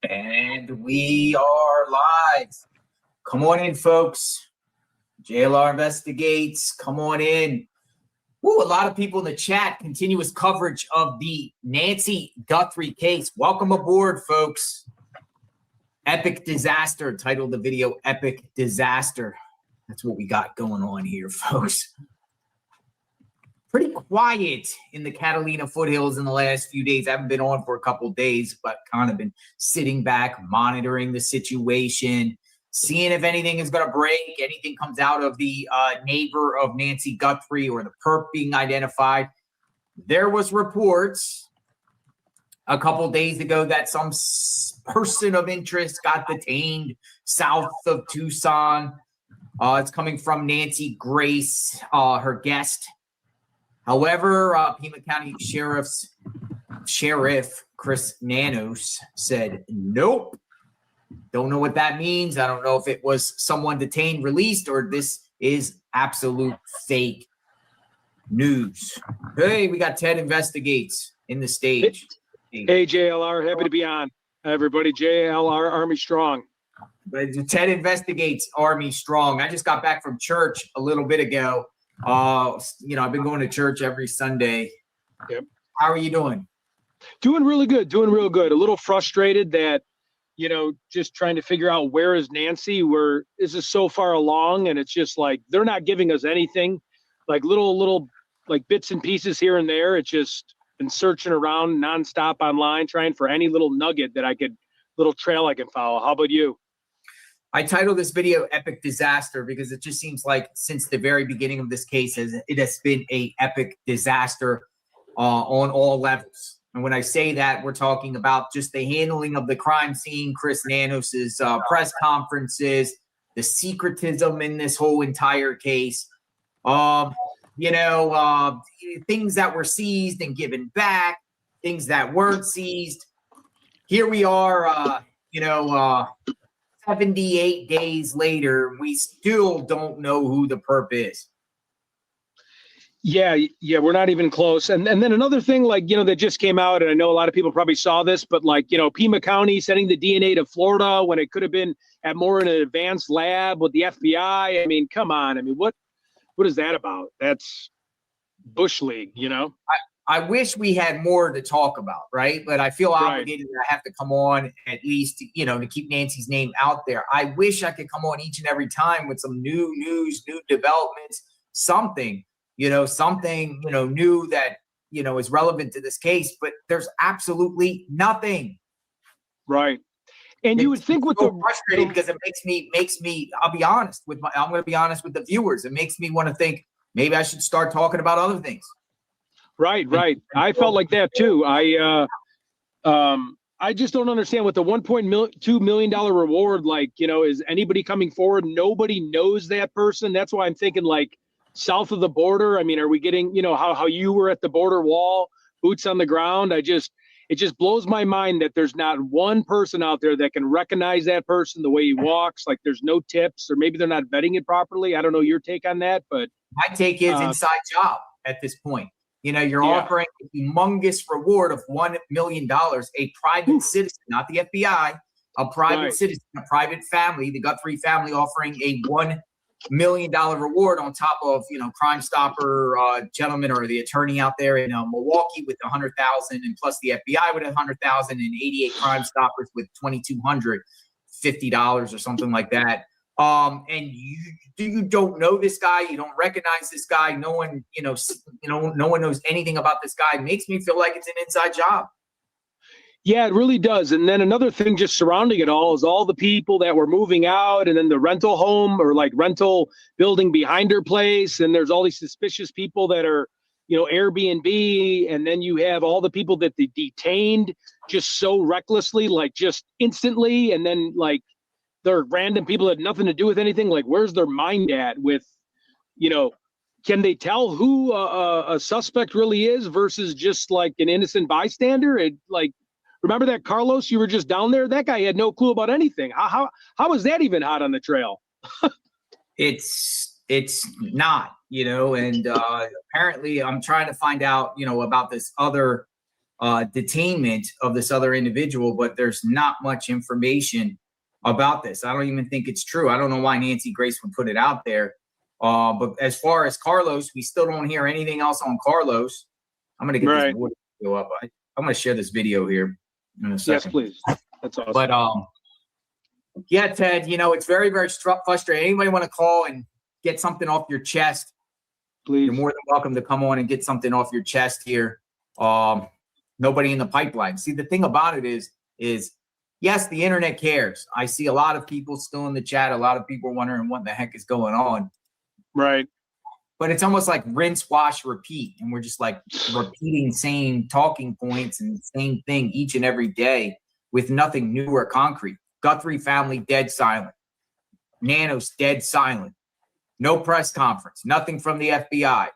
And we are live. Come on in, folks. JLR Investigates. Come on in. Woo, a lot of people in the chat. Continuous coverage of the Nancy Guthrie case. Welcome aboard, folks. Epic disaster. Titled the video, Epic Disaster. That's what we got going on here, folks. Pretty quiet in the Catalina foothills in the last few days. I haven't been on for a couple of days, but kind of been sitting back, monitoring the situation, seeing if anything is going to break, anything comes out of the neighbor of Nancy Guthrie or the perp being identified. There was reports a couple of days ago that some person of interest got detained south of Tucson. It's coming from Nancy Grace, her guest. However, Pima County Sheriff Chris Nanos said, nope. Don't know what that means. I don't know if it was someone detained, released, or this is absolute fake news. Hey, we got Ted Investigates in the stage. Hey, JLR, happy to be on. Everybody, JLR Army Strong. Ted Investigates Army Strong. I just got back from church a little bit ago. I've been going to church every Sunday. Yep. How are you doing? Doing really good. Doing real good. A little frustrated that, just trying to figure out where is Nancy? Where is this so far along? And it's just like, they're not giving us anything, like little like bits and pieces here and there. It's just been searching around nonstop online, trying for any little nugget that little trail I can follow. How about you? I titled this video Epic Disaster because it just seems like since the very beginning of this case, it has been an epic disaster on all levels. And when I say that, we're talking about just the handling of the crime scene, Chris Nanos's press conferences, the secretism in this whole entire case, things that were seized and given back, things that weren't seized. Here we are, 78 days later, we still don't know who the perp is. Yeah, we're not even close. And then another thing, that just came out, and I know a lot of people probably saw this, but Pima County sending the DNA to Florida when it could have been at more in an advanced lab with the FBI. I mean, come on. I mean, what is that about? That's Bush League, I wish we had more to talk about, right? But I feel obligated that I have to come on at least, to keep Nancy's name out there. I wish I could come on each and every time with some new news, new developments, something, new that, is relevant to this case. But there's absolutely nothing. Right. And you would think with the frustrated because it makes me, I'm going to be honest with the viewers. It makes me want to think maybe I should start talking about other things. Right. I felt like that too. I just don't understand what the $1.2 million reward, is anybody coming forward? Nobody knows that person. That's why I'm thinking south of the border. I mean, are we getting, how you were at the border wall, boots on the ground? It just blows my mind that there's not one person out there that can recognize that person, the way he walks, there's no tips, or maybe they're not vetting it properly. I don't know your take on that, but my take is inside job at this point. You're offering a humongous reward of $1 million, a private citizen, not the FBI, a private citizen, a private family, the Guthrie family offering a $1 million reward on top of, Crime Stopper gentleman or the attorney out there in Milwaukee with $100,000 and plus the FBI with $100,000 and 88 Crime Stoppers with $250 or something like that. And you don't know this guy, you don't recognize this guy. No one, no one knows anything about this guy. It makes me feel like it's an inside job. Yeah, it really does. And then another thing just surrounding it all is all the people that were moving out, and then the rental home or rental building behind her place. And there's all these suspicious people that are, Airbnb. And then you have all the people that they detained just so recklessly, just instantly. And then they're random people that had nothing to do with anything. Where's their mind at with, can they tell who a suspect really is versus just an innocent bystander? Remember that Carlos, you were just down there? That guy had no clue about anything. How is that even hot on the trail? It's not, and apparently I'm trying to find out, about this other detainment of this other individual, but there's not much information about this. I don't even think it's true. I don't know why Nancy Grace would put it out there. But as far as Carlos, we still don't hear anything else on Carlos. I'm going to get this video up. I'm going to share this video here in a second. Yes, please. That's awesome. But yeah, Ted, you know, it's very, very frustrating. Anybody want to call and get something off your chest? Please. You're more than welcome to come on and get something off your chest here. Nobody in the pipeline. See, the thing about it is yes, the internet cares. I see a lot of people still in the chat. A lot of people wondering what the heck is going on. Right. But it's almost like rinse, wash, repeat. And we're just like repeating same talking points and same thing each and every day with nothing new or concrete. Guthrie family dead silent. Nanos dead silent. No press conference. Nothing from the FBI.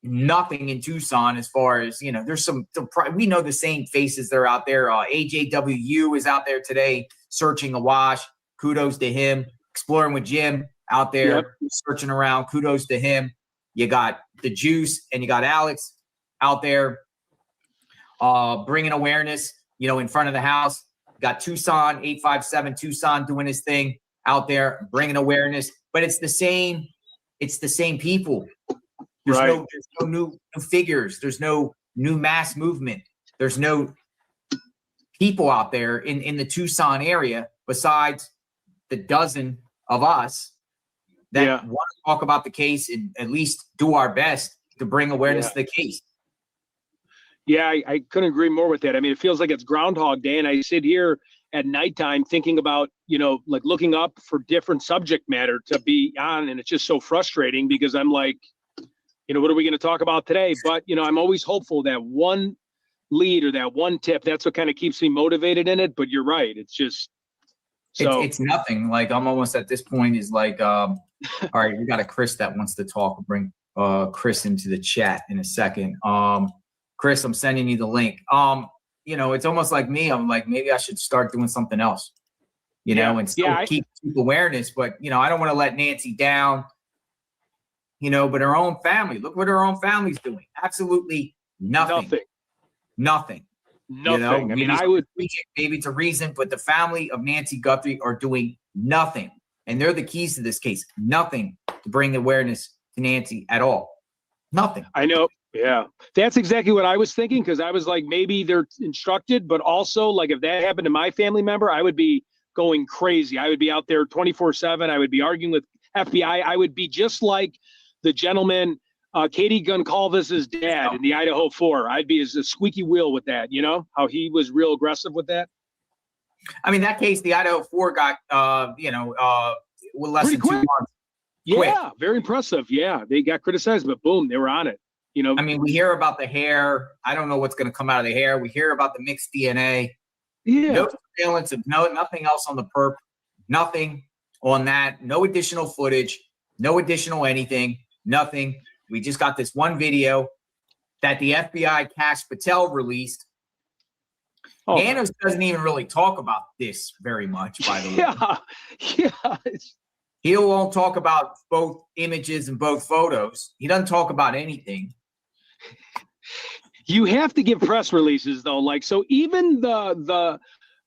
Nothing in Tucson as far as, you know, there's we know the same faces that are out there. AJWU is out there today searching awash. Kudos to him. Exploring with Jim out there searching around. Kudos to him. You got the Juice and you got Alex out there bringing awareness, you know, in front of the house. Got Tucson, 857 Tucson doing his thing out there, bringing awareness. But it's the same people. There's no new figures. There's no new mass movement. There's no people out there in the Tucson area besides the dozen of us that want to talk about the case and at least do our best to bring awareness to the case. Yeah, I couldn't agree more with that. I mean, it feels like it's Groundhog Day, and I sit here at nighttime thinking about, you know, like looking up for different subject matter to be on, and it's just so frustrating because I'm like, you know, what are we going to talk about today? But, you know, I'm always hopeful that one lead or that one tip, that's what kind of keeps me motivated in it. But you're right. It's just, so it's nothing. Like I'm almost at this point is like, all right, we got a Chris that wants to talk. We'll bring Chris into the chat in a second. Chris, I'm sending you the link. You know, it's almost like me. I'm like, maybe I should start doing something else, you know, and still keep awareness. But, you know, I don't want to let Nancy down. You know, but her own family, look what her own family's doing. Absolutely nothing. Nothing. You know, I mean, I would maybe it's a reason, but the family of Nancy Guthrie are doing nothing. And they're the keys to this case. Nothing to bring awareness to Nancy at all. Nothing. I know. Yeah, that's exactly what I was thinking, because I was like, maybe they're instructed, but also like if that happened to my family member, I would be going crazy. I would be out there 24/7. I would be arguing with FBI. I would be just like the gentleman, Katie Goncalves' dad in the Idaho 4. I'd be as a squeaky wheel with that, you know, how he was real aggressive with that. I mean, that case, the Idaho 4 got, with less than 2 months. Yeah, very impressive. Yeah, they got criticized, but boom, they were on it. You know, I mean, we hear about the hair. I don't know what's going to come out of the hair. We hear about the mixed DNA. Yeah. No surveillance of nothing else on the perp. Nothing on that. No additional footage. No additional anything. Nothing. We just got this one video that the FBI Cash Patel released. Nanos doesn't even really talk about this very much, by the way. Yeah. He won't talk about both images and both photos. He doesn't talk about anything. You have to give press releases though. Like, so even the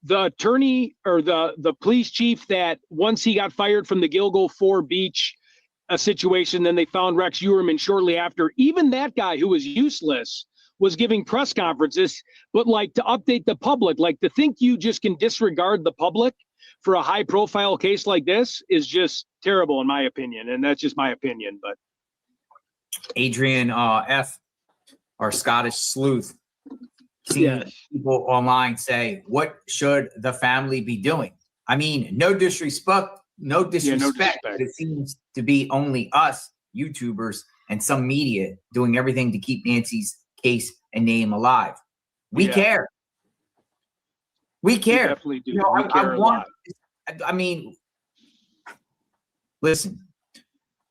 attorney or the police chief that once he got fired from the Gilgo 4 Beach situation, then they found Rex Uerman shortly after, even that guy who was useless was giving press conferences, but like to update the public, like to think you just can disregard the public for a high profile case like this is just terrible in my opinion. And that's just my opinion. But Adrian F., our Scottish sleuth, seeing people online say, what should the family be doing? I mean, no disrespect, but it seems to be only us YouTubers and some media doing everything to keep Nancy's case and name alive. We care. We care. We definitely do. You know, we care a lot. I mean, listen,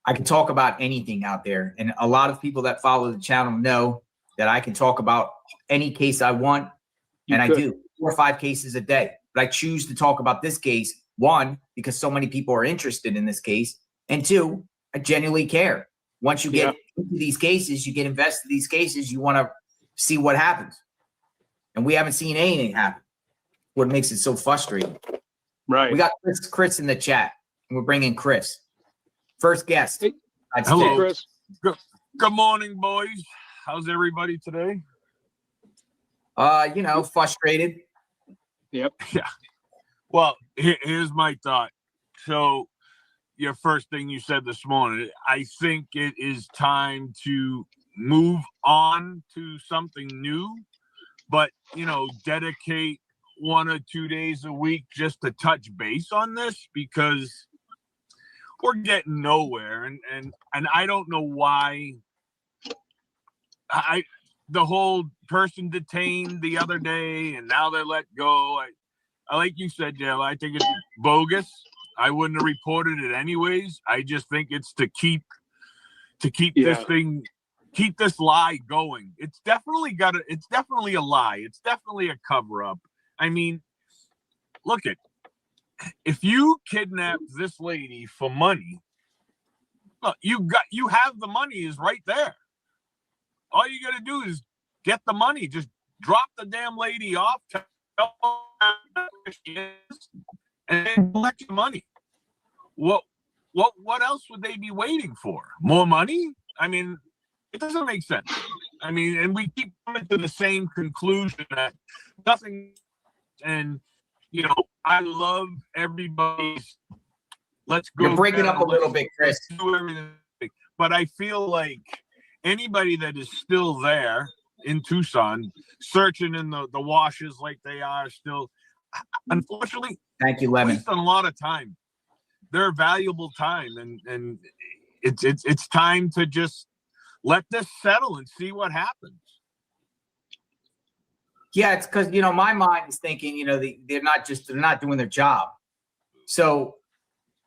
I can talk about anything out there. And a lot of people that follow the channel know that I can talk about any case I want. I do 4 or 5 cases a day. But I choose to talk about this case, 1, because so many people are interested in this case. And 2, I genuinely care. Once you get into these cases, you get invested in these cases, you want to see what happens. And we haven't seen anything happen. What makes it so frustrating. Right. We got Chris in the chat. And we're bringing Chris. First guest. Hey. Hello, Chris. Good morning, boys. How's everybody today? Frustrated. Yep. Yeah. Well, here's my thought. So, your first thing you said this morning, I think it is time to move on to something new, but, dedicate 1 or 2 days a week just to touch base on this, because we're getting nowhere. And I don't know why the whole person detained the other day and now they're let go. I like you said, JLR, I think it's bogus. I wouldn't have reported it anyways. I just think it's to keep this thing, keep this lie going. It's definitely a lie. It's definitely a cover up. I mean, look if you kidnap this lady for money, look, you have the money is right there. All you got to do is get the money. Just drop the damn lady off, tell her where she is, and then collect your money. What else would they be waiting for? More money? I mean, it doesn't make sense. I mean, and we keep coming to the same conclusion that nothing. And I love everybody's. Let's go. You're breaking up a little bit, Chris. Do everything. But I feel like anybody that is still there in Tucson, searching in the washes like they are still, unfortunately, thank you, Lemon. Wasting a lot of time. Their valuable time, and it's time to just let this settle and see what happens. Yeah, it's because my mind is thinking, they're not doing their job. So,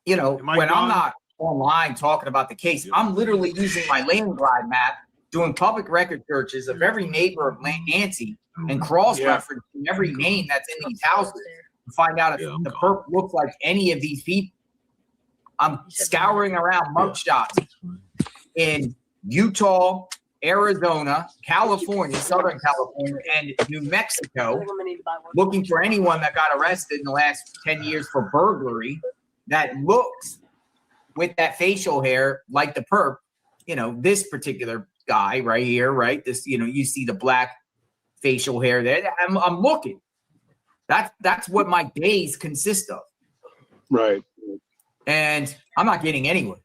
when I'm not online talking about the case, I'm literally using my land glide map, doing public record searches of every neighbor of Nancy and cross-referencing every name that's in these houses to find out if the perp looks like any of these people. I'm scouring around mugshots in Utah, Arizona, California, Southern California, and New Mexico, looking for anyone that got arrested in the last 10 years for burglary that looks with that facial hair like the perp, this particular guy right here, right? This, you see the black facial hair there. I'm looking. That's what my days consist of. Right. And I'm not getting anywhere.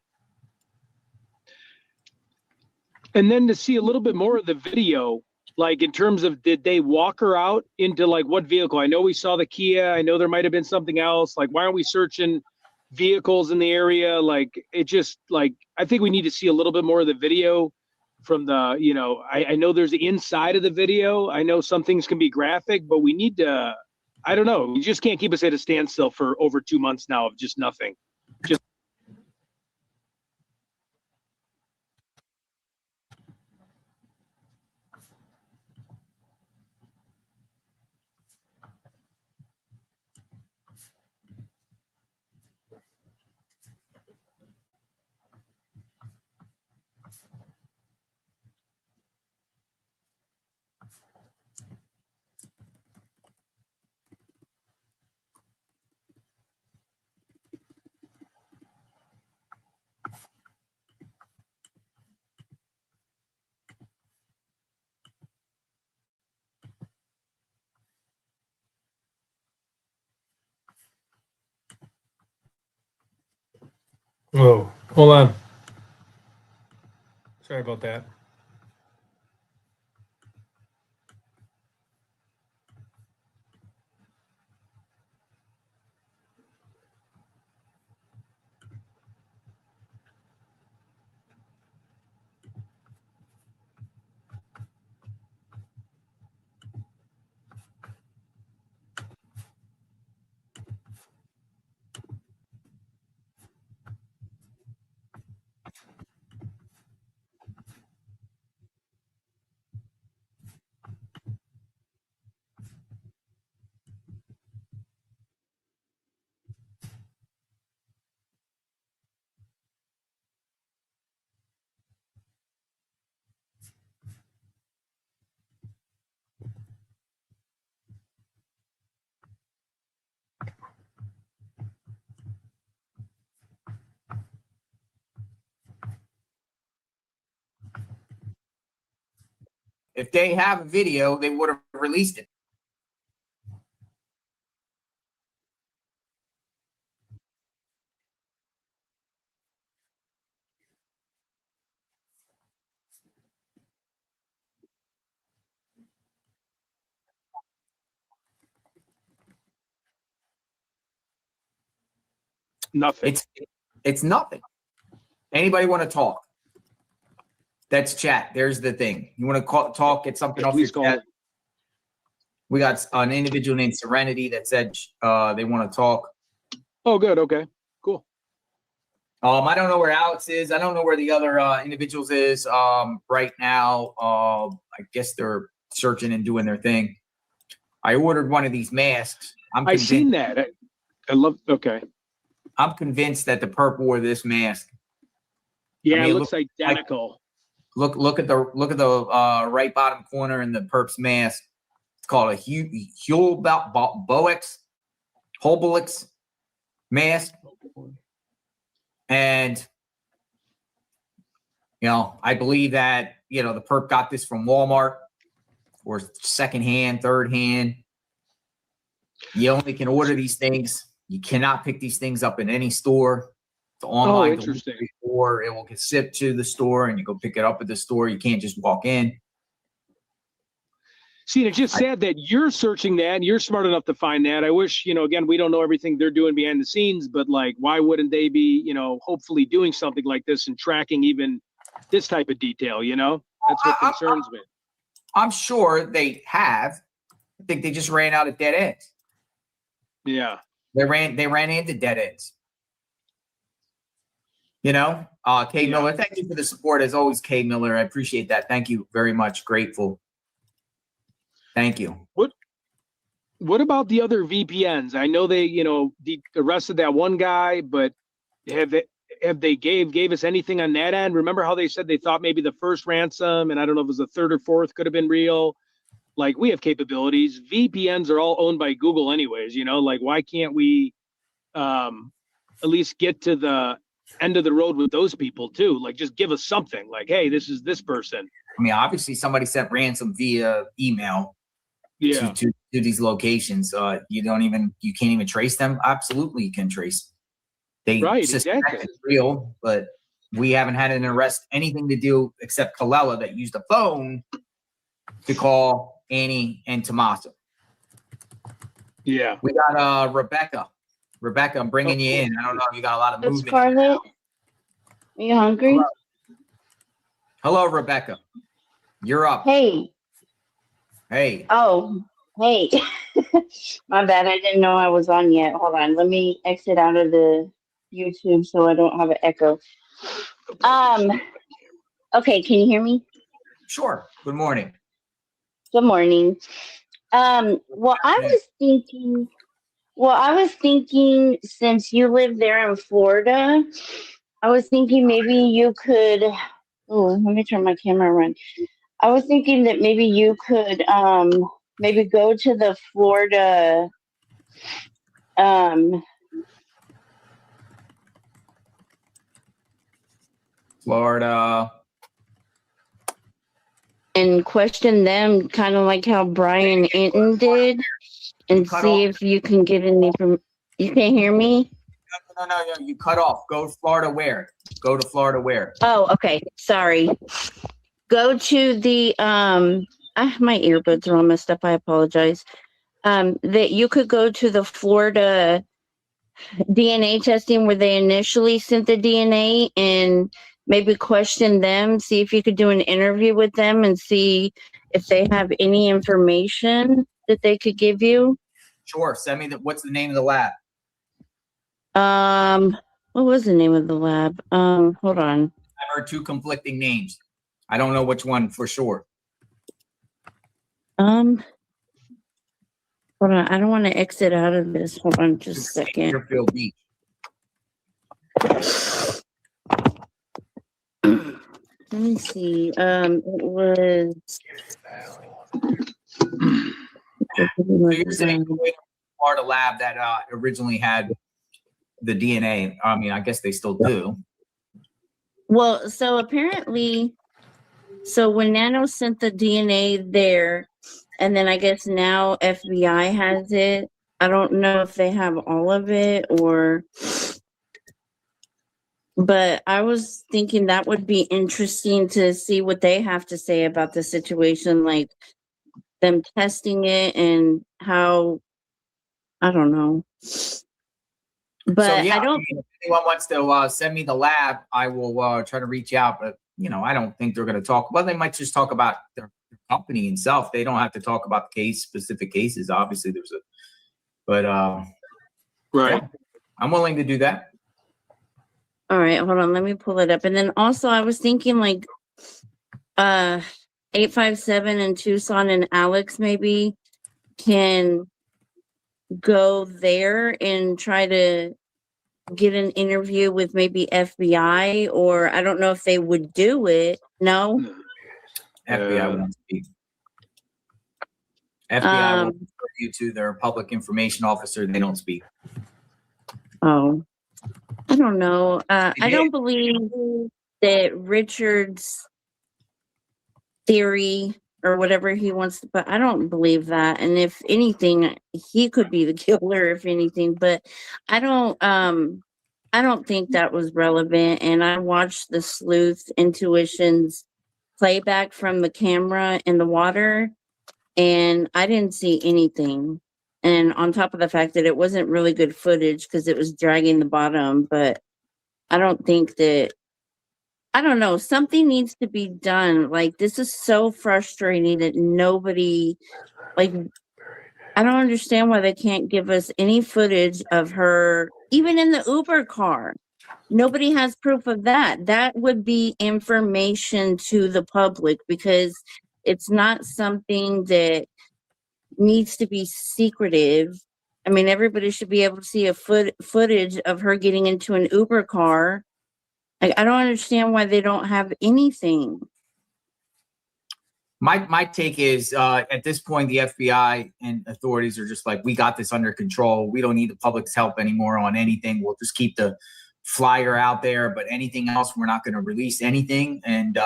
And then to see a little bit more of the video, like in terms of, did they walk her out into like what vehicle? I know we saw the Kia. I know there might have been something else. Like, why aren't we searching vehicles in the area? Like, it just like, I think we need to see a little bit more of the video from the, I know there's the inside of the video. I know some things can be graphic, but we need to, I don't know. You just can't keep us at a standstill for over 2 months now of just nothing. Just Whoa, hold on. Sorry about that. If they have a video, they would have released it. Nothing. It's nothing. Anybody want to talk? That's chat. There's the thing. You want to talk, get something off your Please call chest. it. We got an individual named Serenity that said they want to talk. Oh, good. Okay, cool. I don't know where Alex is. I don't know where the other individuals is right now. I guess they're searching and doing their thing. I ordered one of these masks. I've seen that. I love. Okay. I'm convinced that the perp wore this mask. Yeah, I mean, it looks identical. Look at the right bottom corner in the perp's mask. It's called a Holbolix mask. And, you know, I believe that, you know, the perp got this from Walmart or secondhand, third hand. You only can order these things. You cannot pick these things up in any store. It's online. Oh, interesting. Or it will get shipped to the store and you go pick it up at the store. You can't just walk in. See, it's just sad that you're searching that and you're smart enough to find that. I wish, you know, again, we don't know everything they're doing behind the scenes, but like, why wouldn't they be, you know, hopefully doing something like this and tracking even this type of detail, you know? That's what concerns me. I'm sure they have. I think they just ran out of dead ends. Yeah. They ran into dead ends. You know, K Miller, thank you for the support as always, K Miller. I appreciate that. Thank you very much. Grateful. Thank you. What about the other VPNs? I know they, you know, arrested that one guy, but have they gave us anything on that end? Remember how they said they thought maybe the first ransom, and I don't know if it was the third or fourth, could have been real. Like, we have capabilities. VPNs are all owned by Google anyways, you know, like, why can't we at least get to the end of the road with those people too? Like, just give us something like, hey, this is this person. I mean, obviously somebody sent ransom via email to these locations. You can't even trace them. Absolutely, you can trace. They suspect it's real, but we haven't had an arrest, anything to do except Colella that used a phone to call Annie and Tommaso. Yeah. We got Rebecca. Rebecca, I'm bringing you in. I don't know if you got a lot of movement. Scarlett, are you hungry? Hello, Rebecca. You're up. Hey. Hey. Oh, hey. My bad. I didn't know I was on yet. Hold on. Let me exit out of the YouTube so I don't have an echo. Okay. Can you hear me? Sure. Good morning. Good morning. Well, I was thinking since you live there in Florida, I was thinking maybe you could, let me turn my camera around. I was thinking that maybe you could maybe go to the Florida and question them, kind of like how Brian Inton did, and see if you can get any from. You can't hear me? No. You cut off. Go to Florida where? Go to Florida where? Oh, okay. Sorry. Go to the my earbuds are all messed up. I apologize. That you could go to the Florida DNA testing where they initially sent the DNA and maybe question them, see if you could do an interview with them and see if they have any information that they could give you. Sure. Send me what's the name of the lab? What was the name of the lab? Hold on. I've heard two conflicting names. I don't know which one for sure. Hold on. I don't want to exit out of this. Hold on just a second. Deerfield Beach. Let me see. It was. So you're saying Florida lab that originally had the DNA. I mean, I guess they still do. Well, so apparently So when Nano sent the DNA there, and then I guess now FBI has it. I don't know if they have all of it but I was thinking that would be interesting to see what they have to say about the situation, like them testing it and how, I don't know. But So yeah, I don't. mean, if anyone wants to send me the lab, I will try to reach out. But I don't think they're going to talk. Well, they might just talk about their company itself. They don't have to talk about the specific cases. Obviously, but Right. yeah, I'm willing to do that. All right, hold on. Let me pull it up. And then also, I was thinking like 857 and Tucson and Alex maybe can go there and try to get an interview with maybe FBI, or I don't know if they would do it. No. FBI won't speak. FBI will refer you to their public information officer. They don't speak. Oh, I don't know. I don't believe that Richard's theory or whatever he wants to put, I don't believe that. And if anything, he could be the killer, if anything, but I don't think that was relevant. And I watched the Sleuth Intuitions playback from the camera in the water, and I didn't see anything. And on top of the fact that it wasn't really good footage because it was dragging the bottom, but I don't think that, I don't know, something needs to be done. Like, this is so frustrating that nobody, like, I don't understand why they can't give us any footage of her, even in the Uber car. Nobody has proof of that. That would be information to the public because it's not something that needs to be secretive. I mean, everybody should be able to see a footage of her getting into an Uber car. Like, I don't understand why they don't have anything. My take is at this point, the FBI and authorities are just like, we got this under control. We don't need the public's help anymore on anything. We'll just keep the flyer out there, but anything else, we're not going to release anything. And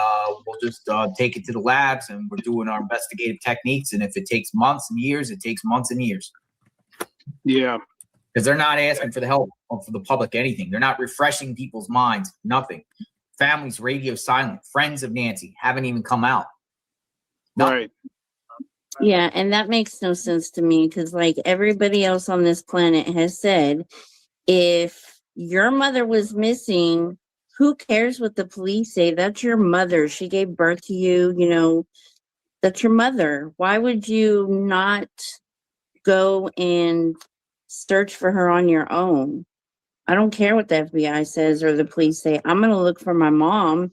we'll just take it to the labs, and we're doing our investigative techniques. And if it takes months and years, it takes months and years. Yeah. Because they're not asking for the help for the public, anything. They're not refreshing people's minds, nothing. Families, radio silent. Friends of Nancy haven't even come out. Nothing. Right. Yeah, and that makes no sense to me because, like, everybody else on this planet has said, if your mother was missing, who cares what the police say? That's your mother. She gave birth to you, that's your mother. Why would you not go and search for her on your own? I don't care what the FBI says or the police say. I'm going to look for my mom.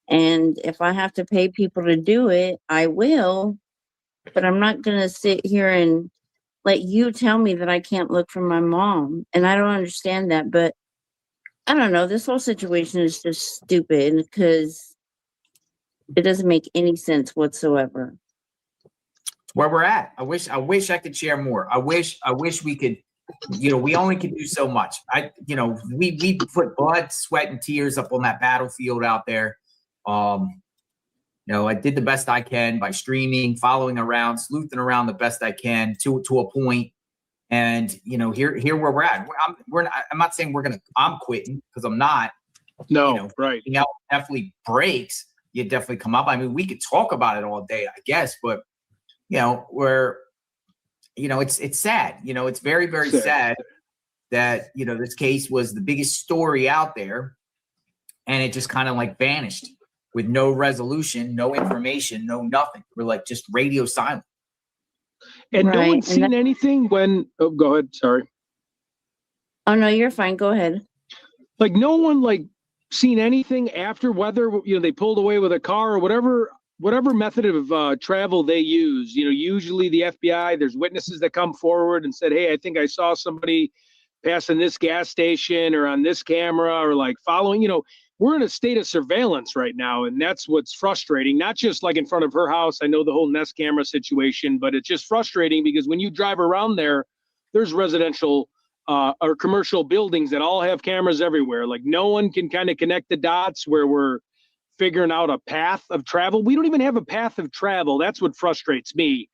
And if I have to pay people to do it, I will. But I'm not going to sit here and let you tell me that I can't look for my mom. And I don't understand that. But I don't know. This whole situation is just stupid because it doesn't make any sense whatsoever. Where we're at. I wish I could share more. I wish we could, we only can do so much. We put blood, sweat, and tears up on that battlefield out there. I did the best I can by streaming, following around, sleuthing around the best I can to a point. And here where we're at. I'm not saying I'm quitting, because I'm not. No, right. Definitely breaks. You definitely come up. I mean, we could talk about it all day, I guess, but it's sad. It's very, very sad that this case was the biggest story out there, and it just kind of like vanished with no resolution, no information, no nothing. We're like just radio silent. And no one's seen anything when, oh, go ahead. Sorry. Oh, no, you're fine. Go ahead. Like, no one seen anything after, whether, they pulled away with a car or whatever method of travel they use. Usually the FBI, there's witnesses that come forward and said, hey, I think I saw somebody passing this gas station or on this camera, or following, we're in a state of surveillance right now. And that's what's frustrating, not just in front of her house. I know the whole Nest camera situation, but it's just frustrating because when you drive around there's residential or commercial buildings that all have cameras everywhere. No one can kind of connect the dots where we're figuring out a path of travel. We don't even have a path of travel. That's what frustrates me.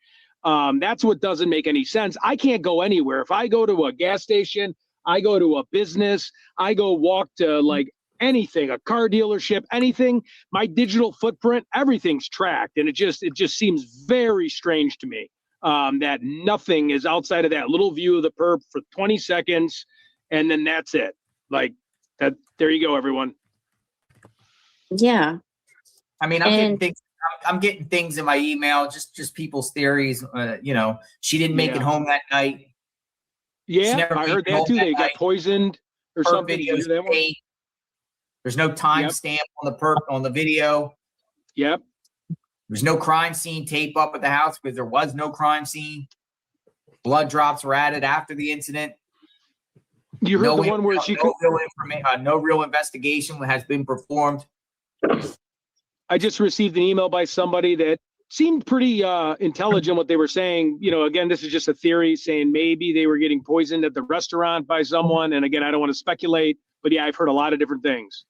That's what doesn't make any sense. I can't go anywhere. If I go to a gas station, I go to a business, I go walk to like anything, a car dealership, anything, my digital footprint, everything's tracked. And it just seems very strange to me that nothing is outside of that little view of the perp for 20 seconds. And then that's it. Like that. There you go, everyone. Yeah. I mean, I'm getting things in my email, just people's theories. You know, she didn't make it home that night. Yeah, I heard that too. They got poisoned or something. Videos there's no time stamp on the video. Yep. There's no crime scene tape up at the house because there was no crime scene. Blood drops were added after the incident. You heard the one where no real investigation has been performed. I just received an email by somebody that seemed pretty intelligent what they were saying. You know, again, this is just a theory saying maybe they were getting poisoned at the restaurant by someone. And again, I don't want to speculate, but yeah, I've heard a lot of different things.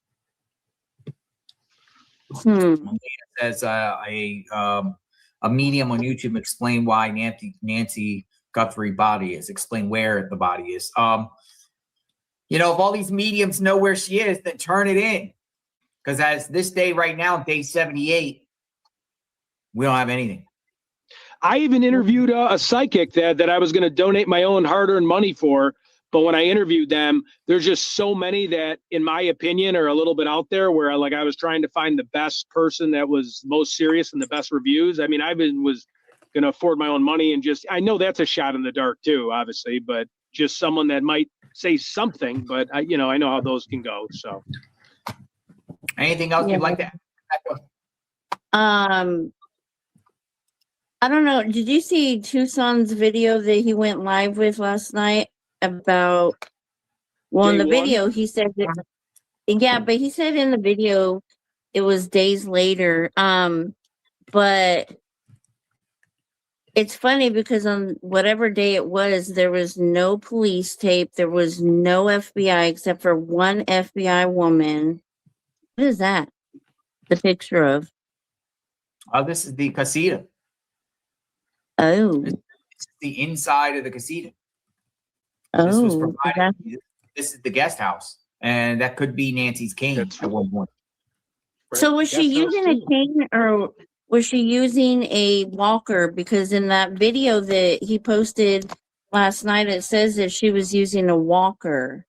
As a medium on YouTube explain why Nancy Guthrie body is, explain where the body is. You know, if all these mediums know where she is, then turn it in. Because as this day right now, day 78, we don't have anything. I even interviewed a psychic that I was going to donate my own hard-earned money for. But when I interviewed them, there's just so many that, in my opinion, are a little bit out there where like I was trying to find the best person that was most serious and the best reviews. I mean, was going to afford my own money and I know that's a shot in the dark too, obviously, but just someone that might say something, but I know how those can go. So anything else you'd like to add? I don't know. Did you see Tucson's video that he went live with last night about, in the video, he said that, but he said in the video it was days later. But it's funny because on whatever day it was, there was no police tape. There was no FBI except for one FBI woman. What is that? The picture of? This is the casita. Oh. This is the inside of the casita. Oh. This was provided. This is the guest house. And that could be Nancy's cane at one point. So was she using a cane or was she using a walker? Because in that video that he posted last night, it says that she was using a walker.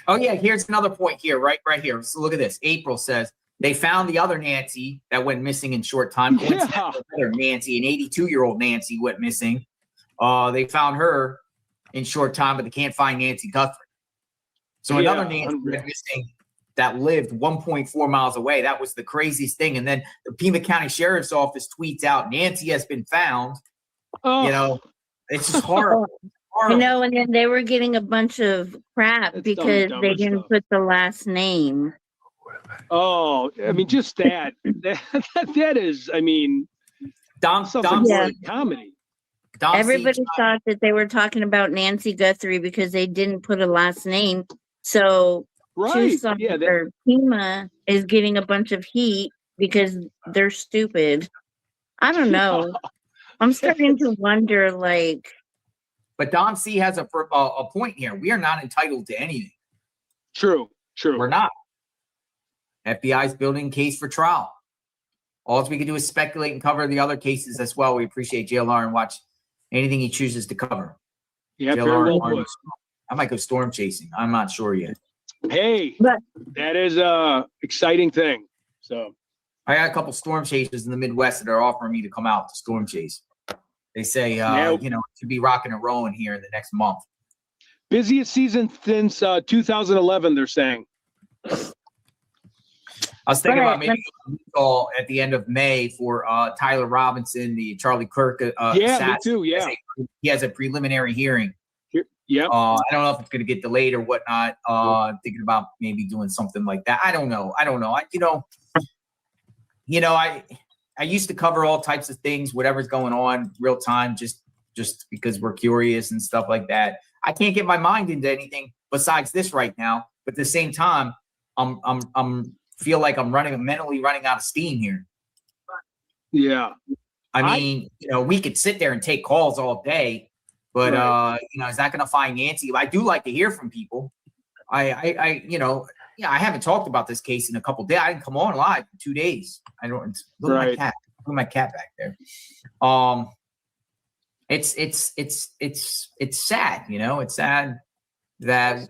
Oh yeah, here's another point here, right here. So look at this. April says they found the other Nancy that went missing in short time. Another Nancy, an 82-year-old Nancy went missing. They found her in short time, but they can't find Nancy Guthrie. So another Nancy went missing that lived 1.4 miles away. That was the craziest thing. And then the Pima County Sheriff's Office tweets out, Nancy has been found. Oh. You know, it's just horrible. You know, and then they were getting a bunch of crap because they didn't put the last name. Oh, I mean, just that is, I mean, comedy. Everybody thought that they were talking about Nancy Guthrie because they didn't put a last name. So Pima is getting a bunch of heat because they're stupid. I don't know. I'm starting to wonder, like. But Don C has a point here. We are not entitled to anything. True. We're not. FBI's building a case for trial. All we can do is speculate and cover the other cases as well. We appreciate JLR and watch anything he chooses to cover. Yeah, JLR, I might go storm chasing. I'm not sure yet. Hey, that is a exciting thing. So I got a couple storm chasers in the Midwest that are offering me to come out to storm chase. They say, it should be rocking and rolling here in the next month. Busiest season since 2011, they're saying. I was thinking about maybe a call at the end of May for Tyler Robinson, the Charlie Kirk. Me too. Yeah, he has a preliminary hearing. Yeah. I don't know if it's going to get delayed or whatnot. Thinking about maybe doing something like that. I don't know. I used to cover all types of things, whatever's going on real time, just because we're curious and stuff like that. I can't get my mind into anything besides this right now. But at the same time, I'm feel like I'm mentally running out of steam here. Yeah. I mean, we could sit there and take calls all day, but Right. is that going to find Nancy? I do like to hear from people. I haven't talked about this case in a couple of days. I didn't come on live in 2 days. I don't look at my cat. Look at my cat back there. It's sad, it's sad that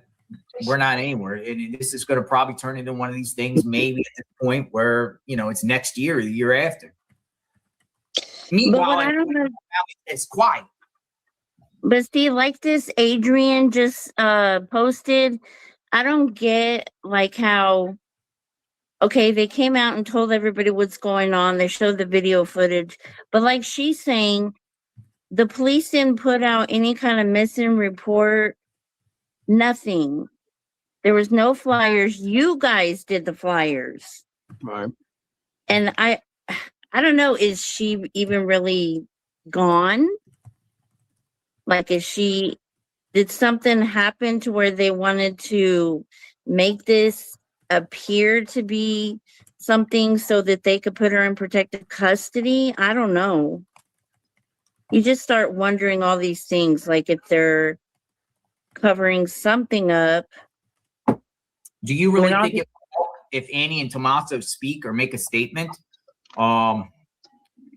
we're not anywhere. And this is going to probably turn into one of these things, maybe at the point where, it's next year or the year after. Meanwhile, I don't know. It's quiet. But see, like this Adrian just posted, I don't get like how, okay, they came out and told everybody what's going on. They showed the video footage. But like she's saying, the police didn't put out any kind of missing report, nothing. There was no flyers. You guys did the flyers. Right. And I don't know, is she even really gone? Like, did something happen to where they wanted to make this appear to be something so that they could put her in protective custody? I don't know. You just start wondering all these things, like if they're covering something up. Do you really think if Annie and Tommaso speak or make a statement?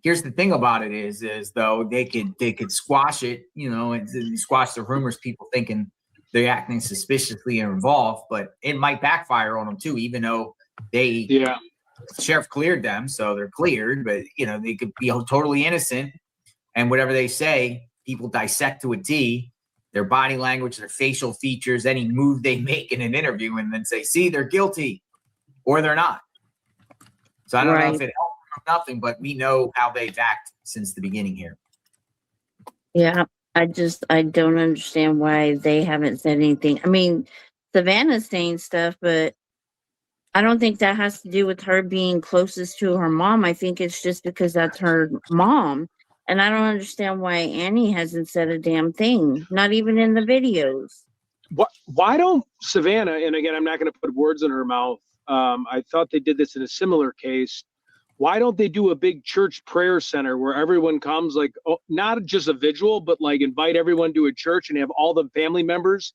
Here's the thing about it is though they could squash it, and squash the rumors, people thinking they're acting suspiciously involved, but it might backfire on them too, even though the sheriff cleared them, so they're cleared, but they could be totally innocent, and whatever they say, people dissect to a T, their body language, their facial features, any move they make in an interview, and then say, see, they're guilty or they're not. So I don't know if it helps or nothing, but we know how they've acted since the beginning here. Yeah, I don't understand why they haven't said anything. I mean, Savannah's saying stuff, but I don't think that has to do with her being closest to her mom. I think it's just because that's her mom. And I don't understand why Annie hasn't said a damn thing, not even in the videos. Why don't Savannah, and again, I'm not going to put words in her mouth. I thought they did this in a similar case. Why don't they do a big church prayer center where everyone comes, like, not just a vigil, but like invite everyone to a church and have all the family members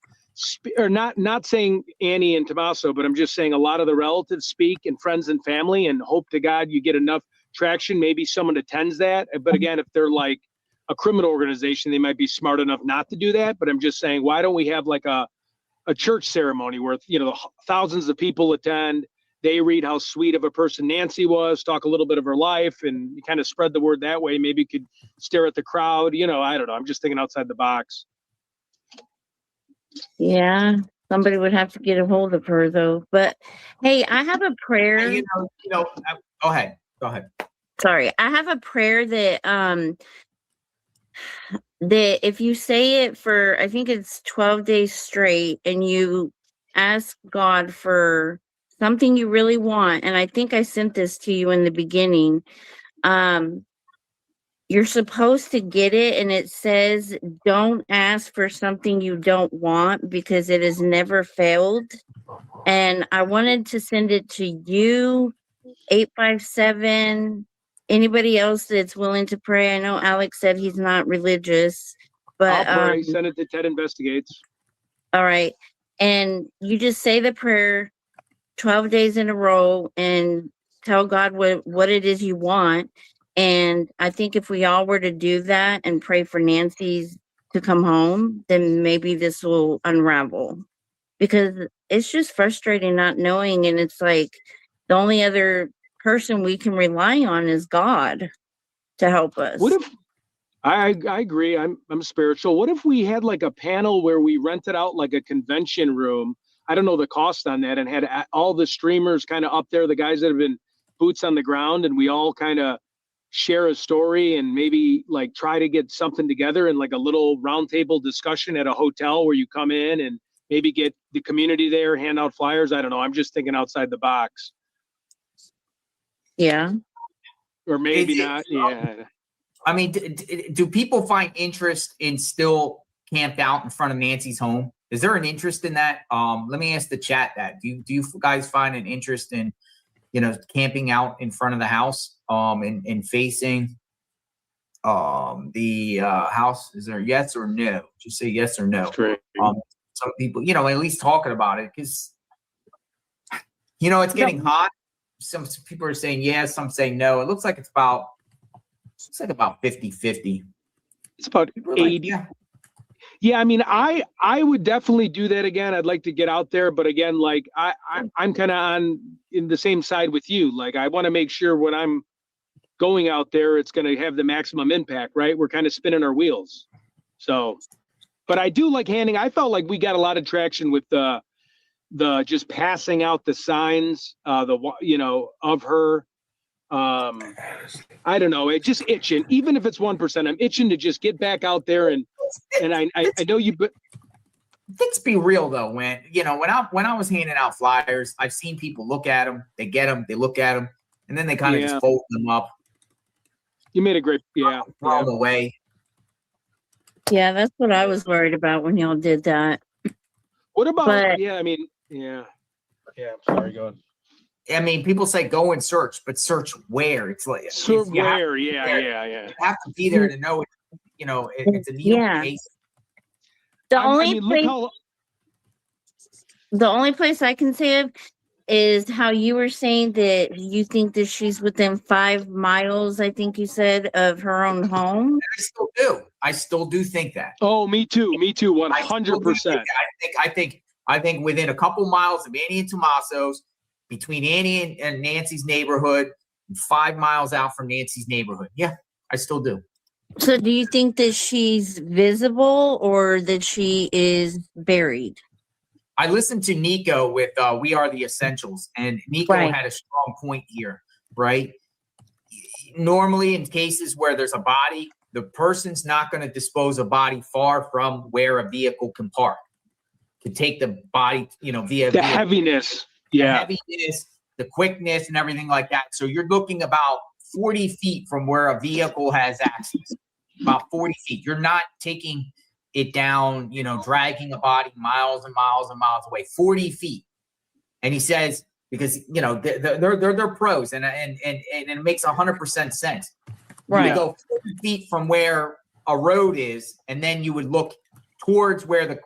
or not saying Annie and Tommaso, but I'm just saying a lot of the relatives speak and friends and family, and hope to God you get enough traction. Maybe someone attends that. But again, if they're like a criminal organization, they might be smart enough not to do that. But I'm just saying, why don't we have like a church ceremony where, thousands of people attend, they read how sweet of a person Nancy was, talk a little bit of her life, and you kind of spread the word that way. Maybe you could stare at the crowd. I don't know. I'm just thinking outside the box. Yeah, somebody would have to get a hold of her though. But hey, I have a prayer. Go ahead. Sorry, I have a prayer that that if you say it for, I think it's 12 days straight, and you ask God for something you really want, and I think I sent this to you in the beginning, you're supposed to get it, and it says don't ask for something you don't want because it has never failed. And I wanted to send it to you, 857, anybody else that's willing to pray. I know Alex said he's not religious, but I'll pray. Send it to Ted Investigates. all right. And you just say the prayer 12 days in a row and tell God what it is you want. And I think if we all were to do that and pray for Nancy's to come home, then maybe this will unravel, because it's just frustrating not knowing. And it's like the only other person we can rely on is God to help us. What if I agree, I'm spiritual. What if we had like a panel where we rented out like a convention room? I don't know the cost on that, and had all the streamers kind of up there, the guys that have been boots on the ground, and we all kind of share a story and maybe like try to get something together in like a little roundtable discussion at a hotel where you come in and maybe get the community there, hand out flyers. I don't know. I'm just thinking outside the box. Yeah. Or maybe not. Yeah. I mean, do people find interest in still camped out in front of Nancy's home? Is there an interest in that? Let me ask the chat that. Do you guys find an interest in, camping out in front of the house, and facing the house? Is there yes or no? Just say yes or no. Some people, at least talking about it, because it's getting hot. Some people are saying yes, some saying no. It looks like it's about 50-50. It's about 80. Yeah, I mean, I would definitely do that again. I'd like to get out there, but again, like I'm kind of in the same side with you. Like, I want to make sure when I'm going out there, it's going to have the maximum impact, right? We're kind of spinning our wheels. So, but I do like handing. I felt like we got a lot of traction with the just passing out the signs, of her. I don't know. It just itching. Even if it's 1%, I'm itching to just get back out there and I know you. But let's be real though. When I was handing out flyers, I've seen people look at them, they get them, they look at them, and then they kind of just fold them up. You made a great throw them away. Yeah, that's what I was worried about when y'all did that. What about? I'm sorry. Go ahead. I mean, people say go and search, but search where? It's like where? You have to be there to know it. It's a needle case. The only place I can say of is how you were saying that you think that she's within 5 miles, I think you said, of her own home. I still do think that. Oh, me too. 100%. I think within a couple miles of Annie and Tommaso's, between Annie and Nancy's neighborhood, 5 miles out from Nancy's neighborhood. Yeah, I still do. So do you think that she's visible or that she is buried? I listened to Nico with We Are the Essentials, and Nico had a strong point here, right? Normally in cases where there's a body, the person's not going to dispose a body far from where a vehicle can park. To take the body, via the heaviness. The heaviness, the quickness, and everything like that. So you're looking about 40 feet from where a vehicle has access. About 40 feet. You're not taking it down, dragging a body miles and miles and miles away. 40 feet. And he says, because they're pros, and it makes 100% sense. Right. You go 40 feet from where a road is, and then you would look towards where the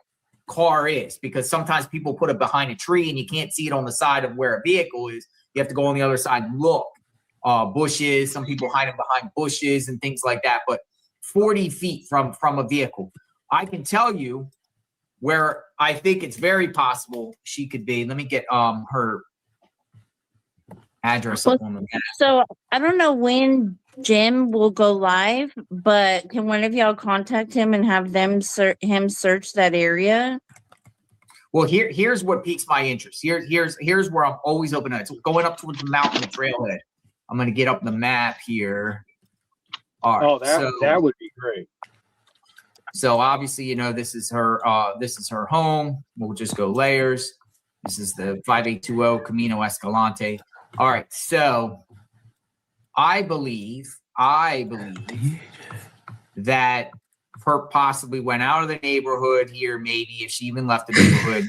car is, because sometimes people put it behind a tree and you can't see it on the side of where a vehicle is. You have to go on the other side and look. Bushes, some people hide them behind bushes and things like that, but 40 feet from a vehicle. I can tell you where I think it's very possible she could be. Let me get her address up on the map. So I don't know when Jim will go live, but can one of y'all contact him and have them search that area? Well, here's what piques my interest. Here's where I'm always open to it. So going up towards the mountain, the trailhead. I'm going to get up the map here. All right. That would be great. So obviously, this is her home. We'll just go layers. This is the 5820 Camino Escalante. All right. So I believe that her possibly went out of the neighborhood here, maybe if she even left the neighborhood.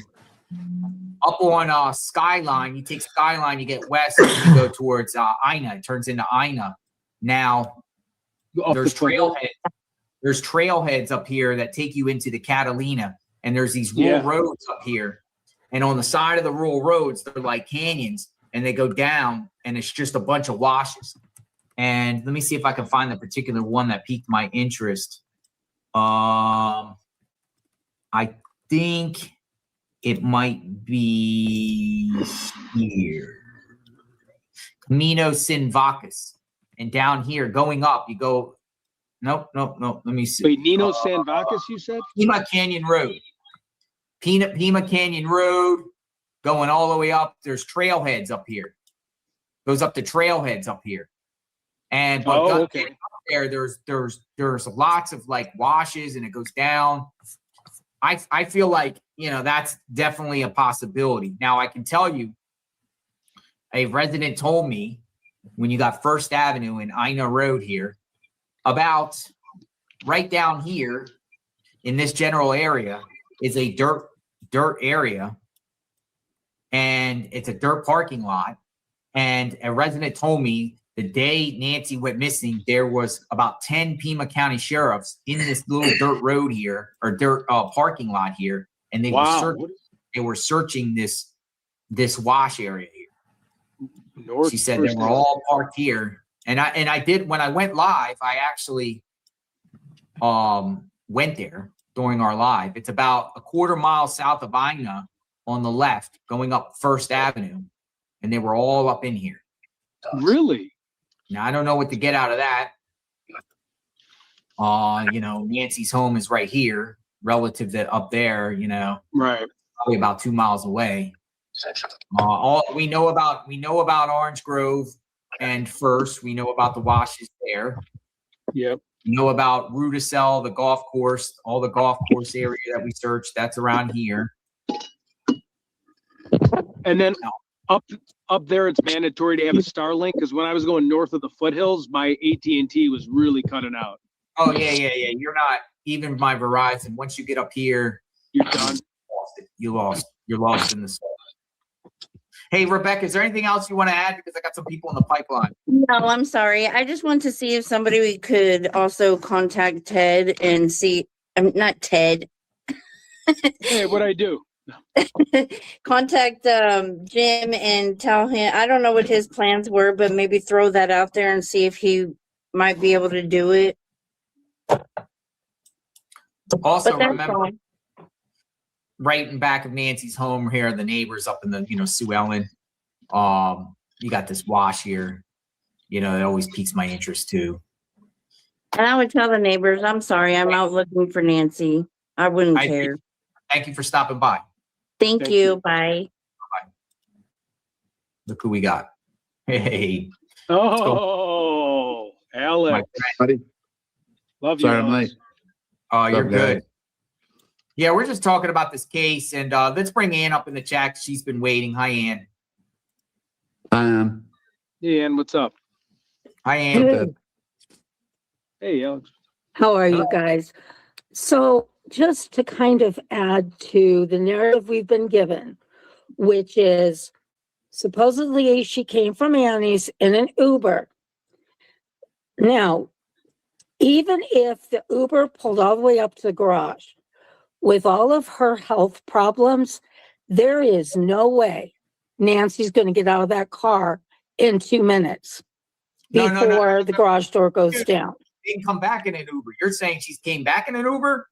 Up on Skyline, you take Skyline, you get west, and you go towards Ina. It turns into Ina. Now, there's trailheads up here that take you into the Catalina, and there's these rural roads up here. And on the side of the rural roads, they're like canyons, and they go down, and it's just a bunch of washes. And let me see if I can find the particular one that piqued my interest. I think it might be here. Camino Sin Vacas. And down here, going up, you go. Nope. Let me see. Wait, Nino San Vacas, you said? Pima Canyon Road. Pima Canyon Road, going all the way up. There's trailheads up here. Goes up to trailheads up here. And up there, there's lots of like washes, and it goes down. I feel like, that's definitely a possibility. Now, I can tell you, a resident told me when you got First Avenue and Ina Road here, about right down here in this general area is a dirt dirt area, and it's a dirt parking lot. And a resident told me the day Nancy went missing, there was about 10 Pima County sheriffs in this little dirt road here, or dirt parking lot here, and they were searching this wash area here. She said they were all parked here, and I did, when I went live, I actually went there during our live. It's about a quarter mile south of Ina on the left, going up First Avenue, and they were all up in here. Really? Now, I don't know what to get out of that. You know, Nancy's home is right here, relative to up there, you know, Right. probably about 2 miles away. All we know about Orange Grove and First. We know about the washes there. Yep. We know about Rudisell, the golf course, all the golf course area that we searched. That's around here. And then up there, it's mandatory to have a Starlink, because when I was going north of the foothills, my AT&T was really cutting out. Oh yeah. You're not even my Verizon. Once you get up here, You're done. You're lost in the soul. Hey, Rebecca, is there anything else you want to add? Because I got some people in the pipeline. No, I'm sorry. I just want to see if somebody could also contact Ted and see. Not Ted. Hey, what'd I do? Contact Jim and tell him. I don't know what his plans were, but maybe throw that out there and see if he might be able to do it. Also, But that's remember, fine. right in back of Nancy's home here, the neighbors up in the, you know, Sue Ellen. You got this wash here. You know, it always piques my interest too. And I would tell the neighbors, I'm sorry, I'm out looking for Nancy. I wouldn't care. Thank you for stopping by. Thank you. Bye. Look who we got. Hey. Oh, Alex. Buddy. Love you. Sorry, I'm Alex. late. Oh, you're What's up, good. guys? Yeah, we're just talking about this case, and let's bring Ann up in the chat. She's been waiting. Hi, Ann. Hey, Ann, what's up? Hi, Ann. Hey, Alex. How are you guys? So just to kind of add to the narrative we've been given, which is supposedly she came from Annie's in an Uber. Now, even if the Uber pulled all the way up to the garage, with all of her health problems, there is no way Nancy's going to get out of that car in 2 minutes before the garage door goes down. She didn't come back in an Uber. You're saying she came back in an Uber?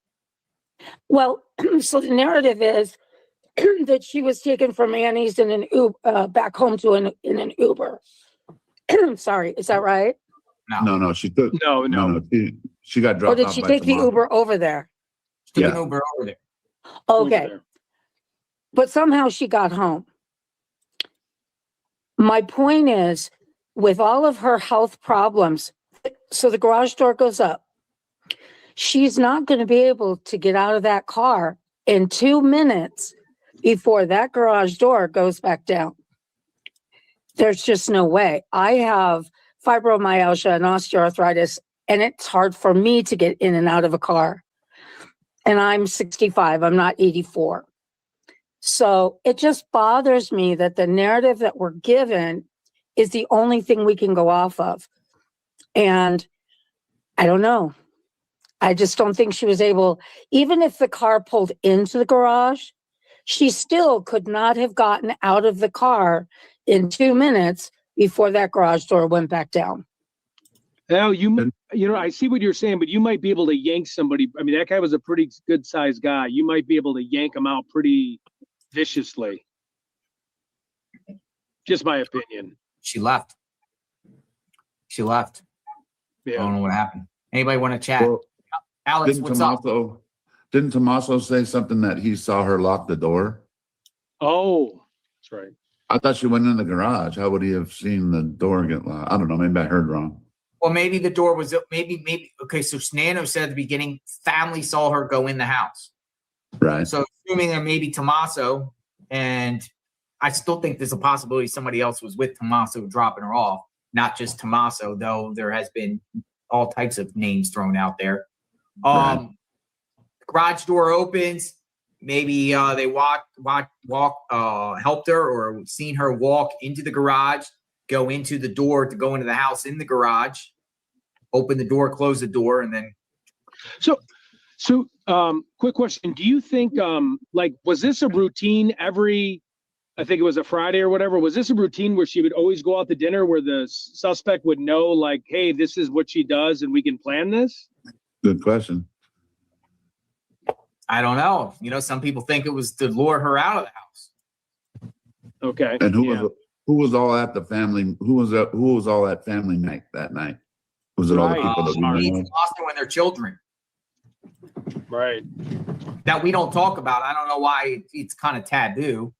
Well, so the narrative is that she was taken from Annie's in an Uber back home to in an Uber. Sorry, is that right? No, she took. No. She got Or dropped did off she by take the tomorrow. Uber over there? She took Yeah. an Uber over there. Okay, Over there. but somehow she got home. My point is, with all of her health problems, so the garage door goes up. She's not going to be able to get out of that car in 2 minutes before that garage door goes back down. There's just no way. I have fibromyalgia and osteoarthritis, and it's hard for me to get in and out of a car. And I'm 65, I'm not 84. So it just bothers me that the narrative that we're given is the only thing we can go off of. And I don't know. I just don't think she was able, even if the car pulled into the garage, she still could not have gotten out of the car in 2 minutes before that garage door went back down. Now, you know, I see what you're saying, but you might be able to yank somebody. I mean, that guy was a pretty good sized guy. You might be able to yank him out pretty viciously. Just my opinion. She left. I Yeah. don't know what happened. Anybody want to chat? Well, Alex, what's up? Didn't Tommaso say something that he saw her lock the door? Oh, that's right. I thought she went in the garage. How would he have seen the door get locked? I don't know. Maybe I heard wrong. Well, maybe the door was maybe. Okay, so Nano said at the beginning, family saw her go in the house. Right. So assuming that maybe Tommaso, and I still think there's a possibility somebody else was with Tommaso dropping her off, not just Tommaso, though there has been all types of names thrown out there. Right. Garage door opens. maybe they helped her or seen her walk into the garage, go into the door to go into the house in the garage, open the door, close the door, and then. So, quick question. Do you think, like, was this a routine I think it was a Friday or whatever. Was this a routine where she would always go out to dinner where the suspect would know, like, hey, this is what she does and we can plan this? Good question. I don't know. You know, some people think it was to lure her out of the house. Okay. And who was all at the family? Who was all at family night that night? Was it all the people that we know? Lost her when they're children. Right. That we don't talk about. I don't know why it's kind of taboo.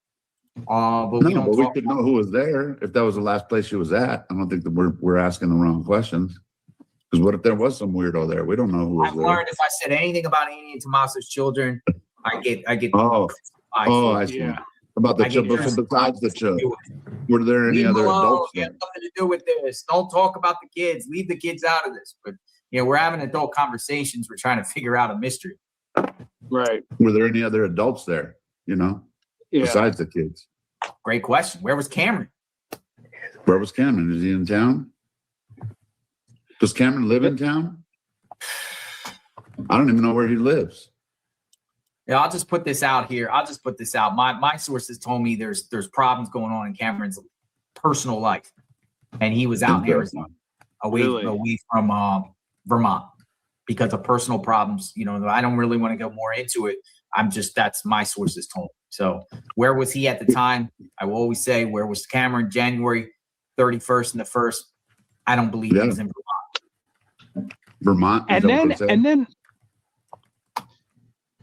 But No, we don't. but we could know who was there if that was the last place she was at. I don't think that we're asking the wrong questions. Because what if there was some weirdo there? We don't know who was I've there. learned if I said anything about Annie and Tommaso's children, I get. Oh, I see. Yeah. About the I get children. yours. Besides the children, were there any Leave them other alone. adults You there? have nothing to do with this. Don't talk about the kids. Leave the kids out of this. But you know, we're having adult conversations. We're trying to figure out a mystery. Right. Were there any other adults there? You know, Yeah. besides the kids. Great question. Where was Cameron? Where was Cameron? Is he in town? Does Cameron live in town? I don't even know where he lives. Yeah, I'll just put this out here. My sources told me there's problems going on in Cameron's personal life, and he was out in Arizona, away from Vermont, because of personal problems. You know, I don't really want to go more into it. That's my sources told me. So where was he at the time? I will always say, where was Cameron January 31st and the 1st? I don't believe he was in Vermont. Vermont.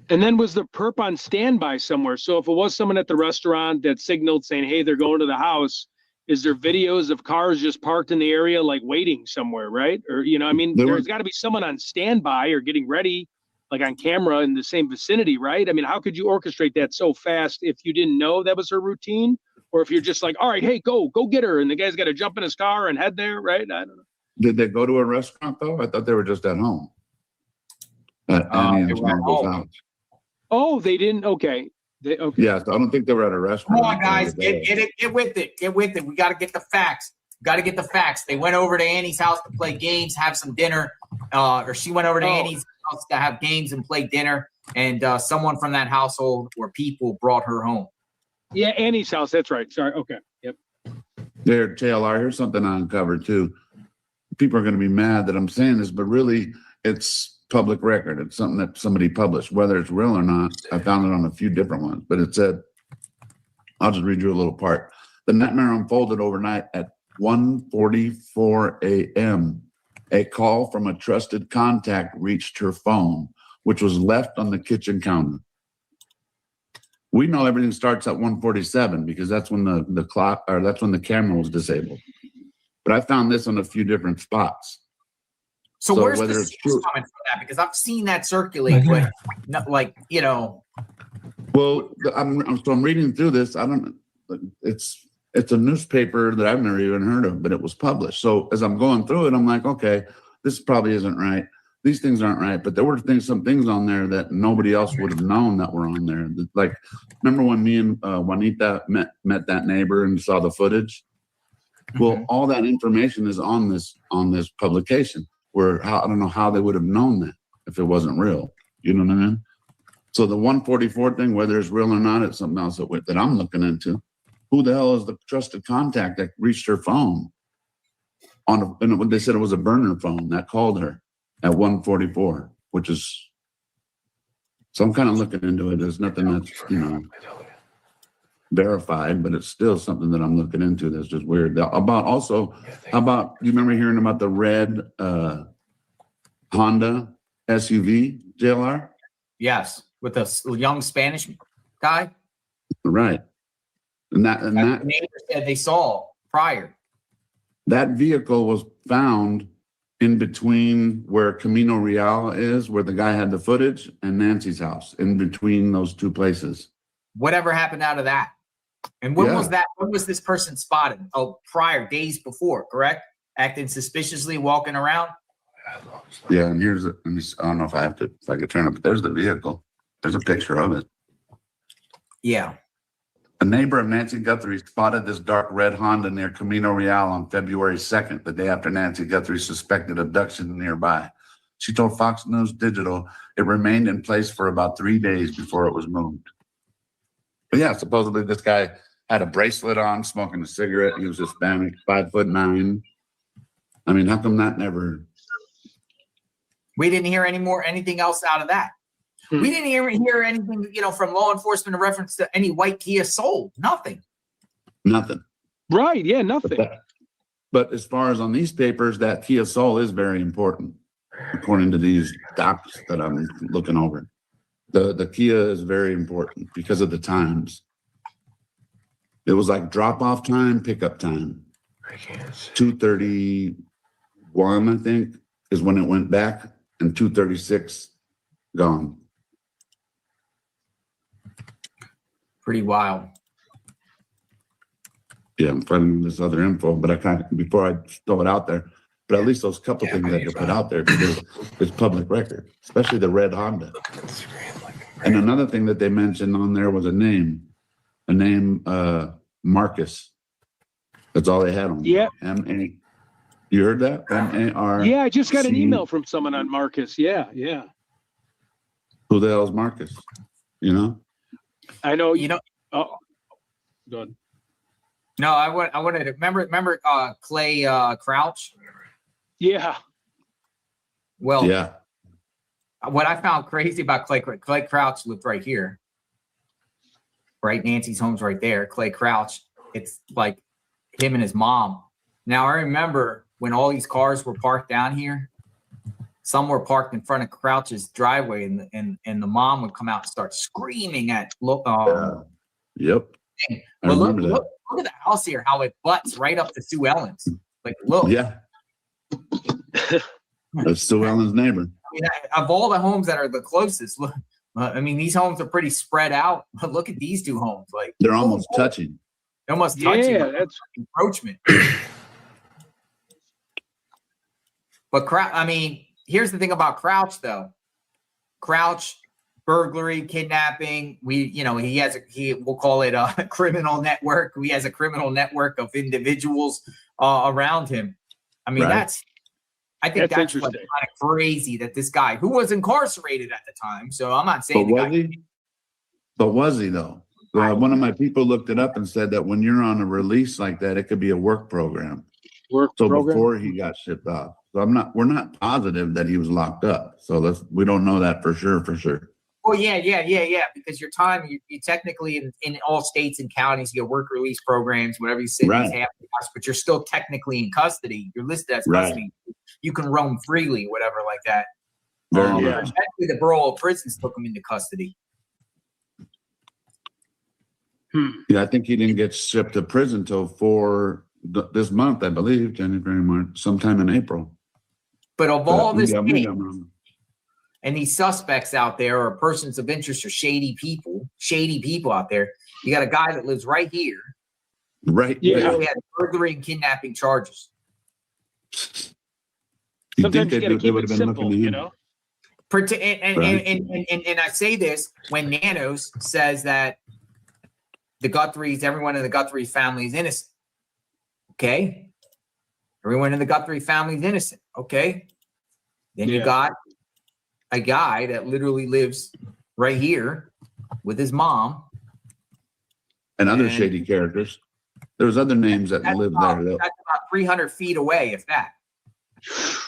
And then was the perp on standby somewhere? So if it was someone at the restaurant that signaled saying, hey, they're going to the house, is there videos of cars just parked in the area, like waiting somewhere, right? Or, you know, I mean, there's got to be someone on standby or getting ready, like on camera in the same vicinity, right? I mean, how could you orchestrate that so fast if you didn't know that was her routine? Or if you're just like, all right, hey, go get her. And the guy's got to jump in his car and head there, right? I don't know. Did they go to a restaurant though? I thought they were just at home. At Annie and Margot's house. Oh, they didn't. Okay. Okay. Yeah, so I don't think they were at a restaurant. Come on, guys, get with it. We got to get the facts. They went over to Annie's house to play games, have some dinner, or she went over to Annie's house to have games and play dinner, and someone from that household or people brought her home. Yeah, Annie's house. That's right. Sorry. Okay. Yep. There, JLR, here's something I uncovered too. People are going to be mad that I'm saying this, but really it's public record. It's something that somebody published, whether it's real or not. I found it on a few different ones, but it said, I'll just read you a little part. The nightmare unfolded overnight at 1:44 a.m. A call from a trusted contact reached her phone, which was left on the kitchen counter. We know everything starts at 1:47 because that's when the clock, or that's when the camera was disabled. But I found this on a few different spots. So where's the source coming from that? Because I've seen that circulate, but not like, you know. Well, I'm reading through this. It's a newspaper that I've never even heard of, but it was published. So as I'm going through it, I'm like, okay, this probably isn't right. These things aren't right. But there were some things on there that nobody else would have known that were on there. Like, remember when me and Juanita met that neighbor and saw the footage? Well, all that information is on this publication. Where I don't know how they would have known that if it wasn't real. You know what I mean? So the 144 thing, whether it's real or not, it's something else that I'm looking into. Who the hell is the trusted contact that reached her phone? And they said it was a burner phone that called her at 1:44, which is. So I'm kind of looking into it. There's nothing that's verified, but it's still something that I'm looking into that's just weird. How about you remember hearing about the red Honda SUV, JLR? Yes, with a young Spanish guy. Right. And that the neighbor said they saw prior. That vehicle was found in between where Camino Real is, where the guy had the footage, and Nancy's house, in between those two places. Whatever happened out of that? And when was that? When was this person spotted? Oh, prior, days before, correct? Acting suspiciously, walking around. Yeah, and I don't know if I could turn it, but there's the vehicle. There's a picture of it. Yeah. A neighbor of Nancy Guthrie spotted this dark red Honda near Camino Real on February 2nd, the day after Nancy Guthrie's suspected abduction nearby. She told Fox News Digital it remained in place for about 3 days before it was moved. But yeah, supposedly this guy had a bracelet on, smoking a cigarette. He was Hispanic, 5'9". I mean, how come that never? We didn't hear anything else out of that. We didn't hear anything, from law enforcement in reference to any white Kia sold. Nothing. Nothing. Right. Yeah, nothing. But as far as on these papers, that Kia Soul is very important, according to these docs that I'm looking over. The Kia is very important because of the times. It was like drop-off time, pickup time. 2:31, I think, is when it went back, and 2:36 gone. Pretty wild. Yeah, I'm finding this other info, but I kind of, before I throw it out there, but at least those couple things that you put out there, because it's public record, especially the red Honda. And another thing that they mentioned on there was a name, Marcus. That's all they had on. Yeah. M-A. You heard that? M-A-R. Yeah, I just got an email from someone on Marcus. Yeah. Who the hell is Marcus? You know? I know. Oh, go ahead. No, I wanted to remember Clay Crouch. Yeah. Well, yeah. What I found crazy about Clay Crouch lived right here. Right, Nancy's home's right there. Clay Crouch. It's like him and his mom. Now I remember when all these cars were parked down here. Some were parked in front of Crouch's driveway, and the mom would come out and start screaming at Yep. But look at the house here, how it butts right up to Sue Ellen's. Like, look. Yeah. That's Sue Ellen's neighbor. I mean, of all the homes that are the closest, look, I mean, these homes are pretty spread out. But look at these two homes. Like, they're almost touching. They're almost touching. Yeah, that's encroachment. But here's the thing about Crouch, though. Crouch, burglary, kidnapping. We'll call it a criminal network. He has a criminal network of individuals around him. I mean, right. I think that's kind of crazy that this guy, who was incarcerated at the time, so I'm not saying. But was he though? One of my people looked it up and said that when you're on a release like that, it could be a work program. Before he got shipped off. So we're not positive that he was locked up. So we don't know that for sure. Well, yeah. Because your time, you technically in all states and counties, you get work release programs, whatever you say, right. But you're still technically in custody. You're listed as custody. Right. You can roam freely, whatever like that. Actually, the Bureau of Prisons took him into custody. Yeah, I think he didn't get shipped to prison till this month, I believe, January, March, sometime in April. But of all this case, and these suspects out there are persons of interest or shady people out there, you got a guy that lives right here. Right. Yeah. He had burglary and kidnapping charges. Sometimes you got to keep it simple, you know? And I say this when Nanos says that everyone in the Guthrie family is innocent. Okay. Everyone in the Guthrie family is innocent. Okay. Then you got a guy that literally lives right here with his mom. And other shady characters. There's other names that live there. That's about 300 feet away, if that.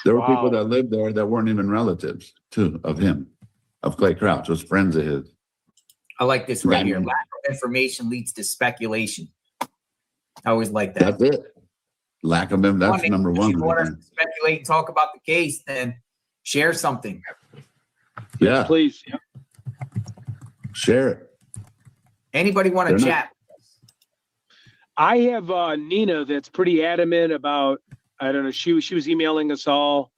There were people that lived there that weren't even relatives, too, of him, of Clay Crouch, was friends of his. I like this right here. Lack of information leads to speculation. I always like that. That's it. Lack of them. That's number one. If you want to speculate and talk about the case, then share something. Yeah. Please. Yeah. Share it. Anybody want to chat? I have Nina that's pretty adamant about, I don't know, she was emailing us all.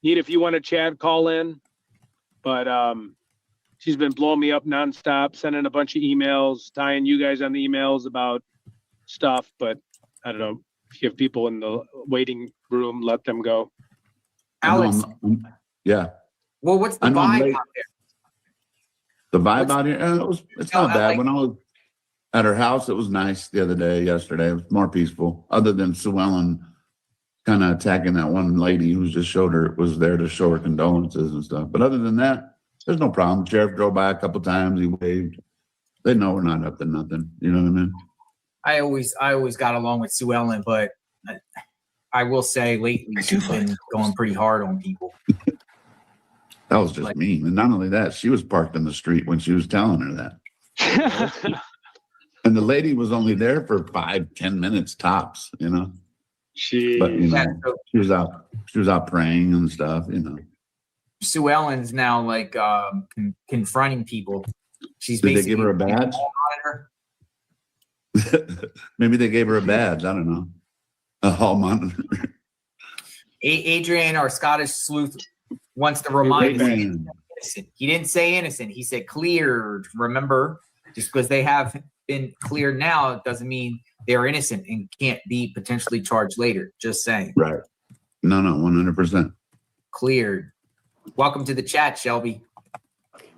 Nina, if you want to chat, call in. But she's been blowing me up nonstop, sending a bunch of emails, tying you guys on the emails about stuff. But I don't know, if you have people in the waiting room, let them go. Alex. Yeah. Well, what's the vibe out there? The vibe out here? It's not bad. When I was At her house, it was nice the other day, yesterday. It was more peaceful, other than Sue Ellen kind of attacking that one lady who just was there to show her condolences and stuff. But other than that, there's no problem. Sheriff drove by a couple times. He waved. They know we're not up to nothing. You know what I mean? I always got along with Sue Ellen, but I will say lately she's been going pretty hard on people. That was just mean. And not only that, she was parked in the street when she was telling her that. And the lady was only there for 5-10 minutes tops, you know. But you know, she was out praying and stuff, you know. Sue Ellen's now like confronting people. She's Did they give her a badge? Maybe they gave her a badge. I don't know. A hall monitor. Adrian, our Scottish sleuth, wants to remind us he's innocent. He didn't say innocent. He said cleared. Remember, just because they have been cleared now, it doesn't mean they're innocent and can't be potentially charged later. Just saying. Right. No, 100%. Cleared. Welcome to the chat, Shelby.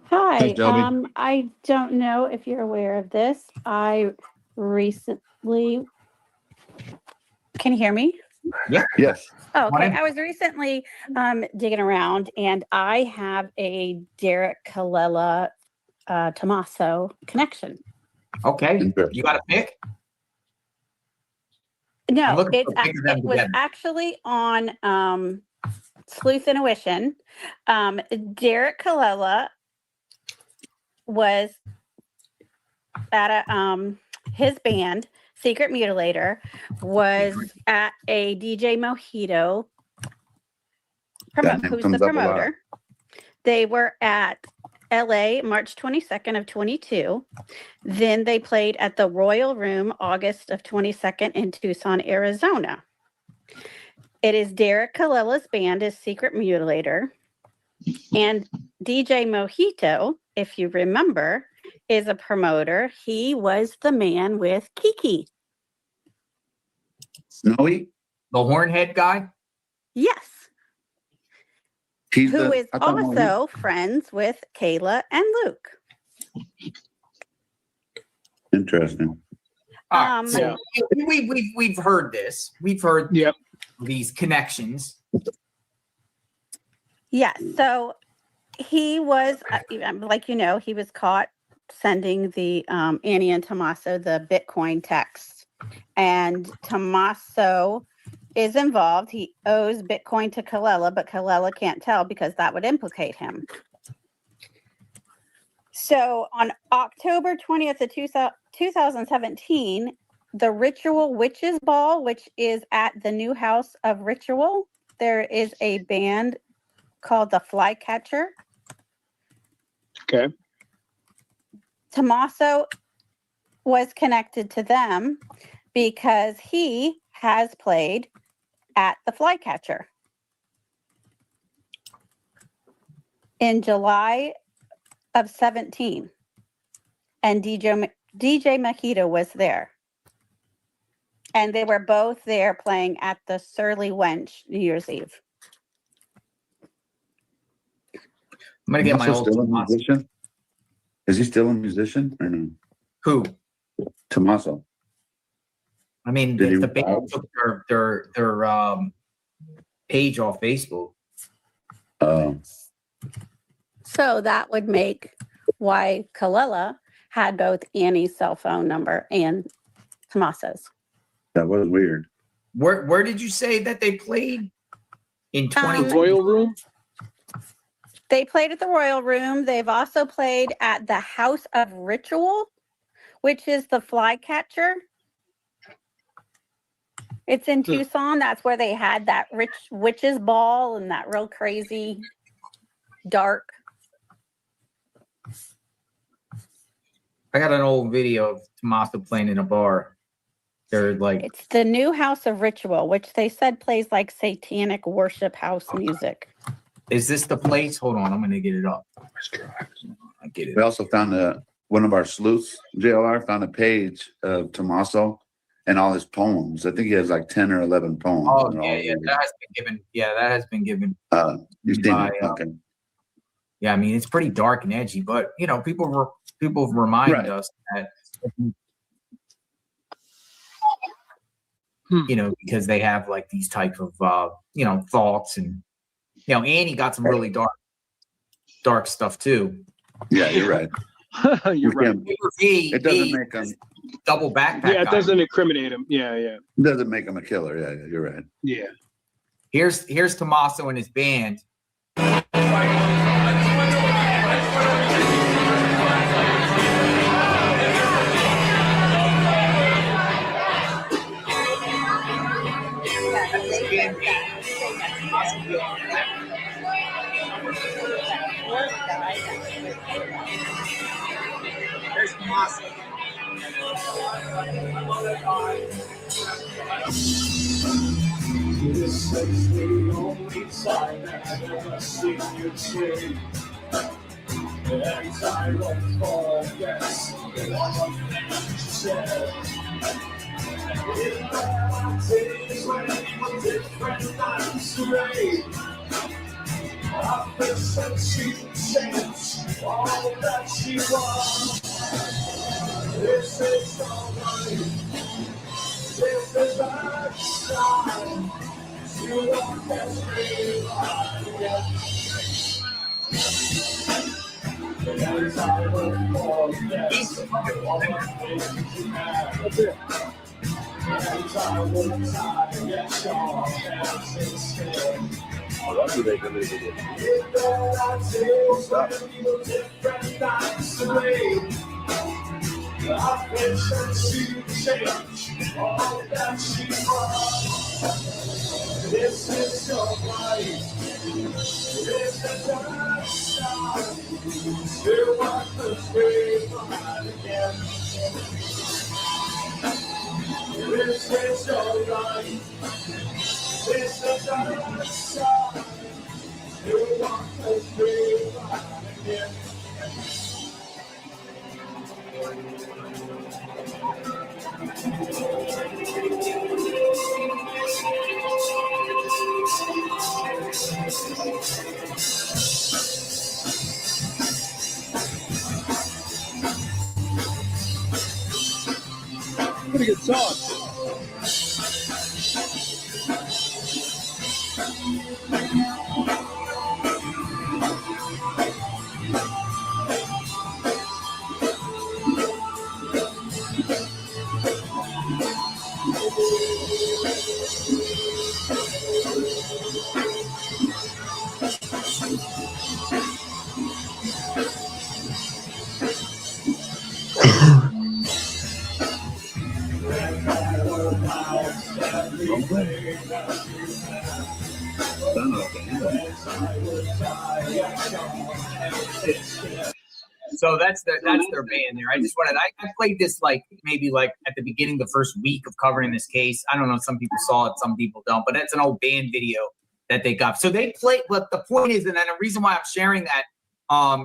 Hi. Hey, Shelby. I don't know if you're aware of this. I recently. Can you hear me? Yeah. Yes. Oh, okay. Morning. I was recently digging around, and I have a Derek Colella Tommaso connection. Okay. You got a pick? I'm No, looking for a pic of them it was together. actually on Sleuth Intuition. Derek Colella was at a his band Secret Mutilator was at a DJ Mojito That name who's comes the up a lot. promoter. They were at LA March 22nd of 22. Then they played at the Royal Room August of 22nd in Tucson, Arizona. It is Derek Colella's band is Secret Mutilator. And DJ Mojito, if you remember, is a promoter. He was the man with Kiki. Snowy? The hornhead guy? Yes. He's Who is I thought also friends with Kayla and Luke. interesting. All right, so Yeah. we've heard this. We've heard Yep. these connections. Yeah. So he was, like, he was caught sending the Annie and Tommaso the Bitcoin texts. And Tommaso is involved. He owes Bitcoin to Colella, but Colella can't tell because that would implicate him. So on October 20th of 2017, the Ritual Witches Ball, which is at the New House of Ritual, there is a band called the Flycatcher. Okay. Tommaso was connected to them because he has played at the Flycatcher. In July of 17. And DJ Mojito was there. And they were both there playing at the Surly Wench New Year's Eve. I'm gonna get my Tommaso's old still a Tommaso. musician? Is he still a musician or no? Who? Tommaso. I mean, Did he the band retire? took their page off Facebook. So that would make why Colella had both Annie's cell phone number and Tommaso's. That was weird. Where did you say that they played? In The 2020? Royal Room? They played at the Royal Room. They've also played at the House of Ritual, which is the Flycatcher. It's in Tucson. That's where they had that witches ball and that real crazy dark. I got an old video of Tommaso playing in a bar. They're like, It's the New House of Ritual, which they said plays like satanic worship house music. is this the place? Hold on, I'm gonna get it up. I get it. We also found one of our sleuths, JLR, found a page of Tommaso and all his poems. I think he has like 10 or 11 poems. Oh and they're all yeah, really- that has been given. Yeah, that has been given. You've seen by, it? Okay. Yeah, I mean it's pretty dark and edgy, but people remind Right. us that you know, because they have like these type of, you know, thoughts. And, you know, Annie got some really dark stuff too. Yeah, you're right. You're right. It doesn't make them. Double backpack. Yeah, it guy. doesn't incriminate him. Yeah, yeah. It doesn't make him a killer. Yeah, you're right. Yeah. Here's Tommaso and his band. There's Tommaso. This is the only time I've ever seen you trade. And I won't forget one thing you said. In the days when we were different nights away, I felt that she changed all that she was. This is alright. This is our time. You won't catch me again. As I will forget all the things you had. As I will tie your hands instead. In the days when we were different nights away, I wish that she changed all that she was. This is your life. This is your time. You want to free mind again. This is your life. This is your time. You want to free mind again. Pretty good song. So that's their band there. I just wanted I played this like maybe like at the beginning of the first week of covering this case. I don't know, some people saw it, some people don't, but that's an old band video that they got. So they played, but the point is, and then the reason why I'm sharing that,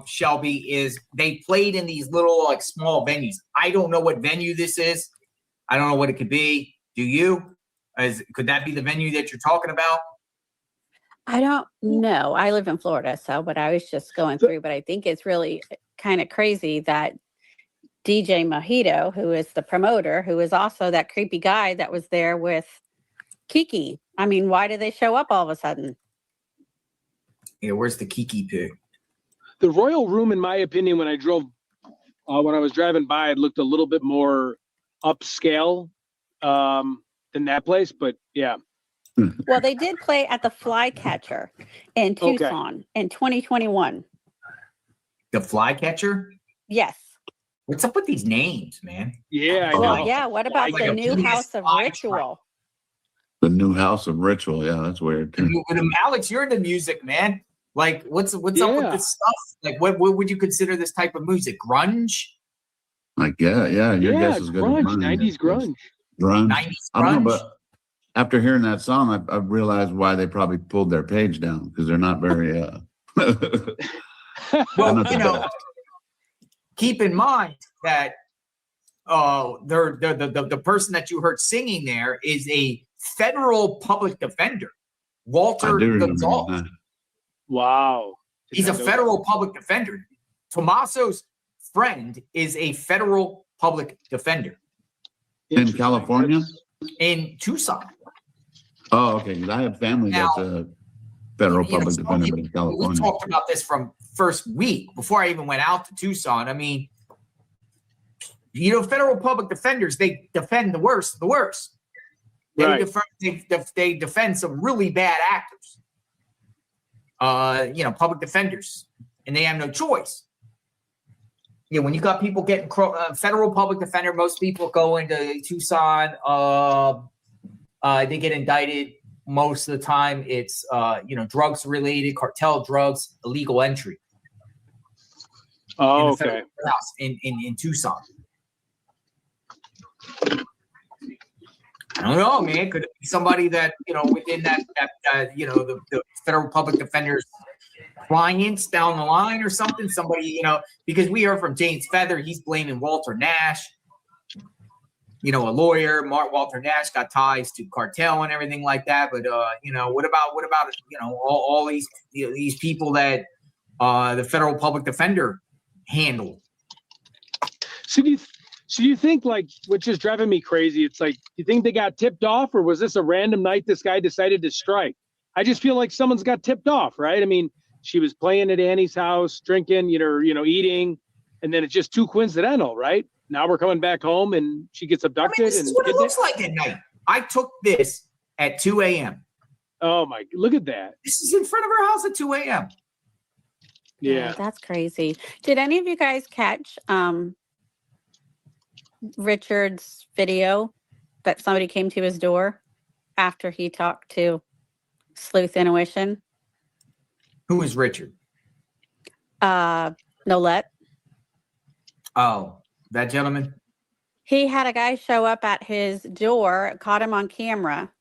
Shelby, is they played in these little like small venues. I don't know what venue this is. I don't know what it could be. Do you? Could that be the venue that you're talking about? I don't know. I live in Florida, but I was just going through, but I think it's really kind of crazy that DJ Mojito, who is the promoter, who is also that creepy guy that was there with Kiki. I mean, why did they show up all of a sudden? Yeah, where's the Kiki pig? The Royal Room, in my opinion, when I was driving by, it looked a little bit more upscale than that place, but yeah. Well, they did play at the Flycatcher in Tucson in 2021. The Flycatcher? Yes. What's up with these names, man? Yeah, I Well, know. yeah. What about Like the a new penis House of fly Ritual? The new House of Ritual. Yeah, that's weird. Alex, you're into music, man. Like, what's up with this stuff? Like, what would you consider this type of music? Grunge? Like, yeah. Your guess is good. Grunge, 90s grunge. Grunge. 90s I don't know, grunge? but after hearing that song, I realized why they probably pulled their page down, because they're not very. Well, you know, keep in mind that the person that you heard singing there is a federal public defender, Walter Gonzalez. Wow. He's a federal public defender. Tommaso's friend is a federal public defender. In California? in Tucson. Oh, okay. 'Cause I have family that's a federal public defender in We California. talked about this from first week before I even went out to Tucson. I mean, federal public defenders, they defend the worst. Right. They defend some really bad actors. Public defenders, and they have no choice. When you got people getting federal public defender, most people go into Tucson. They get indicted. Most of the time, it's drugs related, cartel drugs, illegal entry. Oh, okay. In Tucson. I don't know, man. Could it be somebody that within the federal public defender's clients down the line or something? Somebody, because we heard from James Feather, he's blaming Walter Nash. A lawyer, Walter Nash, got ties to cartel and everything like that. But what about all these people that the federal public defender handled? So you think, like, which is driving me crazy, it's like, you think they got tipped off, or was this a random night this guy decided to strike? I just feel like someone's got tipped off, right? I mean, she was playing at Annie's house, drinking, eating, and then it's just too coincidental, right? Now we're coming back home and she gets abducted. This is what it looks like at night. I took this at 2 a.m. Oh my, look at that. This is in front of her house at 2 a.m. Yeah. That's crazy. Did any of you guys catch Richard's video that somebody came to his door after he talked to Sleuth Intuition? Who is Richard? Nolette. Oh, that gentleman? He had a guy show up at his door, caught him on camera.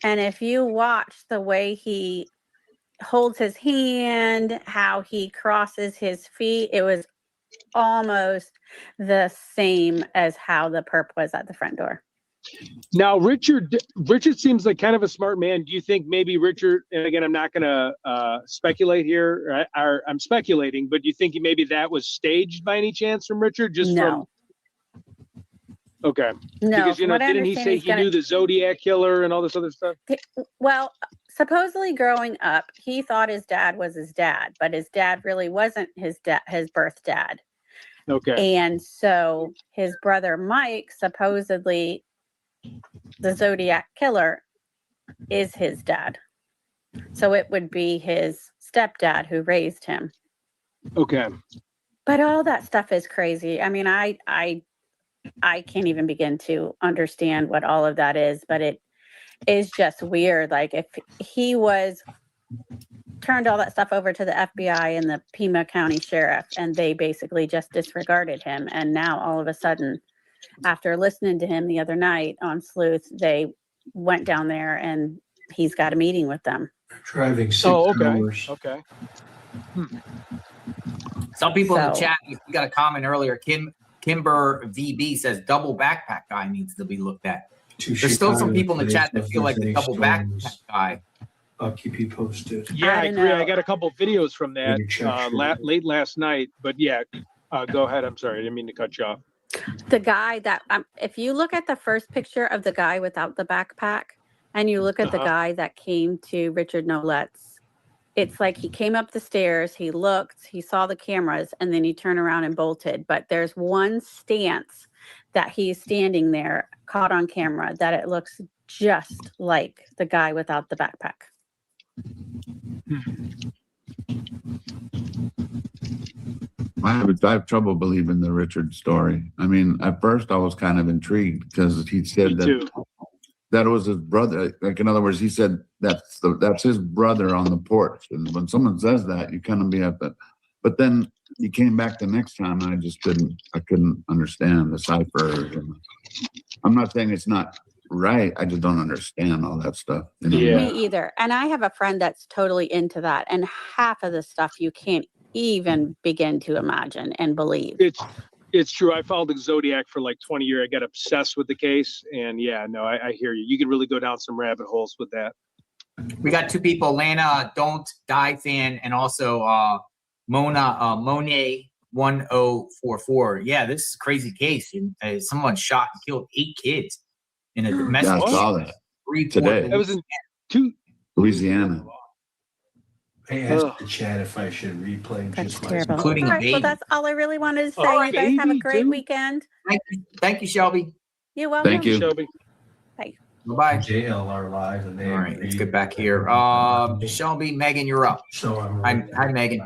And if you watch the way he holds his hand, how he crosses his feet, it was almost the same as how the perp was at the front door. Now, Richard seems like kind of a smart man. Do you think maybe Richard, and again, I'm not going to speculate here, or I'm speculating, but do you think maybe that was staged by any chance from Richard? Okay. No. Because, didn't he say he knew the Zodiac killer and all this other stuff? Well, supposedly growing up, he thought his dad was his dad, but his dad really wasn't his birth dad. Okay. And so his brother Mike, supposedly the Zodiac killer, is his dad. So it would be his stepdad who raised him. Okay. But all that stuff is crazy. I mean, I can't even begin to understand what all of that is, but it is just weird. Like, if he was turned all that stuff over to the FBI and the Pima County Sheriff, and they basically just disregarded him. And now all of a sudden, after listening to him the other night on Sleuth, they went down there and he's got a meeting with them. Driving 6 hours. Okay. Some people in the chat, we got a comment earlier. Kimber VB says double backpack guy needs to be looked at. There's still some people in the chat that feel like the double backpack guy. I'll keep you posted. Yeah, I agree. I got a couple videos from that late last night. But yeah, go ahead. I'm sorry. I didn't mean to cut you off. The guy that, if you look at the first picture of the guy without the backpack, and you look at the guy that came to Richard Nolette's, it's like he came up the stairs, he looked, he saw the cameras, and then he turned around and bolted. But there's one stance that he's standing there, caught on camera, that it looks just like the guy without the backpack. I have trouble believing the Richard story. I mean, at first I was kind of intrigued because he said that it was his brother. Like, in other words, he said that's his brother on the porch. And when someone says that, you kind of be at that. But then he came back the next time, and I couldn't understand the cipher. I'm not saying it's not right. I just don't understand all that stuff. Yeah. Me either. And I have a friend that's totally into that. And half of the stuff you can't even begin to imagine and believe. It's true. I followed the Zodiac for like 20 years. I got obsessed with the case. And yeah, no, I hear you. You can really go down some rabbit holes with that. We got two people, Lana Don't Die fan, and also Monet 1044. Yeah, this is a crazy case. And, someone shot and killed 8 kids in a domestic. Yeah, I saw that today. That was in two. Louisiana. I asked the chat if I should replay That's just terrible. including All a right, well, baby. that's all I really wanted to say. Oh, You guys have a baby, great too? weekend. Thank you, Shelby. You're welcome. Thank you. Shelby. Bye-bye. JLR live and they All right, let's agreed get back that here. they're going to Shelby, Megan, you're up. So I'm Hi, ready. hi, Megan.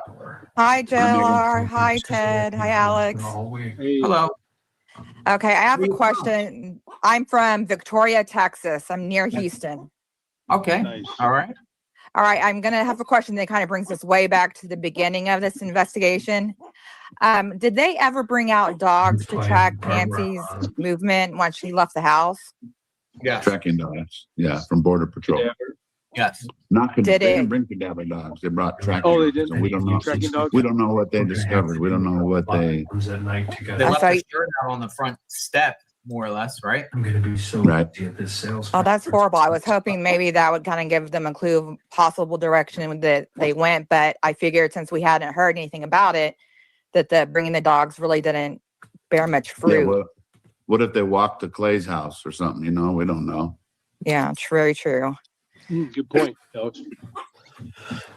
Hi, Megan. JLR. Hi, Ted. Hi, Alex. Hey. Hello. Okay, I have Where a you from? question. I'm from Victoria, Texas. I'm near Houston. Okay. Nice. All right. All right, I'm going to have a question that kind of brings us way back to the beginning of this investigation. Did they ever bring out dogs to track Nancy's movement once she left the house? Yes. Tracking dogs. Yeah, from Border Patrol. Yes. Not Did they didn't it- bring cadaver dogs. They brought tracking. Oh, they dogs. did. So we don't know. Tracking dogs. We don't know what they discovered. We don't know what they. At night They together. left saw the you- shirt out on the front step, more or less, right? I'm going to be so Right. busy at this sales. Oh, that's conference. horrible. I was hoping maybe that would kind of give them a clue of possible direction that they went, but I figured since we hadn't heard anything about it, that the bringing the dogs really didn't bear much Yeah, fruit. what if they walked to Clay's house or something? You know, we don't know. Yeah, true, true. Good point, Alex.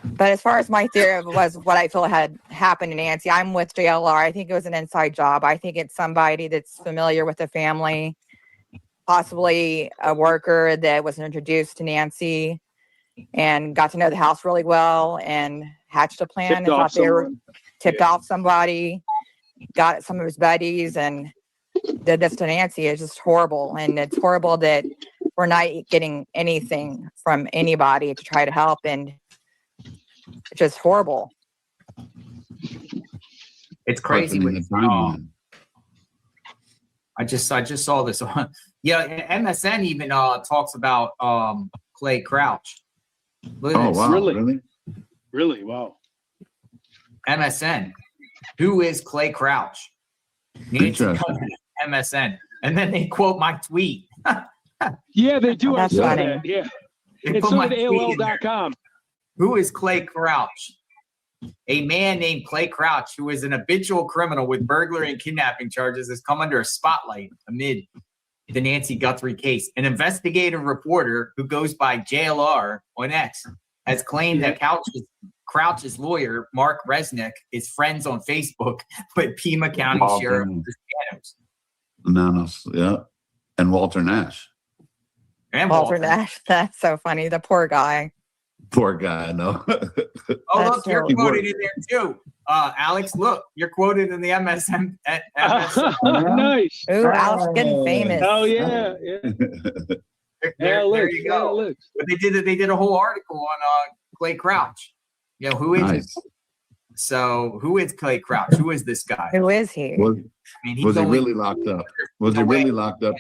But as far as my theory was what I feel had happened to Nancy, I'm with JLR. I think it was an inside job. I think it's somebody that's familiar with the family, possibly a worker that was introduced to Nancy and got to know the house really well and hatched a plan and Tipped off thought they were someone. tipped Yeah. off somebody, got some of his buddies and did this to Nancy. It's just horrible. And it's horrible that we're not getting anything from anybody to try to help. And it's just horrible. It's crazy. Questioning the timeline. I just saw this on. Yeah, MSN even talks about Clay Crouch. Look at Oh this. wow! Really? Really? Really? Wow. MSN. Who is Clay Crouch? Nancy Interesting. Guthrie, MSN. And then they quote my tweet. Yeah, they do. Oh, I that's saw funny. that. Yeah. They And put so my did tweet in there. AOL.com. Who is Clay Crouch? A man named Clay Crouch, who is an habitual criminal with burglary and kidnapping charges, has come under a spotlight amid the Nancy Guthrie case. An investigative reporter who goes by JLR on X has claimed that Crouch's lawyer, Mark Resnick, is friends on Facebook with Pima County Oh, Sheriff damn. Cristianos. Nanos, yeah, and Walter Nash. And Walter Nash. That's so funny. The poor guy. Poor guy, no. Oh, That's look, you're terrible. quoted in there too. Alex, look, you're quoted in the MSN. Nice. Ooh, Alex getting famous. Oh yeah, yeah. There Alex, you go. Alex. But they did a whole article on Clay Crouch. You know, who is Nice. so who is Clay Crouch? Who is this guy? Who is he? Was, I mean, was he only- really locked up? Was he No way. really locked up?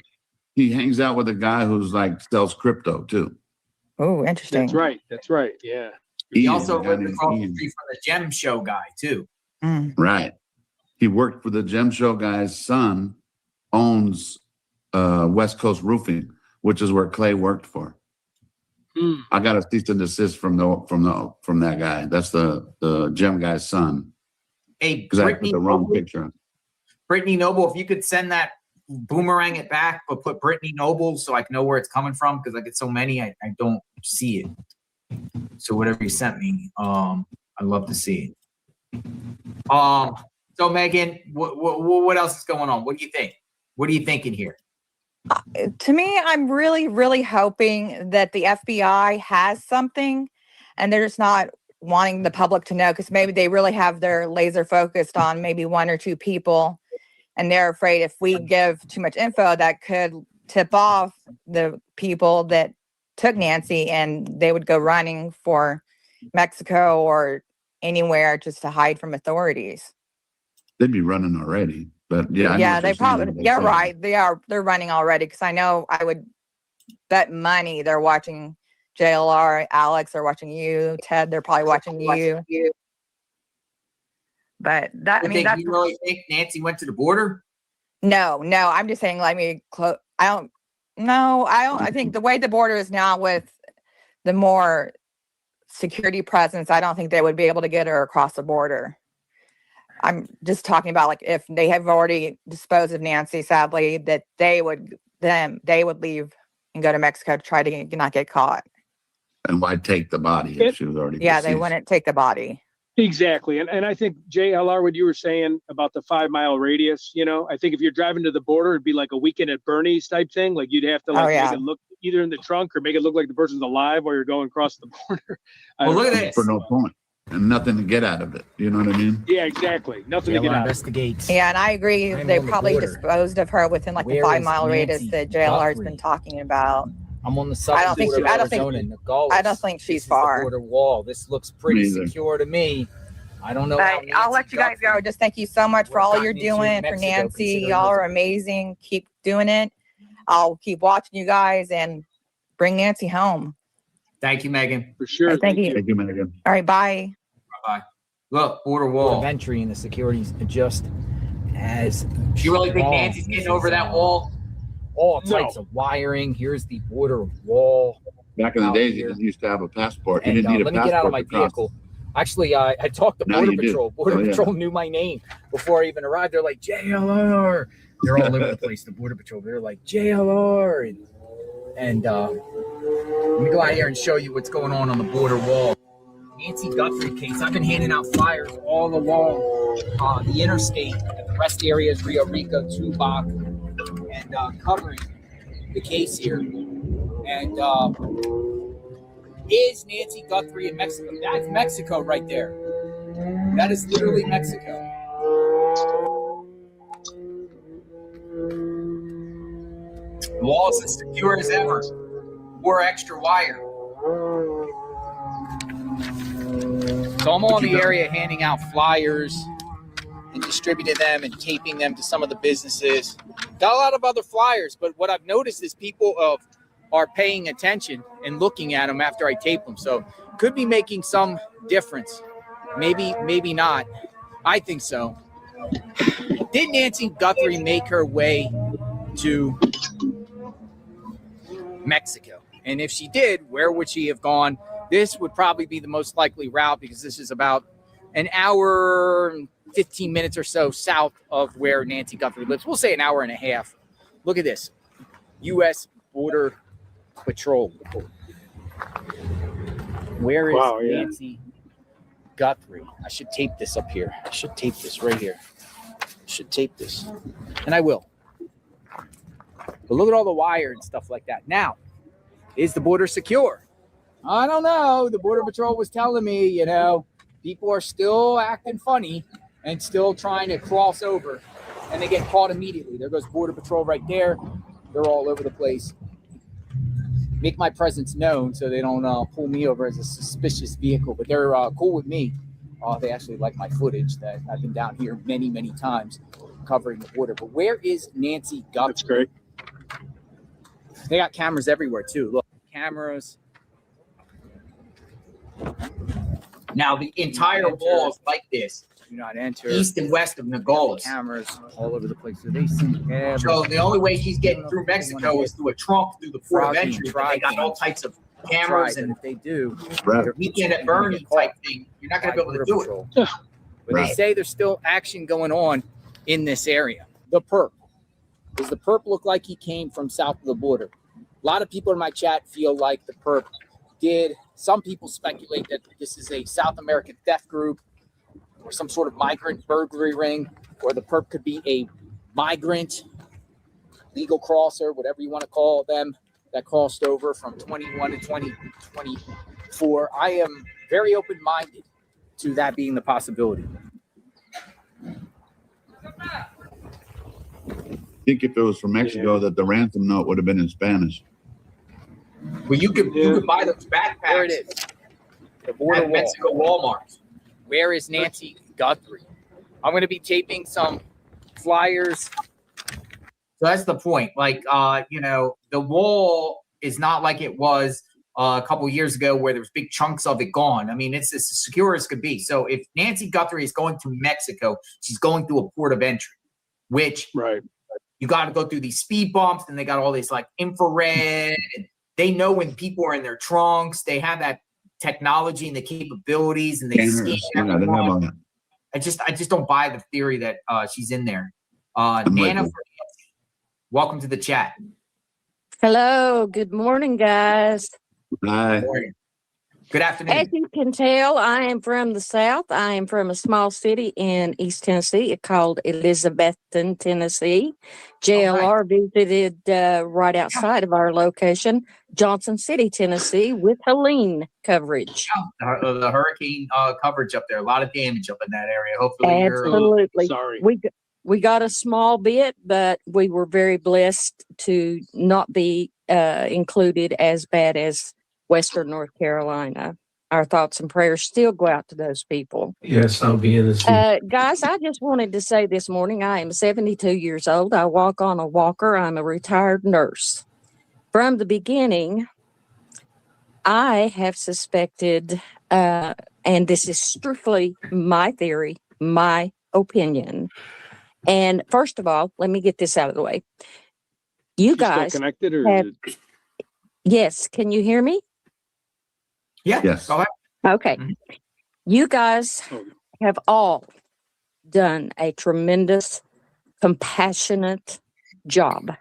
He hangs out with a guy who's like sells crypto too. Oh, interesting. That's right. That's right. Yeah. He Ian, also a guy lived named across the Ian. street from the Gem Show guy too. Mm. Right. He worked for the Gem Show guy's son, owns West Coast Roofing, which is where Clay worked for. Hmm. I got a cease and desist from that guy. That's the Gem guy's son. Hey, Because I put Brittany the wrong Noble, picture on. Brittany Noble, if you could send that, boomerang it back, but put Brittany Noble so I can know where it's coming from because I get so many, I don't see it. So whatever you sent me, I'd love to see it. So Megan, what else is going on? What do you think? What are you thinking here? To me, I'm really, really hoping that the FBI has something and they're just not wanting the public to know because maybe they really have their laser focused on maybe one or two people. And they're afraid if we give too much info, that could tip off the people that took Nancy and they would go running for Mexico or anywhere just to hide from authorities. They'd be running already. But yeah, I know Yeah, what they you're probably, saying. yeah, right. They're running already because I know I would bet money they're watching JLR, Alex, they're watching you, Ted, they're probably watching you. But that, I mean, that's you really think Nancy went to the border? no, I'm just saying, let me close. I think the way the border is now with the more security presence, I don't think they would be able to get her across the border. I'm just talking about like if they have already disposed of Nancy, sadly, that they would leave and go to Mexico to try to not get caught. And why take the body if she was already Yeah, they deceased? wouldn't take the body. Exactly. And I think JLR, what you were saying about the 5 mile radius, I think if you're driving to the border, it'd be like a weekend at Bernie's type thing. Like you'd have to make it look either in the trunk or make it look like the person's alive while you're going across the border. Well, look at this. For no point. And nothing to get out of it. You know what I mean? Yeah, exactly. Nothing to get out of it. Investigates. Yeah, and I agree. I'm They on the probably border. disposed of her within like the Where 5 is mile radius Nancy that JLR's Guthrie? been talking about. I'm on the southern I don't think border she- I of don't think- Arizona, Nogales. I don't think This she's is the far. border wall. This looks pretty Me either. secure to me. I don't know. But how I'll Nancy let you guys go. Guthrie- Just thank you so much for We're all gotten you're into doing for Mexico, Nancy. considering Y'all the- are amazing. Keep doing it. I'll keep watching you guys and bring Nancy home. Thank you, Megan. For sure. Hey, thank you. Thank you, Megan. All right, bye. Bye. Look, border wall. Of entry and the security's just as. You really think Nancy's getting over that wall? All types of wiring. Here's the border wall. Back in the Out days, here. you didn't used to have a passport. You And didn't need a let me passport. get out of my to cross. vehicle. Actually, I talked to Now Border you do. Patrol. Border Oh, yeah. Patrol knew my name before I even arrived. They're like, JLR. They're all over the place, the Border Patrol. They're like, JLR. And let me go out here and show you what's going on the border wall. Nancy Guthrie case. I've been handing out flyers all along the interstate at the rest areas, Rio Rico, Tubac, and covering the case here. And is Nancy Guthrie in Mexico? That's Mexico right there. That is literally Mexico. The wall is as secure as ever. More extra wire. So I'm on the area handing out flyers and distributing them and taping them to some of the businesses. Got a lot of other flyers, but what I've noticed is people are paying attention and looking at them after I tape them. So could be making some difference. Maybe not. I think so. Did Nancy Guthrie make her way to Mexico? And if she did, where would she have gone? This would probably be the most likely route because this is about an hour and 15 minutes or so south of where Nancy Guthrie lives. We'll say an hour and a half. Look at this. U.S. Border Patrol. Where is Nancy Guthrie? I should tape this up here. I should tape this right here. I should tape this. And I will. But look at all the wire and stuff like that. Now, is the border secure? I don't know. The Border Patrol was telling me, people are still acting funny and still trying to cross over, and they get caught immediately. There goes Border Patrol right there. They're all over the place. Make my presence known so they don't pull me over as a suspicious vehicle, but they're cool with me. They actually like my footage that I've been down here many, many times covering the border. But where is Nancy Guthrie? That's great. They got cameras everywhere too. Look, cameras. Now the entire wall is like this. Do not enter. East and west of Nogales. Cameras all over the place. So they see everything. So the only way she's getting through Mexico is through a trunk through the port of entry. They got all types of cameras, and if they do, weekend at Bernie type thing, you're not going to be able to do it. But they say there's still action going on in this area. The perp. Does the perp look like he came from south of the border? A lot of people in my chat feel like the perp did. Some people speculate that this is a South American theft group or some sort of migrant burglary ring, or the perp could be a migrant, legal crosser, whatever you want to call them, that crossed over from 21 to 2024. I am very open-minded to that being the possibility. I think if it was from Mexico, that the ransom note would have been in Spanish. Well, you could buy those backpacks. There it is. The border wall. Mexico Walmart. Where is Nancy Guthrie? I'm going to be taping some flyers. So that's the point. Like, the wall is not like it was a couple years ago where there was big chunks of it gone. I mean, it's as secure as could be. So if Nancy Guthrie is going to Mexico, she's going through a port of entry, which you got to go through these speed bumps, and they got all these like infrared. And they know when people are in their trunks. They have that technology and the capabilities, and they scan everyone. I just don't buy the theory that she's in there. I'm with Nana, you. welcome to the chat. Hello, good morning, guys. Hi. Good As afternoon. you can tell, I am from the South. I am from a small city in East Tennessee. It's called Elizabethton, Tennessee. JLR visited right outside of our location, Johnson City, Tennessee, with Helene coverage. The hurricane coverage up there, a lot of damage up in that area. Hopefully you're Absolutely. Sorry. We got a small bit, but we were very blessed to not be included as bad as Western North Carolina. Our thoughts and prayers still go out to those people. Yes, I'll be in the seat. Guys, I just wanted to say this morning, I am 72 years old. I walk on a walker. I'm a retired nurse. From the beginning, I have suspected, and this is strictly my theory, my opinion. And first of all, let me get this out of the way. You Is she still guys connected or have- is it- Yes, can you hear me? yeah. Yes. Go ahead. Okay. Mhm. You guys have all done a tremendous, compassionate job.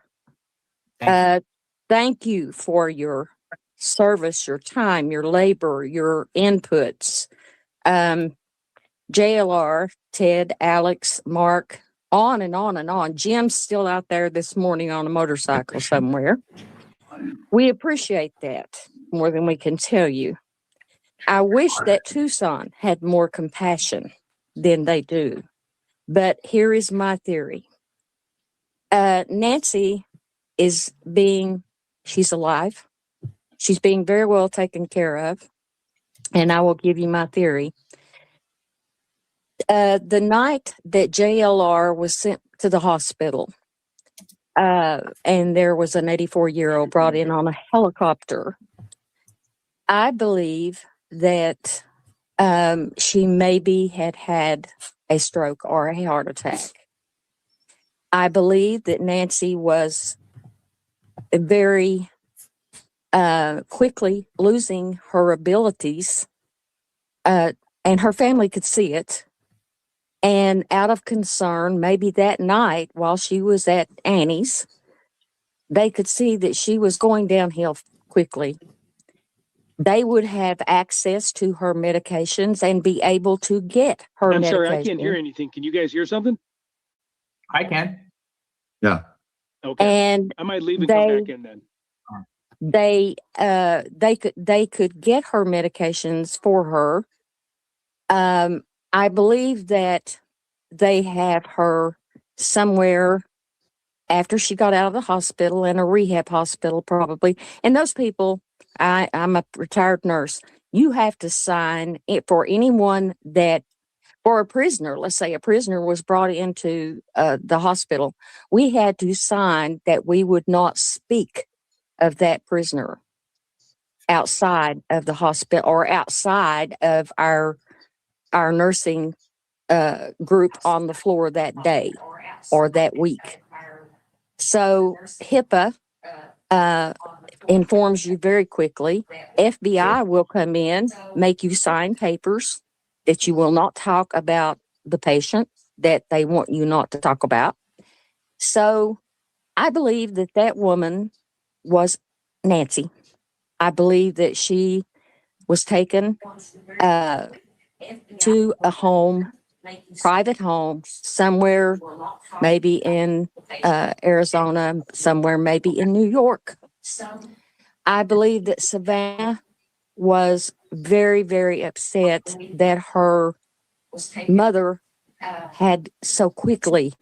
Thank you for your service, your time, your labor, your inputs. JLR, Ted, Alex, Mark, on and on and on. Jim's still out there this morning on a motorcycle somewhere. We appreciate that more than we can tell you. I wish that Tucson had more compassion than they do. But here is my theory. Nancy she's alive. She's being very well taken care of. And I will give you my theory. The night that JLR was sent to the hospital, and there was an 84-year-old brought in on a helicopter, I believe that she maybe had a stroke or a heart attack. I believe that Nancy was very quickly losing her abilities, and her family could see it. And out of concern, maybe that night while she was at Annie's, they could see that she was going downhill quickly. They would have access to her medications and be able to get her I'm medication. sorry, I can't hear anything. Can you guys hear something? I can. Yeah. Okay. And I might leave and come back in then. they could get her medications for her. I believe that they have her somewhere after she got out of the hospital, in a rehab hospital probably. And those people, I'm a retired nurse. You have to sign it for anyone for a prisoner. Let's say a prisoner was brought into the hospital. We had to sign that we would not speak of that prisoner outside of the hospital or outside of our nursing group on the floor that day or that week. So HIPAA informs you very quickly. FBI will come in, make you sign papers that you will not talk about the patient that they want you not to talk about. So I believe that woman was Nancy. I believe that she was taken to a home, private home, somewhere maybe in Arizona, somewhere maybe in New York. I believe that Savannah was very, very upset that her mother had so quickly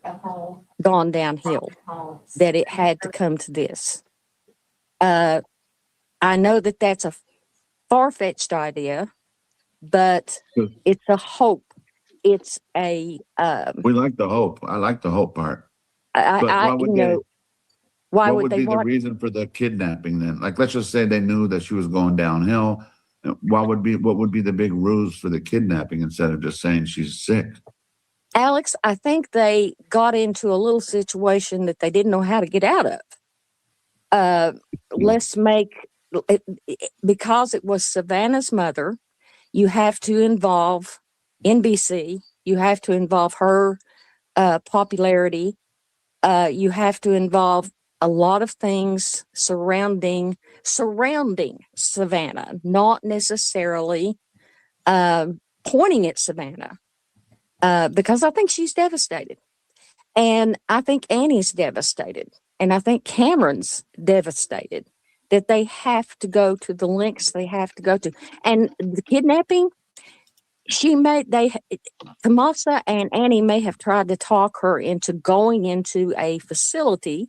gone downhill, that it had to come to this. I know that that's a far-fetched idea, but it's a hope. It's a We like the hope. I like the hope part. But why what would would they be the want? reason for the kidnapping then? Like, let's just say they knew that she was going downhill. What would be the big ruse for the kidnapping instead of just saying she's sick? Alex, I think they got into a little situation that they didn't know how to get out of. Let's make it, because it was Savannah's mother, you have to involve NBC You have to involve her popularity. You have to involve a lot of things surrounding Savannah, not necessarily pointing at Savannah, because I think she's devastated. And I think Annie's devastated. And I think Cameron's devastated that they have to go to the lengths they have to go to. And the kidnapping, Tomasa and Annie may have tried to talk her into going into a facility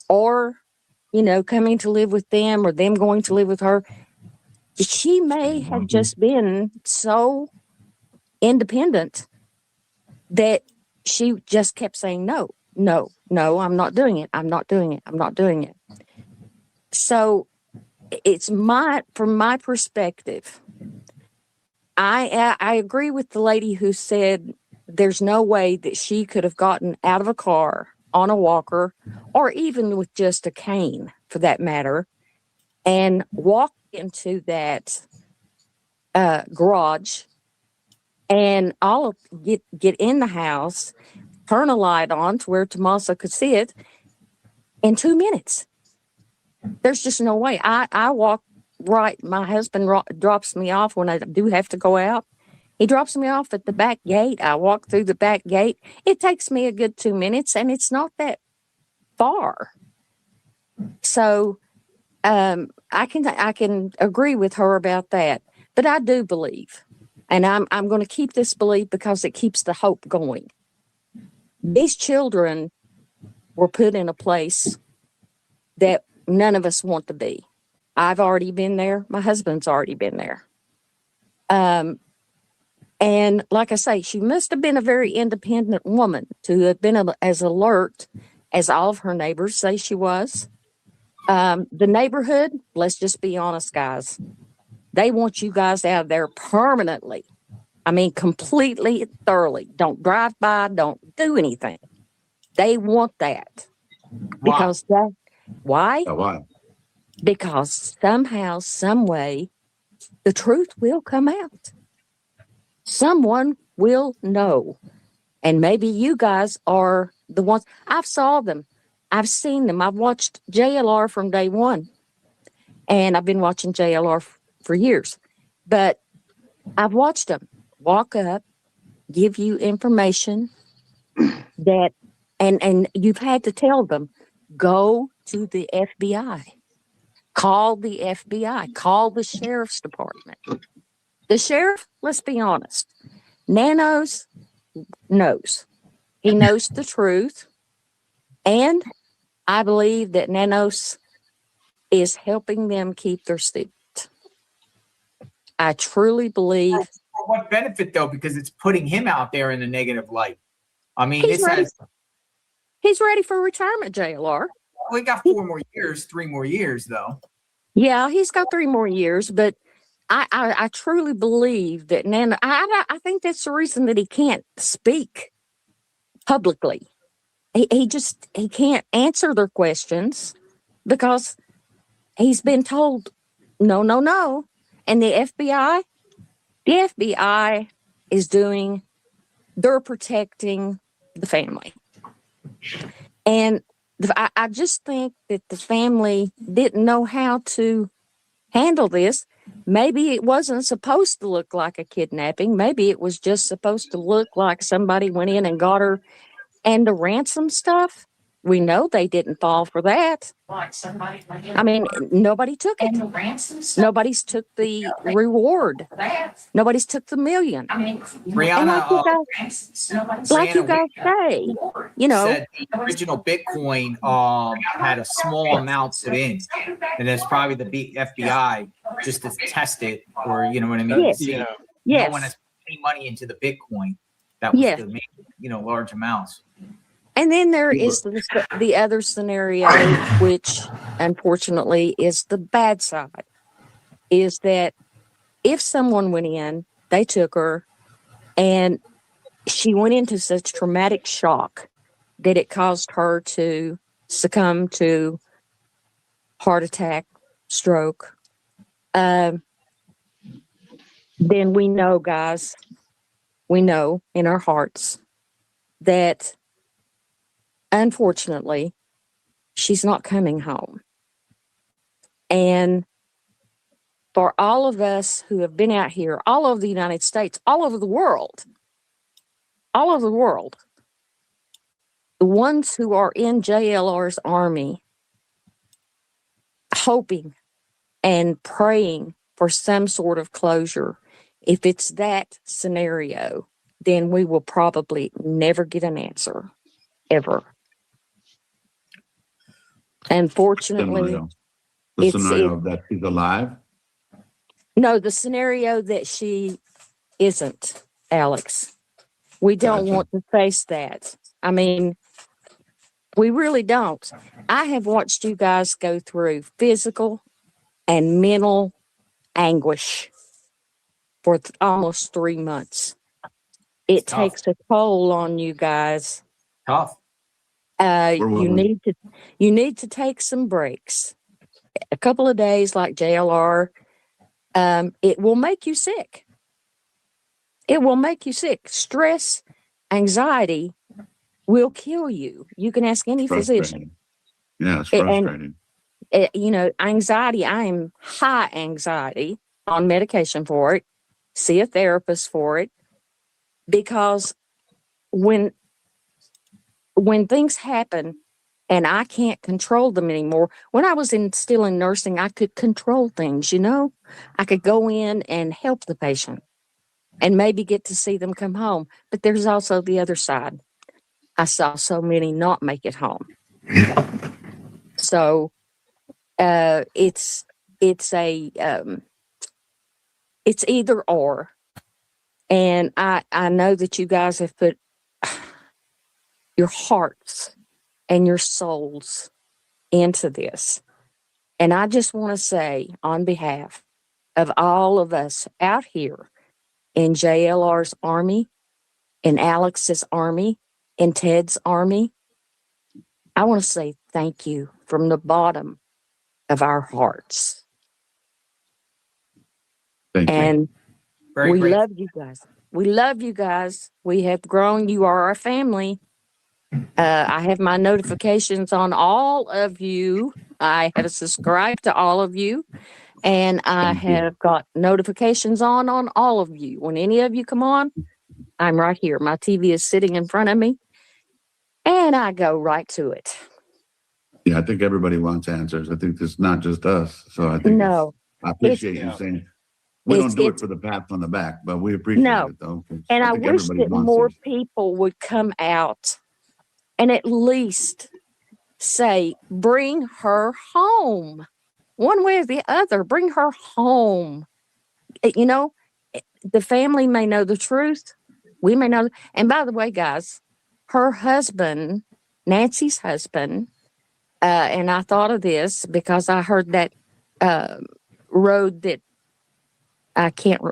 or, coming to live with them or them going to live with her. She may have just been so independent that she just kept saying, no, I'm not doing it. I'm not doing it. I'm not doing it. So from my perspective, I agree with the lady who said there's no way that she could have gotten out of a car on a walker or even with just a cane for that matter and walk into that garage and get in the house, turn a light on to where Tomasa could see it in 2 minutes. There's just no way. I walk right. My husband drops me off when I do have to go out. He drops me off at the back gate. I walk through the back gate. It takes me a good 2 minutes, and it's not that far. So I can agree with her about that. But I do believe, and I'm going to keep this belief because it keeps the hope going. These children were put in a place that none of us want to be. I've already been there. My husband's already been there. And like I say, she must have been a very independent woman to have been as alert as all of her neighbors say she was. The neighborhood, let's just be honest, guys. They want you guys out of there permanently. I mean, completely, thoroughly. Don't drive by, don't do anything. They want that. Because why? Why? Because somehow, some way, the truth will come out. Someone will know. And maybe you guys are the ones. I've saw them. I've seen them. I've watched JLR from day one. And I've been watching JLR for years. But I've watched them walk up, give you information that, and you've had to tell them, go to the FBI. Call the FBI. Call the sheriff's department. The sheriff, let's be honest, Nanos knows. He knows the truth. And I believe that Nanos is helping them keep their secret. I truly believe. For what benefit, though? Because it's putting him out there in a negative light. I mean, He's ready for retirement, JLR. We got 3 more years, though. Yeah, he's got 3 more years, but I truly believe that Nana, I think that's the reason that he can't speak publicly. He can't answer their questions because he's been told no. And the FBI is they're protecting the family. And I just think that the family didn't know how to handle this. Maybe it wasn't supposed to look like a kidnapping. Maybe it was just supposed to look like somebody went in and got her. And the ransom stuff, we know they didn't fall for that. I mean, nobody took it. Nobody's took the reward. Nobody's took the $1 million. Brianna, like you guys say, said the original Bitcoin had a small amount put in, and it's probably the FBI just to test it, or you know what I mean. Yes. See, Yes. No one has put any money into the Bitcoin. That was the main, large amounts. And then there is the other scenario, which unfortunately is the bad side, is that if someone went in, they took her, and she went into such traumatic shock that it caused her to succumb to heart attack, stroke. Then we know, guys, we know in our hearts that unfortunately she's not coming home. And for all of us who have been out here, all over the United States, all over the world, the ones who are in JLR's army, hoping and praying for some sort of closure, if it's that scenario, then we will probably never get an answer, ever. Unfortunately, The scenario that she's alive. no, the scenario that she isn't, Alex. We don't Gotcha. want to face that. I mean, we really don't. I have watched you guys go through physical and mental anguish for almost 3 months. It Tough. takes a toll on you guys. Tough. You need to take some breaks. A couple of days like JLR, it will make you sick. It will make you sick. Stress, anxiety will kill you. You can ask any physician. Yeah, it's frustrating. Anxiety, I am high anxiety on medication for it. See a therapist for it. Because when things happen and I can't control them anymore, when I was still in nursing, I could control things, I could go in and help the patient and maybe get to see them come home. But there's also the other side. I saw so many not make it home. So it's either or. And I know that you guys have put your hearts and your souls into this. And I just want to say, on behalf of all of us out here in JLR's army, in Alex's army, in Ted's army, I want to say thank you from the bottom of our hearts. Thank you. And Very we grateful. love you guys. We love you guys. We have grown. You are our family. I have my notifications on all of you. I have subscribed to all of you. And I Thank you. have got notifications on all of you. When any of you come on, I'm right here. My TV is sitting in front of me. And I go right to it. Yeah, I think everybody wants answers. I think it's not just us. So I think No. I appreciate you saying we don't do it for the pat on the back, but we appreciate it though. And I think wish everybody that wants more this. people would come out and at least say, bring her home. One way or the other, bring her home. The family may know the truth. We may know. And by the way, guys, her husband, Nancy's husband, and I thought of this because I heard that road that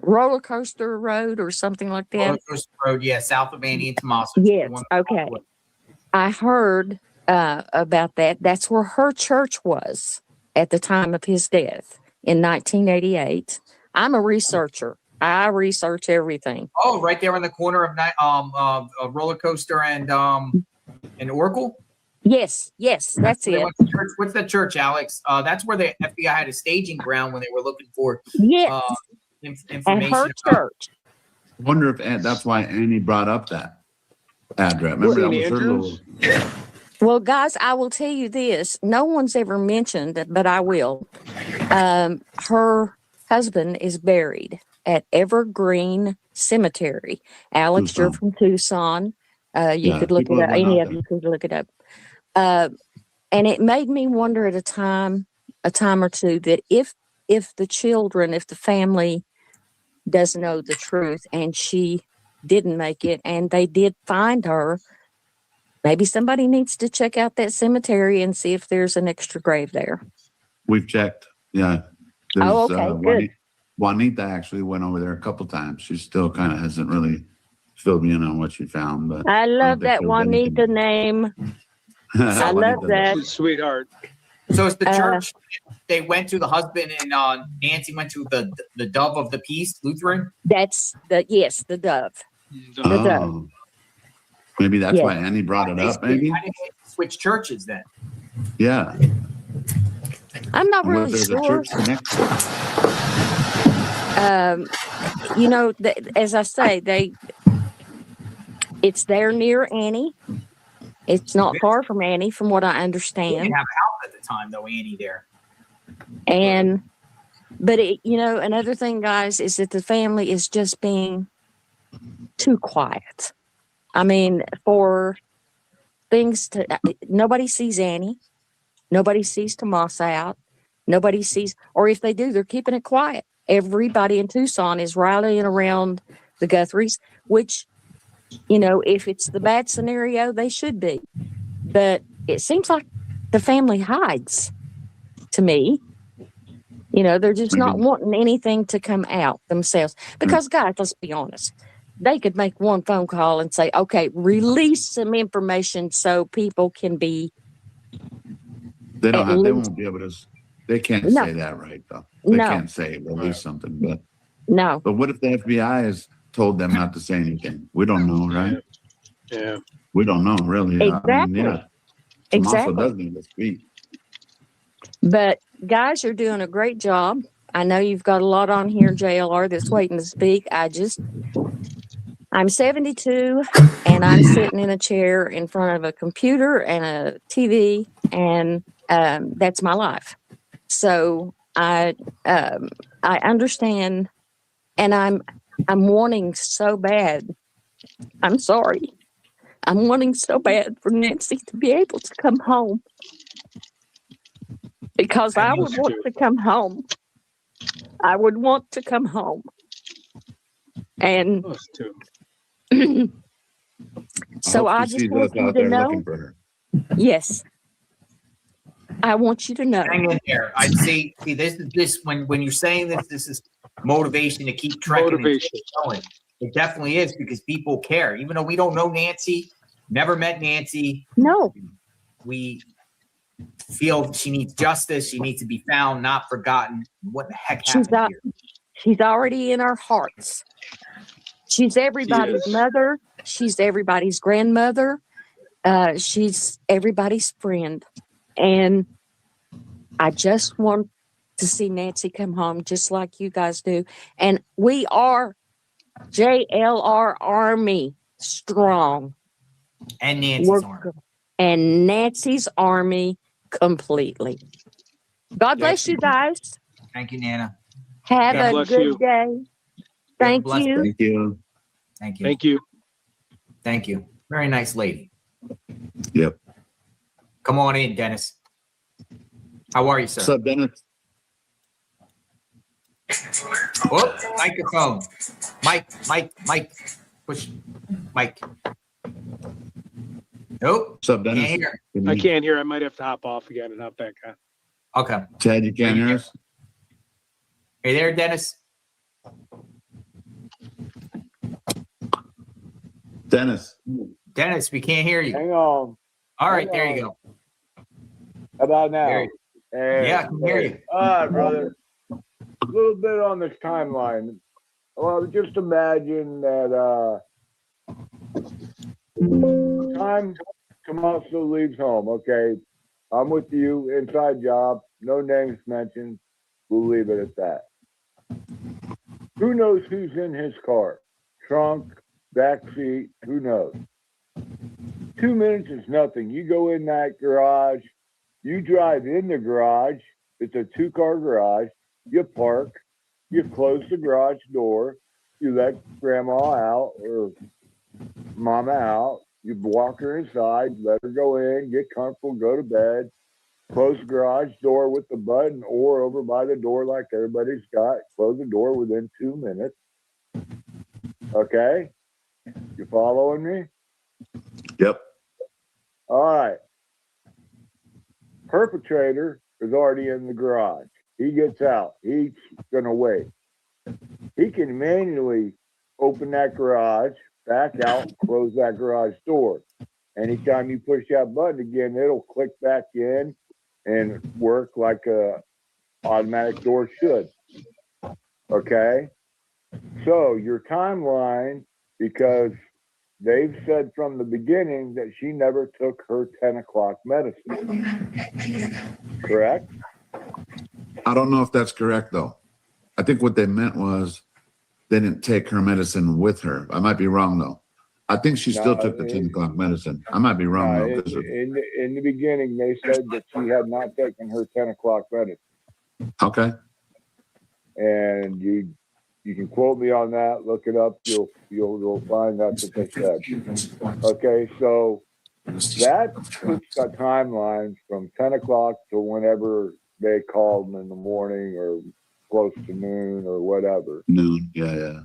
roller coaster road or something like that. Roller Coaster Road, yeah, south of Annie and Tomaso. Yes, okay. I heard about that. That's where her church was at the time of his death in 1988. I'm a researcher. I research everything. Oh, right there on the corner of Roller Coaster and Oracle. Yes, that's it. What's that church, Alex? That's where the FBI had a staging ground when they were looking for Yes, information. and her about- church. I wonder if that's why Annie brought up that address. Remember that was her little. Well, guys, I will tell you this. No one's ever mentioned, but I will. Her husband is buried at Evergreen Cemetery. Alex, you're from Tucson. You could look it up. Any of you could look it up. And it made me wonder at a time or two, that if the family doesn't know the truth and she didn't make it and they did find her, maybe somebody needs to check out that cemetery and see if there's an extra grave there. We've checked. Yeah. Oh, okay, good. Juanita actually went over there a couple times. She still kind of hasn't really filled me in on what she found. But I love that Juanita name. I love that. She's a sweetheart. So it's the church. They went to the husband, and Nancy went to the Dove of the Peace Lutheran. That's the Dove. Oh, maybe that's Yeah. why Annie brought it up. Maybe. Why did they switch churches then? Yeah. I'm not And what if really there's a sure. church connected? You know, as I say, it's there near Annie. It's not far from Annie, from what I They didn't understand. have a house at the time, though, Annie there. And, but another thing, guys, is that the family is just being too quiet. I mean, for things to, nobody sees Annie. Nobody sees Tomas out. Nobody sees, or if they do, they're keeping it quiet. Everybody in Tucson is rallying around the Guthries, which, if it's the bad scenario, they should be. But it seems like the family hides to me. They're just not Maybe. wanting anything to come out themselves. Because, guys, let's be honest. They could make one phone call and say, okay, release some information so people can be. They don't at have. They least- won't be able to. They can't No. say that, right? Though they No. can't say release something. But No. what if the FBI has told them not to say anything? We don't know, right? Yeah. We don't know, really. Exactly. I mean, yeah. Tommaso Exactly. does need to speak. But guys, you're doing a great job. I know you've got a lot on here, JLR, that's waiting to speak. I'm 72 and I'm sitting in a chair in front of a computer and a TV, and that's my life. So I understand, and I'm wanting so bad. I'm sorry. I'm wanting so bad for Nancy to be able to come home. Because I would want to come home. I would want to come home. And so I she just sees want us you out to there know. looking for her. Yes. I want you to know. Hang in there. I'd say, see, this when you're saying this is motivation to keep trekking and Motivation. keep going. It definitely is, because people care. Even though we don't know Nancy, never met Nancy, No. we feel she needs justice. She needs to be found, not forgotten. What the heck happened here? She's already in our hearts. She's everybody's mother. She's everybody's grandmother. She's everybody's friend. And I just want to see Nancy come home just like you guys do. And we are JLR Army strong. And Nancy's army. And Nancy's army completely. God bless you guys. Thank you, Nana. Have God a bless good you. day. Thank blessed you. Thank you. Thank you. Thank you. Thank you. Very nice lady. Yep. Come on in, Dennis. How are you, sir? What's up, Dennis? Whoop, microphone. Mike. Push. Mike. Nope. What's up, Dennis? Can't hear. I can't hear. I might have to hop off again and hop back on. Okay. Ted, you can't hear us? Hey there, Dennis. Dennis, we can't hear you. Hang on. All right, there you go. How about now? There you Hey, Yeah, I can hear you. All right, brother. A little bit on this timeline. Well, just imagine that time Tommaso leaves home. Okay, I'm with you. Inside job. No names mentioned. We'll leave it at that. Who knows who's in his car? Trunk, back seat, who knows? 2 minutes is nothing. You go in that garage, you drive in the garage. It's a 2-car garage. You park, you close the garage door, you let grandma out or mama out. You walk her inside, let her go in, get comfortable, go to bed, close the garage door with the button or over by the door like everybody's got. Close the door within 2 minutes. Okay? You following me? Yep. All right. Perpetrator is already in the garage. He gets out. He's going to wait. He can manually open that garage, back out, close that garage door. Anytime you push that button again, it'll click back in and work like a automatic door should. Okay? So your timeline because they've said from the beginning that she never took her 10 o'clock medicine. Correct? I don't know if that's correct though. I think what they meant was they didn't take her medicine with her. I might be wrong though. I think she still took the 10 o'clock medicine. I might be wrong though. In the beginning, they said that she had not taken her 10 o'clock medicine. Okay. And you can quote me on that. Look it up. You'll find that's what they said. Okay, so that puts the timeline from 10 o'clock to whenever they called them in the morning or close to noon or whatever. Noon. Yeah.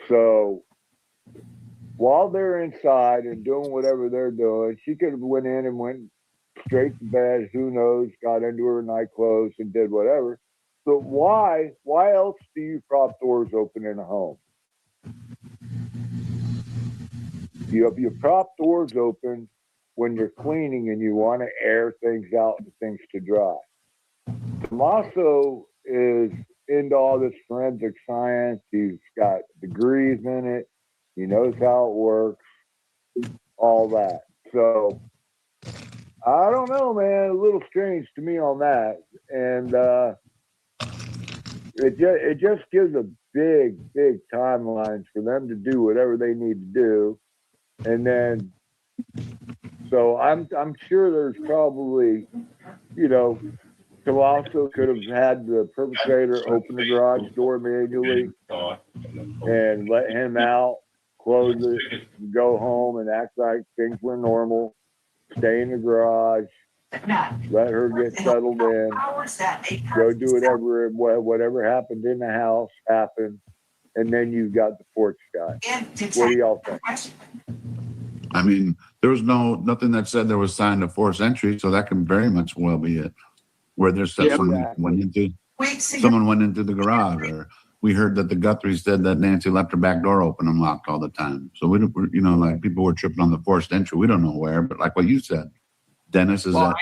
So while they're inside and doing whatever they're doing, she could have went in and went straight to bed. Who knows? Got into her night clothes and did whatever. But why else do you prop doors open in a home? You prop doors open when you're cleaning and you want to air things out and things to dry. Tommaso is into all this forensic science. He's got degrees in it. He knows how it works, all that. So I don't know, man. A little strange to me on that. And it just gives a big timelines for them to do whatever they need to do. And then, so I'm sure there's probably, Tommaso could have had the perpetrator open the garage door manually and let him out, close it, go home and act like things were normal, stay in the garage, let her get settled in, go do whatever happened in the house happened, and then you've got the porch guy. What do y'all think? I mean, there was nothing that said there was sign of forced entry, so that can very much well be it. Where there's someone went into the garage, or we heard that the Guthrie said that Nancy left her back door open and locked all the time. So we don't, like people were tripping on the forced entry. We don't know where, but like what you said, Dennis is and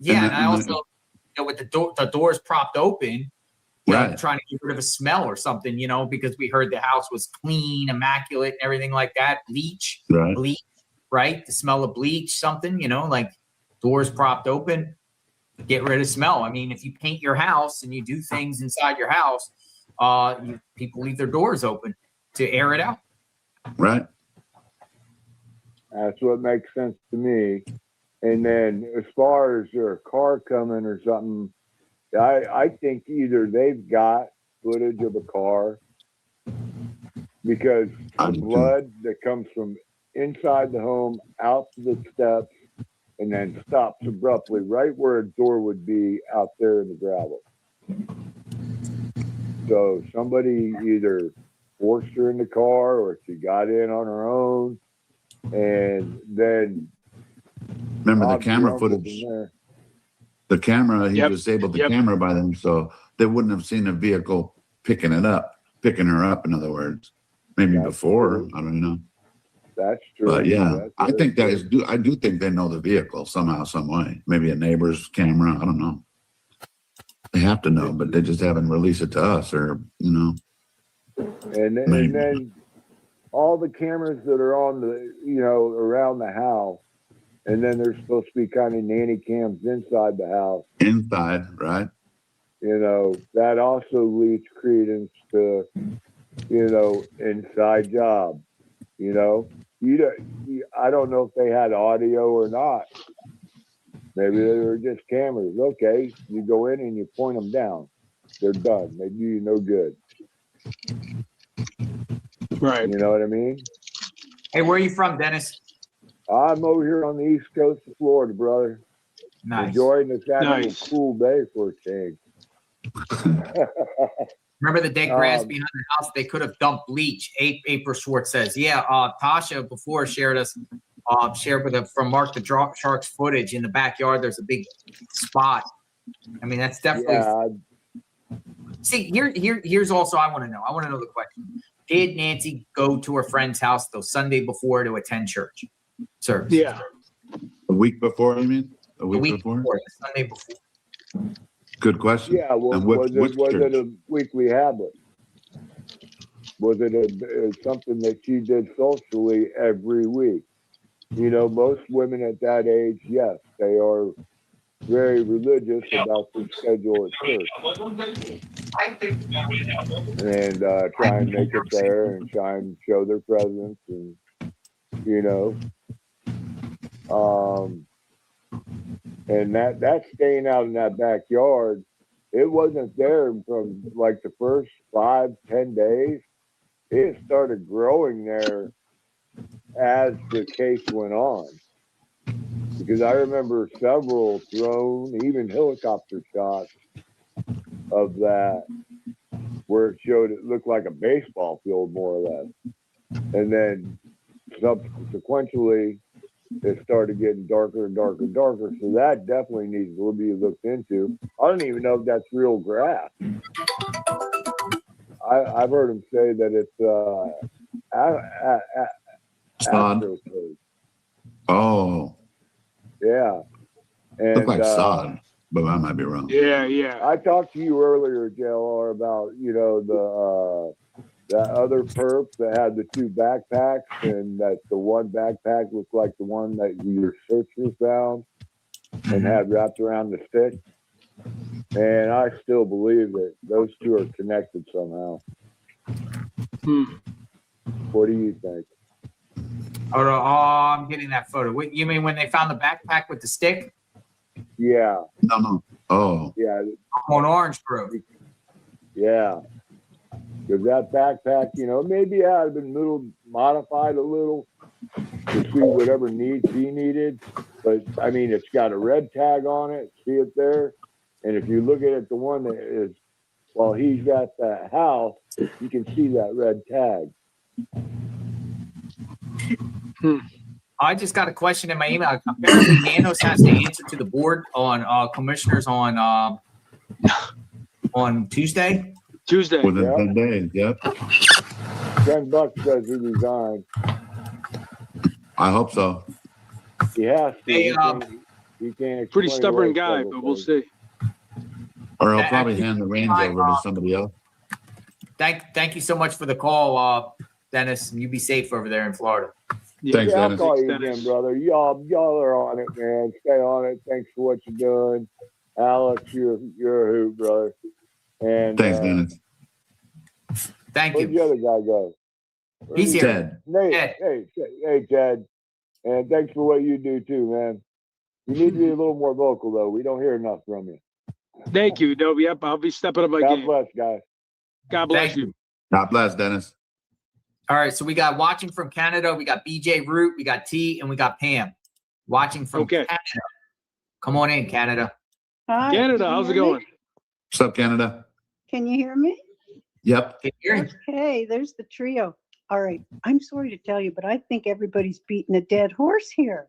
I also, with the doors propped open, right, trying to get rid of a smell or something, because we heard the house was clean, immaculate, and everything like that. Bleach, right? The smell of bleach, something, like doors propped open. Get rid of smell. I mean, if you paint your house and you do things inside your house, people leave their doors open to air it out. Right. That's what makes sense to me. And then as far as their car coming or something, I think either they've got footage of a car, because the blood that comes from inside the home out to the steps and then stops abruptly right where a door would be out there in the gravel. So somebody either forced her in the car or she got in on her own, and then remember the camera footage. The camera, he disabled the camera by them, so they wouldn't have seen a vehicle picking her up, in other words. Maybe before, true. I don't know. That's true. But yeah, I think I do think they know the vehicle somehow, some way. Maybe a neighbor's camera. I don't know. They have to know, but they just haven't released it to us, or And then all the cameras that are on the around the house, and then there's supposed to be kind of nanny cams inside the house. Inside, right? That also leads credence to inside job. I don't know if they had audio or not. Maybe they were just cameras. Okay, you go in and you point them down. They're done. They do you no good. Right. You know what I mean? Hey, where are you from, Dennis? I'm over here on the east coast of Florida, brother. Nice. Enjoying this nice. Cool day for a change. Remember the dead grass behind the house? They could have dumped bleach. April Schwartz says, Tasha before shared with from Mark the Shark's footage in the backyard. There's a big spot. I mean, that's definitely. See, here's also I want to know the question. Did Nancy go to her friend's house the Sunday before to attend church service? Yeah. A week before, you mean? A week before, the Sunday before. Good question. Yeah, was it a weekly habit? Was it something that she did socially every week? You know, most women at that age, yes, they are very religious about the schedule at church and try and make it there and try and show their presence and, you know, and that staying out in that backyard, it wasn't there from like the first 5-10 days. It started growing there as the case went on. Because I remember several drone, even helicopter shots of that, where it showed it looked like a baseball field, more or less. And then sequentially, it started getting darker and darker and darker. So that definitely needs to be looked into. I don't even know if that's real grass. I've heard him say that it's Sod. astroturf. Oh, Yeah. And look like sod, but I might be wrong. Yeah. I talked to you earlier, JLR, about, you know, that other perp that had the 2 backpacks, and that the one backpack looked like the one that your searcher found and had wrapped around the stick. And I still believe that those 2 are connected somehow. What do you think? Oh, I'm getting that photo. What, you mean when they found the backpack with the stick? Yeah. No. Oh. Yeah. On Orange Grove. Yeah. Because that backpack, you know, maybe it had been modified a little to suit whatever needs he needed. But I mean, it's got a red tag on it. See it there? And if you look at it, the one that is, well, he's at that house, you can see that red tag. I just got a question in my email. Apparently, Nanos has to answer to the board on commissioners on Tuesday. Within Yep. 10 days, yep. $10 says he resigned. I hope so. He has to. Hey, he can't Pretty explain stubborn away guy, several but we'll things. see. Or he'll probably hand the reins over to somebody else. Thank you so much for the call, Dennis. You be safe over there in Florida. Thanks, Yeah, I'll Dennis. call you Dennis. again, brother. Y'all are on it, man. Stay on it. Thanks for what you're doing. Alex, you're a hoot, brother. And Thanks, Dennis. Thank where'd the you. other guy go? He's here. Ted. Nate. Ted. Hey, Ted. And thanks for what you do too, man. You need to be a little more vocal, though. We don't hear enough from you. Thank you. No, yep, I'll be stepping up my God game. bless, guys. God bless Thank you. God bless, Dennis. All right, so we got watching from Canada. We got BJ Root, we got T, and we got Pam. Watching from Canada. Come on in, Canada. Hi. Canada, how's it going? What's up, Canada? Can you hear me? Yep. Can you hear me? Okay, there's the trio. All right, I'm sorry to tell you, but I think everybody's beating a dead horse here.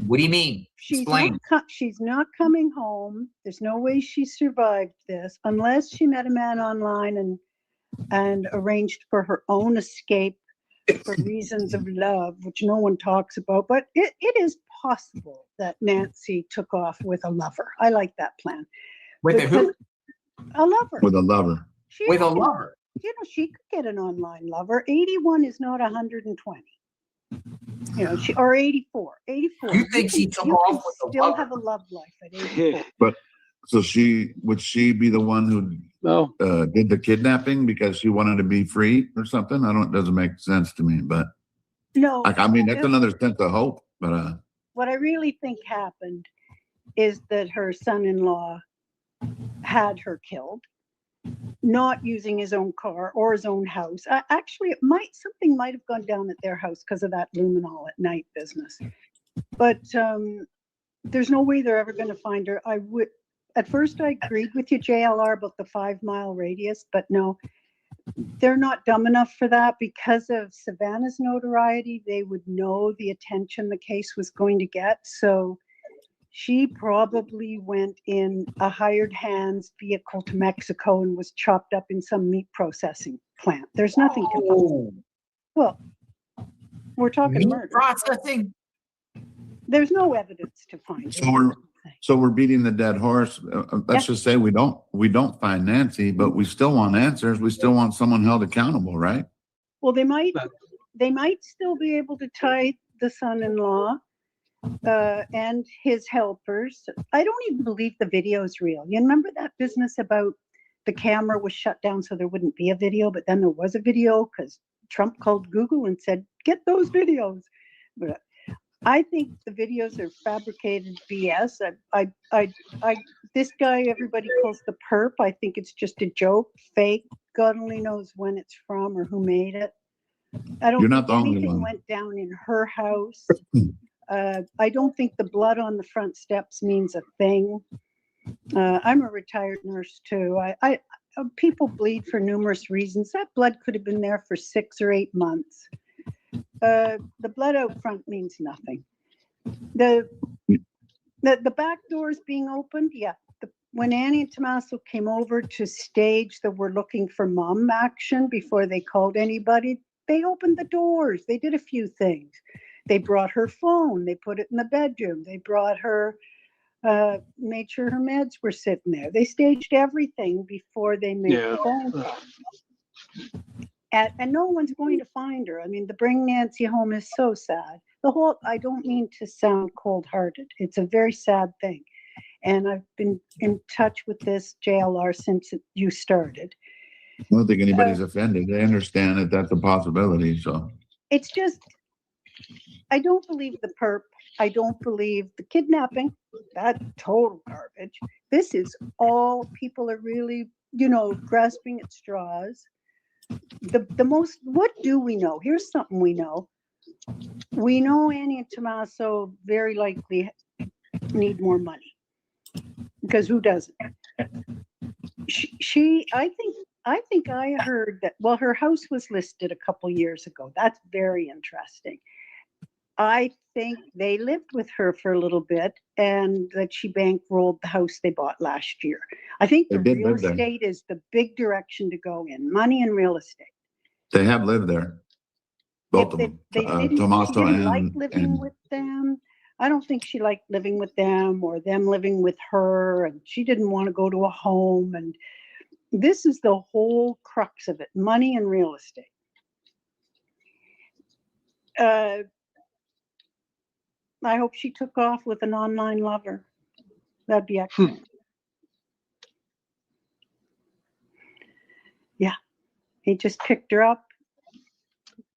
What do you mean? Explain. She's not coming home. There's no way she survived this unless she met a man online and arranged for her own escape for reasons of love, which no one talks about. But it is possible that Nancy took off with a lover. I like that plan. With a who? A lover. With a lover. With a lover. You know, she could get an online lover. 81 is not 120. You know, or 84. 84. You think she took off with a still lover? have a love life at 84. But so would she be the one who did the kidnapping because she wanted to be free or something? It doesn't make sense to me, but No. I mean, that's another sense of hope, but what I really think happened is that her son-in-law had her killed, not using his own car or his own house. Actually, something might have gone down at their house because of that luminol at night business. But there's no way they're ever going to find her. At first, I agreed with you, JLR, about the 5-mile radius, but no, they're not dumb enough for that. Because of Savannah's notoriety, they would know the attention the case was going to get. So she probably went in a hired hands vehicle to Mexico and was chopped up in some meat processing plant. There's nothing to find. Well, we're talking Meat murder. processing? There's no evidence to find. so So we're beating the dead horse. Let's just say we don't find Nancy, but we still want answers. We still want someone held accountable, right? Well, they might still be able to tie the son-in-law and his helpers. I don't even believe the video is real. You remember that business about the camera was shut down so there wouldn't be a video, but then there was a video because Trump called Google and said, get those videos. But I think the videos are fabricated BS. This guy everybody calls the perp. I think it's just a joke, fake. God only knows when it's from or who made it. I don't think anything went down in her house. I don't think the blood on the front steps means a thing. I'm a retired nurse too. People bleed for numerous reasons. That blood could have been there for 6 or 8 months. The blood out front means nothing. The back doors being opened, yeah. When Annie and Tommaso came over to stage the "we're looking for mom" action before they called anybody, they opened the doors. They did a few things. They brought her phone. They put it in the bedroom. They brought her, made sure her meds were sitting there. They staged everything before they made the phone call. And no one's going to find her. I mean, the Bring Nancy Home is so sad. I don't mean to sound cold-hearted. It's a very sad thing. And I've been in touch with this JLR since you started. I don't think anybody's offended. They understand that that's a possibility, so. It's just, I don't believe the perp. I don't believe the kidnapping. That's total garbage. This is all people are really, grasping at straws. What do we know? Here's something we know. We know Annie and Tommaso very likely need more money. Because who doesn't? I think I heard that, well, her house was listed a couple years ago. That's very interesting. I think they lived with her for a little bit and that she bankrolled the house they bought last year. I think the real estate is the big direction to go in, money and real estate. They have lived there. Both of them. Tommaso and like living with them. I don't think she liked living with them or them living with her, and she didn't want to go to a home. And this is the whole crux of it, money and real estate. I hope she took off with an online lover. That'd be excellent. Yeah, he just picked her up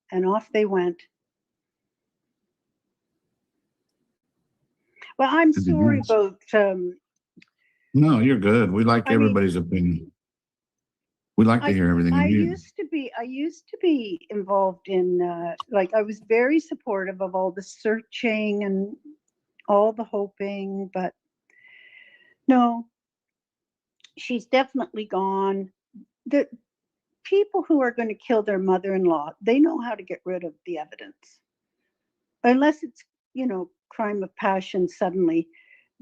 and off they went. Well, I'm sorry about. No, you're good. We like everybody's opinion. We like to hear everything. I used to be involved in, I was very supportive of all the searching and all the hoping, but no, she's definitely gone. The people who are going to kill their mother-in-law, they know how to get rid of the evidence. Unless it's, crime of passion suddenly.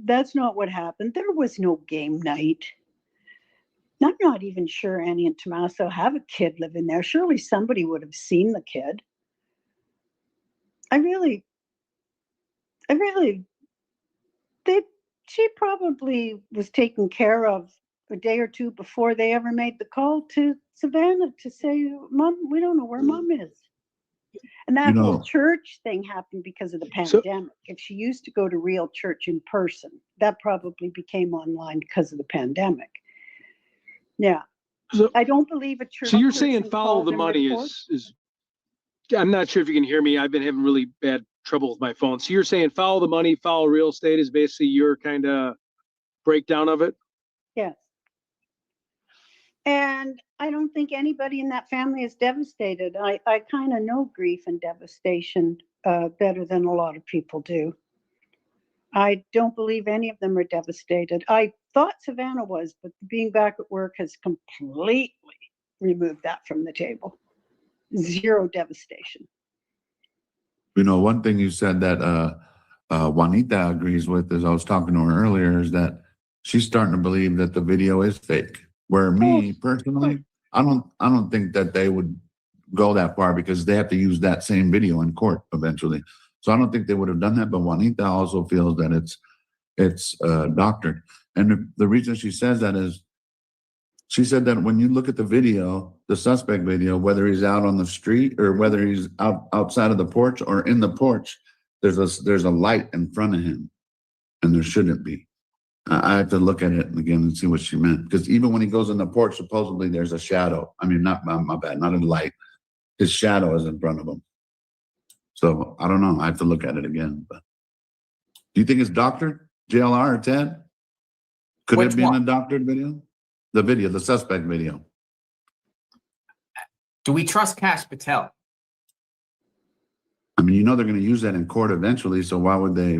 That's not what happened. There was no game night. I'm not even sure Annie and Tommaso have a kid living there. Surely somebody would have seen the kid. She probably was taken care of a day or two before they ever made the call to Savannah to say, Mom, we don't know where Mom is. And that whole church thing happened because of the pandemic. If she used to go to real church in person, that probably became online because of the pandemic. Yeah. I don't believe a church. So you're saying follow the money is I'm not sure if you can hear me. I've been having really bad trouble with my phone. So you're saying follow the money, follow real estate is basically your kind of breakdown of it? Yes. And I don't think anybody in that family is devastated. I kind of know grief and devastation better than a lot of people do. I don't believe any of them are devastated. I thought Savannah was, but being back at work has completely removed that from the table. Zero devastation. One thing you said that Juanita agrees with, as I was talking to her earlier, is that she's starting to believe that the video is fake. Where me personally, I don't think that they would go that far because they have to use that same video in court eventually. So I don't think they would have done that. But Juanita also feels that it's doctored. And the reason she says that is, she said that when you look at the video, the suspect video, whether he's out on the street or whether he's outside of the porch or in the porch, there's a light in front of him, and there shouldn't be. I have to look at it again and see what she meant, because even when he goes in the porch, supposedly there's a shadow. I mean, not my bad, not a light. His shadow is in front of him. So I don't know. I have to look at it again. But do you think it's doctored, JLR or Ted? Could Which it be one? in the doctored video? The video, the suspect video. Do we trust Cash Patel? I mean, you know they're going to use that in court eventually, so why would they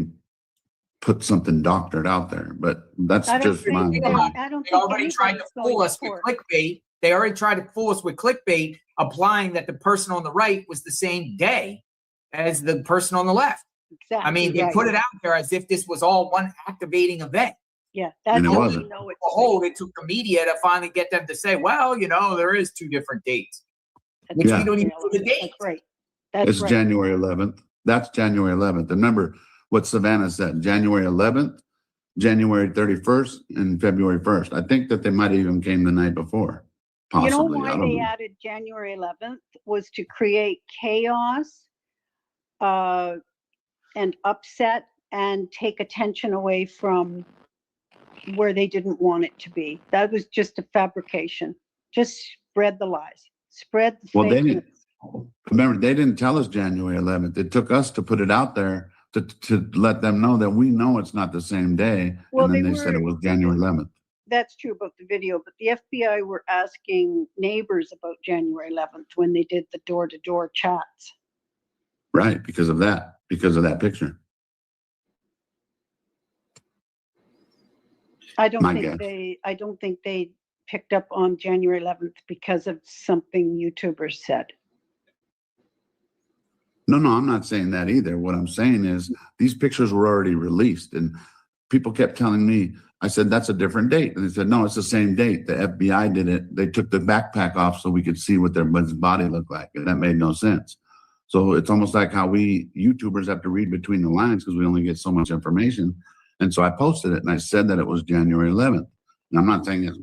put something doctored out there? But that's I don't just think my they- opinion. I don't They think already tried to anybody's fool going us to with court. clickbait. They already tried to fool us with clickbait, applying that the person on the right was the same day as the person on the left. Exactly. I mean, they right. put it out there as if this was all one activating event. Yeah, that's And it how wasn't. we know it's Behold, it took the media to finally get them to say, well, you know, there is two different dates, fake. which Yeah. we don't even know the date. That's right. That's It's right. January 11th. That's January 11th. Remember what Savannah said, January 11th, January 31st, and February 1st. I think that they might have even came the night before. Possibly. You know I why don't they know. added January 11th was to create chaos and upset and take attention away from where they didn't want it to be. That was just a fabrication. Just spread the lies. Spread the Well, they fake didn't. news. Remember, they didn't tell us January 11th. It took us to put it out there to let them know that we know it's not the same day. Well, And then they they said it were- was January 11th. That's true about the video, but the FBI were asking neighbors about January 11th when they did the door-to-door chats. Right, because of that picture. I don't My think guess. I don't think they picked up on January 11th because of something YouTubers said. No, I'm not saying that either. What I'm saying is these pictures were already released and people kept telling me, I said, that's a different date. And they said, no, it's the same date. The FBI did it. They took the backpack off so we could see what their body looked like. And that made no sense. So it's almost like how we YouTubers have to read between the lines because we only get so much information. And so I posted it and I said that it was January 11th. And I'm not saying it's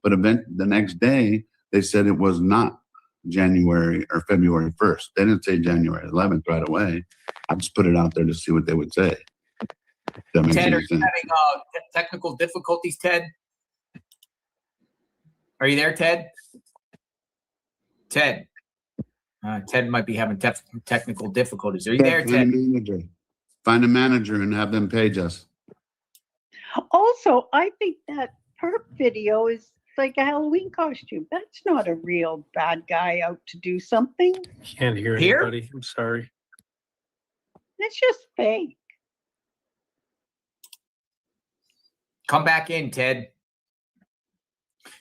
but the next day they said it was not January or February 1st. They didn't say January 11th right away. I just put it out there to see what they would say. That makes Ted, any are you sense. having technical difficulties, Ted? Are you there, Ted? Ted. Ted might be having technical difficulties. Are you there, Ted? Find a manager and have them page us. Also, I think that perp video is like a Halloween costume. That's not a real bad guy out to do something. Can't hear Here? anybody. I'm sorry. It's just fake. Come back in, Ted.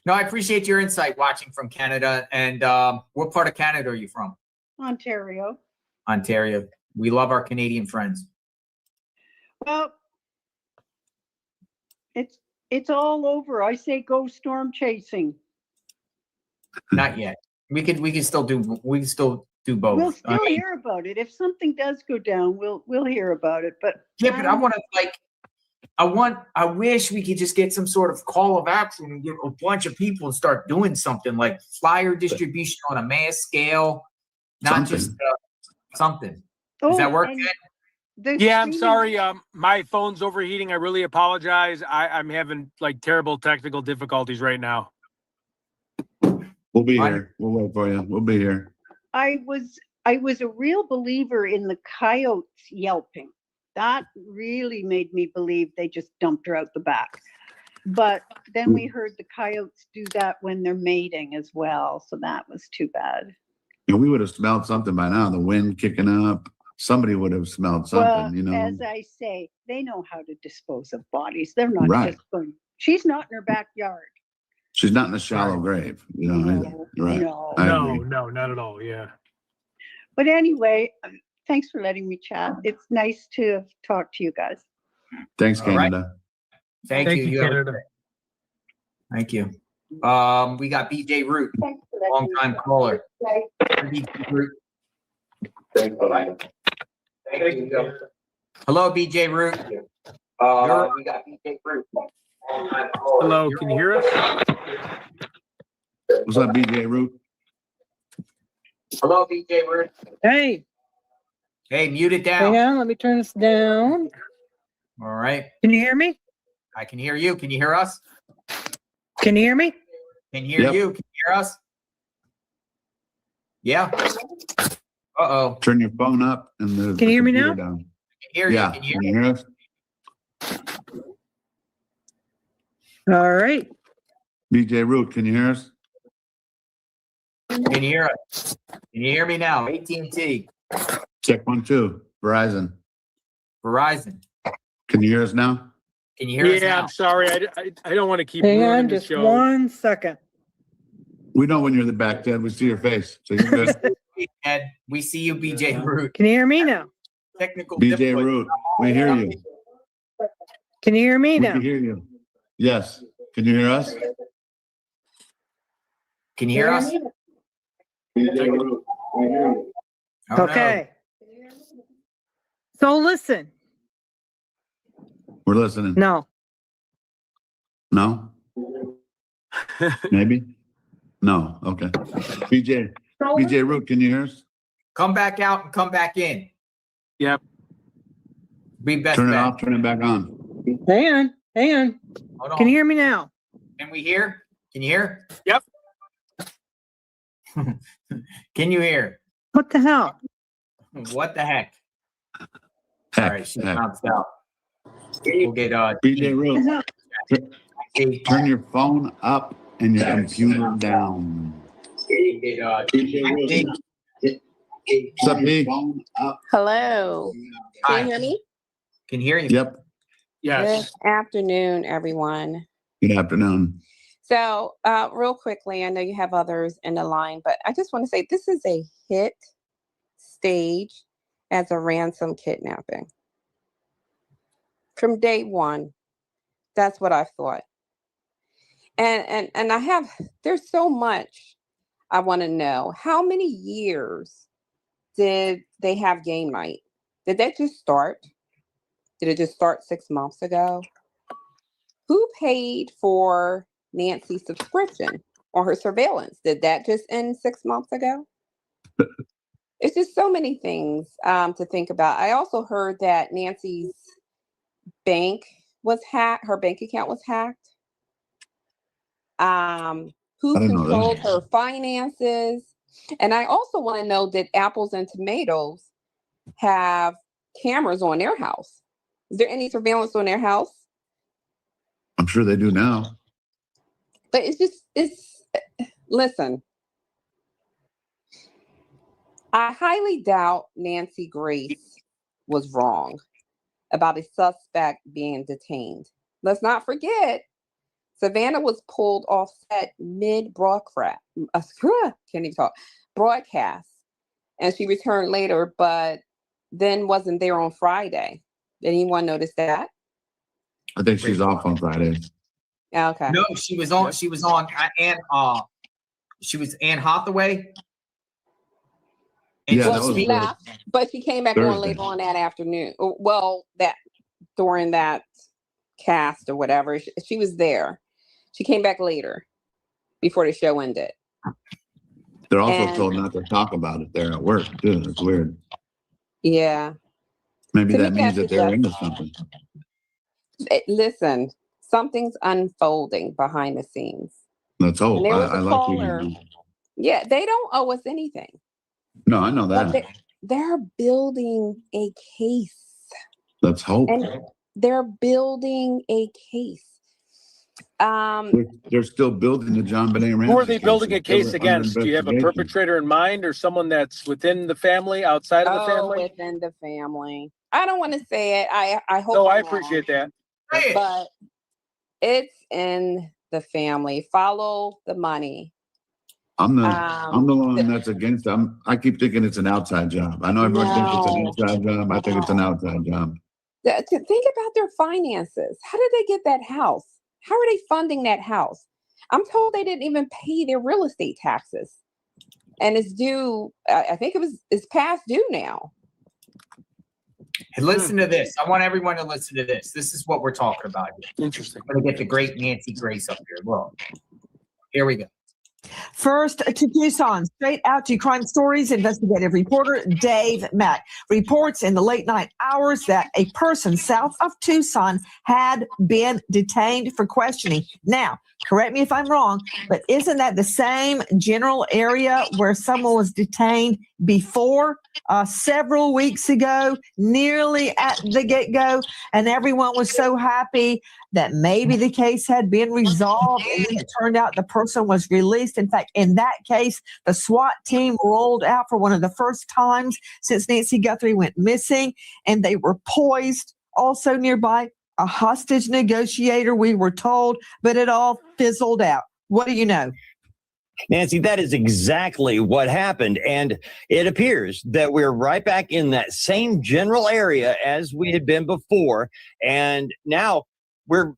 No, I appreciate your insight watching from Canada. And what part of Canada are you from? Ontario. Ontario. We love our Canadian friends. Well, it's all over. I say go storm chasing. Not yet. We can still do both. We'll still I mean, hear about it. If something does go down, we'll hear about it. But yeah, but I wish we could just get some sort of call of action and get a bunch of people and start doing something like flyer distribution on a mass scale, not just something. Does that work? and Ted? the Yeah, I'm streaming- sorry. My phone's overheating. I really apologize. I'm having like terrible technical difficulties right now. We'll be here. We'll wait for you. We'll be here. I was a real believer in the coyotes yelping. That really made me believe they just dumped her out the back. But then we heard the coyotes do that when they're mating as well. So that was too bad. And we would have smelled something by now. The wind kicking up. Somebody would have smelled something, Well, as I say, they know how to dispose of bodies. They're not Right. just going, she's not in her backyard. She's not in a shallow grave, either. Right. No. I No, agree. no, not at all. Yeah. But anyway, thanks for letting me chat. It's nice to talk to you guys. Thanks, All right. Canada. Thank you. You have a- Canada. Thank you. We got BJ Root, long time caller. BJ Root. Hello, BJ Root. We got BJ Root. Hello, can you hear us? What's up, BJ Root? Hello, BJ Root. Hey, Hey, mute it hang down. on, let me turn this down. All right. Can you hear me? I can hear you. Can you hear us? Can you hear me? Can hear Yep. you. Can you hear us? Yeah. Uh-oh. Turn your phone up and the Can you hear me computer now? down. Can hear you. Yeah, Can you can hear you hear us? All right. BJ Root, can you hear us? Can you hear us? Can you hear me now? AT&T, Check 1, 2. Verizon. Verizon. Can you hear us now? Can you hear us Yeah, now? I'm sorry. I don't want to keep Hang ruining on the just show. 1 second. We know when you're the back, Ted. We see your face. So you're good. Ed, we see you, BJ Root. Can you hear me now? Technical BJ difficulty. Root, we hear you. Can you hear me We now? can hear you. Yes. Can you hear us? Can you hear us? BJ Root, we hear you. Oh, no. Okay. So listen. We're listening. No. No? Maybe? No. Okay. BJ Root, can you hear us? Come back out and come back in. Yep. Be best Turn it bet. off, turn it back on. Hang on. Hang on. Hold on. Can you hear me now? Can we hear? Can you hear? Yep. Can you hear? What the hell? What the heck? Heck, All right, she heck. bounced out. We'll get BJ Root, turn your phone up and your computer down. BJ Root. What's up, B? Hello. Can you hear me? Can hear you. Yep. Yes. Good afternoon, everyone. Good afternoon. So, real quickly, I know you have others in the line, but I just want to say this is a hit stage as a ransom kidnapping. From day one, that's what I thought. And I have, there's so much I want to know. How many years did they have game night? Did that just start? Did it just start 6 months ago? Who paid for Nancy's subscription or her surveillance? Did that just end 6 months ago? It's just so many things to think about. I also heard that Nancy's bank was hacked. Her bank account was hacked. Who I didn't know controlled that. her finances? And I also want to know, did Apples and Tomatoes have cameras on their house? Is there any surveillance on their house? I'm sure they do now. But listen, I highly doubt Nancy Grace was wrong about a suspect being detained. Let's not forget, Savannah was pulled off set mid-broadcast, can't even talk, broadcast, and she returned later, but then wasn't there on Friday. Did anyone notice that? I think she's off on Fridays. Okay. No, she was on. She was on she was Anne Hathaway. And Yeah, she that Well, was she speak- left, but she came back on Thursday. later on that afternoon. Well, that during that cast or whatever, she was there. She came back later before the show ended. They're also And- told not to talk about it there at work, too. It's weird. Yeah. Maybe To that me, means that that's they're just- into something. Listen, something's unfolding behind the scenes. Let's hope. And there was I a like caller. you. Yeah, they don't owe us anything. No, I know But that. they're building a case. Let's hope. And they're building a case. They're still building the John Benet Ramsey. Who are they building a It's still case under against? Do you have a investigation. perpetrator in mind or someone that's within the family, outside of the family? Within the family. I don't want to say it. I hope No, I I'm wrong, appreciate that. Hey, but it's in the family. Follow the money. I'm the one the- that's against them. I keep thinking it's an outside job. I know everyone thinks it's an inside job. I think it's an outside job. To think about their finances. How did they get that house? How are they funding that house? I'm told they didn't even pay their real estate taxes, and it's due. I think it's past due now. And listen to this. I want everyone to listen to this. This is what we're talking about here. Interesting. I'm going to get the great Nancy Grace up here. Look, here we go. First to Tucson, straight out to crime stories, investigative reporter Dave Mack reports in the late night hours that a person south of Tucson had been detained for questioning. Now, correct me if I'm wrong, but isn't that the same general area where someone was detained before several weeks ago, nearly at the get-go, and everyone was so happy that maybe the case had been resolved, and then it turned out the person was released. In fact, in that case, the SWAT team rolled out for one of the first times since Nancy Guthrie went missing, and they were poised also nearby a hostage negotiator, we were told, but it all fizzled out. What do you know? Nancy, that is exactly what happened. And it appears that we're right back in that same general area as we had been before. And now we're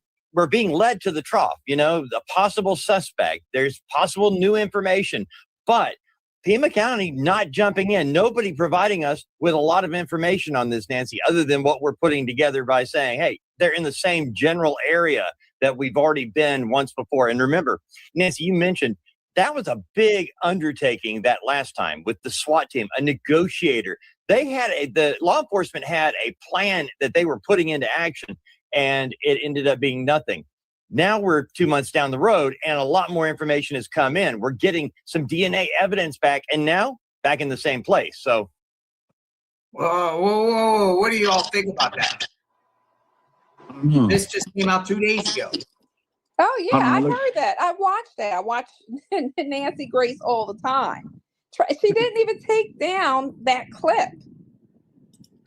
being led to the trough, the possible suspect. There's possible new information, but Pima County not jumping in, nobody providing us with a lot of information on this, Nancy, other than what we're putting together by saying, hey, they're in the same general area that we've already been once before. And remember, Nancy, you mentioned that was a big undertaking that last time with the SWAT team, a negotiator. The law enforcement had a plan that they were putting into action, and it ended up being nothing. Now we're 2 months down the road, and a lot more information has come in. We're getting some DNA evidence back, and now back in the same place. So, whoa. What do you all think about that? This just came out 2 days ago. Oh, yeah, I heard that. I watched that. I watch Nancy Grace all the time. She didn't even take down that clip.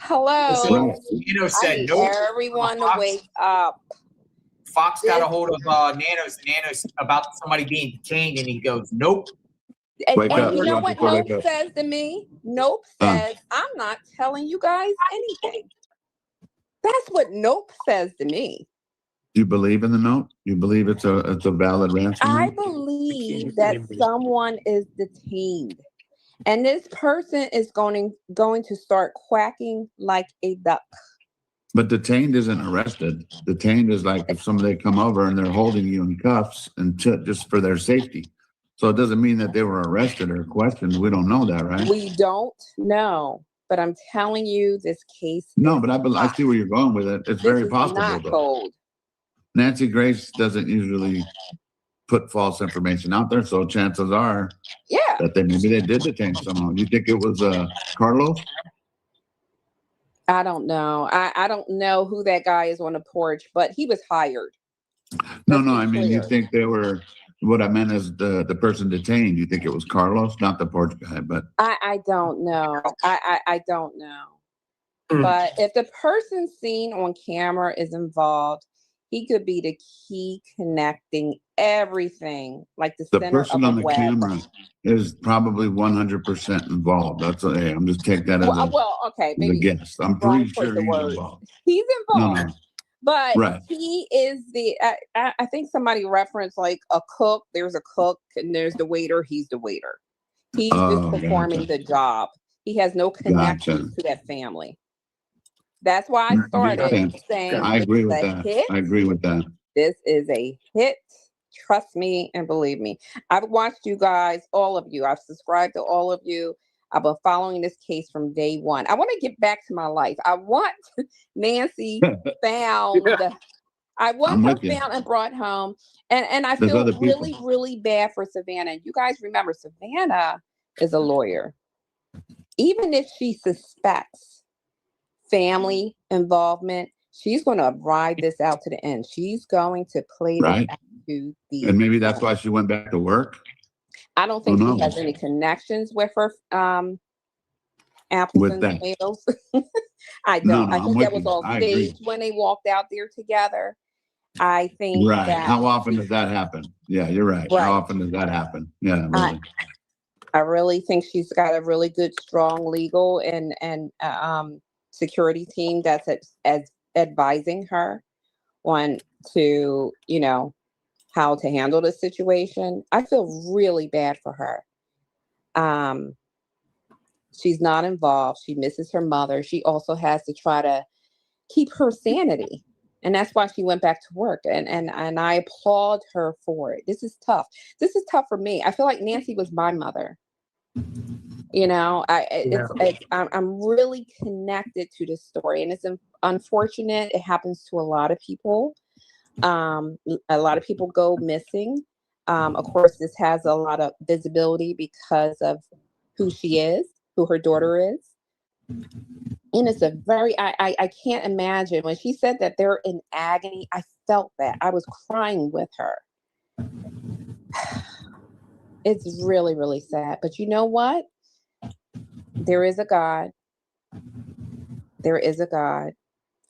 Hello. Said, I need nope. everyone to wake up. Fox got a hold of Nanos, and Nanos about somebody being detained, and he goes, nope. And you know what Nope says to me? Nope says, I'm not telling you guys anything. That's what Nope says to me. You believe in the note? You believe it's a valid ransom? I believe that someone is detained, and this person is going to start quacking like a duck. But detained isn't arrested. Detained is like if somebody come over and they're holding you in cuffs and just for their safety. So it doesn't mean that they were arrested or questioned. We don't know that, right? We don't know, but I'm telling you, this case. No, but I see where you're going with it. It's very possible. Not cold. Nancy Grace doesn't usually put false information out there, so chances are, that maybe they did detain someone. You think it was Carlos? I don't know. I don't know who that guy is on the porch, but he was hired. No, I mean, you think they were, what I meant is the person detained. You think it was Carlos, not the porch guy, but. I don't know. I don't know. But if the person seen on camera is involved, he could be the key connecting everything, like the center person of on the the web. camera is probably 100% involved. That's I'm just take that as a guess. I'm pretty sure he's involved. He's involved, No. but he is the. I think somebody referenced like a cook. There's a cook and there's the waiter. He's the waiter. He's just performing the job. He has no connection to that family. That's why I started saying I agree with that. I agree with that. This is a hit. Trust me and believe me. I've watched you guys, all of you. I've subscribed to all of you. I've been following this case from day one. I want to get back to my life. I want Nancy found. I want her found and brought home. And I feel really, really bad for Savannah. You guys remember, Savannah is a lawyer. Even if she suspects family involvement, she's going to ride this out to the end. She's going to play this out to the and maybe that's why she went back to work. I don't think she has any connections with her apples and tomatoes. I don't. I think that was all staged when they walked out there together. I think that. How often does that happen? Yeah, you're right. How often does that happen? Yeah, really. I really think she's got a really good, strong legal and security team that's as advising her on to, how to handle the situation. I feel really bad for her. She's not involved. She misses her mother. She also has to try to keep her sanity. And that's why she went back to work. And I applaud her for it. This is tough. This is tough for me. I feel like Nancy was my mother. You know, I'm really connected to this story, and it's unfortunate. It happens to a lot of people. A lot of people go missing. Of course, this has a lot of visibility because of who she is, who her daughter is. And it's a very, I can't imagine when she said that they're in agony. I felt that. I was crying with her. It's really, really sad. But you know what? There is a God. There is a God.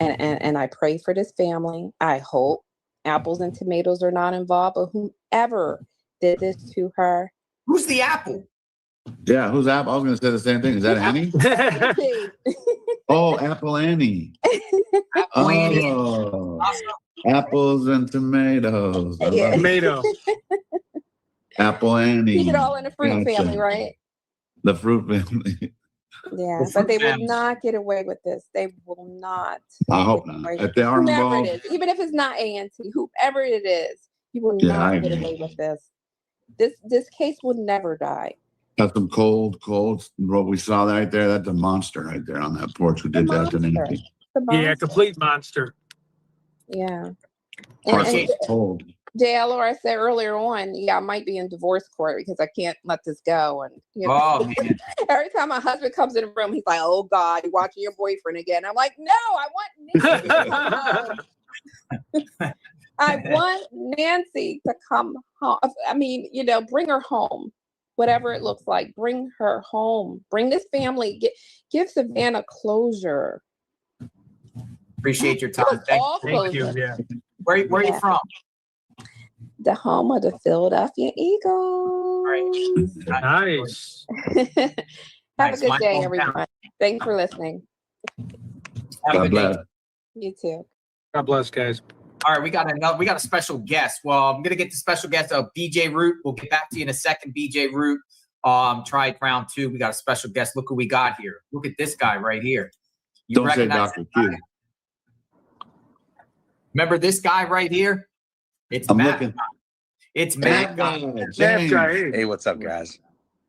And I pray for this family. I hope apples and tomatoes are not involved, but whoever did this to her. Who's the apple? Yeah, who's Apple? I was going to say the same thing. Is that Annie? Oh, Apple Annie. Apple Annie. Oh, apples and tomatoes. I love it. Tomato. Apple Annie. Keep it all in the fruit family, right? The fruit family. Yeah, but they will not get away with this. They will not. I hope not. If they are Whoever involved, it is, even if it's not ANC, whoever it is, you will Yeah, I not get agree. away with this. This case will never die. that's some cold. What we saw right there, that's a monster right there on that porch who did that to Nancy. Yeah, complete monster. Yeah. Hearts And cold. JLR said earlier on, yeah, I might be in divorce court because I can't let this go. And you know, Oh, man. every time my husband comes in the room, he's like, "Oh God, you're watching your boyfriend again." I'm like, "No, I want Nancy to come home. I want Nancy to come home. I mean, you know, bring her home, whatever it looks like. Bring her home. Bring this family. Give Savannah closure. Appreciate your time. Thank you. Yeah. Where are you from? The home of the Philadelphia Eagles. Nice. Have Nice. a good My day, hometown. everyone. Thanks for listening. Have a God good bless. day. You too. God bless, guys. All right, we got a special guest. Well, I'm gonna get the special guest of BJ Root. We'll get back to you in a second, BJ Root. Tried round 2. We got a special guest. Look who we got here. Look at this guy right here. You Don't say recognize Dr. this guy? Q. Remember this guy right here? It's I'm Matt. looking. It's Matt Matt. James. Hey. Hey, what's up, guys?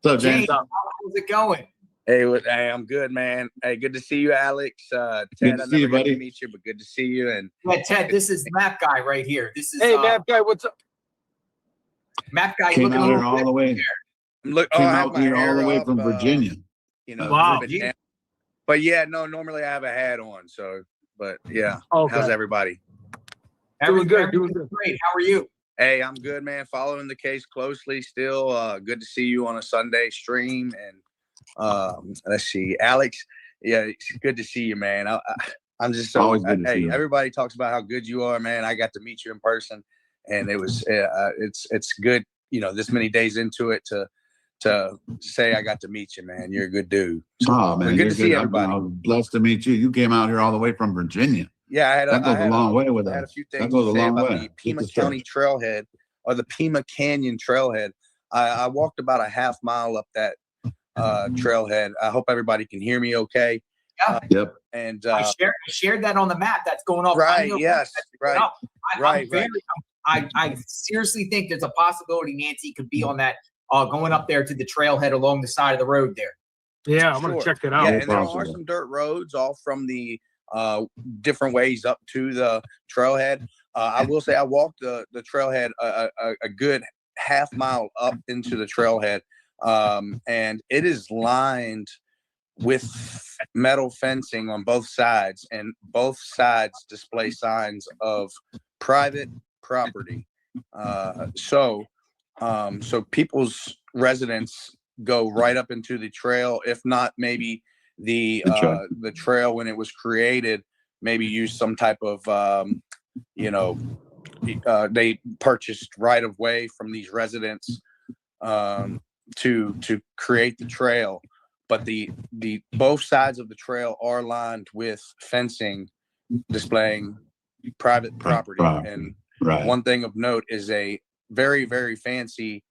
What's up, James, James? how's it going? Hey, I'm good, man. Hey, good to see you, Alex. Ted, Good I to see never you, got buddy. to meet you, but good to see you. And Yeah, Ted, this is Matt guy right here. This is Hey, Matt guy, what's up? Matt guy Came looking out here over all the way. look, Came I have out my here all hair the way up, from Virginia. You know, Wow. but yeah, no, normally I have a hat on. So, but yeah, Okay. how's everybody? Doing good, Everything's doing good. great. How are you? Hey, I'm good, man. Following the case closely still. Good to see you on a Sunday stream. And let's see, Alex. Yeah, it's good to see you, man. I'm just so Always good to see hey, you. everybody talks about how good you are, man. I got to meet you in person, and it was it's good, you know, this many days into it to say I got to meet you, man. You're a good dude. Oh man, good you're to see I'm everybody. blessed to meet you. You came out here all the way from Virginia. Yeah, That goes a long way with I had a us. few That things goes to a say long about way. the Pima Good to County Trailhead or the Pima Canyon Trailhead. I walked about a half mile up that trailhead. I hope everybody can hear me okay. Yeah. Yep. And I shared that on the map. That's going up. right, yes, right, right. I seriously think there's a possibility Nancy could be on that going up there to the trailhead along the side of the road there. Yeah, I'm gonna check it out. Yeah, and there are some dirt roads all from the different ways up to the trailhead. I will say I walked the trailhead a good half mile up into the trailhead, and it is lined with metal fencing on both sides, and both sides display signs of private property. So people's residents go right up into the trail, if not maybe the trail when it was created, maybe use some type of they purchased right of way from these residents to create the trail. But the both sides of the trail are lined with fencing displaying private property. And one thing of note is a very, very fancy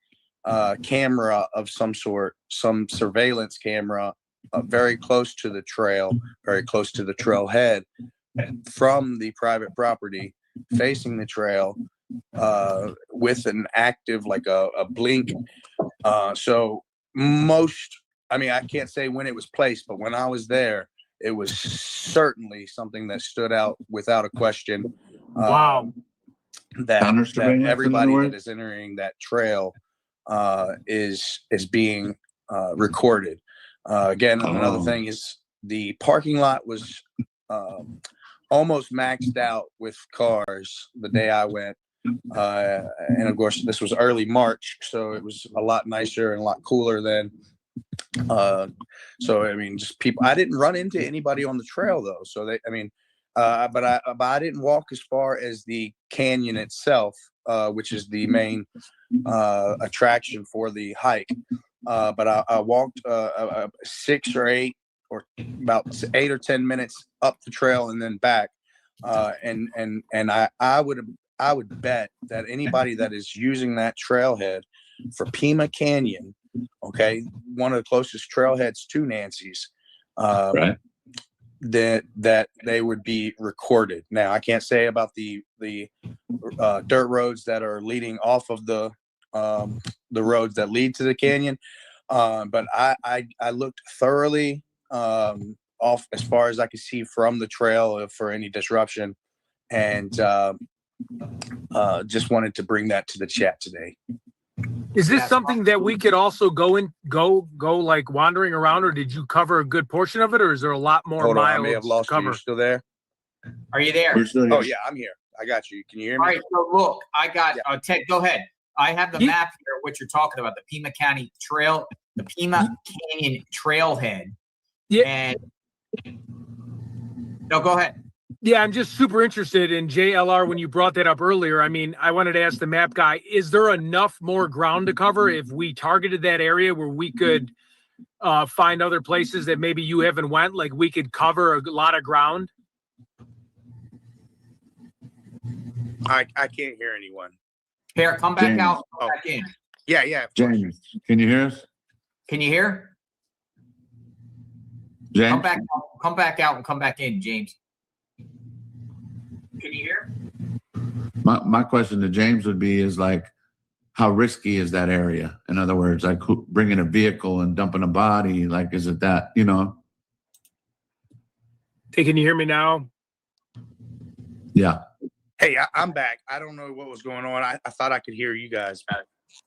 camera of some sort, some surveillance camera very close to the trail, very close to the trailhead from the private property, facing the trail, with an active, like a blink. So I mean, I can't say when it was placed, but when I was there, it was certainly something that stood out without a question. Wow. That everybody words? that is entering that trail is being recorded. Again, another thing is the parking lot was almost maxed out with cars the day I went. And of course, this was early March, so it was a lot nicer and a lot cooler then. So I mean, just people. I didn't run into anybody on the trail though. So but I didn't walk as far as the canyon itself, which is the main attraction for the hike. But I walked 6 or 8, or about 8 or 10 minutes up the trail and then back. And I would bet that anybody that is using that trailhead for Pima Canyon, okay, one of the closest trailheads to Nancy's, Right. that they would be recorded. Now, I can't say about the dirt roads that are leading off of the roads that lead to the canyon, but I looked thoroughly off as far as I could see from the trail for any disruption, and just wanted to bring that to the chat today. Is this something that we could also go like wandering around, or did you cover a good portion of it, or is there a lot more Hold on, I miles may have lost to you. cover? You still there? Are you there? Oh yeah, I'm here. I got you. Can you hear me? All right. So look, I got Ted. Go ahead. I have the map here. What you're talking about, the Pima County Trail, the Pima Canyon Trailhead. Yeah. And no, go ahead. Yeah, I'm just super interested in JLR when you brought that up earlier. I mean, I wanted to ask the map guy, is there enough more ground to cover if we targeted that area where we could find other places that maybe you haven't went, like we could cover a lot of ground? I can't hear anyone. Here, come back James. out, come back in. Yeah. James, can you hear us? Can you hear? James? Come back out and come back in, James. Can you hear? My question to James would be is like, how risky is that area? In other words, like bringing a vehicle and dumping a body, like, is it that, you know? Hey, can you hear me now? Yeah. Hey, I'm back. I don't know what was going on. I thought I could hear you guys.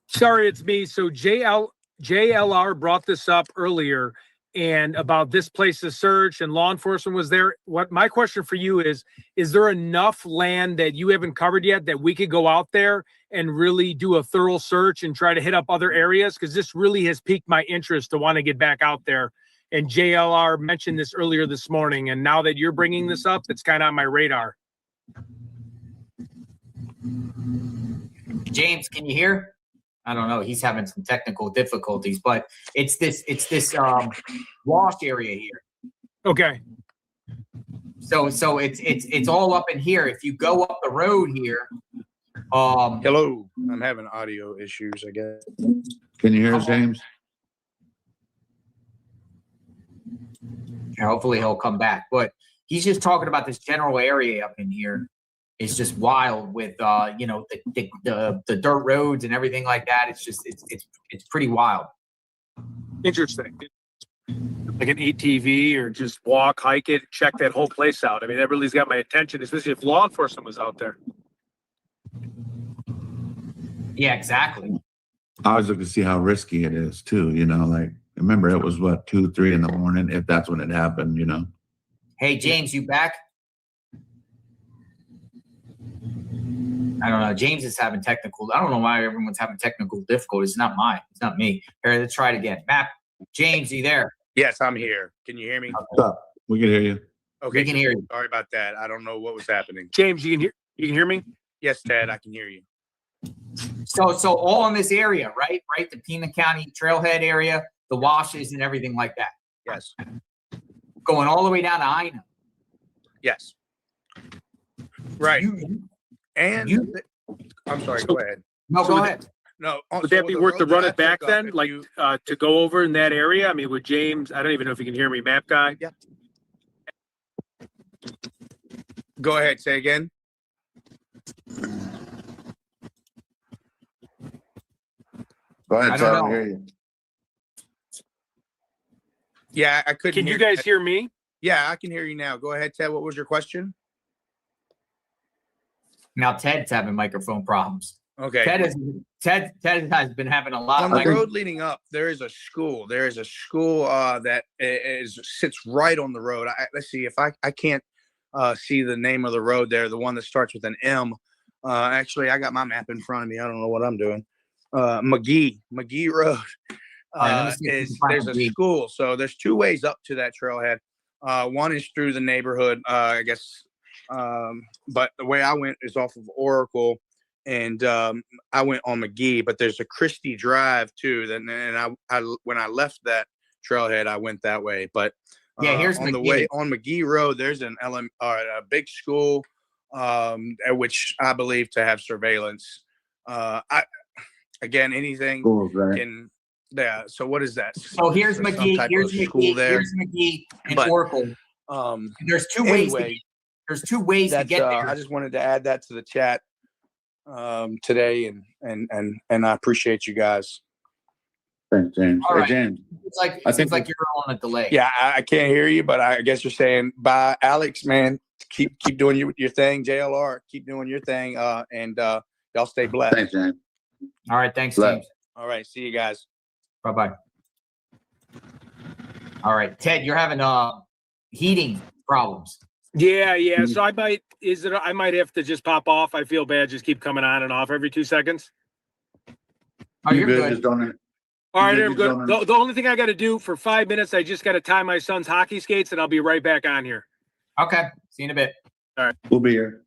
Sorry, it's me. So JLR brought this up earlier, and about this place to search, and law enforcement was there. What my question for you is there enough land that you haven't covered yet that we could go out there and really do a thorough search and try to hit up other areas? Because this really has piqued my interest to want to get back out there. And JLR mentioned this earlier this morning, and now that you're bringing this up, it's kind of on my radar. James, can you hear? I don't know. He's having some technical difficulties, but it's this wash area here. Okay. So it's all up in here. If you go up the road here, hello, I'm having audio issues, I guess. Can you hear us, James? Hopefully he'll come back. But he's just talking about this general area up in here. It's just wild with the dirt roads and everything like that. It's just it's pretty wild. Interesting. Like an ATV or just walk, hike it, check that whole place out. I mean, that really's got my attention, especially if law enforcement was out there. Yeah, exactly. I always look to see how risky it is too, you know, like remember it was what, 2, 3 in the morning, if that's when it happened, you know. Hey James, you back? I don't know. James is having technical. I don't know why everyone's having technical difficulties. It's not mine. It's not me. Here, let's try it again. Map. James, are you there? Yes, I'm here. Can you hear me? What's up? We can hear you. Okay, we can hear you. Sorry about that. I don't know what was happening. James, you can hear me? Yes, Ted, I can hear you. So all in this area, right? Right, the Pima County Trailhead area, the washes and everything like that. Yes. Going all the way down to Ina. Yes. Right. I'm sorry. Go ahead. No, So go ahead. No. Would so that be the worth to road run that it I back took up, then? if Like, you- to go over in that area? I mean, with James, I don't even know if you can hear me, map guy. Yeah. Go ahead. Say again. Go ahead, I Ted. don't I know. hear you. Yeah, I couldn't Can hear you guys hear me? Yeah, I can hear you now. Go ahead, Ted. What was your question? Now Ted's having microphone problems. Okay. Ted has been having a lot On of the road leading up, there is a school. There is a school that sits right on the road. Let's see if I can't see the name of the road there. The one that starts with an M. Actually, I got my map in front of me. I don't know what I'm doing. McGee Road. There's a school. So there's two ways up to that trailhead. One is through the neighborhood, I guess. But the way I went is off of Oracle, and I went on McGee. But there's a Christie Drive too. And I when I left that trailhead, I went that way. But yeah, here's on McGee. the way on McGee Road, there's a big school, at which I believe to have surveillance. Anything Schools, right? can. Yeah. So what is that? So here's Some McGee. type Here's of McGee. school there. Here's McGee and But, Oracle. There's two ways. Anyway, There's two ways to that's, get there. I just wanted to add that to the chat today, and I appreciate you guys. Thanks, James. All Hey, right. James. It seems like you're on a delay. Yeah, I can't hear you, but I guess you're saying bye, Alex. Man, keep doing your thing. JLR, keep doing your thing. And y'all stay blessed. Thanks, James. All right. Thanks, Bless. James. All right. See you guys. Bye-bye. All right, Ted, you're having heating problems. Yeah. So I might have to just pop off. I feel bad. Just keep coming on and off every 2 seconds. Oh, you're good. Just don't. All right, You're I'm good. good. The only thing I got to do for 5 minutes, I just got to tie my son's hockey skates, and I'll be right back on here. Okay. See you in a bit. All right. We'll be here.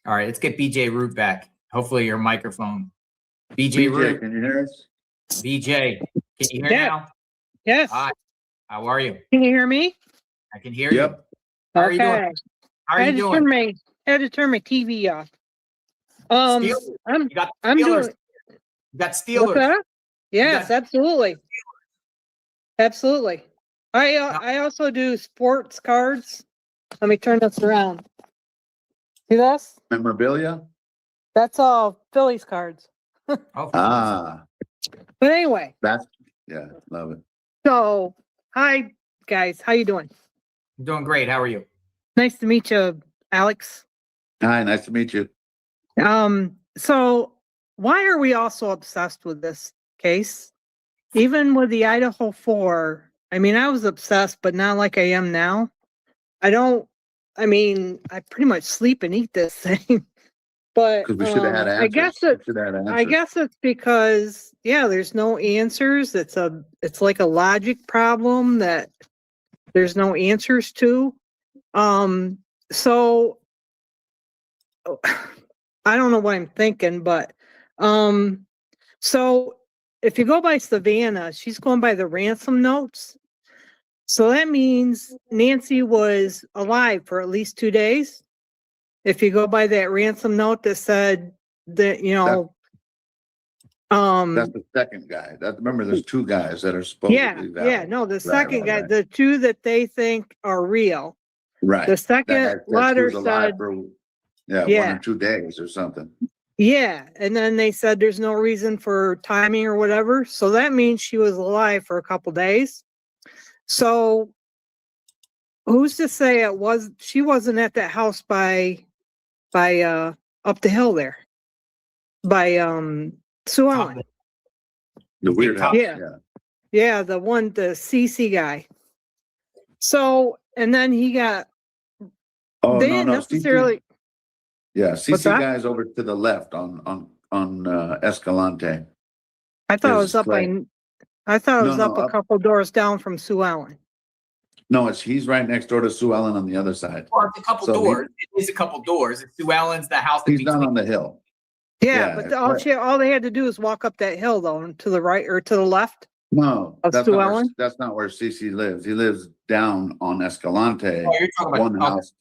All right, let's get BJ Root back. Hopefully your microphone. BJ Root. Can you hear us? BJ, can you hear Yeah. now? Yes. Hi. How are you? Can you hear me? I can hear you. Yep. How are you doing? How are you doing? I had to turn my TV off. Steelers. I'm You got I'm Steelers. doing You got what's Steelers. that? Yes, absolutely. Absolutely. I also do sports cards. Let me turn this around. See this? Memorabilia? That's all Phillies cards. Ah, But anyway, yeah, love it. so hi guys, how you doing? I'm doing great. How are you? Nice to meet you, Alex. Hi, nice to meet you. So why are we all so obsessed with this case? Even with the Idaho 4, I mean, I was obsessed, but not like I am now. I pretty much sleep and eat this thing. But Because we should have had answers. I guess We should have had answers. I guess it's because there's no answers. It's like a logic problem that there's no answers to. So I don't know what I'm thinking, but so if you go by Savannah, she's going by the ransom notes. So that means Nancy was alive for at least 2 days. If you go by that ransom note that said that, That's the second guy. Remember, there's two guys that are supposedly valid. no, the Right, second right, guy, right. the two that they think are real. Right. The second That letter she was alive said, for, 1 or 2 days or something. yeah, and then they said there's no reason for timing or whatever. So that means she was alive for a couple days. So who's to say she wasn't at that house by up the hill there by Sue Ellen. The weird house. Yeah, the CC guy. So and then he got they didn't necessarily CC What's that? guy's over to the left on Escalante. I thought it was up a couple doors down from Sue Ellen. No, he's right next door to Sue Ellen on the other side. Or it's a couple doors. It is a couple doors. It's Sue Ellen's, the house. He's down on the hill. Yeah, but all they had to do is walk up that hill though, to the right or to the left. No, Of Sue Ellen? That's not where CC lives. He lives down on Escalante, Oh, you're talking about- one house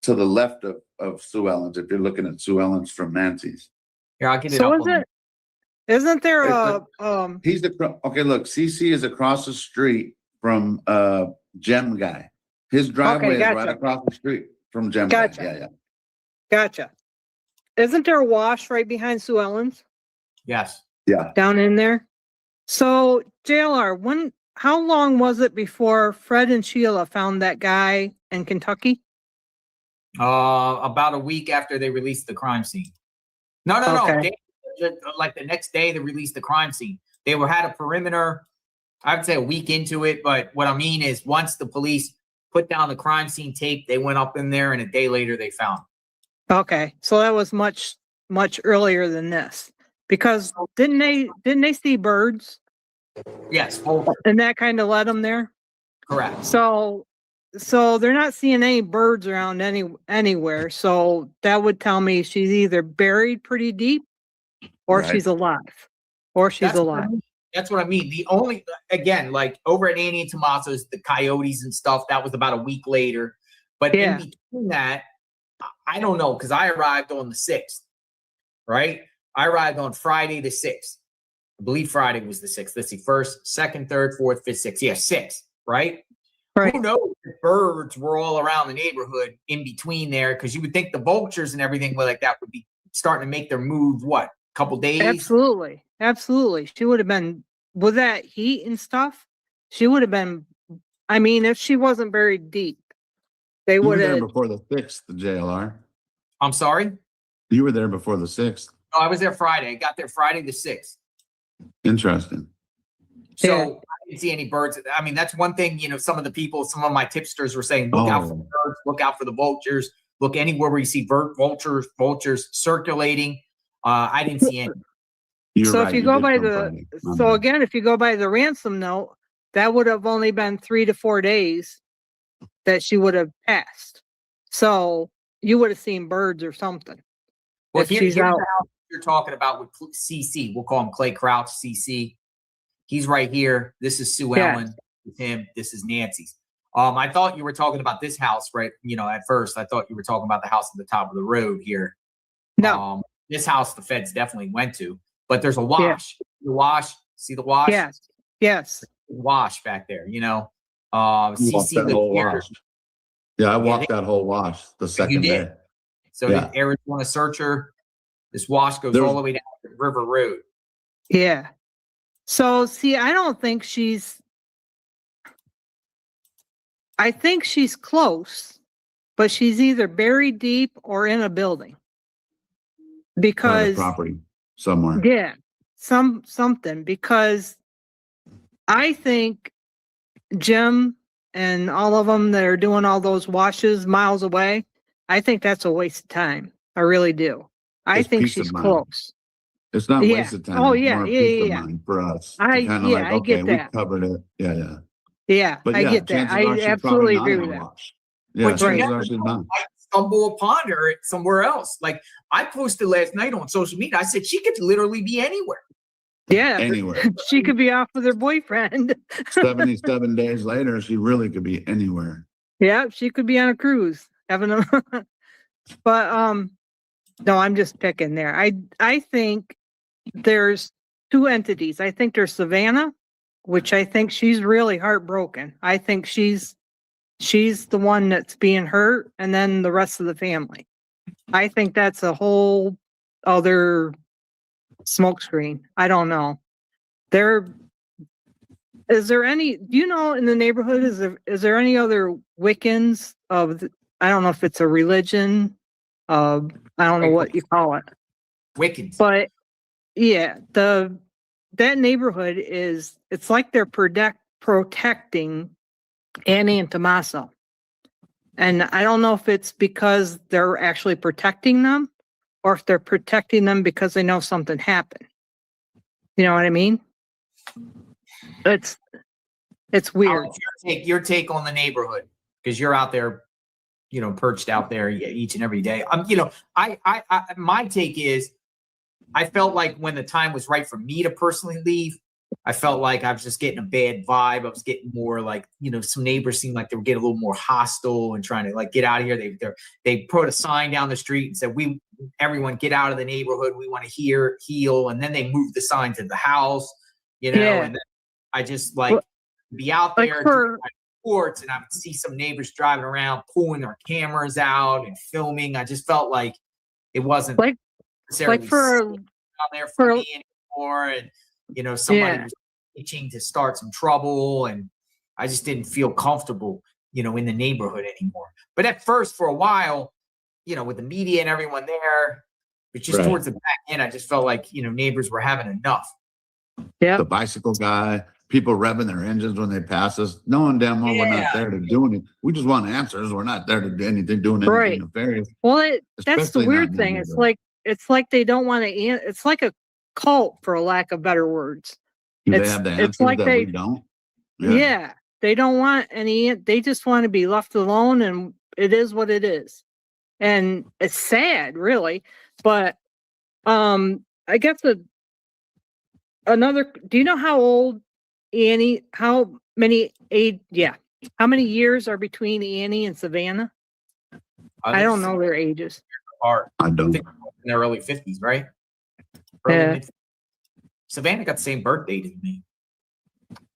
to the left of Sue Ellen's. If you're looking at Sue Ellen's from Nancy's. Here, I'll get it So up. is it Isn't there It's a, He's okay. Look, CC is across the street from Gem Guy. His driveway is right gotcha. across the street from Gem Gotcha. Guy. Yeah. Gotcha. Isn't there a wash right behind Sue Ellen's Yes. Yeah. down in there? So JLR, how long was it before Fred and Sheila found that guy in Kentucky? About a week after they released the crime scene. No. Okay. Like the next day they released the crime scene. They had a perimeter, I would say a week into it. But what I mean is once the police put down the crime scene tape, they went up in there and a day later they found him. Okay. So that was much earlier than this. Because didn't they see birds? Yes. And that kind of led them there? Correct. So they're not seeing any birds around anywhere. So that would tell me she's either buried pretty deep or Right. she's alive. Or she's alive. That's what I mean. The only, again, like over at Annie and Tommaso's, the coyotes and stuff, that was about a week later. But in between that, I don't know, because I arrived on the 6th, right? I arrived on Friday the 6th. I believe Friday was the 6th. Let's see, 1st, 2nd, 3rd, 4th, 5th, 6th. Yeah, 6th, right? Right. Who knows if birds were all around the neighborhood in between there, because you would think the vultures and everything like that would be starting to make their move, what, a couple days? Absolutely. She would have been, with that heat and stuff, she would have been, I mean, if she wasn't buried deep, they You were would there have. before the 6th, the JLR. I'm sorry? You were there before the 6th. No, I was there Friday. I got there Friday the 6th. Interesting. So Yeah. I didn't see any birds. I mean, that's one thing, some of the people, some of my tipsters were saying, look out for the birds, look out for the vultures, look anywhere where you see vultures circulating. I didn't see any. So if you go by if you go by the ransom note, that would have only been 3 to 4 days that she would have passed. So you would have seen birds or something. Well, if she's out. the house you're talking about with CC, we'll call him Clay Crouch, CC. He's right here. This is Sue Ellen. With him, this is Nancy's. I thought you were talking about this house, right? At first, I thought you were talking about the house at the top of the road here. No. This house, the feds definitely went to, but there's a wash. The wash, see the wash? Yes. Wash back there, CC lived here. Wash. Yeah, I walked that whole wash the second day. So the Arizona searcher, this wash goes all the way down to River Road. Yeah. So see, I think she's close, but she's either buried deep or in a building. Because property somewhere. Yeah. Something, because I think Jim and all of them that are doing all those washes miles away, I think that's a waste of time. I really do. I think she's close. It's not wasted time. Oh, it's yeah, more peace of yeah. mind for us. I get we that. covered it. Yeah. Yeah, But I get that. I absolutely agree with that. Yeah, But you never know, I stumble upon her somewhere else. Like I posted last night on social media. I said she could literally be anywhere. Yeah, anywhere. She could be off with her boyfriend. 77 days later, she really could be anywhere. Yeah, she could be on a cruise having a. But no, I'm just picking there. I think there's two entities. I think there's Savannah, which I think she's really heartbroken. I think she's the one that's being hurt, and then the rest of the family. I think that's a whole other smokescreen. I don't know. Is there any, do you know in the neighborhood, is there any other Wiccans I don't know if it's a religion, I don't know what you call it. Wiccans. But yeah, that neighborhood it's like they're protecting Annie and Tommaso. And I don't know if it's because they're actually protecting them or if they're protecting them because they know something happened. You know what I mean? It's weird. Your take on the neighborhood, because you're out there, perched out there each and every day. My take is, I felt like when the time was right for me to personally leave, I felt like I was just getting a bad vibe. I was getting more like, some neighbors seemed like they were getting a little more hostile and trying to like get out of here. They put a sign down the street and said, everyone get out of the neighborhood. We want to heal. And then they moved the sign to the house, and then I just like be out there doing my reports, and I would see some neighbors driving around, pulling their cameras out and filming. I just felt like it wasn't necessarily down there for me anymore. And, somebody was itching to start some trouble, and I just didn't feel comfortable, in the neighborhood anymore. But at first, for a while, with the media and everyone there, but just towards the back end, I just felt like, neighbors were having enough. The bicycle guy, people revving their engines when they pass us, knowing damn well we're not there to do anything. We just want answers. We're not there to do anything, nefarious. Well, that's the Especially not weird in the thing. neighborhood. It's like they don't want to. It's like a cult, for lack of better words. Do they have the answers like that we don't? Yeah, they don't want any. They just want to be left alone, and it is what it is. And it's sad, really. But I guess another. Do you know how old Annie? How many years are between Annie and Savannah? I don't know their ages. I don't. think in their early 50s, right? Savannah got the same birthday as me.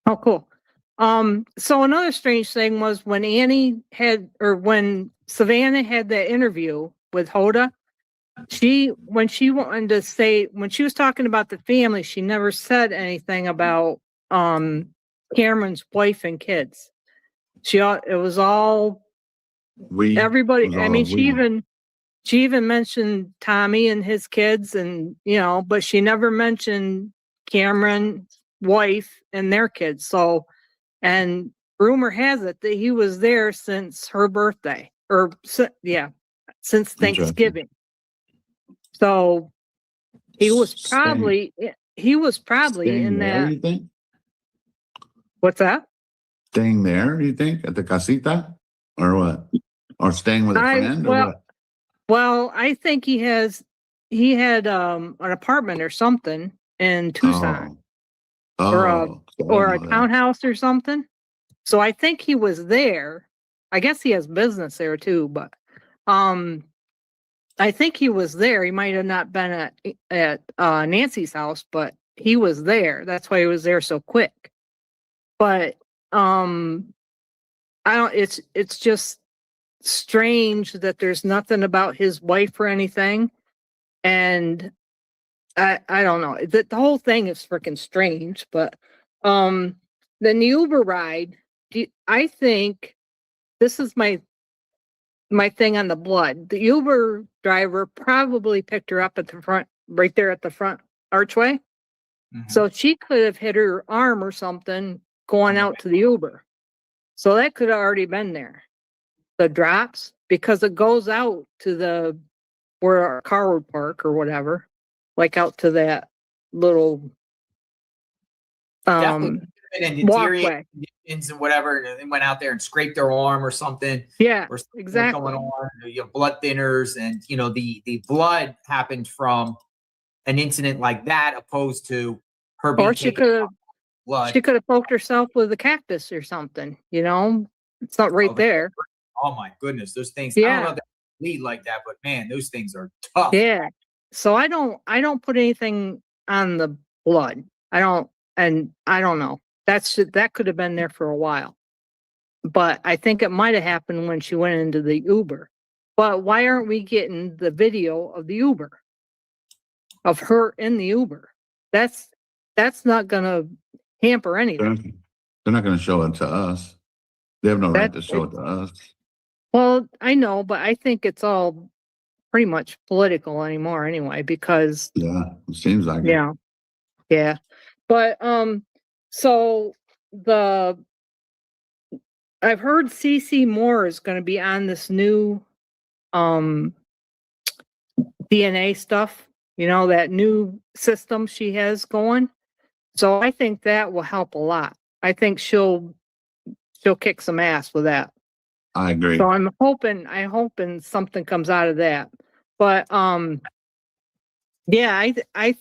Oh, cool. So another strange thing was when when Savannah had that interview with Hoda, when she was talking about the family, she never said anything about Cameron's wife and kids. It was all everybody. I mean, she even mentioned Tommy and his kids, and but she never mentioned Cameron's wife and their kids. So, and rumor has it that he was there since her birthday, since Thanksgiving. So he was probably Staying in there, that. you think? What's that? Staying there, you think, at the casita, or what? Or staying with a friend, or what? Well, I think he had an apartment or something in Tucson, or a townhouse or something. So I think he was there. I guess he has business there too, but I think he was there. He might have not been at Nancy's house, but he was there. That's why he was there so quick. But I don't. It's just strange that there's nothing about his wife or anything, and I don't know. The whole thing is freaking strange. But the Uber ride, I think this is my thing on the blood. The Uber driver probably picked her up at the front, right there at the front archway. So she could have hit her arm or something going out to the Uber. So that could have already been there. The drops, because it goes out to where our car would park or whatever, like out to that little walkway And whatever, and they went out there and scraped their arm or something. Yeah, or something exactly. Going on, blood thinners, and the blood happened from an incident like that, opposed to her being. Or she could have poked herself with a cactus or something. It's not right there. Oh my goodness, those things. Yeah. I don't know if they bleed like that, but man, those things are tough. Yeah. So I don't put anything on the blood. I don't know. That could have been there for a while. But I think it might have happened when she went into the Uber. But why aren't we getting the video of the Uber? Of her in the Uber? That's not gonna hamper anything. They're not gonna show it to us. They have no right to show it to us. Well, I know, but I think it's all pretty much political anymore anyway, because it seems like it. Yeah. But so I've heard CC Moore is going to be on this new DNA stuff, that new system she has going. So I think that will help a lot. I think she'll kick some ass with that. I agree. So I'm hoping something comes out of that. But I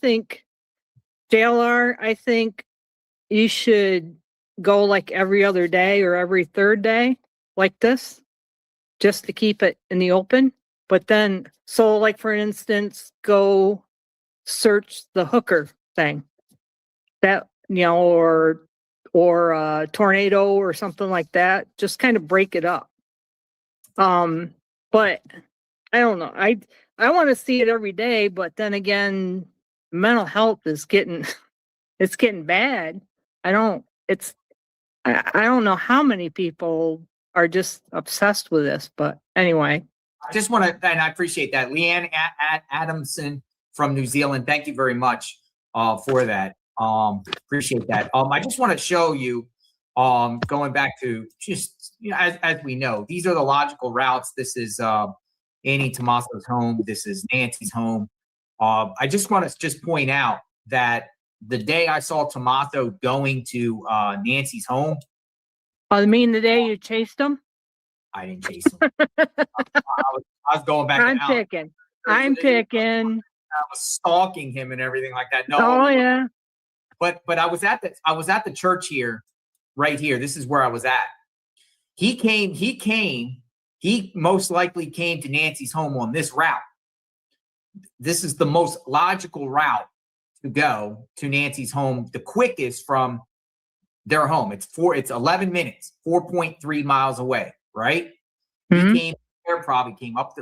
think JLR, I think you should go like every other day or every third day like this, just to keep it in the open. But then, so like for instance, go search the hooker thing, that, or a tornado or something like that. Just kind of break it up. But I don't know. I want to see it every day, but then again, mental health is getting it's getting bad. I don't know how many people are just obsessed with this, but anyway. I just want to, and I appreciate that. Leanne Adamson from New Zealand, thank you very much for that. Appreciate that. I just want to show you, going back to just, as we know, these are the logical routes. This is Annie Tomaso's home. This is Nancy's home. I just want to just point out that the day I saw Tomaso going to Nancy's home. I mean, the day you chased him? I didn't chase him. I was going back. I'm picking. I was stalking him and everything like that. No. Oh yeah. But I was at the church here, right here. This is where I was at. He most likely came to Nancy's home on this route. This is the most logical route to go to Nancy's home, the quickest from their home. It's 11 minutes, 4.3 miles away, right? Mm-hmm. He came there, probably came up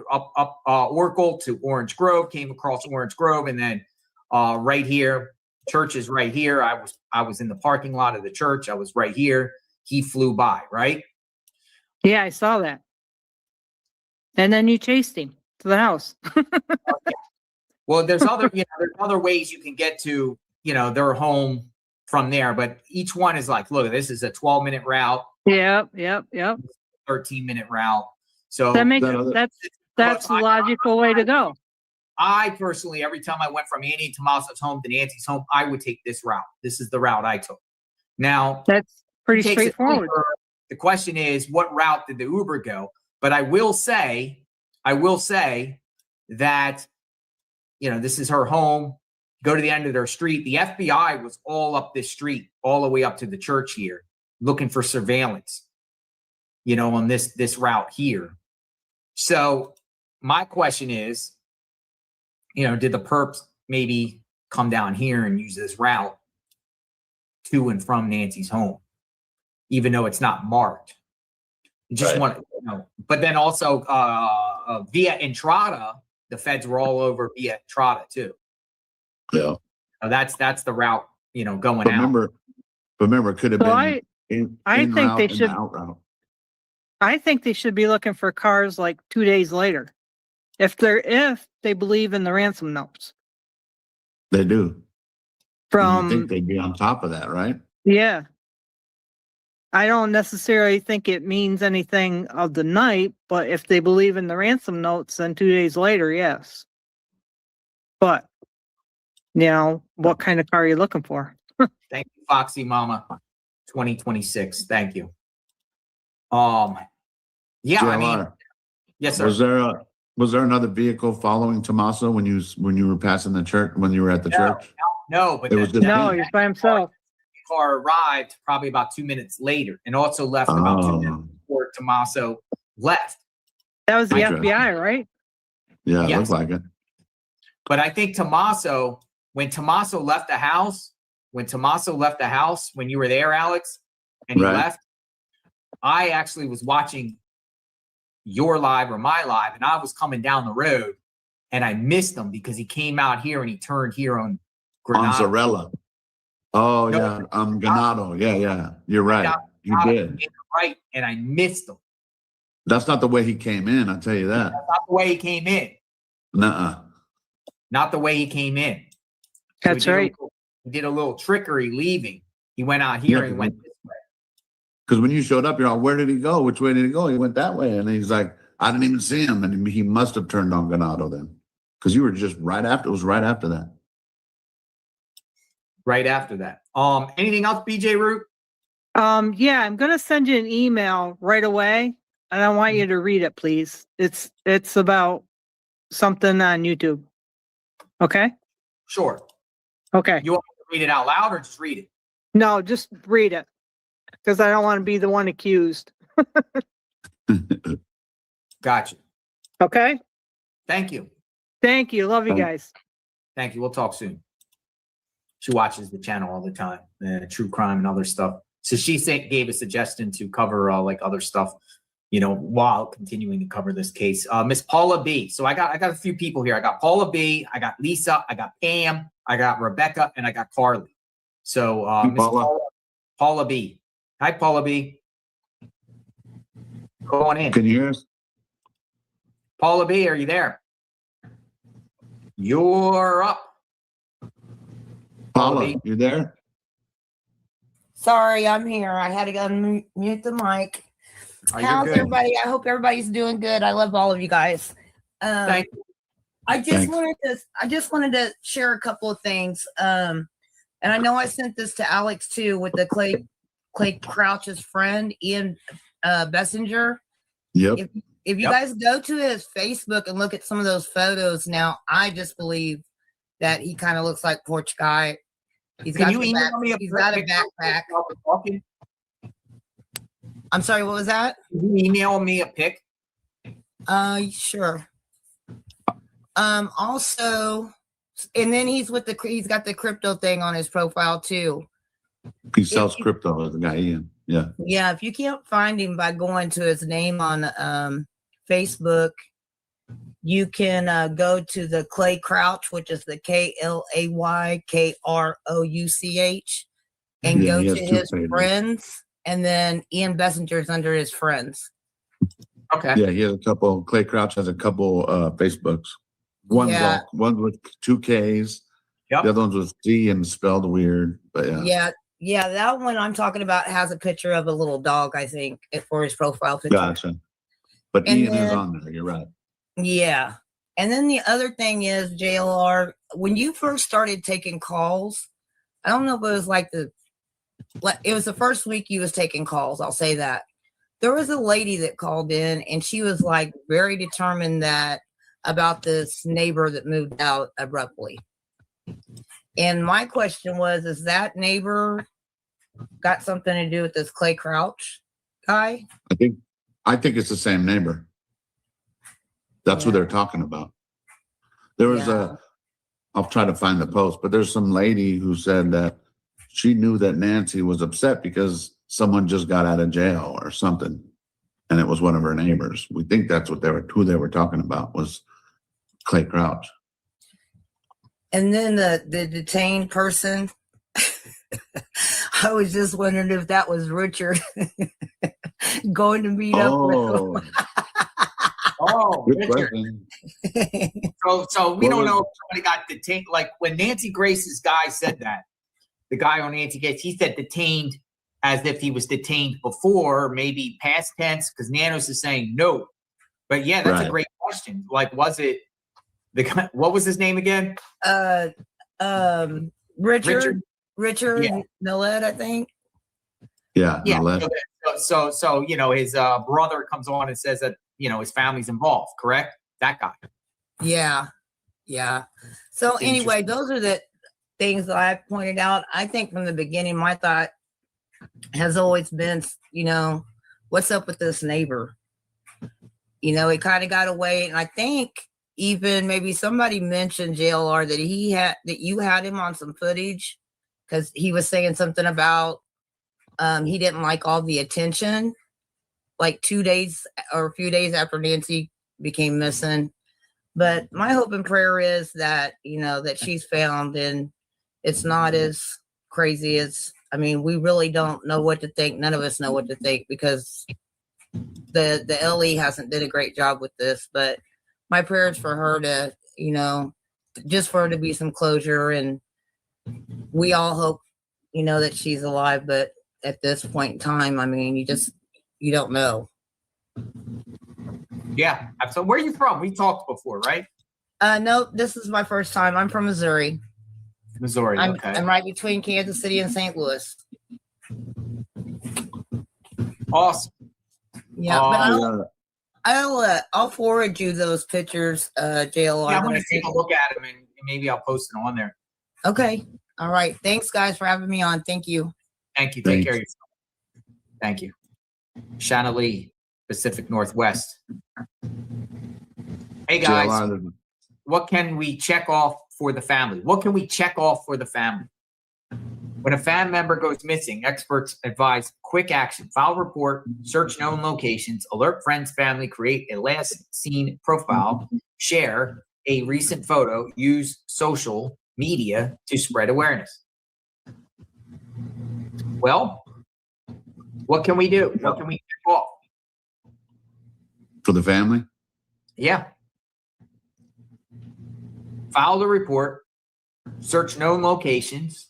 Oracle to Orange Grove, came across Orange Grove, and then right here, church is right here. I was in the parking lot of the church. I was right here. He flew by, right? Yeah, I saw that. And then you chased him to the house. Well, there's other ways you can get to, their home from there, but each one is like, look, this is a 12-minute route. Yep. 13-minute route. So that's the logical way to go. I personally, every time I went from Annie Tomaso's home to Nancy's home, I would take this route. This is the route I took. Now, that's pretty straightforward. The question is, what route did the Uber go? But I will say that, this is her home. Go to the end of their street. The FBI was all up this street, all the way up to the church here, looking for surveillance, on this route here. So my question is, did the perps maybe come down here and use this route to and from Nancy's home, even though it's not marked? Just want to know. But then also via Entrada, the feds were all over via Entrada too. Yeah. So that's the route, going out. Remember, it could have been I think they should. Out route. I think they should be looking for cars like 2 days later, if they believe in the ransom notes. They do. From you think they'd be on top of that, right? Yeah. I don't necessarily think it means anything of the night, but if they believe in the ransom notes, then 2 days later, yes. But, what kind of car are you looking for? Thank you, Foxy Mama. 2026. Thank you. Yeah, JLR, I mean, yes, sir. Was there another vehicle following Tomaso when you were passing the church, when you were at the church? No, but he was by himself. The car arrived probably about 2 minutes later, and also left about 2 minutes before Tomaso left. That was the FBI, right? Yeah, it looked like it. But I think when Tomaso left the house, when you were there, Alex, and he left, I actually was watching your live or my live, and I was coming down the road, and I missed him because he came out here and he turned here on Granada. On Zarella. Oh, no, yeah. Ganado. Yeah. You're right. You did. Right. And I missed him. That's not the way he came in. I'll tell you that. That's not the way he came in. Nuh-uh. Not the way he came in. That's right. He did a little trickery leaving. He went out here and went this way. Because when you showed up, you're like, where did he go? Which way did he go? He went that way. And he's like, I didn't even see him. And he must have turned on Ganado then. Because you were just right after. It was right after that. Right after that. Anything else, BJ Root? Yeah, I'm gonna send you an email right away, and I want you to read it, please. It's about something on YouTube. Okay? Sure. Okay. You want me to read it out loud or just read it? No, just read it. Because I don't want to be the one accused. Gotcha. Okay? Thank you. Thank you. Love you guys. Thank you. We'll talk soon. She watches the channel all the time, true crime and other stuff. So she gave a suggestion to cover like other stuff, you know, while continuing to cover this case. Miss Paula B. So I got a few people here. I got Paula B. I got Lisa. I got Pam. I got Rebecca, and I got Carly. So Miss Paula B. Hi, Paula B. Go on in. Can you hear us? Paula B, are you there? You're up. Paula, you there? Sorry, I'm here. I had to go mute the mic. Oh, How's everybody? I hope everybody's doing good. I love all of you guys. Thank you. I just wanted to share a couple of things. And I know I sent this to Alex too with the Clay Crouch's friend, Ian Bessinger. Yep. If you guys go to his Facebook and look at some of those photos now, I just believe that he kind of looks like Porch Guy. He's got a backpack. I'm sorry, what was that? Can you email me a pic? Sure. Also, and then he's got the crypto thing on his profile too. He sells crypto, the guy Ian. Yeah. Yeah, if you can't find him by going to his name on Facebook, you can go to the Clay Crouch, which is the KLAYKROUCH, and go to his friends, and then Ian Bessinger's under his friends. Okay. Yeah, he has a couple. Clay Crouch has a couple Facebooks. One's with 2 Ks. Yep. The other one's with C and spelled weird. But yeah, that one I'm talking about has a picture of a little dog, I think, for his profile picture. Gotcha. But Ian is on there. You're right. Yeah. And then the other thing is, JLR, when you first started taking calls, I don't know if it was it was the first week you was taking calls. I'll say that. There was a lady that called in and she was like very determined about this neighbor that moved out abruptly. And my question was, is that neighbor got something to do with this Clay Crouch guy? I think it's the same neighbor. That's what they're talking about. There was I'll try to find the post, but there's some lady who said that she knew that Nancy was upset because someone just got out of jail or something. And it was one of her neighbors. We think that's who they were talking about was Clay Crouch. And then the detained person, I was just wondering if that was Richard going to meet up with him. Oh, Richard. So we don't know if somebody got detained. Like when Nancy Grace's guy said that, the guy on Nancy Grace, he said detained as if he was detained before, maybe past tense, because Nanos is saying no. But yeah, that's a great question. Like, was it the guy? What was his name again? Richard Millett, I think. Yeah. So you know, his brother comes on and says that, you know, his family's involved, correct? That guy. Yeah. So anyway, those are the things that I pointed out. I think from the beginning, my thought has always been, you know, what's up with this neighbor? You know, he kind of got away. And I think even maybe somebody mentioned JLR that you had him on some footage because he was saying something about he didn't like all the attention, like 2 days or a few days after Nancy became missing. But my hope and prayer is that, you know, that she's found and it's not as crazy as, I mean, we really don't know what to think. None of us know what to think because the LE hasn't did a great job with this. But my prayer is for her to, you know, just for her to be some closure. And we all hope, you know, that she's alive. But at this point in time, I mean, you don't know. Yeah. So where are you from? We talked before, right? No, this is my first time. I'm from Missouri. Okay. I'm right between Kansas City and St. Louis. Awesome. Yeah, but I'll forward you those pictures, JLR. Yeah, I'm gonna take a look at them and maybe I'll post it on there. Okay. All right. Thanks, guys, for having me on. Thank you. Thank you. Take care of yourself. Thank you. Shanna Lee, Pacific Northwest. Hey guys, JLR, what can we check off for the family? What can we check off for the family? When a family member goes missing, experts advise quick action, file a report, search known locations, alert friends, family, create a last seen profile, share a recent photo, use social media to spread awareness. Well, what can we do? What can we check off? for the family? Yeah. File the report, search known locations,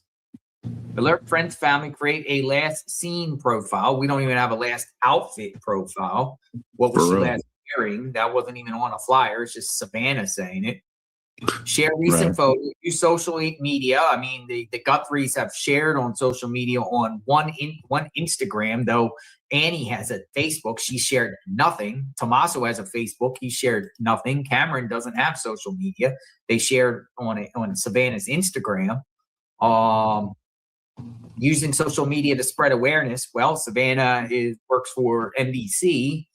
alert friends, family, create a last seen profile. We don't even have a last outfit profile. What was she last wearing? That wasn't even on a flyer. It's just Savannah saying it. Share recent photos, use social media. I mean, the Guthries have shared on social media on one Instagram, though Annie has a Facebook. She shared nothing. Tommaso has a Facebook. He shared nothing. Cameron doesn't have social media. They shared on Savannah's Instagram. Using social media to spread awareness. Well, Savannah works for NBC.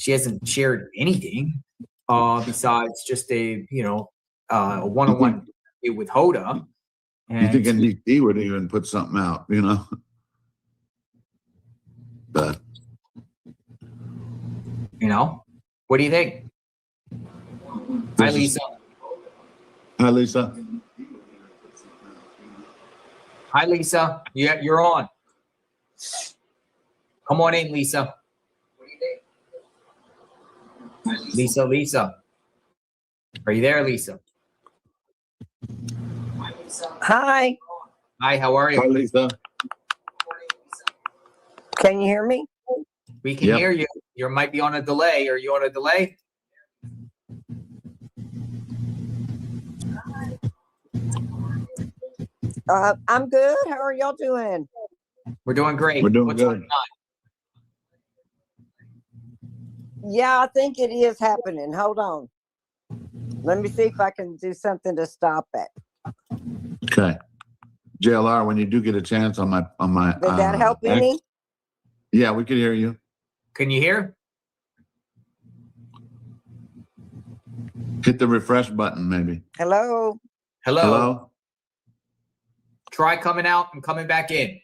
She hasn't shared anything besides just a one-on-one with Hoda. You think NBC would even put something out, But what do you think? Hi, Lisa. Hi, Lisa. Hi, Lisa. Yeah, you're on. Come on in, Lisa. Lisa. Are you there, Lisa? Hi. Hi, how are you? Hi, Lisa. Can you hear me? We can hear you. You might be on a delay. Are you on a delay? I'm good. How are y'all doing? We're doing great. We're doing What's good. going on? Yeah, I think it is happening. Hold on. Let me see if I can do something to stop it. Okay. JLR, when you do get a chance on my Did that help any? Yeah, we can hear you. Can you hear? Hit the refresh button, maybe. Hello. Hello. Try coming out and coming back in.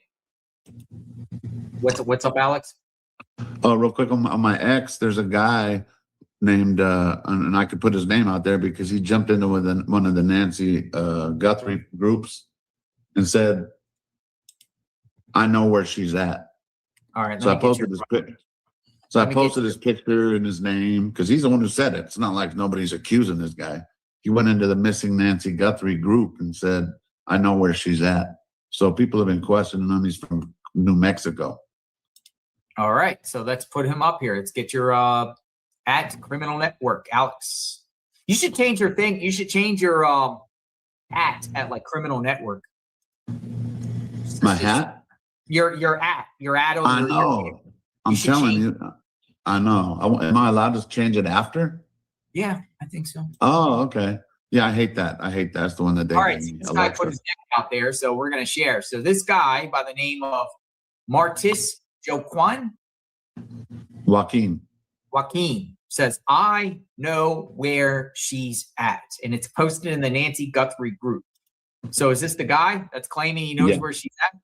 What's up, Alex? Oh, real quick on my X, there's a guy named and I could put his name out there because he jumped into one of the Nancy Guthrie groups and said, "I know where she's at." All right. So I posted his picture. So I posted his picture and his name because he's the one who said it. It's not like nobody's accusing this guy. He went into the missing Nancy Guthrie group and said, "I know where she's at." So people have been questioning him. He's from New Mexico. All right. So let's put him up here. Let's get your at Criminal Network, Alex. You should change your thing. You should change your at like Criminal Network. My hat? Your at on I your know. I'm telling you. I know. Am I allowed to change it after? Yeah, I think so. Oh, okay. Yeah, I hate that. That's the one that they All right, gave so me. this guy put his neck out there, so we're going to share. So this guy by the name of Martis Joaquin Joaquin says, "I know where she's at." And it's posted in the Nancy Guthrie group. So is this the guy that's claiming he knows where she's at?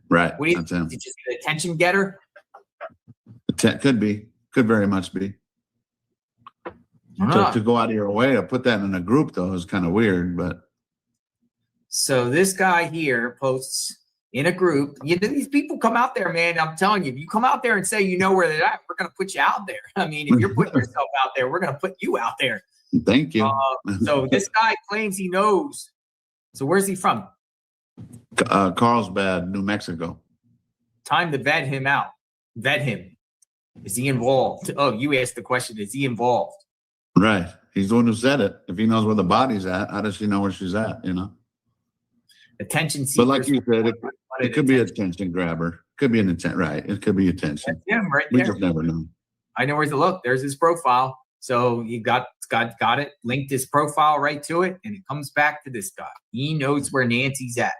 Right. What do you That's think? him. Is it just an attention getter? Could be. Could very much be. To go out of your way to put that in a group, though, is kind of weird. But so this guy here posts in a group. These people come out there, man. I'm telling you, if you come out there and say you know where they're at, we're going to put you out there. I mean, if you're putting yourself out there, we're going to put you out there. Thank you. So this guy claims he knows. So where's he from? Carlsbad, New Mexico. Time to vet him out. Vet him. Is he involved? Oh, you asked the question. Is he involved? Right. He's the one who said it. If he knows where the body's at, how does she know where she's at? Attention seekers. But like you said, it could be an attention grabber. Could be an intent. Right. It could be attention. That's him right We there. just never know. I know where to look. There's his profile. So you got it. Linked his profile right to it, and it comes back to this guy. He knows where Nancy's at.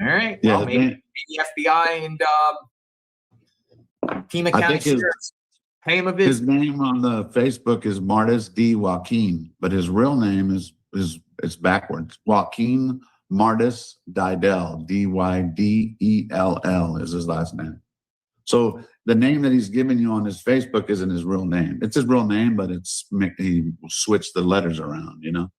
All right. Yeah, Well, maybe FBI and Pima I County think his Sheriff's pay him a his visit. name on the Facebook is Martis D. Joaquin, but his real name is it's backwards. Joaquin Martis Didell, Dydell is his last name. So the name that he's giving you on his Facebook isn't his real name. It's his real name, but he switched the letters around, you know?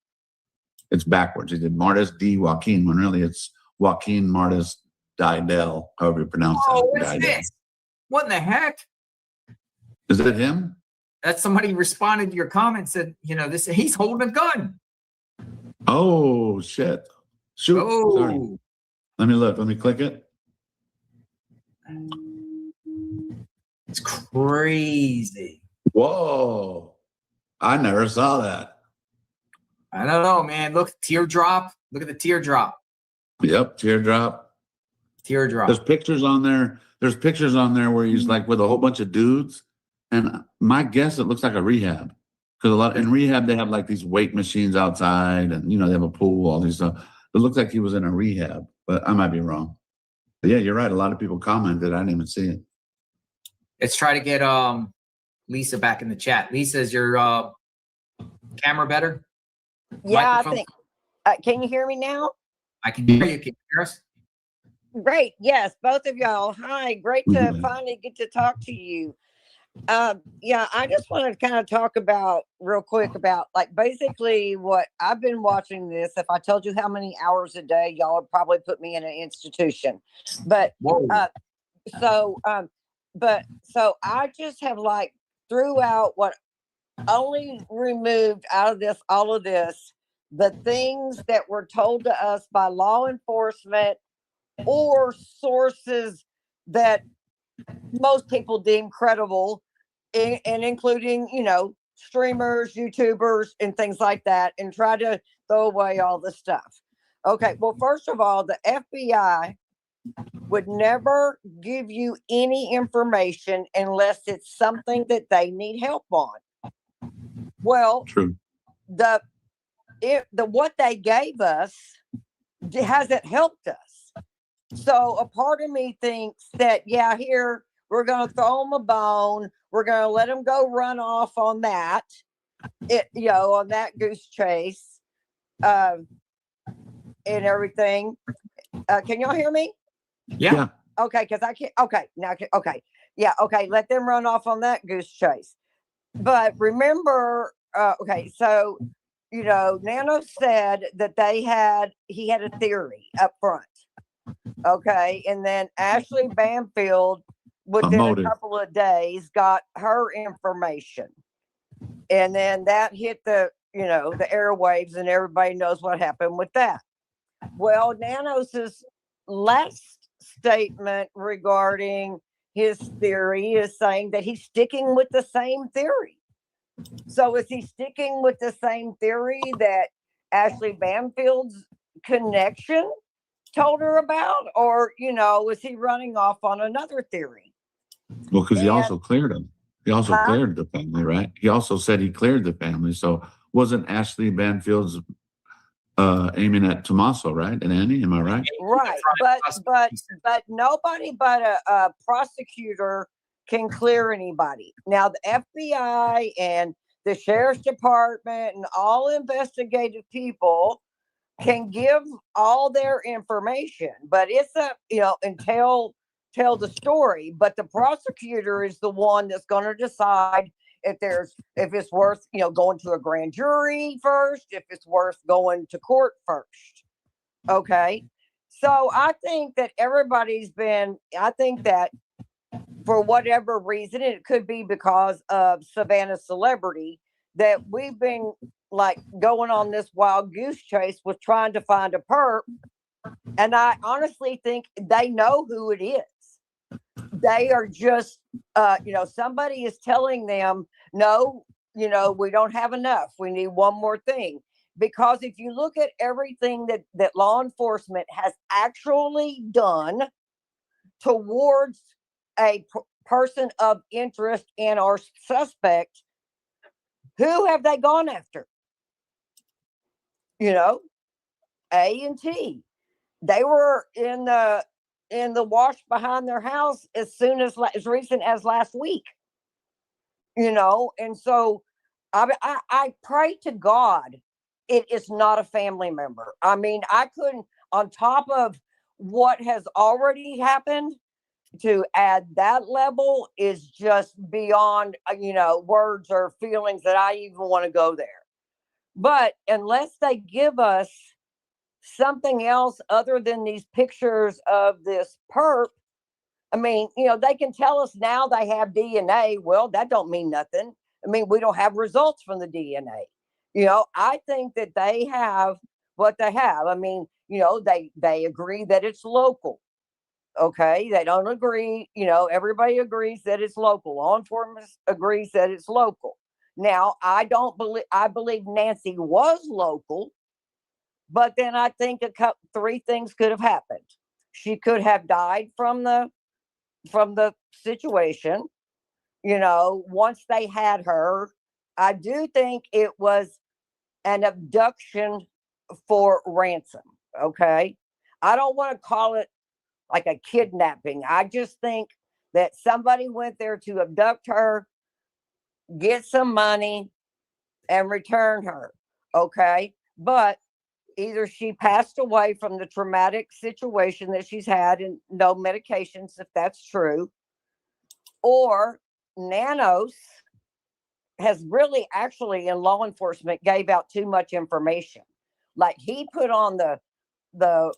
It's backwards. He did Martis D. Joaquin, when really it's Joaquin Martis Didell, however you pronounce Oh, that. what's Didell. this? What in the heck? Is that him? That somebody responded to your comment, said, this he's holding a gun. Oh, shit. Shoot. Oh. Sorry. Let me look. Let me click it. It's crazy. Whoa. I never saw that. I don't know, man. Look, teardrop. Look at the teardrop. Yep, teardrop. Teardrop. There's pictures on there. There's pictures on there where he's like with a whole bunch of dudes. And my guess, it looks like a rehab. Because in rehab, they have like these weight machines outside and, they have a pool, all these stuff. It looks like he was in a rehab, but I might be wrong. But yeah, you're right. A lot of people commented. I didn't even see it. Let's try to get Lisa back in the chat. Lisa, is your camera better? Yeah, Microphone? I think. Can you hear me now? I can hear you. Can you hear us? Great. Yes, both of y'all. Hi. Great to finally get to talk to you. Yeah, I just want to kind of talk about real quick about like basically what I've been watching this. If I told you how many hours a day, y'all would probably put me in an institution. But so I just have like throughout what only removed out of this, all of this, the things that were told to us by law enforcement or sources that most people deem credible, and including, streamers, YouTubers, and things like that, and try to throw away all the stuff. Okay, well, first of all, the FBI would never give you any information unless it's something that they need help on. Well, true. The what they gave us hasn't helped us. So a part of me thinks that, yeah, here we're going to throw them a bone. We're going to let them go run off on that, on that goose chase, and everything. Can y'all hear me? Yeah. Okay, because I can't. Okay, now. Okay, yeah. Okay, let them run off on that goose chase. But remember, okay, so Nano said that he had a theory up front. Okay, and then Ashley Banfield, within a couple of days, got her information, and then that hit the airwaves, and everybody knows what happened with that. Well, Nanos's last statement regarding his theory is saying that he's sticking with the same theory. So is he sticking with the same theory that Ashley Banfield's connection told her about, or was he running off on another theory? Well, because he also cleared him. He also cleared the family, right? He also said he cleared the family. So wasn't Ashley Banfield's aiming at Tommaso, right? And Annie, am I right? Right, but nobody but a prosecutor can clear anybody. Now the FBI and the sheriff's department and all investigative people can give all their information, but it's and tell the story. But the prosecutor is the one that's going to decide if it's worth going to a grand jury first, if it's worth going to court first. Okay, so I think that I think that for whatever reason, it could be because of Savannah's celebrity, that we've been like going on this wild goose chase with trying to find a perp. And I honestly think they know who it is. They are just, somebody is telling them, no, we don't have enough. We need one more thing. Because if you look at everything that law enforcement has actually done towards a person of interest in our suspect, who have they gone after? A and T. They were in the wash behind their house as recent as last week. And so I pray to God it is not a family member. I mean, I couldn't, on top of what has already happened, to add that level is just beyond, words or feelings that I even want to go there. But unless they give us something else other than these pictures of this perp, I mean, they can tell us now they have DNA. Well, that don't mean nothing. I mean, we don't have results from the DNA. I think that they have what they have. I mean, they agree that it's local. Okay, they don't agree. Everybody agrees that it's local. Law enforcement agrees that it's local. Now, I believe Nancy was local, but then I think three things could have happened. She could have died from the situation. Once they had her, I do think it was an abduction for ransom. Okay, I don't want to call it like a kidnapping. I just think that somebody went there to abduct her, get some money, and return her. Okay. But either she passed away from the traumatic situation that she's had and no medications, if that's true, or Nanos has really actually in law enforcement gave out too much information. Like he put on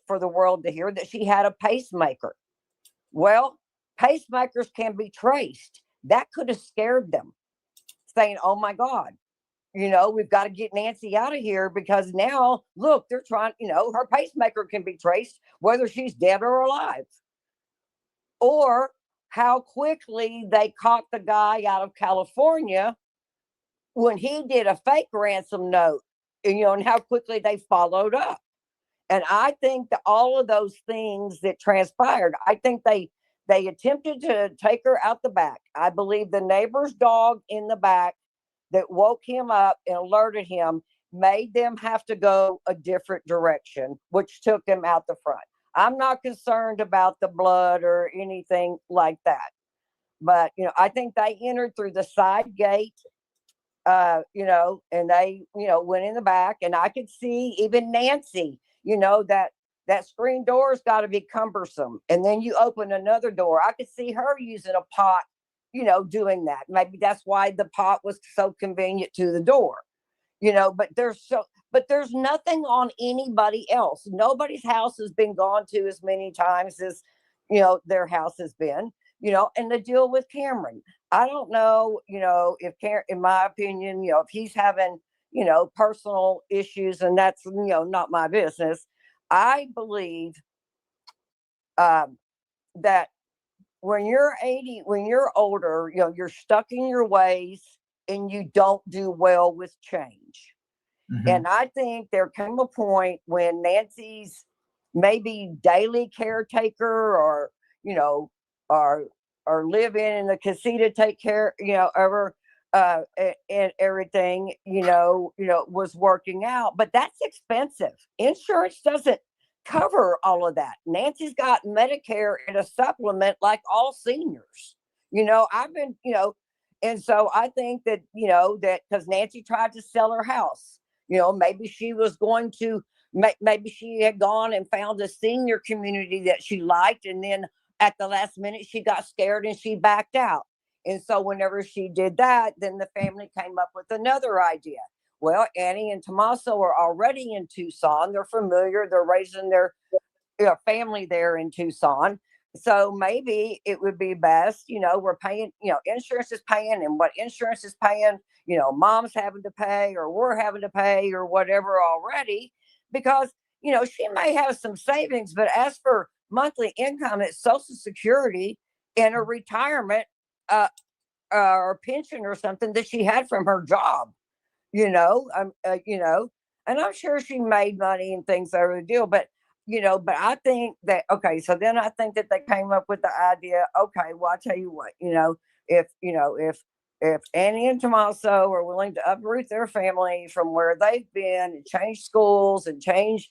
for the world to hear that she had a pacemaker. Well, pacemakers can be traced. That could have scared them, saying, oh my God, we've got to get Nancy out of here because now, look, they're trying, her pacemaker can be traced, whether she's dead or alive. Or how quickly they caught the guy out of California when he did a fake ransom note, and how quickly they followed up. And I think that all of those things that transpired, I think they attempted to take her out the back. I believe the neighbor's dog in the back that woke him up and alerted him made them have to go a different direction, which took him out the front. I'm not concerned about the blood or anything like that. But, I think they entered through the side gate, and they, went in the back, and I could see even Nancy, that screen door's got to be cumbersome. And then you open another door. I could see her using a pot, doing that. Maybe that's why the pot was so convenient to the door, but there's nothing on anybody else. Nobody's house has been gone to as many times as, their house has been, and the deal with Cameron. I don't know, if in my opinion, if he's having, personal issues, and that's, not my business. I believe that when you're 80, when you're older, you're stuck in your ways and you don't do well with change. Mm-hmm. And I think there came a point when Nancy's maybe daily caretaker or, or live in the casita, take care, of her, and everything, was working out, but that's expensive. Insurance doesn't cover all of that. Nancy's got Medicare and a supplement like all seniors. I've been, and so I think that, that because Nancy tried to sell her house, maybe she was going to, maybe she had gone and found a senior community that she liked, and then at the last minute she got scared and she backed out. And so whenever she did that, then the family came up with another idea. Well, Annie and Tommaso are already in Tucson. They're familiar. They're raising their family there in Tucson. So maybe it would be best, we're paying, insurance is paying, and what insurance is paying, mom's having to pay, or we're having to pay, or whatever already, because, she may have some savings, but as for monthly income, it's Social Security and a retirement or pension or something that she had from her job, and I'm sure she made money and things over the deal, but but I think that, okay, so then I think that they came up with the idea, okay, well, I'll tell you what, if Annie and Tommaso are willing to uproot their family from where they've been and change schools and change,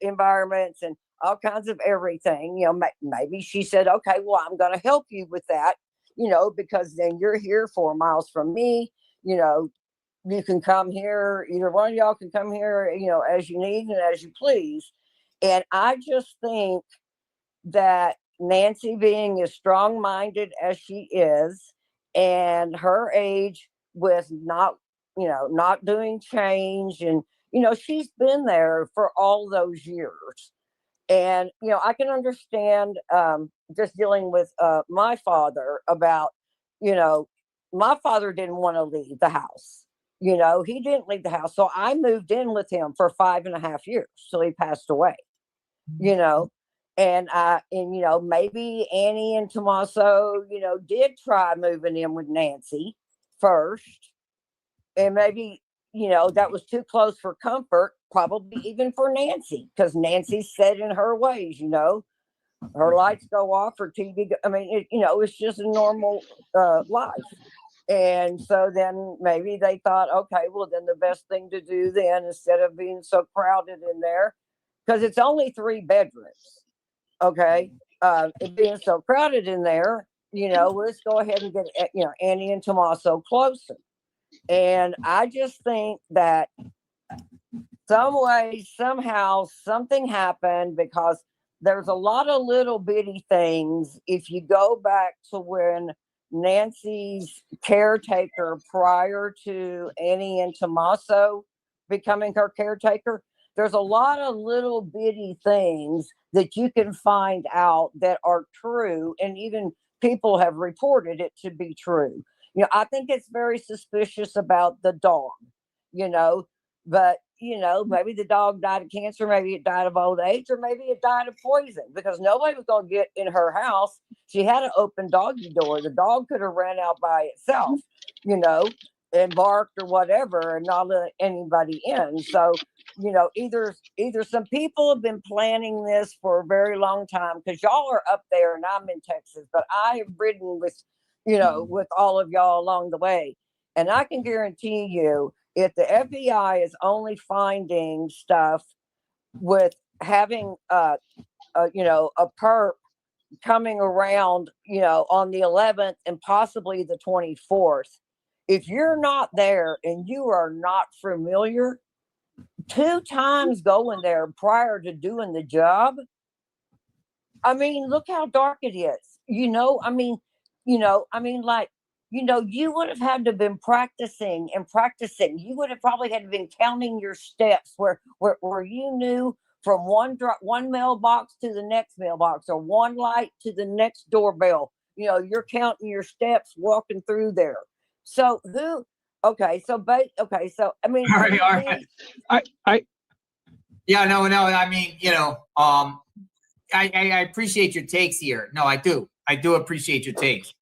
environments, and all kinds of everything. Maybe she said, okay, well, I'm going to help you with that, because then you're here 4 miles from me. You can come here, either one of y'all can come here, as you need and as you please. And I just think that Nancy, being as strong-minded as she is, and her age, with not doing change, and she's been there for all those years. And I can understand just dealing with my father about, my father didn't want to leave the house. He didn't leave the house. So I moved in with him for 5.5 years till he passed away. And maybe Annie and Tommaso, did try moving in with Nancy first. And maybe, that was too close for comfort, probably even for Nancy, because Nancy's set in her ways, her lights go off, her TV. It's just a normal life. And so then maybe they thought, okay, well, then the best thing to do then, instead of being so crowded in there, because it's only 3 bedrooms. Okay. It being so crowded in there, let's go ahead and get, Annie and Tommaso closer. And I just think that some way, somehow, something happened, because there's a lot of little bitty things. If you go back to when Nancy's caretaker, prior to Annie and Tommaso becoming her caretaker, there's a lot of little bitty things that you can find out that are true, and even people have reported it to be true. I think it's very suspicious about the dog, but maybe the dog died of cancer, maybe it died of old age, or maybe it died of poison, because nobody was going to get in her house. She had an open doggy door. The dog could have ran out by itself, and barked or whatever, and not let anybody in. So, either some people have been planning this for a very long time, because y'all are up there and I'm in Texas, but I have ridden with, with all of y'all along the way. And I can guarantee you, if the FBI is only finding stuff with having, a perp coming around, on the 11th and possibly the 24th, if you're not there and you are not familiar, 2 times going there prior to doing the job, look how dark it is. You would have had to have been practicing and practicing. You would have probably had to have been counting your steps, where you knew from one mailbox to the next mailbox, or one light to the next doorbell. You're counting your steps walking through there. So all right. All right. Yeah, no. I appreciate your takes here. No, I do appreciate your takes.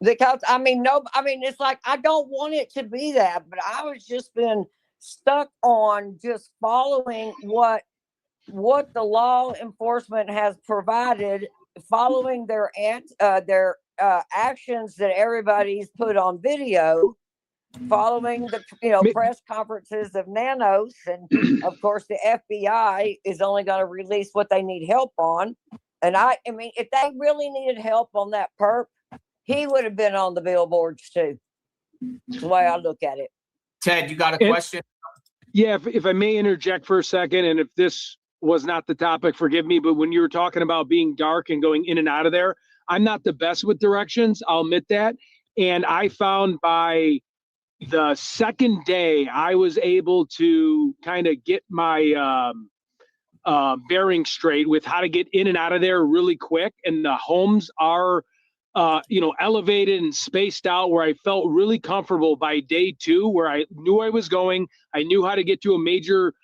Because it's like, I don't want it to be that, but I was just been stuck on just following what the law enforcement has provided, following their actions that everybody's put on video, following the press conferences of Nanos, and of course the FBI is only going to release what they need help on. And if they really needed help on that perp, he would have been on the billboards too. That's the way I look at it. Ted, you got a question? Yeah, if I may interject for a second, and if this was not the topic, forgive me, but when you were talking about being dark and going in and out of there, I'm not the best with directions, I'll admit that. And I found by the second day, I was able to kind of get my bearing straight with how to get in and out of there really quick. And the homes are elevated and spaced out, where I felt really comfortable by day 2, where I knew I was going. I knew how to get to a major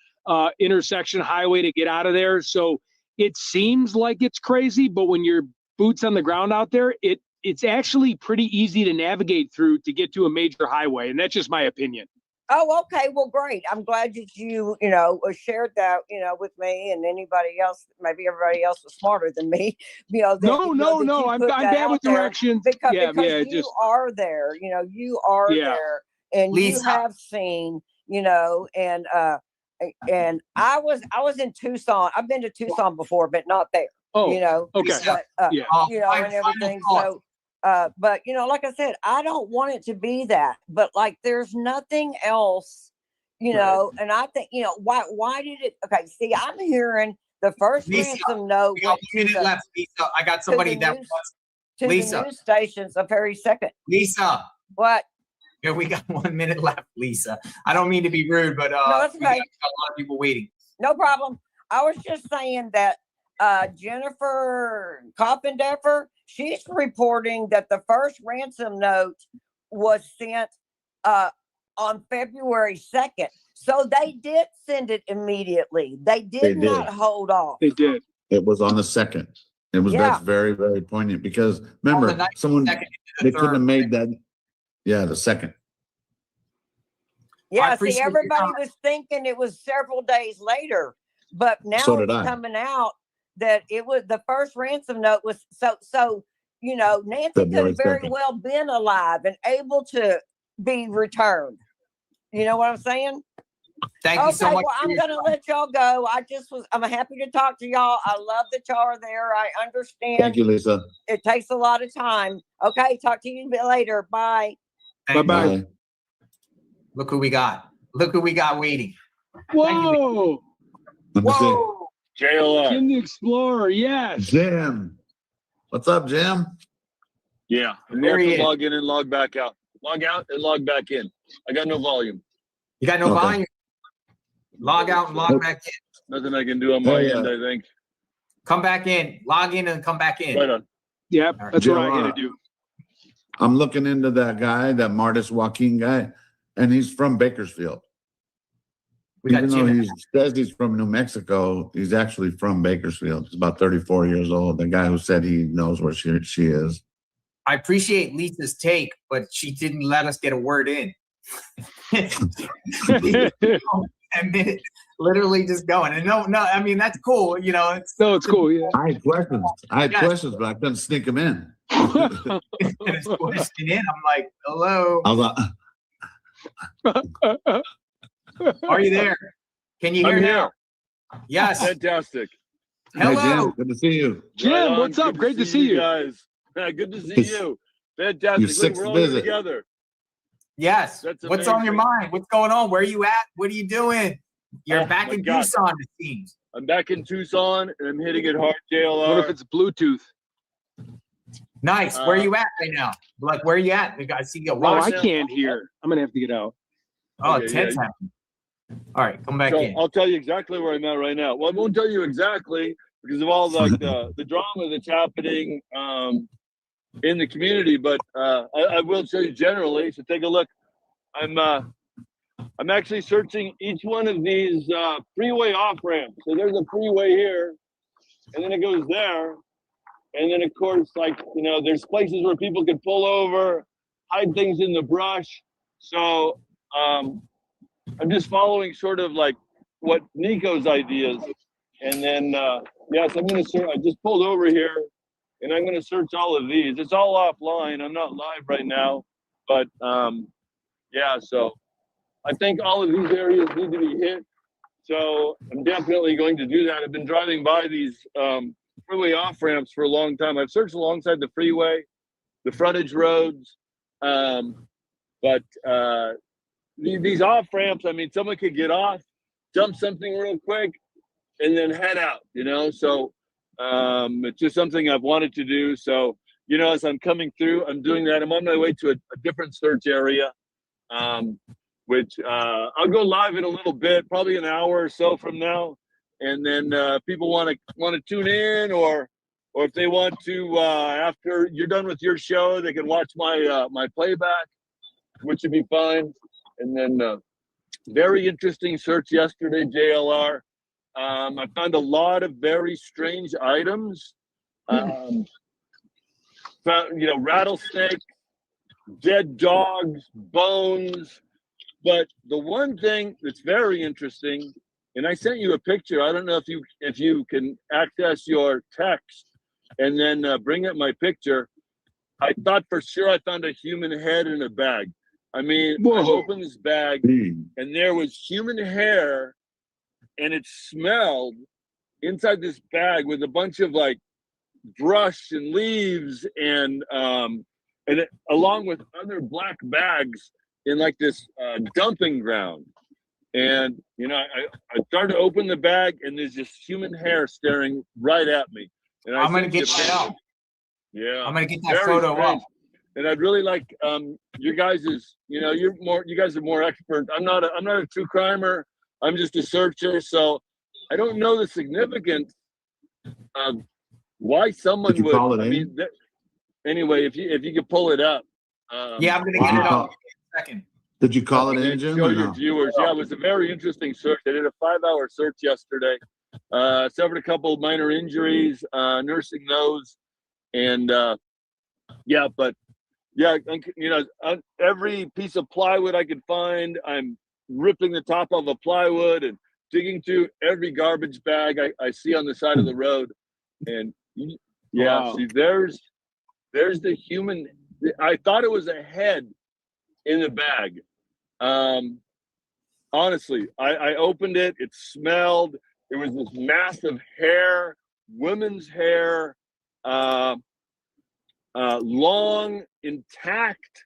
intersection highway to get out of there. So it seems like it's crazy, but when you're boots on the ground out there, it's actually pretty easy to navigate through to get to a major highway. And that's just my opinion. Oh, okay. Well, great. I'm glad that you, shared that, with me and anybody else. Maybe everybody else was smarter than me. No. I'm bad with directions. Because you are there, you are there, and Lisa, you have seen, and and I was in Tucson. I've been to Tucson before, but not there. Oh, You know, okay. but, Yeah. you know, and everything. So, but you know, like I said, I don't want it to be that, but like, there's nothing else, you know, and I think, you know, why did it? Okay. See, I'm hearing the first Lisa, ransom note we got went 1 minute left, Lisa. I got somebody that wants. to Lisa. the news stations the very second. Lisa. What? Yeah, we got 1 minute left, Lisa. I don't mean to be rude, but No, that's we got okay. a lot of people waiting. No problem. I was just saying that Jennifer Coppendeffer, she's reporting that the first ransom note was sent on February 2nd. So they did send it immediately. They did not hold off. They did. It was on the 2nd. It was, Yeah. that's very, very poignant because remember, someone, they couldn't have made that. Yeah, the 2nd. Yeah, see, everybody was thinking it was several days later, but now So did it's I. coming out that it was the first ransom note was so you know, Nancy could February have very 2nd. well been alive and able to be returned. You know what I'm saying? Thank you so much. Well, I'm gonna let y'all go. I'm happy to talk to y'all. I love that y'all are there. I understand. Thank you, Lisa. It takes a lot of time. Okay, talk to you a bit later. Bye. Bye-bye. Look who we got. Look who we got waiting. Whoa. Whoa. JLR. Jim the Explorer. Yes. Jim. What's up, Jim? Yeah. I'm There going he to is. log in and log back out. Log out and log back in. I got no volume. You got no Okay. volume. Log out and log back in. Nothing I can do on my end, I think. Come back in. Log in and come back in. Right on. Yep. That's what I JLR. got to do. I'm looking into that guy, that Martis Joaquin guy, and he's from Bakersfield. We got Even though Jim. he says he's from New Mexico, he's actually from Bakersfield. He's about 34 years old. The guy who said he knows where she is. I appreciate Lisa's take, but she didn't let us get a word in. And then literally just going. And no, I mean, that's cool. You know, it's cool. Yeah. I had questions. Yes. But I couldn't sneak them in. It's question in. I'm like, hello. I was like, Are you there? Can you hear I'm now? here. Yes. Fantastic. Hey, Hello. Jim, good to see you. Jim, Right on. what's up? Good Great to see you. guys. Yeah, good to see you. Fantastic. Your Look, sixth we're all here visit. together. Yes. That's What's on your amazing. mind? What's going on? Where are you at? What are you doing? You're Oh, back my in God. Tucson, it seems. I'm back in Tucson and I'm hitting it hard, What JLR. if it's Bluetooth? Nice. Where are you at right now? Like, where are you at? I see you. Oh, I can't hear. I'm going to have to get out. Oh, Okay, 10 yeah. time. All right, come back So in. I'll tell you exactly where I'm at right now. Well, I won't tell you exactly because of all like the drama that's happening in the community, but I will tell you generally. So take a look. I'm actually searching each one of these freeway off ramps. So there's a freeway here, and then it goes there, and then of course, like there's places where people could pull over, hide things in the brush. So I'm just following sort of like what Nico's ideas, and then yes, I'm gonna search. I just pulled over here, and I'm gonna search all of these. It's all offline. I'm not live right now, but yeah. So I think all of these areas need to be hit. So I'm definitely going to do that. I've been driving by these freeway off ramps for a long time. I've searched alongside the freeway, the frontage roads, but these off ramps, I mean, someone could get off, jump something real quick, and then head out, So it's just something I've wanted to do. So, as I'm coming through, I'm doing that. I'm on my way to a different search area, which I'll go live in a little bit, probably an hour or so from now. And then people want to tune in, or if they want to, after you're done with your show, they can watch my playback, which would be fine. And then very interesting search yesterday, JLR. I found a lot of very strange items. Found, rattlesnakes, dead dogs, bones. But the one thing that's very interesting, and I sent you a picture. I don't know if you can access your text and then bring up my picture. I thought for sure I found a human head in a bag. I mean, I opened this bag and there was human hair and it smelled inside this bag with a bunch of like brush and leaves and it, along with other black bags in like this dumping ground. And you know, I started to open the bag, and there's just human hair staring right at me. And I'm gonna get that up. Yeah, I'm gonna get that very photo strange. up. And I'd really like your guys's. You know, you guys are more expert. I'm not a true crimer. I'm just a searcher. So I don't know the significance of why someone Did you would. call it I in? mean, anyway, if you could pull it up. Yeah, I'm gonna get it up in a second. Did you call it in, And Jim? show Or your no? viewers. Yeah, it was a very interesting search. I did a 5-hour search yesterday. Suffered a couple of minor injuries, nursing those, and yeah, but yeah, you know, every piece of plywood I could find, I'm ripping the top of a plywood and digging through every garbage bag I see on the side of the road, and yeah, Wow. see, there's the human. I thought it was a head in the bag. Honestly, I opened it. It smelled. It was this massive hair, women's hair, long, intact.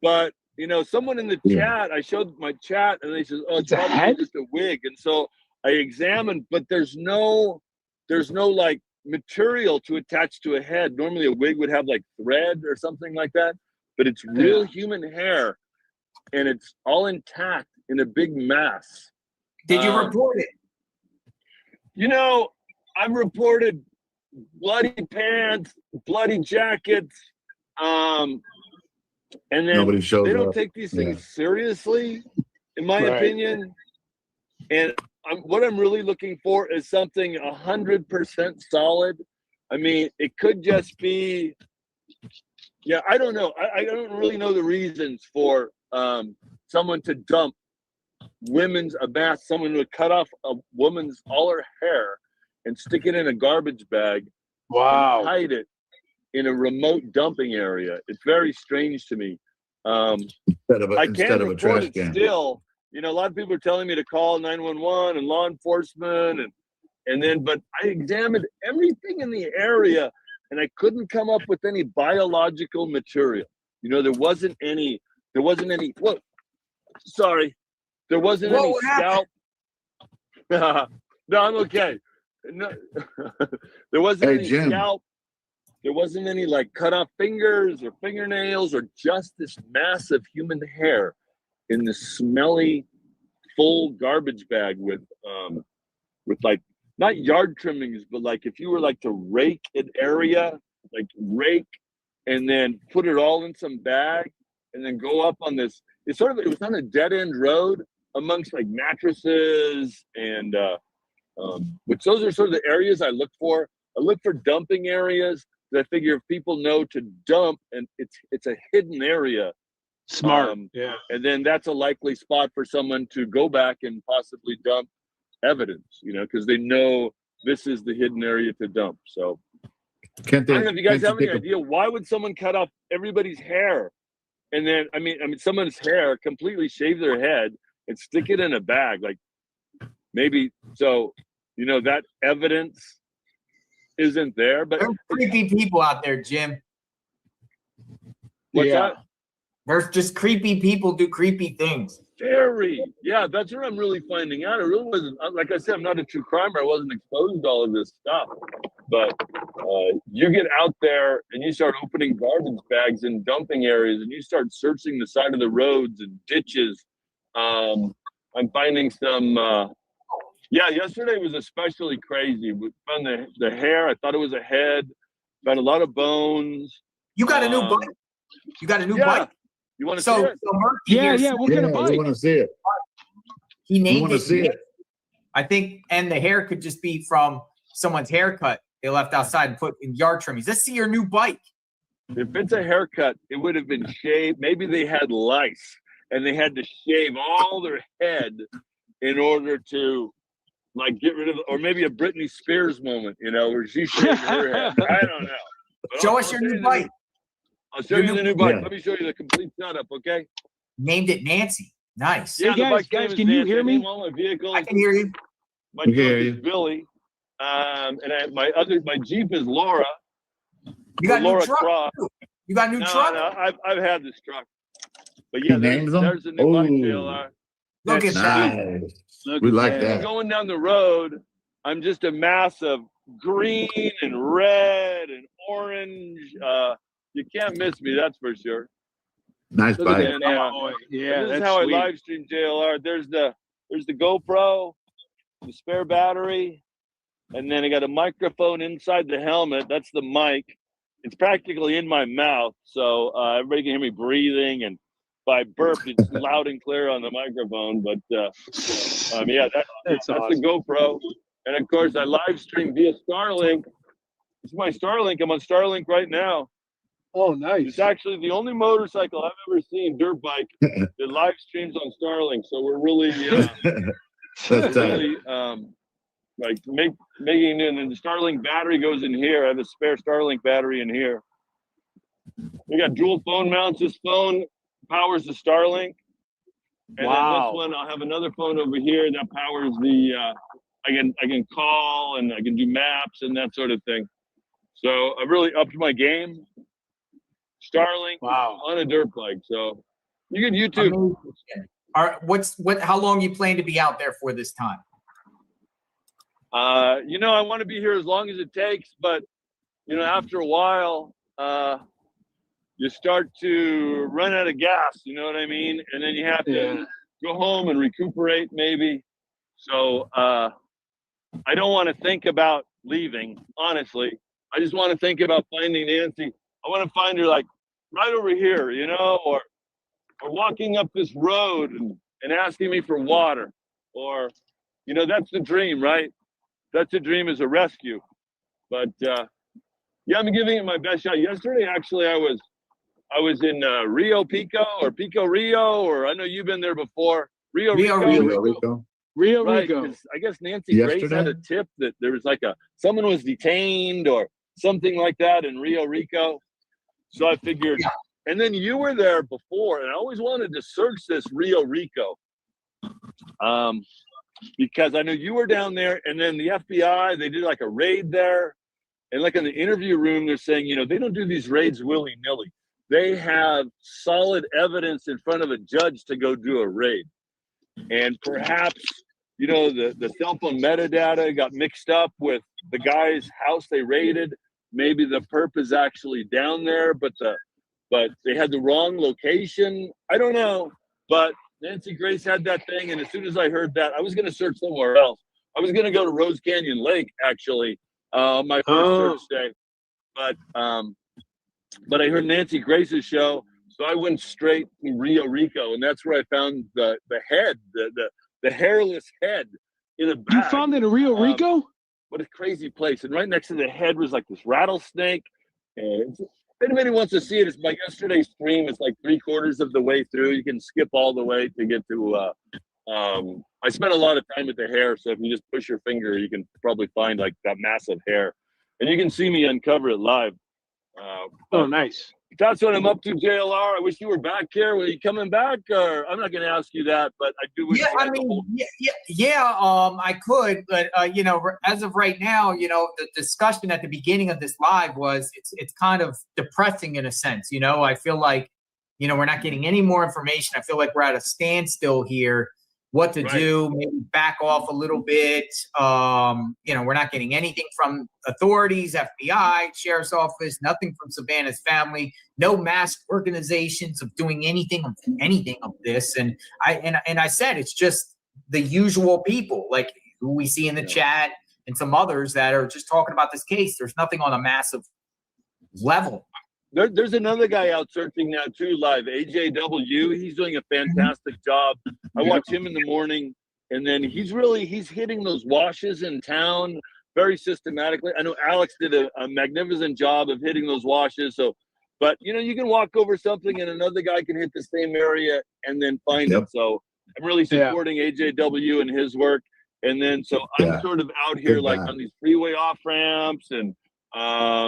But you know, someone in the chat, I showed my chat, and they said, "Oh, it's probably just a wig." And so I examined, but there's no like material to attach to a head. Normally, a wig would have like thread or something like that, but it's real human hair, and it's all intact in a big mass. Did you report it? You know, I've reported bloody pants, bloody jackets, and then Nobody shows they don't up. take these things Yeah. seriously, in my Right. opinion. And what I'm really looking for is something 100% solid. I mean, it could just be, yeah, I don't know. I don't really know the reasons for someone to dump someone would cut off a woman's all her hair and stick it in a garbage bag. Wow. And hide it in a remote dumping area. It's very strange to me. Instead of a report trash it can. still. You know, a lot of people are telling me to call 911 and law enforcement, and then, but I examined everything in the area, and I couldn't come up with any biological material. You know, there wasn't any. Well, sorry, there wasn't any scalp. No, I'm okay. No, there wasn't any Jim. scalp. There wasn't any like cut off fingers or fingernails, or just this massive human hair in this smelly, full garbage bag with like not yard trimmings, but like if you were like to rake an area, like rake and then put it all in some bag and then go up on this. It was on a dead end road amongst like mattresses and which those are sort of the areas I look for. I look for dumping areas that I figure if people know to dump and it's a hidden area. Smart. Yeah. And then that's a likely spot for someone to go back and possibly dump evidence, you know, because they know this is the hidden area to dump. So I don't know if you guys have any idea, why would someone cut off everybody's hair? And then, I mean, someone's hair, completely shave their head and stick it in a bag. Like maybe, so, you know, that evidence isn't there, but There are creepy people out there, Jim. What's that? There's just creepy people do creepy things. Very, yeah, that's what I'm really finding out. I really wasn't, like I said, I'm not a true crimer. I wasn't exposed to all of this stuff. But you get out there and you start opening garbage bags in dumping areas, and you start searching the side of the roads and ditches. I'm finding some. Yeah, yesterday was especially crazy. We found the hair. I thought it was a head. Found a lot of bones. You got a new bike. You got a new bike. You want to see it? So Murphy here What kind of bike? We want to see it. He named wanna it. see it. I think, and the hair could just be from someone's haircut they left outside and put in yard trimmings. Let's see your new bike. If it's a haircut, it would have been shaved. Maybe they had lice and they had to shave all their head in order to like get rid of, or maybe a Britney Spears moment, you know, where she shaved her head. I don't know. But Show us your new bike. I'll show you the new bike. Yeah. Let me show you the complete setup, okay? Named it Nancy. Nice. Yeah, Hey, the bike's guys, name can is you Nancy. hear I name me? all my vehicles. I can hear you. My We can truck hear is you. Billy. And my Jeep is Laura. You got a new Laura truck? Croft. too. You got a new No, truck? I've had this truck. But He yeah, names them? there's the new bike, Oh, JLR. Look at that. nice. Look We at like that. And that. going down the road, I'm just a mass of green and red and orange. You can't miss me, that's for sure. Nice Look at bike. that. Oh, yeah, This is that's how sweet. I live stream JLR. There's the GoPro, the spare battery, and then I got a microphone inside the helmet. That's the mic. It's practically in my mouth, so everybody can hear me breathing. And if I burp, it's loud and clear on the microphone. But yeah, that's awesome. the GoPro. And of course, I live stream via Starlink. It's my Starlink. I'm on Starlink right now. Oh, nice. It's actually the only motorcycle I've ever seen, dirt bike, that live streams on Starlink. So we're really, That's really like making it. And then the Starlink battery goes in here. I have a spare Starlink battery in here. We got dual phone mounts. This phone powers the Starlink. And then this one, I'll have another phone over here that powers the, I can call and I can do maps and that sort of thing. So I've really upped my game. Starlink on a dirt bike. So you can YouTube. How long you plan to be out there for this time? I want to be here as long as it takes, but after a while, you start to run out of gas, you know what I mean? And then you have to go home and recuperate maybe. So I don't want to think about leaving, honestly. I just want to think about finding Nancy. I want to find her like right over here, or walking up this road and asking me for water, or, that's the dream, right? That's the dream, is a rescue. But yeah, I'm giving it my best shot. Yesterday, actually, I was in Rio Pico or Pico Rio, or I know you've been there before. Rio Rico. Right, Rico. 'cause I guess Nancy Grace had a tip that there was like someone was detained or something like that in Rio Rico. So I figured, and then you were there before, and I always wanted to search this Rio Rico. Because I know you were down there, and then the FBI, they did like a raid there. And like in the interview room, they're saying, they don't do these raids willy-nilly. They have solid evidence in front of a judge to go do a raid. And perhaps, the cell phone metadata got mixed up with the guy's house they raided. Maybe the perp is actually down there, but they had the wrong location. I don't know. But Nancy Grace had that thing, and as soon as I heard that, I was going to search somewhere else. I was going to go to Rose Canyon Lake, actually, my first search day. But I heard Nancy Grace's show, so I went straight to Rio Rico, and that's where I found the head, the hairless head in a bag. You found it in Rio Rico? What a crazy place. And right next to the head was like this rattlesnake. And if anybody wants to see it, it's my yesterday's stream. It's like 3/4 of the way through. You can skip all the way to get to I spent a lot of time with the hair, so if you just push your finger, you can probably find like that massive hair. And you can see me uncover it live. Oh, nice. That's what I'm up to, JLR. I wish you were back here. Were you coming back? Or I'm not going to ask you that, but I do wish. Yeah, I mean, I could, but as of right now, the discussion at the beginning of this live was it's kind of depressing in a sense. I feel like, we're not getting any more information. I feel like we're at a standstill here. What to do? Maybe back off a little bit. We're not getting anything from authorities, FBI, sheriff's office, nothing from Savannah's family, no mass organizations of doing anything of this. And I said it's just the usual people like who we see in the chat and some others that are just talking about this case. There's nothing on a massive level. There's another guy out searching now too, live, AJW. He's doing a fantastic job. I watch him in the morning, and then he's hitting those washes in town very systematically. I know Alex did a magnificent job of hitting those washes. So, but you can walk over something and another guy can hit the same area and then find it. So I'm really supporting AJW and his work. And then so I'm sort of out here like on these freeway off ramps and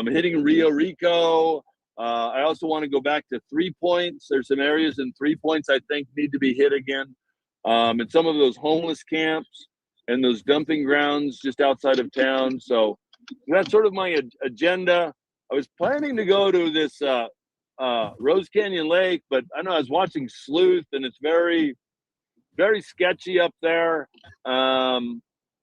hitting Rio Rico. I also want to go back to 3 Points. There's some areas in 3 Points I think need to be hit again. And some of those homeless camps and those dumping grounds just outside of town. So that's sort of my agenda. I was planning to go to this Rose Canyon Lake, but I know I was watching Sleuth, and it's very, very sketchy up there. I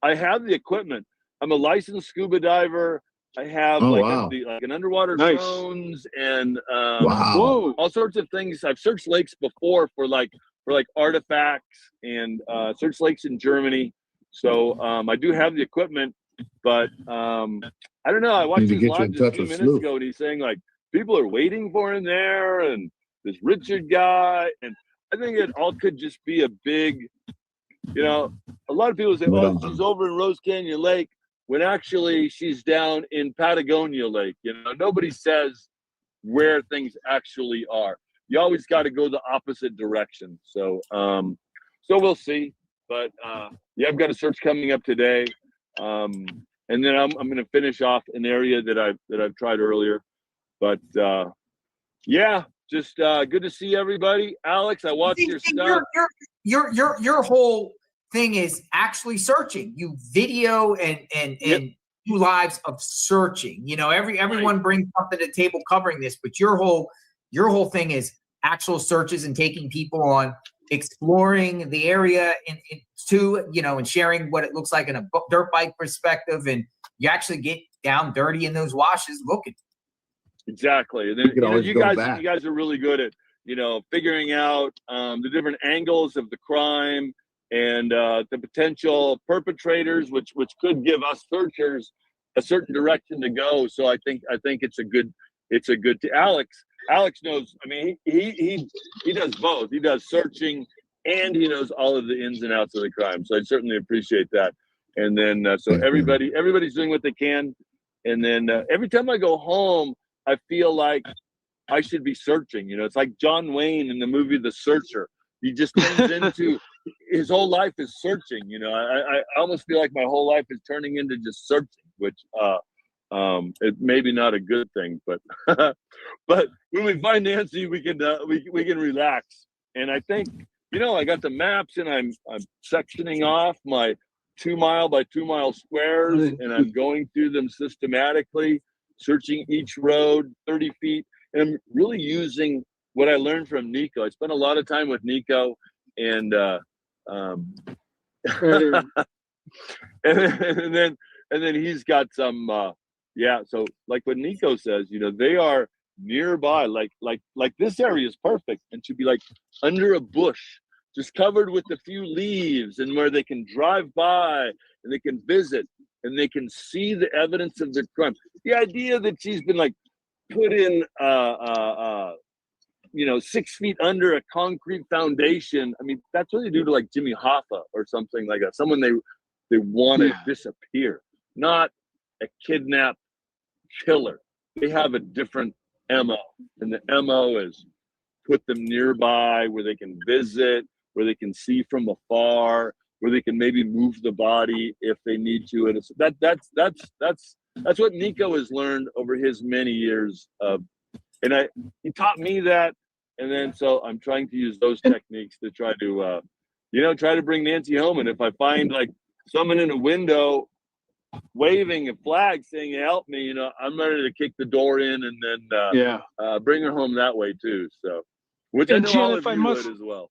have the equipment. I'm a licensed scuba diver. I have like an underwater drones and all sorts of things. I've searched lakes before for artifacts and searched lakes in Germany. So I do have the equipment, but I don't know. I watched his live just a few minutes ago, and he's saying like people are waiting for him there, and this Richard guy, and I think it all could just be a big, a lot of people say, "Oh, she's over in Rose Canyon Lake," when actually she's down in Patagonia Lake. Nobody says where things actually are. You always got to go the opposite direction. So, so we'll see. But yeah, I've got a search coming up today, and then I'm going to finish off an area that I've tried earlier. But yeah, just good to see everybody. Alex, I watched your stuff. Your whole thing is actually searching. You video and do lives of searching. Everyone brings something to the table covering this, but your whole thing is actual searches and taking people on exploring the area and sharing what it looks like in a dirt bike perspective, and you actually get down dirty in those washes looking. Exactly. And then you guys are really good at figuring out the different angles of the crime and the potential perpetrators, which could give us searchers a certain direction to go. So I think it's a good Alex knows. I mean, he does both. He does searching and he knows all of the ins and outs of the crime. So I certainly appreciate that. And then so everybody's doing what they can. And then every time I go home, I feel like I should be searching. It's like John Wayne in the movie The Searcher. He just turns into his whole life is searching. I almost feel like my whole life is turning into just searching, which it maybe not a good thing, but but when we find Nancy, we can relax. And I think I got the maps, and I'm sectioning off my 2 mile by 2 mile squares, and I'm going through them systematically, searching each road 30 feet, and I'm really using what I learned from Nico. I spent a lot of time with Nico, and and then he's got some so like what Nico says, they are nearby, like this area is perfect and should be like under a bush, just covered with a few leaves, and where they can drive by and they can visit and they can see the evidence of the crime. The idea that she's been like put in 6 feet under a concrete foundation. I mean, that's what they do to like Jimmy Hoffa or something like that. Someone they want to disappear, not a kidnap killer. They have a different MO, and the MO is put them nearby where they can visit, where they can see from afar, where they can maybe move the body if they need to. And it's, that's what Nico has learned over his many years of, and he taught me that. And then so I'm trying to use those techniques to try to bring Nancy home. And if I find like someone in a window waving a flag saying help me, I'm ready to kick the door in and then bring her home that way too. So, which I know Jim, all of you would as well.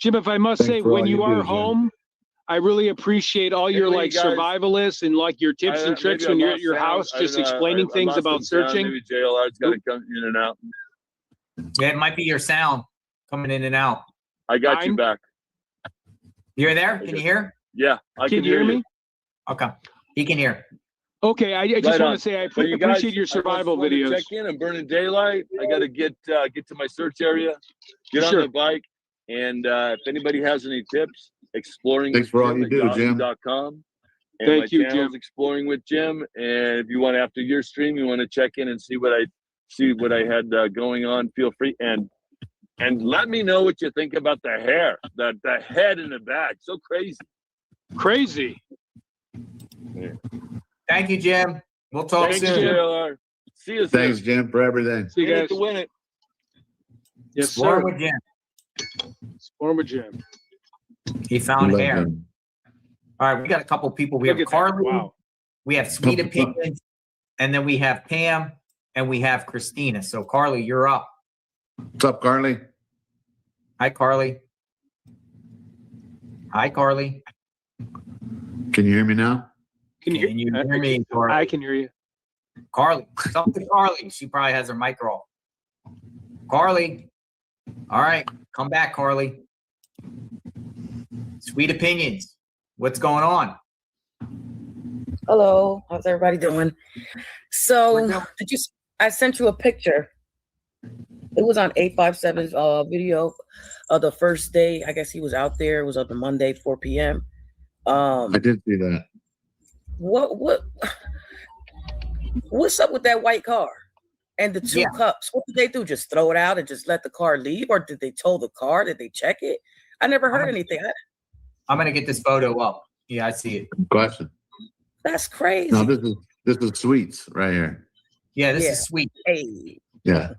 Jim, if I must say, when you are home, I really appreciate all your like survivalists and like your tips and tricks when you're at your house, just explaining things about searching. Maybe JLR's got to come in and out. Yeah, it might be your sound coming in and out. I got you back. You're there? Can you hear? Yeah, I can you hear me? Okay, he can hear. Okay, I just want to say I appreciate your survival videos. Check in. I'm burning daylight. I got to get to my search area, get on the bike, and if anybody has any tips, exploring. Thanks for all you do, Jim. And Thank you, Jim. Exploring with Jim. And if you want, after your stream, you want to check in and see what I had going on, feel free and let me know what you think about the hair, the head in the back. So crazy. Yeah. Thank you, Jim. We'll talk soon. JLR. See you. Thanks, soon. Jim, for everything. See you In it guys. to win it. Yes, Explore sir. with Jim. Explore with Jim. He found Love hair. him. All right, we got a couple people. We Look have at that. Carly. Wow. We have Sweet Opinions, and then we have Pam, and we have Christina. So Carly, you're up. What's up, Carly? Hi, Carly. Hi, Carly. Can you hear me now? Can you Can you hear me, Carly? I can hear you. Carly, talk to Carly. She probably has her mic off. Carly. All right, come back, Carly. Sweet Opinions. What's going on? Hello, how's everybody doing? So, did you? I sent you a picture. It was on 857's video of the first day. I guess he was out there. It was on the Monday, 4 p.m. I did see that. What's up with that white car and the two cups? What did they do? Just throw it out and just let the car leave, or did they tow the car? Did they check it? I never heard anything. I'm gonna get this photo up. Yeah, I see it. Question. That's crazy. No, this is Sweets right here. Yeah, this is Sweet. Hey. Yeah.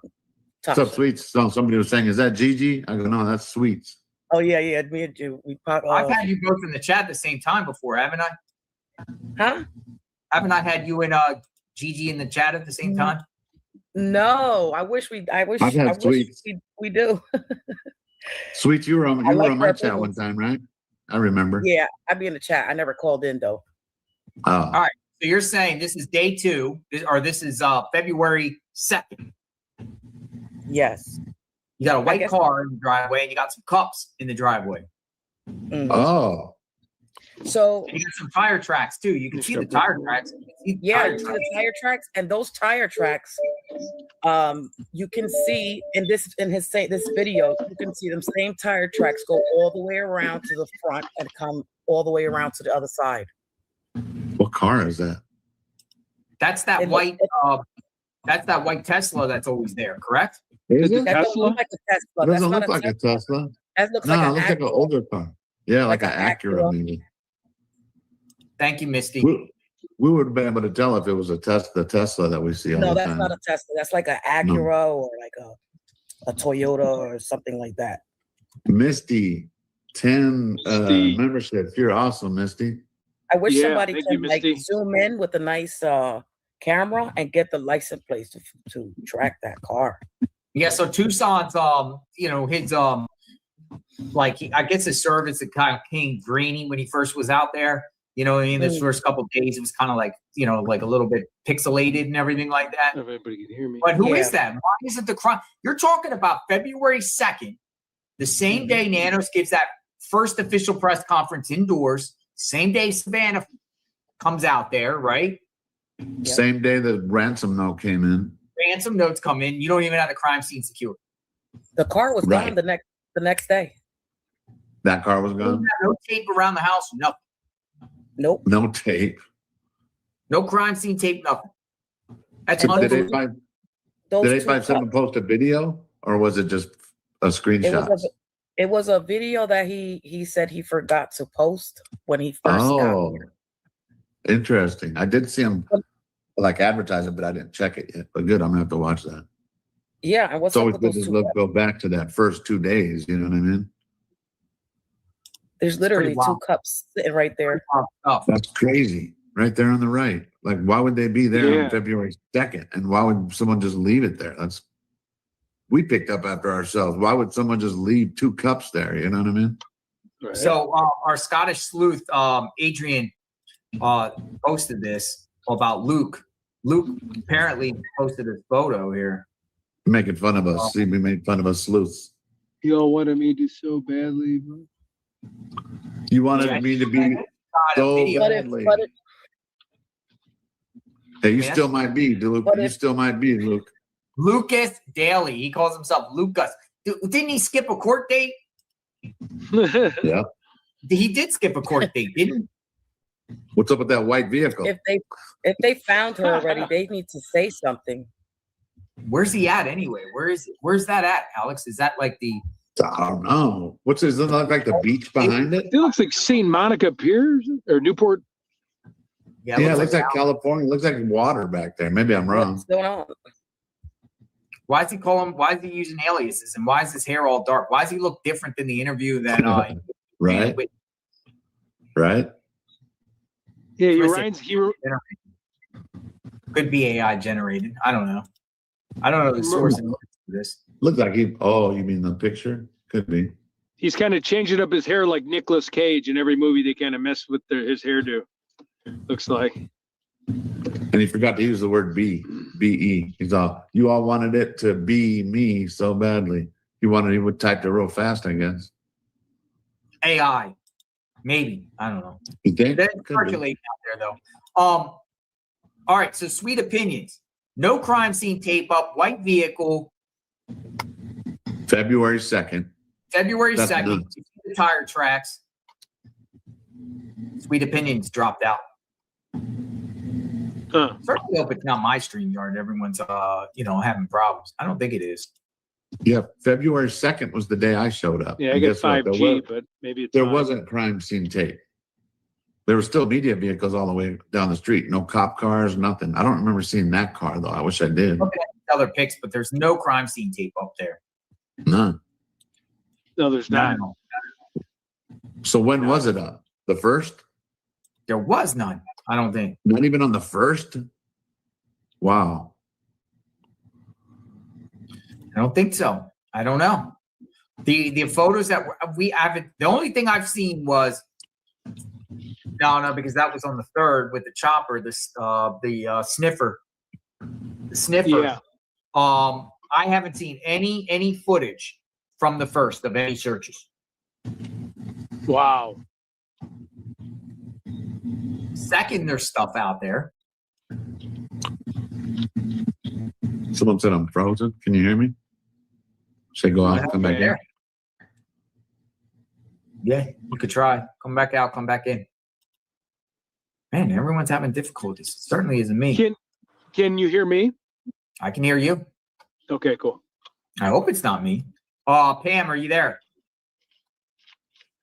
What's up, Sweets? So somebody was saying, is that Gigi? I go, no, that's Sweets. Oh yeah. Me and you. I've had you both in the chat at the same time before, haven't I? Huh? Haven't I had you and Gigi in the chat at the same time? No, I wish we do. Sweets, you were on I like my her chat one opinions. time, right? I remember. Yeah, I'd be in the chat. I never called in though. Oh. All right. So you're saying this is day 2, or this is February 2nd. Yes. You got a white car in the driveway, and you got some cups in the driveway. Oh. So and you got some tire tracks too. You can see the tire tracks. Yeah, the tire tracks, and those tire tracks, you can see this video, you can see them same tire tracks go all the way around to the front and come all the way around to the other side. What car is that? That's that white. That's that white Tesla that's always there. Correct? Is it? That don't look like a Tesla. It doesn't That's look not like a Tesla. That looks No, like it an looks like an Acura. older car. Yeah, like Like an an Acura Acura. maybe. Thank you, Misty. We would have been able to tell if it was the Tesla that we see all No, the that's time. not a Tesla. That's like an Acura or like a Toyota or something like that. Misty, 10 memberships. You're awesome, Misty. I wish Yeah, somebody thank could you, like Misty. zoom in with a nice camera and get the license plate to track that car. Yeah. So Tucson's, his I guess his service it kind of came grainy when he first was out there. You know what I mean? Those first couple of days, it was kind of like a little bit pixelated and everything like that. Everybody can hear me. But who is that? Why isn't the crime? You're talking about February 2nd, the same day Nanos gives that first official press conference indoors, same day Savannah comes out there, right? Same day the ransom note came in. Ransom notes come in. You don't even have the crime scene secure. The car was Right. gone the next day. That car was gone. No tape around the house, nothing. Nope. No tape. No crime scene tape, nothing. That's Did unbelievable. 857 post a video or was it just a screenshot? It was a video that he said he forgot to post when he first got Oh, here. interesting. I did see him advertise it, but I didn't check it yet. But good, I'm gonna have to watch that. Yeah, and what's It's up always with good those to two? go back to that first 2 days. You know what I mean? There's literally wild. 2 cups sitting right there. That's crazy. Right there on the right. Like, why would they be there Yeah. on February 2nd? And why would someone just leave it there? We picked up after ourselves. Why would someone just leave 2 cups there? You know what I mean? So our Scottish sleuth, Adrian, posted this about Luke. Luke apparently posted a photo here. Making fun of us. See, we made fun of us sleuths. Y'all wanted me to so badly, bro. You wanted me to be so badly. Hey, you still might be, Luke. You still might be, Luke. Lucas Daly. He calls himself Lucas. Didn't he skip a court date? Yeah. He did skip a court date, didn't he? What's up with that white vehicle? If they found her already, they need to say something. Where's he at anyway? Where's that at, Alex? Is that like the I don't know. Does it look like the beach behind it? It looks like St. Monica Pier or Newport. Yeah, it looks like California. It looks like water back there. Maybe I'm wrong. What's going on? Why is he using aliases, and why is his hair all dark? Why does he look different than the interview that right? Right? Yeah, Ryan's could be AI generated. I don't know. I don't know the source of this. Looks like you mean the picture? Could be. He's kind of changing up his hair like Nicolas Cage in every movie. They kind of mess with his hairdo. Looks like. And he forgot to use the word B-E. He's all, you all wanted it to be me so badly. He would type it real fast, I guess. AI. Maybe. I don't know. You think? They're circulating out there, though. All right, so sweet opinions. No crime scene tape up, white vehicle. February 2nd. February 2nd. The tire tracks. Sweet opinions dropped out. Certainly hope it's not my StreamYard. Everyone's having problems. I don't think it is. Yeah, February 2nd was the day I showed up. Yeah, I got 5G, but maybe it's there wasn't crime scene tape. There were still media vehicles all the way down the street. No cop cars, nothing. I don't remember seeing that car though. I wish I did. Okay, other pics, but there's no crime scene tape up there. None. No, there's not. So when was it up? The 1st? There was none. I don't think. Not even on the 1st? Wow. I don't think so. I don't know. The photos that we have, the only thing I've seen was no, because that was on the 3rd with the chopper, the sniffer. The sniffer. Yeah. I haven't seen any footage from the 1st of any searches. Wow. 2nd, there's stuff out there. Someone said I'm frozen. Can you hear me? Should I go out, come back in? Yeah, you could try. Come back out, come back in. Man, everyone's having difficulties. It certainly isn't me. Can you hear me? I can hear you. Okay, cool. I hope it's not me. Pam, are you there?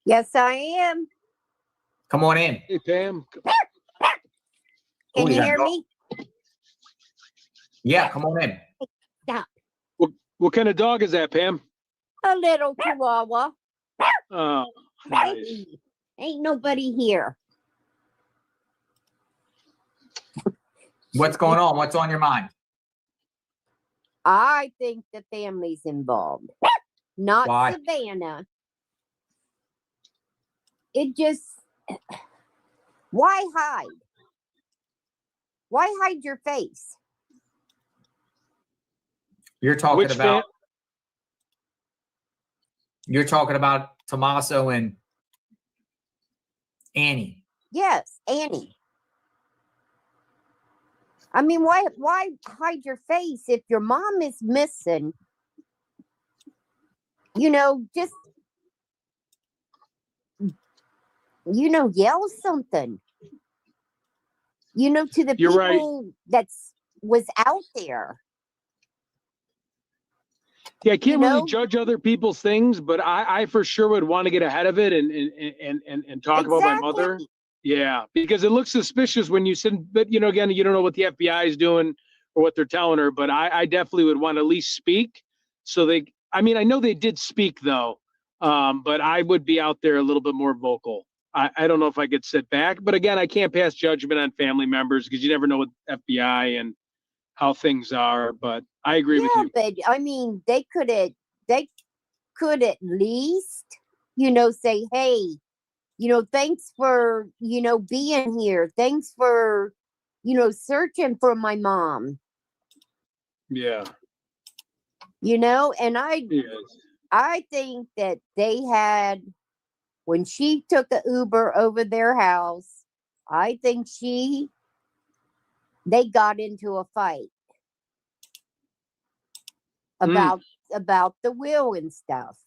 Yes, I am. Come on in. Hey, Pam. Can you hear me? Yeah, come on in. Stop. What kind of dog is that, Pam? A little chihuahua. Oh, nice. Ain't nobody here. What's going on? What's on your mind? I think the family's involved. Not Why? Savannah. It just, why hide? Why hide your face? You're talking about Tommaso and Annie. Yes, Annie. I mean, why hide your face if your mom is missing? Just yell something. To the You're right. people was out there. Yeah, I can't really judge other people's things, but I for sure would want to get ahead of it and talk about my mother. Yeah, because it looks suspicious when you send, but again, you don't know what the FBI is doing or what they're telling her, but I definitely would want to at least speak. So I know they did speak though, but I would be out there a little bit more vocal. I don't know if I could sit back, but again, I can't pass judgment on family members because you never know with FBI and how things are, but I agree with you. But I mean, they could at least, say, hey, thanks for, being here. Thanks for, searching for my mom. Yeah. And I think that they had, when she took an Uber over their house, I think they got into a fight about the will and stuff.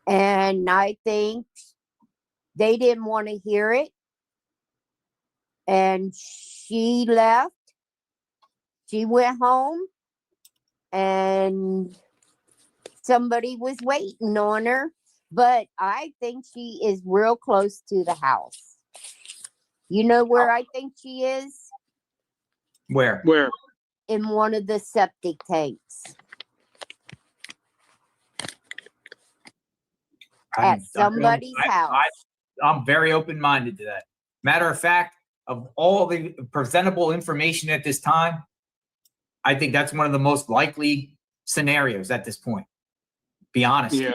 And I think they didn't want to hear it. And she left. She went home and somebody was waiting on her. But I think she is real close to the house. You know where I think she is? Where? Where? In one of the septic tanks. At somebody's house. I'm very open-minded to that. Matter of fact, of all the presentable information at this time, I think that's one of the most likely scenarios at this point. Be honest. Yeah.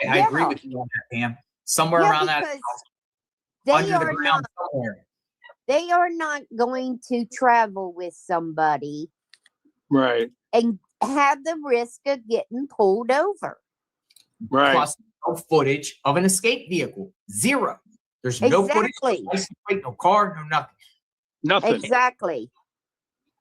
I agree with you on that, Pam. Somewhere around that house, under the ground somewhere. They are not going to travel with somebody Right. and have the risk of getting pulled over. Right. Plus, no footage of an escape vehicle. Zero. There's no footage, no license plate, no car, no nothing. Nothing. Exactly.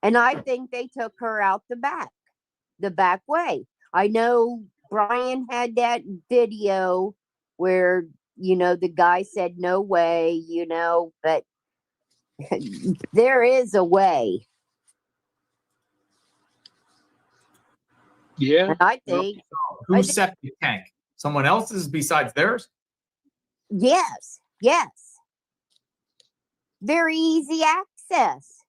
And I think they took her out the back way. I know Brian had that video where, you know, the guy said no way, you know, but there is a way. Yeah. And I think whose septic tank? Someone else's besides theirs? yes. Very easy access.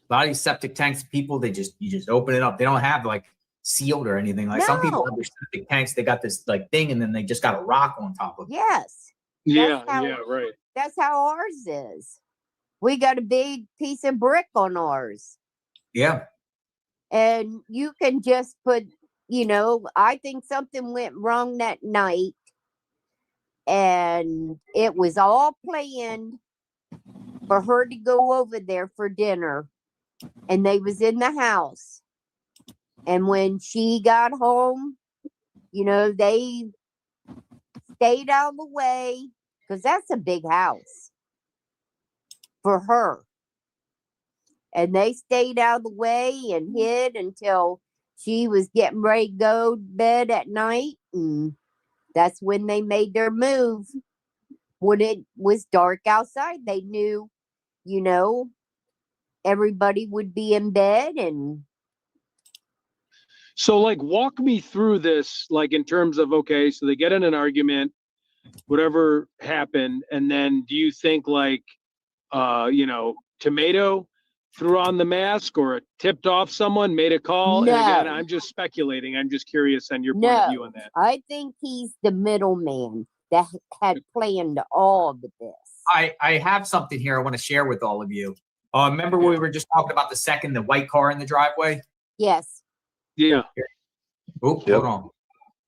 A lot of these septic tanks, people, you just open it up. They don't have like sealed or anything. Like some people have their septic tanks, they got this like thing, and then they just got a rock on top of it. Yes. Yeah, right. That's how ours is. We got a big piece of brick on ours. Yeah. And you can just put, you know, I think something went wrong that night. And it was all planned for her to go over there for dinner. And they was in the house. And when she got home, you know, they stayed out of the way because that's a big house for her. And they stayed out of the way and hid until she was getting ready to go to bed at night. And that's when they made their move. When it was dark outside, they knew, you know, everybody would be in bed. And so like walk me through this, like in terms of, okay, so they get in an argument, whatever happened, and then do you think like you know, Tomato threw on the mask or it tipped off someone, made a call? No. And again, I'm just speculating. I'm just curious on your point of view on that. I think he's the middleman that had planned all of this. I have something here I want to share with all of you. Remember we were just talking about the white car in the driveway? Yes. Yeah. Oh, hold on.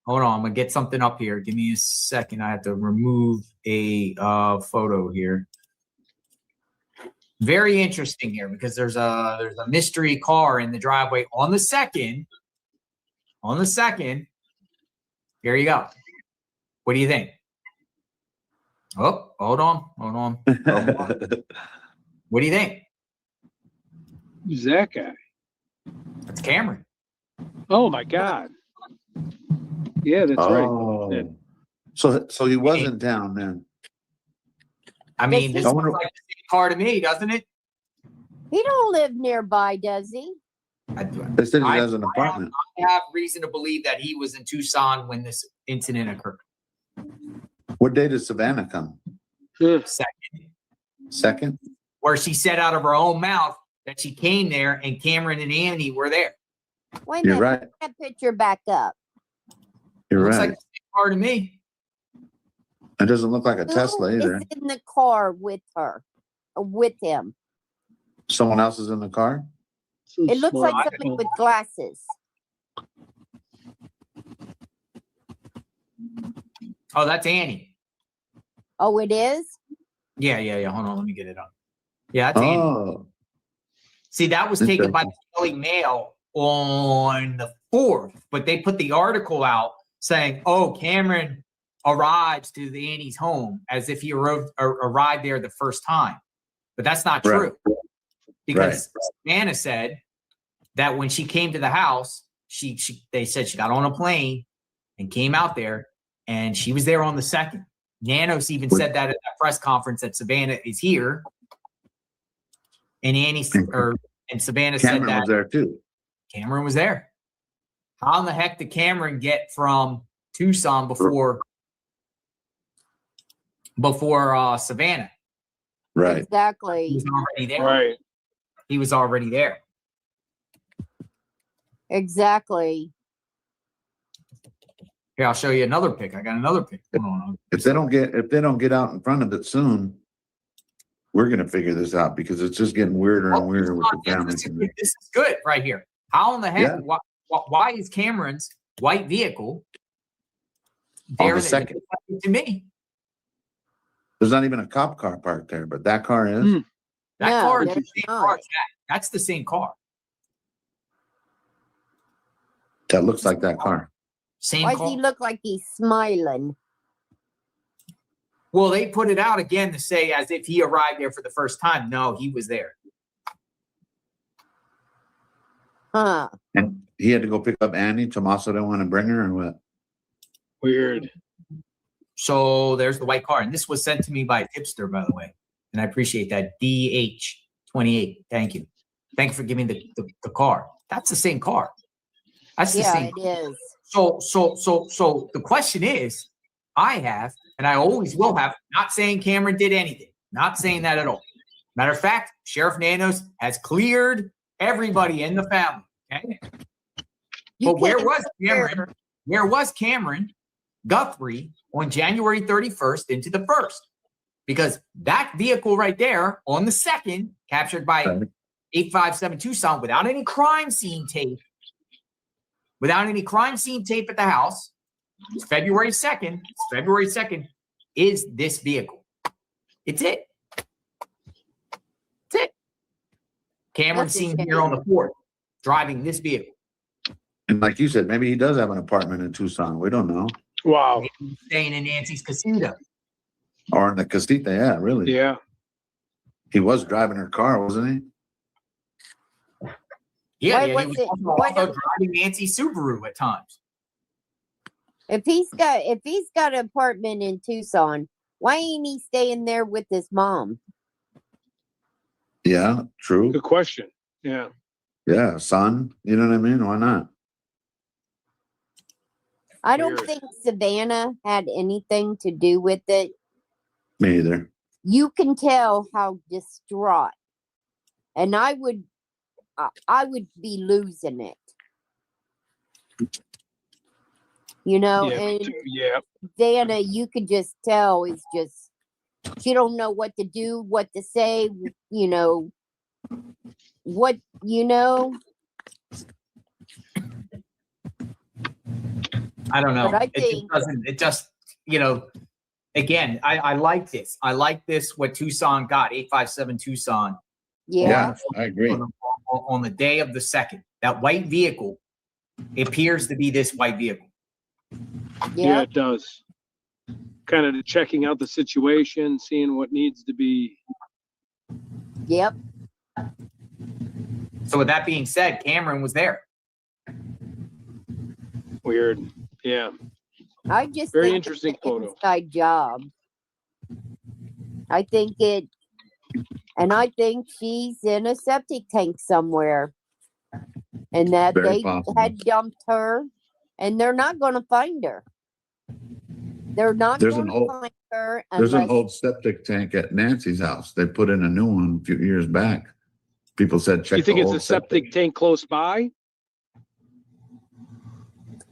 I'm gonna get something up here. Give me a second. I have to remove a photo here. Very interesting here because there's a mystery car in the driveway on the second. Here you go. What do you think? Oh, hold on. What do you think? Who's that guy? That's Cameron. Oh my God. Yeah, that's right. Yeah. So he was in town then. I mean, this looks like the same car to me, doesn't it? He don't live nearby, does he? They said he has an apartment. I have reason to believe that he was in Tucson when this incident occurred. What day did Savannah come? Second? Where she said out of her own mouth that she came there and Cameron and Andy were there. Wait a minute. You're right. Put that picture back up. You're Looks right. like the same car to me. It doesn't look like a Tesla Who either. is in the car with him? Someone else is in the car? It looks like somebody with glasses. Oh, that's Annie. Oh, it is? Yeah. Hold on, let me get it up. Yeah, that's Annie. Oh. See, that was taken by the Daily Mail on the 4th, but they put the article out saying, "Oh, Cameron arrives to the Annie's home as if he arrived there the first time," but that's not true because Savannah said that when she came to the house, they said she got on a plane and came out there, and she was there on the 2nd. Nanos even said that at that press conference that Savannah is here, and Savannah said Cameron that was there too. Cameron was there. How in the heck did Cameron get from Tucson before before Savannah. Right. He Exactly. was already there. Right. He was already there. Exactly. Here, I'll show you another pic. I got another pic. Hold on. If they don't get out in front of it soon, we're gonna figure this out because it's just getting weirder and weirder with the family. This is good right here. How in the heck? Yeah. Why is Cameron's white vehicle On there? the second. To me, There's not even a cop car parked there, but that car is. that No, car is the there's same not. car as that. That's the same car. That looks like that car. Same Why car. does he look like he's smiling? Well, they put it out again to say as if he arrived there for the first time. No, he was there. Huh. And he had to go pick up Annie. Tommaso didn't want to bring her or what? Weird. So there's the white car. And this was sent to me by a tipster, by the way. And I appreciate that. DH28. Thank you. Thank you for giving the car. That's the same car. That's the Yeah, same. it is. So the question is, I have, and I always will have, not saying Cameron did anything, not saying that at all. Matter of fact, Sheriff Nanos has cleared everybody in the family. Okay. But where was Cameron? Where was Cameron Guthrie on January 31st into the 1st? Because that vehicle right there on the 2nd, captured by 857 Tucson without any crime scene tape, at the house, it's February 2nd. It's February 2nd is this vehicle. It's it. It's it. Cameron That's a seen here on the shame. 4th driving this vehicle. And like you said, maybe he does have an apartment in Tucson. We don't know. Wow. Maybe staying in Nancy's casita. Or in the casita, yeah, really. Yeah. He was driving her car, wasn't he? Yeah, Why he was was it- also why driving don't- Nancy Subaru at times. If he's got an apartment in Tucson, why ain't he staying there with his mom? Yeah, true. Good question. Yeah. Yeah, son. You know what I mean? Why not? I don't Weird. think Savannah had anything to do with it. Me either. You can tell how distraught, and I would be losing it. You know, Yeah. Me and too. Yeah. Savannah, you could just tell is just she don't know what to do, what to say. You know, what you know. I don't know. But I It just think- doesn't. It just, again, I like this. I like this. What Tucson got, 857 Tucson. Yeah. I agree. On the day of the 2nd, that white vehicle appears to be this white vehicle. Yeah, it does. Kind of checking out the situation, seeing what needs to be. Yep. So with that being said, Cameron was there. Weird. Yeah. I just Very think interesting it's an photo. inside job. I think she's in a septic tank somewhere, and that Very they possible. had dumped her, and they're not going to find her. They're not There's going an to old- find her There's an unless old septic tank at Nancy's house. They put in a new one a few years back. People said check You think the it's old a septic tank close by?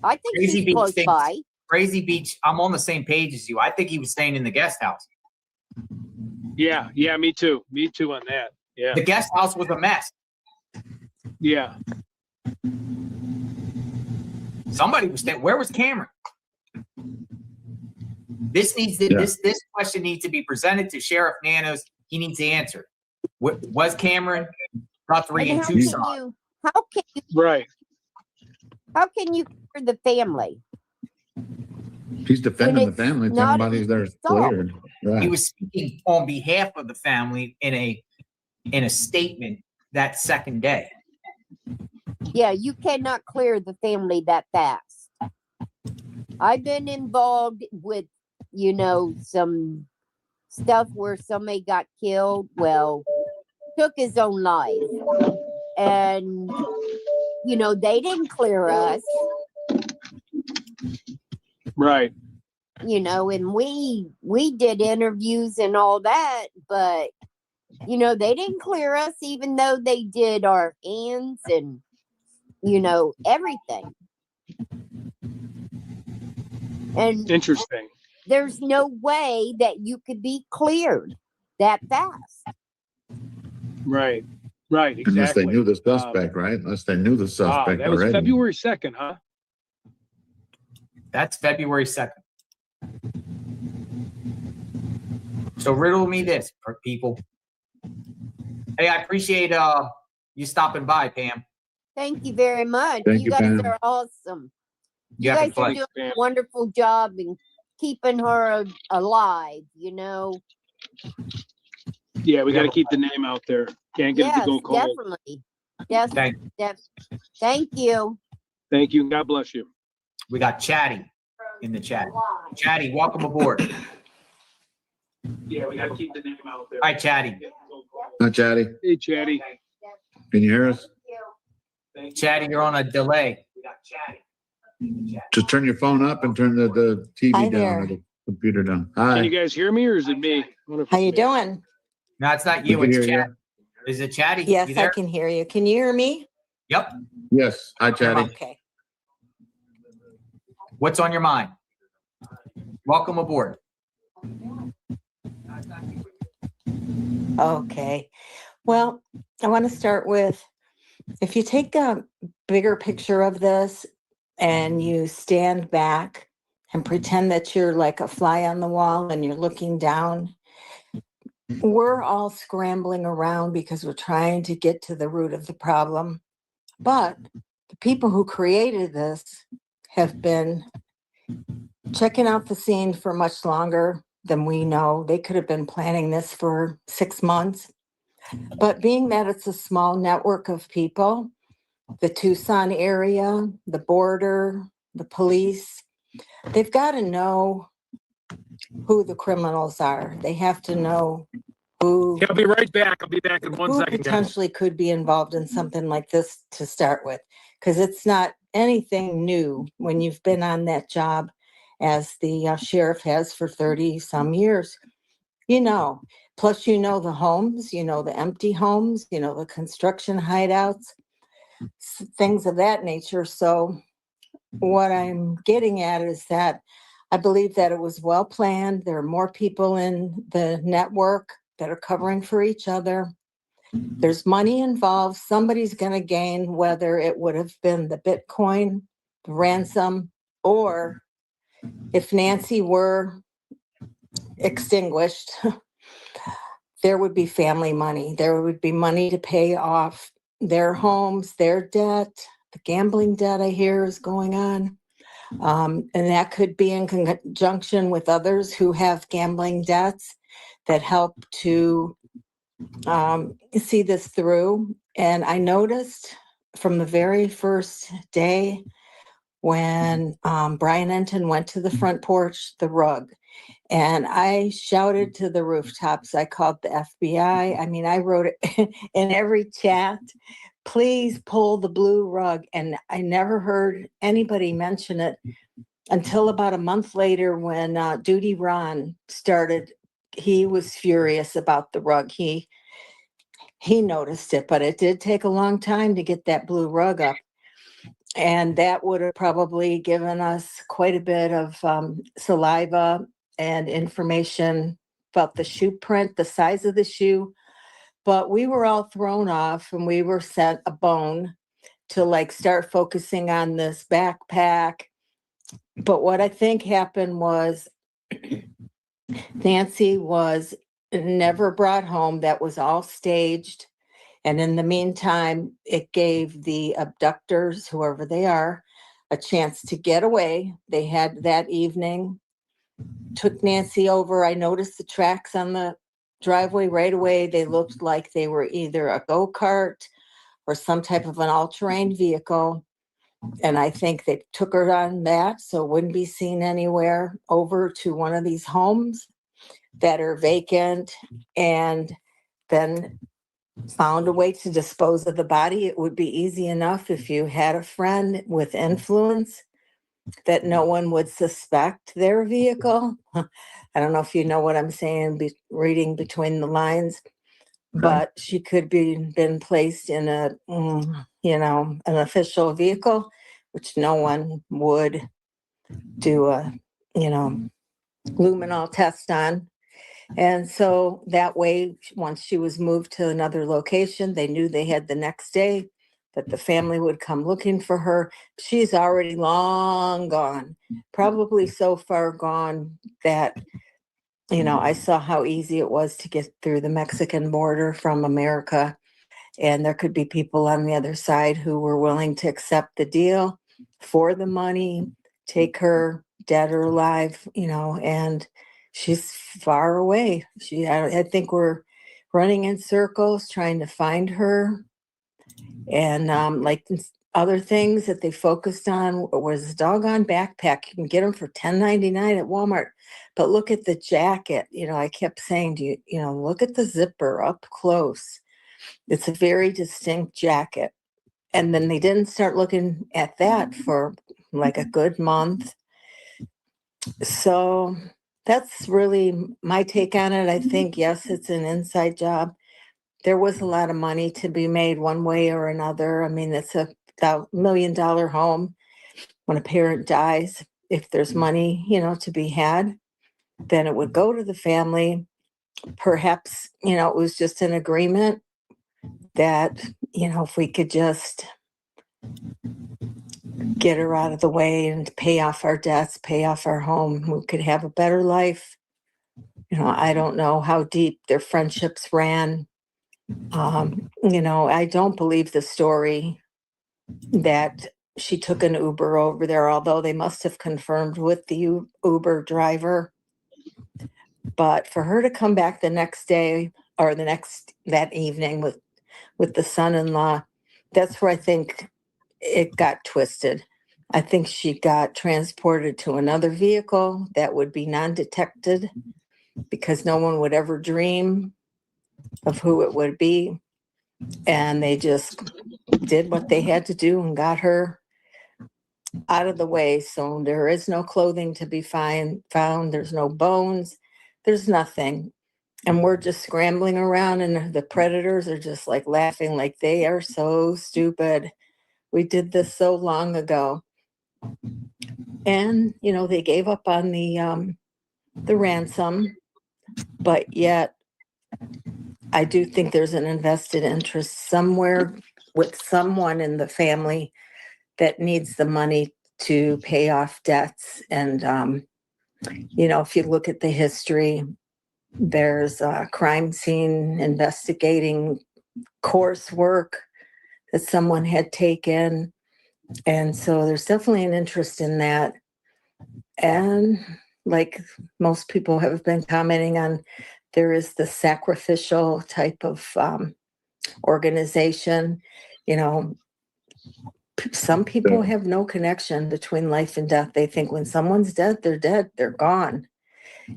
I think Crazy she's Beach close thinks- by. Crazy Beach. I'm on the same page as you. I think he was staying in the guest house. Yeah. Yeah. Me too. Me too on that. Yeah. The guest house was a mess. Yeah. Somebody was staying. Where was Cameron? This question needs to be presented to Sheriff Nanos. He needs to answer. Was Cameron Guthrie in And Tucson? Right. How can you clear the family? He's defending the it's family. not Somebody's there his fault. cleared. Right. He was speaking on behalf of the family in a statement that second day. Yeah, you cannot clear the family that fast. I've been involved with, some stuff where somebody got killed. Well, took his own life. And, they didn't clear us. Right. you know, and we did interviews and all that, but you know, they didn't clear us, even though they did our hands and, you know, everything. And Interesting. there's no way that you could be cleared that fast. Right. Right. Exactly. Unless they knew the suspect, right? Unless they knew the Wow, suspect that was already. February 2nd, huh? That's February 2nd. So riddle me this, people. Hey, I appreciate you stopping by, Pam. Thank you very much. Thank You you, guys Pam. are awesome. You You have a guys are pleasure. doing a wonderful job in keeping her alive, you know. Yeah, we got to keep the name out there. Can't get it to Yes, go cold. definitely. Yes, Thank thank you. Thank you. God bless you. We got Chatty in the chat. Chatty, welcome aboard. Yeah, we got to keep the name out there. Hi, Chatty. Hi, Chatty. Hey, Chatty. Can you hear us? Chatty, you're on a delay. Just turn your phone up and turn the TV Hi down there. or the computer down. Can you Hi. guys hear me or is it me? How you doing? No, it's not We you. can It's hear Chatty. you. Is it Chatty? Yes, You I there? can hear you. Can you hear me? Yep. Yes. Hi, Chatty. Okay. What's on your mind? Welcome aboard. Okay. Well, I want to start with, if you take a bigger picture of this and you stand back and pretend that you're like a fly on the wall and you're looking down, we're all scrambling around because we're trying to get to the root of the problem. But the people who created this have been checking out the scene for much longer than we know. They could have been planning this for 6 months. But being that it's a small network of people, the Tucson area, the border, the police, they've got to know who the criminals are. They have to know who, I'll be right back. I'll be back in 1 who second, guys. potentially could be involved in something like this to start with, because it's not anything new when you've been on that job as the sheriff has for 30 some years. You know, plus you know the homes, you know the empty homes, you know the construction hideouts, things of that nature. So what I'm getting at is that I believe that it was well planned. There are more people in the network that are covering for each other. There's money involved. Somebody's going to gain, whether it would have been the Bitcoin, the ransom, or if Nancy were extinguished, there would be family money. There would be money to pay off their homes, their debt, the gambling debt I hear is going on. And that could be in conjunction with others who have gambling debts that help to see this through. And I noticed from the very first day when Brian Enton went to the front porch, the rug. And I shouted to the rooftops. I called the FBI. I mean, I wrote it in every chat, please pull the blue rug. And I never heard anybody mention it until about a month later when Duty Ron started. He was furious about the rug. He noticed it, but it did take a long time to get that blue rug up. And that would have probably given us quite a bit of saliva and information about the shoe print, the size of the shoe. But we were all thrown off and we were sent a bone to like start focusing on this backpack. But what I think happened was Nancy was never brought home. That was all staged. And in the meantime, it gave the abductors, whoever they are, a chance to get away. They had that evening, took Nancy over. I noticed the tracks on the driveway right away. They looked like they were either a go-kart or some type of an all-terrain vehicle. And I think they took her on that so it wouldn't be seen anywhere, over to one of these homes that are vacant, and then found a way to dispose of the body. It would be easy enough if you had a friend with influence that no one would suspect their vehicle. I don't know if you know what I'm saying, reading between the lines, but she could be been placed in a, an official vehicle, which no one would do a, luminol test on. And so that way, once she was moved to another location, they knew they had the next day that the family would come looking for her. She's already long gone, probably so far gone that, I saw how easy it was to get through the Mexican border from America. And there could be people on the other side who were willing to accept the deal for the money, take her dead or alive, and she's far away. I think we're running in circles trying to find her. And other things that they focused on was a doggone backpack. You can get them for $10.99 at Walmart. But look at the jacket. I kept saying to you, look at the zipper up close. It's a very distinct jacket. And then they didn't start looking at that for like a good month. So that's really my take on it. I think, yes, it's an inside job. There was a lot of money to be made one way or another. I mean, it's a $1 million home. When a parent dies, if there's money, to be had, then it would go to the family. Perhaps, it was just an agreement that, if we could just get her out of the way and pay off our debts, pay off our home, we could have a better life. I don't know how deep their friendships ran. I don't believe the story that she took an Uber over there, although they must have confirmed with the Uber driver. But for her to come back the next day or that evening with the son-in-law, that's where I think it got twisted. I think she got transported to another vehicle that would be non-detected because no one would ever dream of who it would be. And they just did what they had to do and got her out of the way. So there is no clothing to be found. There's no bones. There's nothing. And we're just scrambling around, and the predators are just like laughing, like they are so stupid. We did this so long ago. And, they gave up on the ransom, but yet I do think there's an invested interest somewhere with someone in the family that needs the money to pay off debts. And, if you look at the history, there's a crime scene investigating coursework that someone had taken. And so there's definitely an interest in that. And like most people have been commenting on, there is the sacrificial type of organization. Some people have no connection between life and death. They think when someone's dead, they're gone.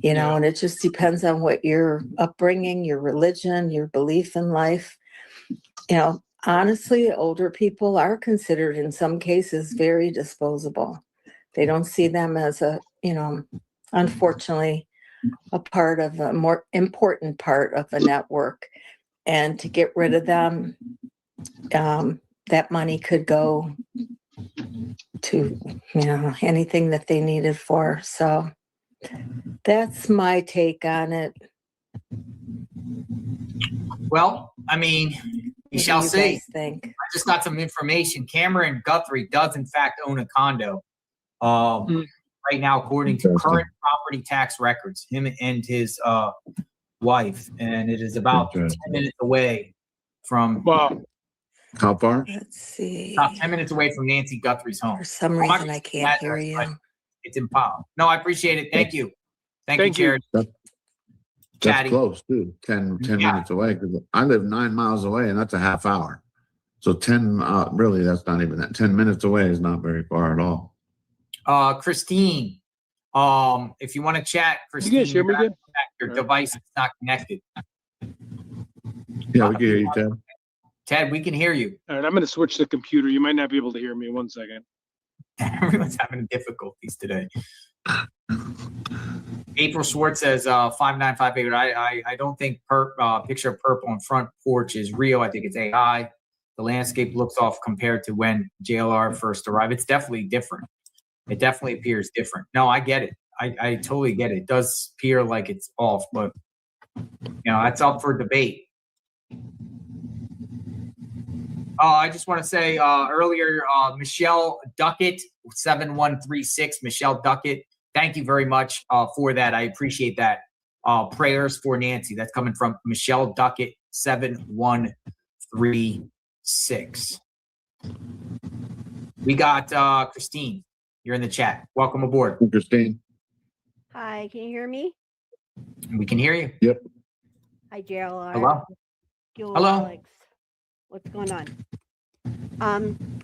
And it just depends on what your upbringing, your religion, your belief in life. Honestly, older people are considered in some cases very disposable. They don't see them as unfortunately, a part of a more important part of a network. And to get rid of them, that money could go to, anything that they needed for. So that's my take on it. Well, I mean, we shall see. I just got some information. Cameron Guthrie does in fact own a condo. Right now, according to current property tax records, him and his wife, and it is about 10 minutes away from. Wow. How far? Let's see. About 10 minutes away from Nancy Guthrie's home. For some reason, I can't hear you. It's in Powell. No, I appreciate it. Thank you. Thank you, Jared. That's close too. 10 minutes away, because I live 9 miles away, and that's a half hour. So 10, really, that's not even that. 10 minutes away is not very far at all. Christine, if you want to chat, Christine, you guys hear me good? Your device is not connected. Yeah, we can hear you, Ted. Ted, we can hear you. All right, I'm going to switch the computer. You might not be able to hear me. 1 second. Everyone's having difficulties today. April Schwartz says 5958. I don't think picture of purple on front porch is real. I think it's AI. The landscape looks off compared to when JLR first arrived. It's definitely different. It definitely appears different. No, I get it. I totally get it. It does appear like it's off, but that's up for debate. I just want to say earlier, Michelle Duckett, 7136, Michelle Duckett. Thank you very much for that. I appreciate that. Prayers for Nancy. That's coming from Michelle Duckett, 7136. We got Christine. You're in the chat. Welcome aboard. Christine. Hi, can you hear me? We can hear you. Yep. Hi, JLR. Hello. Hello. Alex. What's going on?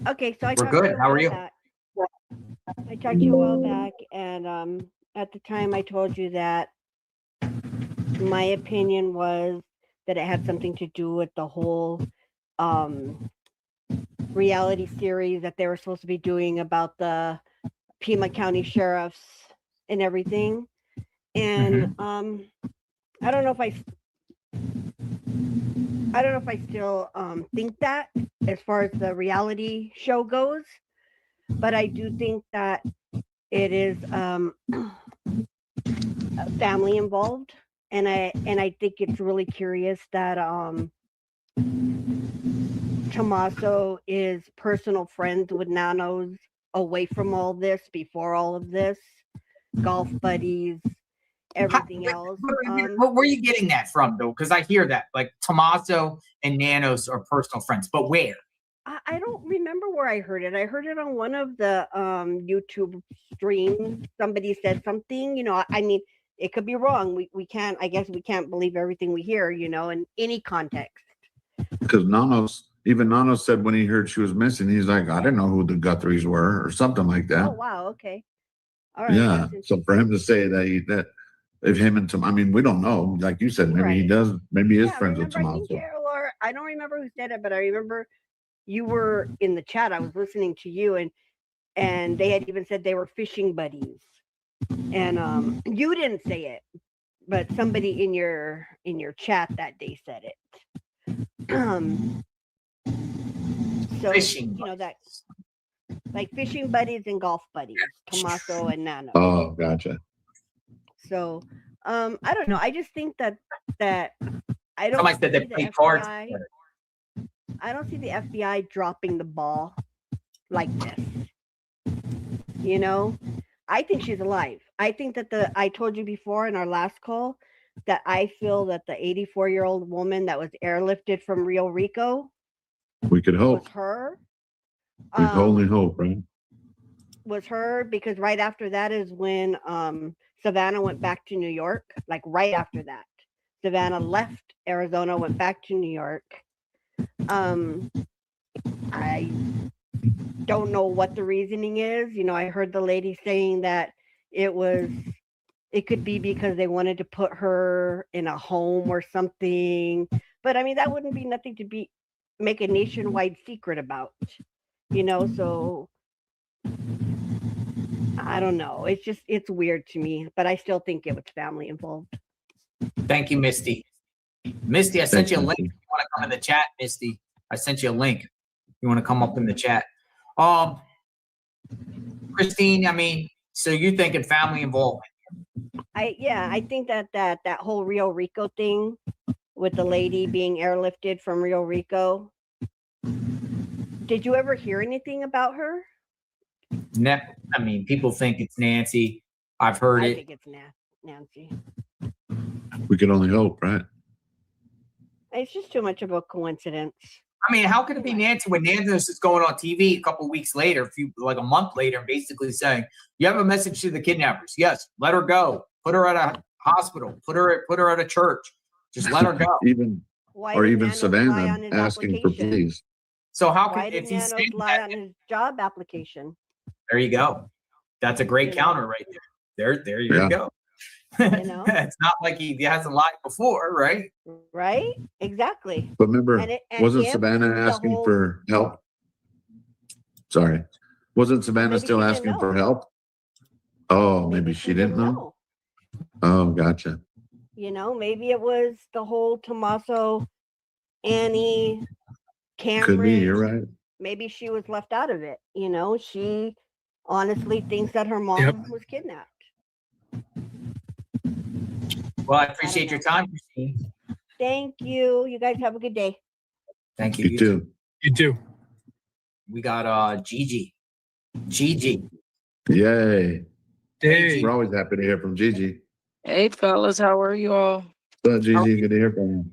Okay, so We're good. How are you? I talked to you a while back, and at the time I told you that my opinion was that it had something to do with the whole reality series that they were supposed to be doing about the Pima County sheriffs and everything. And I don't know if I still think that as far as the reality show goes, but I do think that it is family involved, and I think it's really curious that Tommaso is personal friends with Nanos away from all this, before all of this, golf buddies, everything else. Where were you getting that from, though? Because I hear that, like, Tommaso and Nanos are personal friends, but where? I don't remember where I heard it. I heard it on one of the YouTube streams. Somebody said something, I mean, it could be wrong. We can't, I guess we can't believe everything we hear, in any context. Because Nanos said when he heard she was missing, he's like, I didn't know who the Guthries were, or something like that. Oh, wow. Okay. All right. Yeah. So for him to say that if him and Tom, I mean, we don't know. Like you said, maybe he does. Maybe he is friends with Tommaso. I don't remember who said it, but I remember you were in the chat. I was listening to you, and they had even said they were fishing buddies. And you didn't say it, but somebody in your chat that day said it. So fishing, that like fishing buddies and golf buddies, Tommaso and Nano. Oh, gotcha. So I don't know. I just think that I don't Somebody said they play cards. I don't see the FBI dropping the ball like this. I think she's alive. I think that I told you before in our last call that I feel that the 84-year-old woman that was airlifted from Rio Rico, we could hope. Was her. We can only hope, right? Was her, because right after that is when Savannah went back to New York. Like right after that, Savannah left Arizona, went back to New York. I don't know what the reasoning is. I heard the lady saying that it could be because they wanted to put her in a home or something. But I mean, that wouldn't be nothing to make a nationwide secret about, so I don't know. It's weird to me, but I still think it was family involved. Thank you, Misty. Misty, I sent you a link. If you want to come in the chat, Misty, I sent you a link. You want to come up in the chat. Christine, I mean, so you thinking family involvement? I think that whole Rio Rico thing with the lady being airlifted from Rio Rico. Did you ever hear anything about her? No, I mean, people think it's Nancy. I've heard it. I think it's Nancy. We can only hope, right? It's just too much of a coincidence. I mean, how could it be Nancy when Nancy is going on TV a couple of weeks later, a month later, and basically saying, "You have a message to the kidnappers. Yes, let her go. Put her at a hospital. Put her at a church. Just let her go." Even Savannah asking for please. So how Why could did if he's Nanos saying lie that? on his job application? There you go. That's a great counter right there. There you go. It's not like he hasn't lied before, right? Right? Exactly. But remember, And wasn't if Savannah the asking whole- for help? Sorry. Wasn't Savannah Maybe still she didn't asking know. for help? Oh, maybe she didn't know. Oh, gotcha. You know, maybe it was the whole Tommaso, Annie, Could be. You're Cameron. right. Maybe she was left out of it. You know, she honestly thinks that her mom was kidnapped. Well, I appreciate your time, Christine. Thank you. You guys have a good day. Thank you. You too. You too. We got Gigi. Gigi. Yay. Hey. We're always happy to hear from Gigi. Hey fellas, how are you all? What's up, Gigi? Good to hear from you.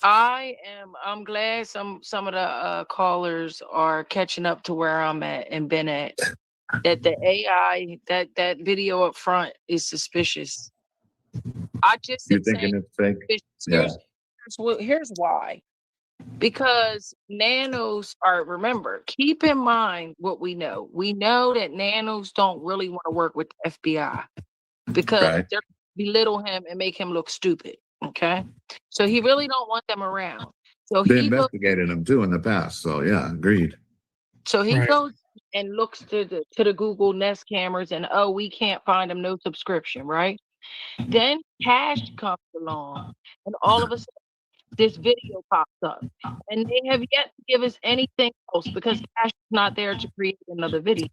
I'm glad some of the callers are catching up to where I'm at and been at. That the AI, that video up front is suspicious. I just You're thinking it's fake? Yeah. Here's why. Because nanos are, remember, keep in mind what we know. We know that nanos don't really want to work with the FBI because they're belittle him and make him look stupid. Okay. So he really don't want them around. So They he goes, investigated him too in the past. So yeah, agreed. so he goes and looks to the Google Nest cameras and we can't find him, no subscription, right? Then Cash comes along and all of a sudden this video pops up and they have yet to give us anything else because Cash is not there to create another video.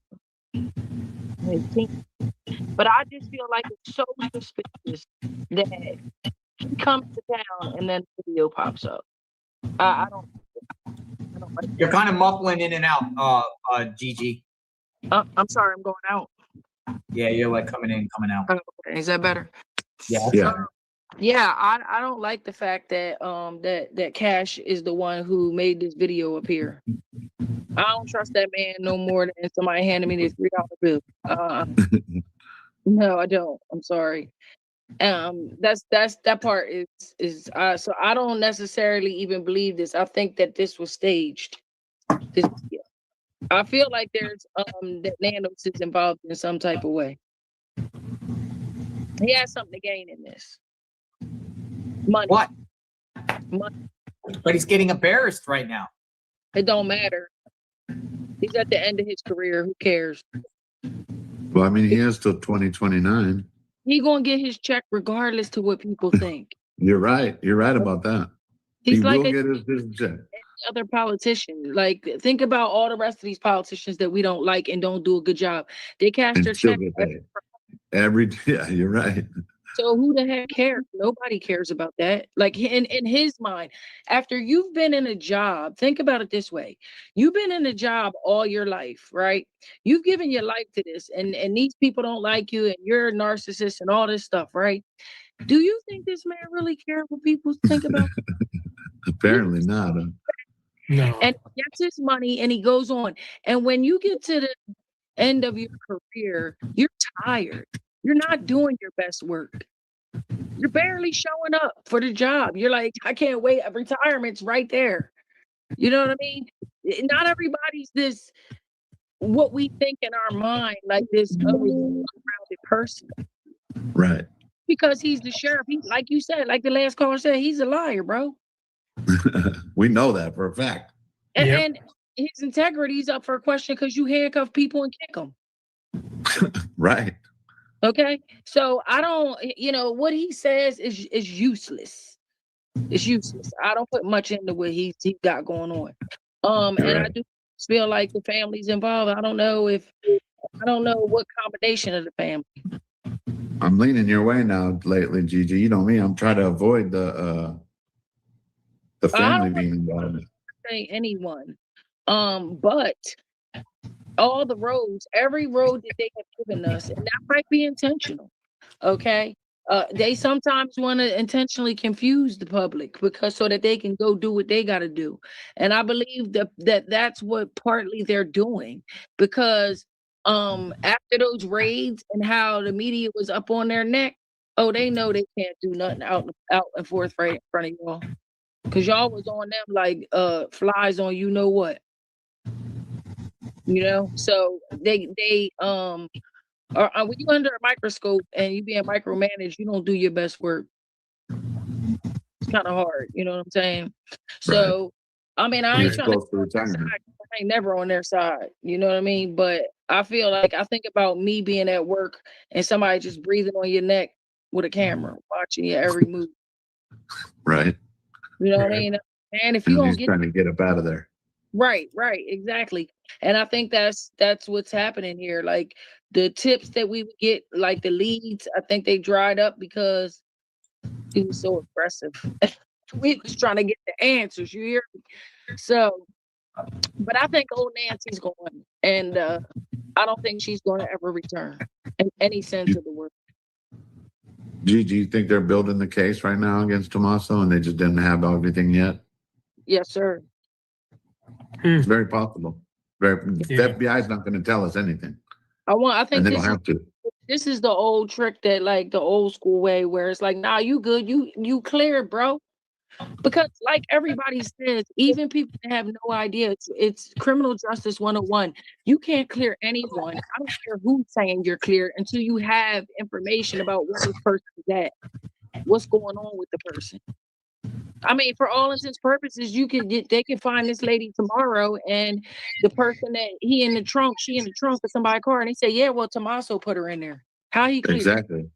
But I just feel like it's so suspicious that he comes to town and then the video pops up. I don't like You're kind of muffling in and out, Gigi. I'm sorry, I'm going out. Yeah, you're like coming in, coming out. Okay, is that better? Yeah. Yeah, I don't like the fact that that Cash is the one who made this video appear. I don't trust that man no more than somebody handed me this $3 bill. No, I don't. I'm sorry. That part is so I don't necessarily even believe this. I think that this was staged. This video. I feel like there's that Nanos is involved in some type of way. He has something to gain in this. Money. What? Money. But he's getting embarrassed right now. It don't matter. He's at the end of his career. Who cares? Well, I mean, he has till 2029. He gonna get his check regardless to what people think. You're right. You're right about that. He's he like will get his check. Other politicians. Like, think about all the rest of these politicians that we don't like and don't do a good job. They cash And their still check. get paid. Yeah, you're right. So who the heck cares? Nobody cares about that. Like in his mind, after you've been in a job, think about it this way. You've been in a job all your life, right? You've given your life to this and these people don't like you and you're a narcissist and all this stuff, right? Do you think this man really cares what people think about? Apparently not. No. And he gets his money and he goes on. And when you get to the end of your career, you're tired. You're not doing your best work. You're barely showing up for the job. You're like, I can't wait. Retirement's right there. You know what I mean? Not everybody's this, what we think in our mind, like this well-rounded person. Right. Because he's the sheriff. He, like you said, like the last caller said, he's a liar, bro. We know that for a fact. And his integrity's up for a question because you handcuff people and kick them. Right. Okay. So I don't, what he says is useless. It's useless. I don't put much into what he's got going on. And I do feel like the family's involved. I don't know what combination of the family. I'm leaning your way now lately, Gigi. You know me. I'm trying to avoid the family being involved. Say anyone. But all the roads, every road that they have given us, and that might be intentional. Okay. They sometimes want to intentionally confuse the public because so that they can go do what they got to do. And I believe that's what partly they're doing because after those raids and how the media was up on their neck, they know they can't do nothing out and forth right in front of y'all. Cause y'all was on them like flies on you know what. So they when you under a microscope and you being micromanaged, you don't do your best work. It's kind of hard, you know what I'm saying? So I mean, I ain't trying to ain't never on their side. You know what I mean? But I feel like I think about me being at work and somebody just breathing on your neck with a camera, watching your every move. Right. You know what I mean? And if you And don't he's get trying to get up out of there. right, exactly. And I think that's what's happening here. Like the tips that we would get, like the leads, I think they dried up because he was so aggressive. We was trying to get the answers, you hear me? So, but I think old Nancy's going, and I don't think she's going to ever return in any sense of the word. Gigi, you think they're building the case right now against Tommaso and they just didn't have everything yet? Yes, sir. It's very possible. The FBI is not going to tell us anything. I think and they don't have to. this is the old trick that like the old school way where it's like, nah, you good, you clear, bro. Because like everybody says, even people that have no idea, it's criminal justice 101. You can't clear anyone. I don't care who's saying you're clear until you have information about where this person is at, what's going on with the person. I mean, for all intents and purposes, they can find this lady tomorrow, and the person that she in the trunk of somebody's car, and they say, yeah, well, Tommaso put her in there. How he clear? Exactly.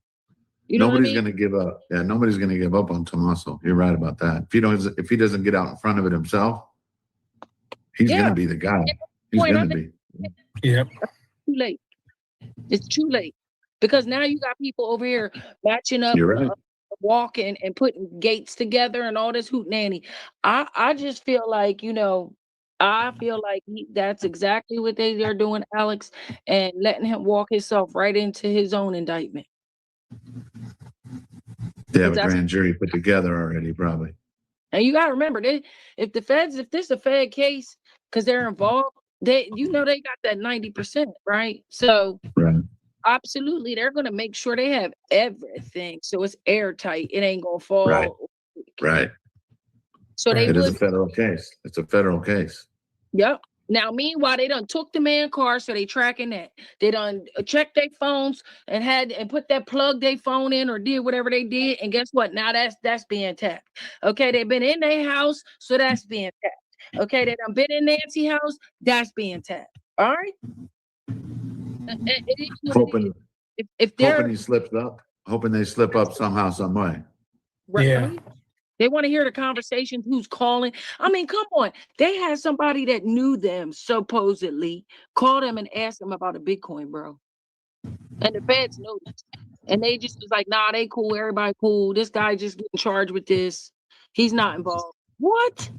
You know nobody's what I mean? going to give up. Yeah, nobody's going to give up on Tommaso. You're right about that. If he doesn't get out in front of it himself, he's going to be the guy. He's going to be. Yep. Too late. It's too late because now you got people over here matching up. You're right. Walking and putting gates together and all this hoot nanny. I just feel like, that's exactly what they are doing, Alex, and letting him walk himself right into his own indictment. They have a grand jury put together already, probably. And you gotta remember, if this is a Fed case, because they're involved, they got that 90%, right? So right. Absolutely, they're gonna make sure they have everything so it's airtight. It ain't gonna fall. Right. So it is a federal case. It's a federal case. Yep. Now, meanwhile, they done took the man car, so they tracking that. They done checked their phones and put that plug their phone in or did whatever they did. And guess what? Now that's being tapped. Okay, they've been in their house, so that's being tapped. Okay, they done been in Nancy's house, that's being tapped. All right. Hoping hoping he slips up, hoping they slip up somehow, some way. Right. Yeah. They want to hear the conversations, who's calling. I mean, come on. They had somebody that knew them, supposedly, call them and ask them about a Bitcoin, bro. And the feds know this. And they just was like, nah, they cool. Everybody cool. This guy just getting charged with this. He's not involved. What?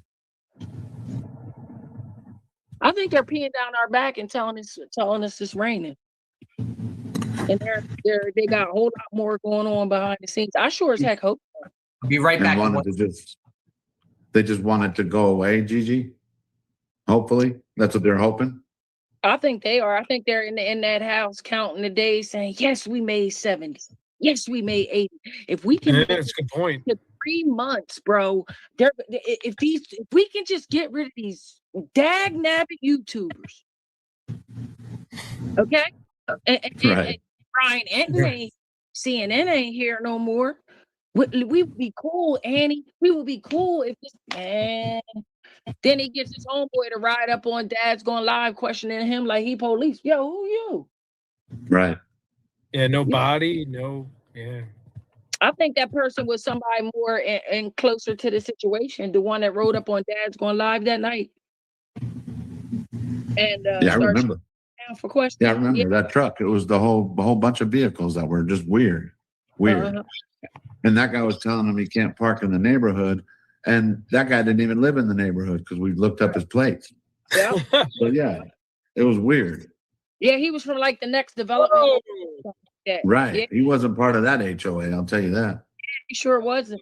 I think they're peeing down our back and telling us it's raining. And they got a whole lot more going on behind the scenes. I sure as heck hope so. I'll be right back. They just want it to go away, Gigi. Hopefully, that's what they're hoping. I think they are. I think they're in that house counting the days, saying, "Yes, we made 70. Yes, we made 80. If we can, that's a good point. 3 months, bro. If we can just get rid of these dag-nabbit YouTubers, okay? And Brian ain't CNN ain't here no more. We would be cool, Annie. We would be cool if this man. Then he gets his homeboy to ride up on Dad's Going Live, questioning him like he police. Yo, who you? Right. Yeah. No body. No. Yeah. I think that person was somebody more and closer to the situation. The one that rode up on Dad's Going Live that night. And I remember. For questions. Yeah, I remember that truck. It was the whole bunch of vehicles that were just weird. And that guy was telling him he can't park in the neighborhood. And that guy didn't even live in the neighborhood because we looked up his plates. Yeah. So yeah, it was weird. Yeah, he was from like the next development. Right. Yeah. He wasn't part of that HOA, I'll tell you that. He sure wasn't.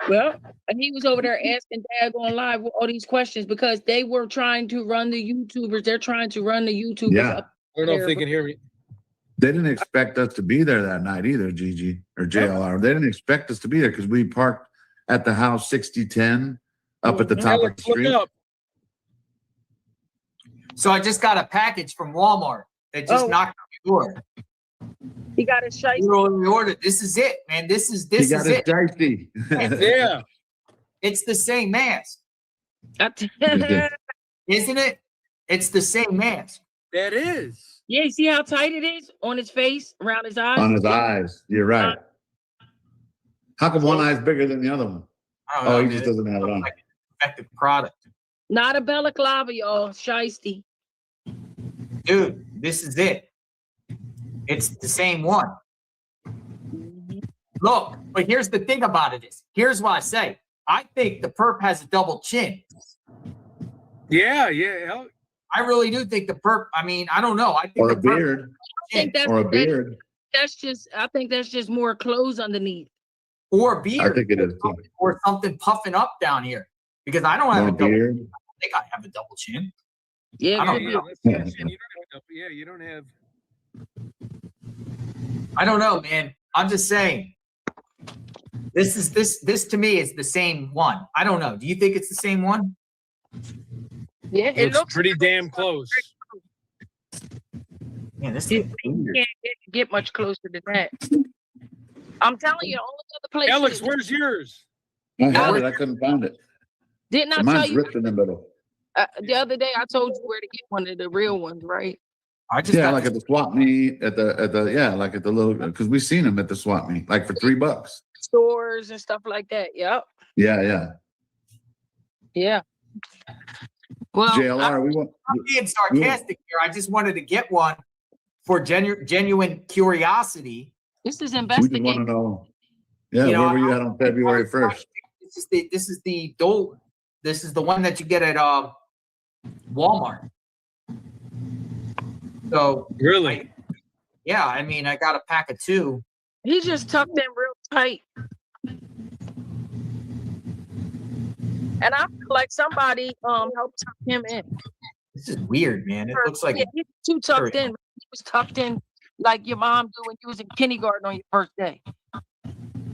Well, and he was over there asking Dad Going Live all these questions because they were trying to run the YouTubers. They're trying to run the YouTubers up. I don't know if they can hear me. They didn't expect us to be there that night either, Gigi or JLR. They didn't expect us to be there because we parked at the house 6010 up at the top of the street. So I just got a package from Walmart that just knocked on the door. He got his shite. Ordered. This is it, man. This is it. Yeah. It's the same mask. Isn't it? It's the same mask. That is. Yeah, you see how tight it is on his face, around his eyes? On his eyes. You're right. How come one eye's bigger than the other one? I don't know, Oh, he man. just doesn't have it on. Like an effective product. Not a balaclava, y'all. Shiesty. Dude, this is it. It's the same one. Look, but here's the thing about it is, here's what I say. I think the perp has a double chin. Yeah. I really do think the perp, I mean, I don't know. I think Or the a perp, beard. I think that's, Or a beard. I think that's just more clothes underneath. or a beard. I think it is too. Or something puffing up down here. Because I don't have More a double beard. chin. I think I have a double chin. Yeah, I don't Yeah, know. that's the chin. You don't have. I don't know, man. I'm just saying. This to me is the same one. I don't know. Do you think it's the same one? Yeah, It looks pretty damn close. Man, this You is weird. can't get much closer than that. I'm telling you, all the other places. Alex, where's yours? I had it. I couldn't find it. Didn't I So tell mine's you ripped in the middle. the other day? I told you where to get one of the real ones, right? I just Yeah, got like at the swap meet, at the yeah, like at the little, because we seen them at the swap meet, like for $3. Stores and stuff like that. Yep. Yeah. Yeah. Well, JLR, we want. I'm being sarcastic here. I just wanted to get one for genuine curiosity. This is We just want investigating. to know. Yeah, You know, where were you at on February 1st? This is the one that you get at Walmart. So Really? yeah, I mean, I got a pack of 2. He just tucked in real tight. And I feel like somebody helped tuck him in. This is weird, man. It looks like Yeah, he's too tucked in. He was tucked in like your mom do when you was in kindergarten on your first day.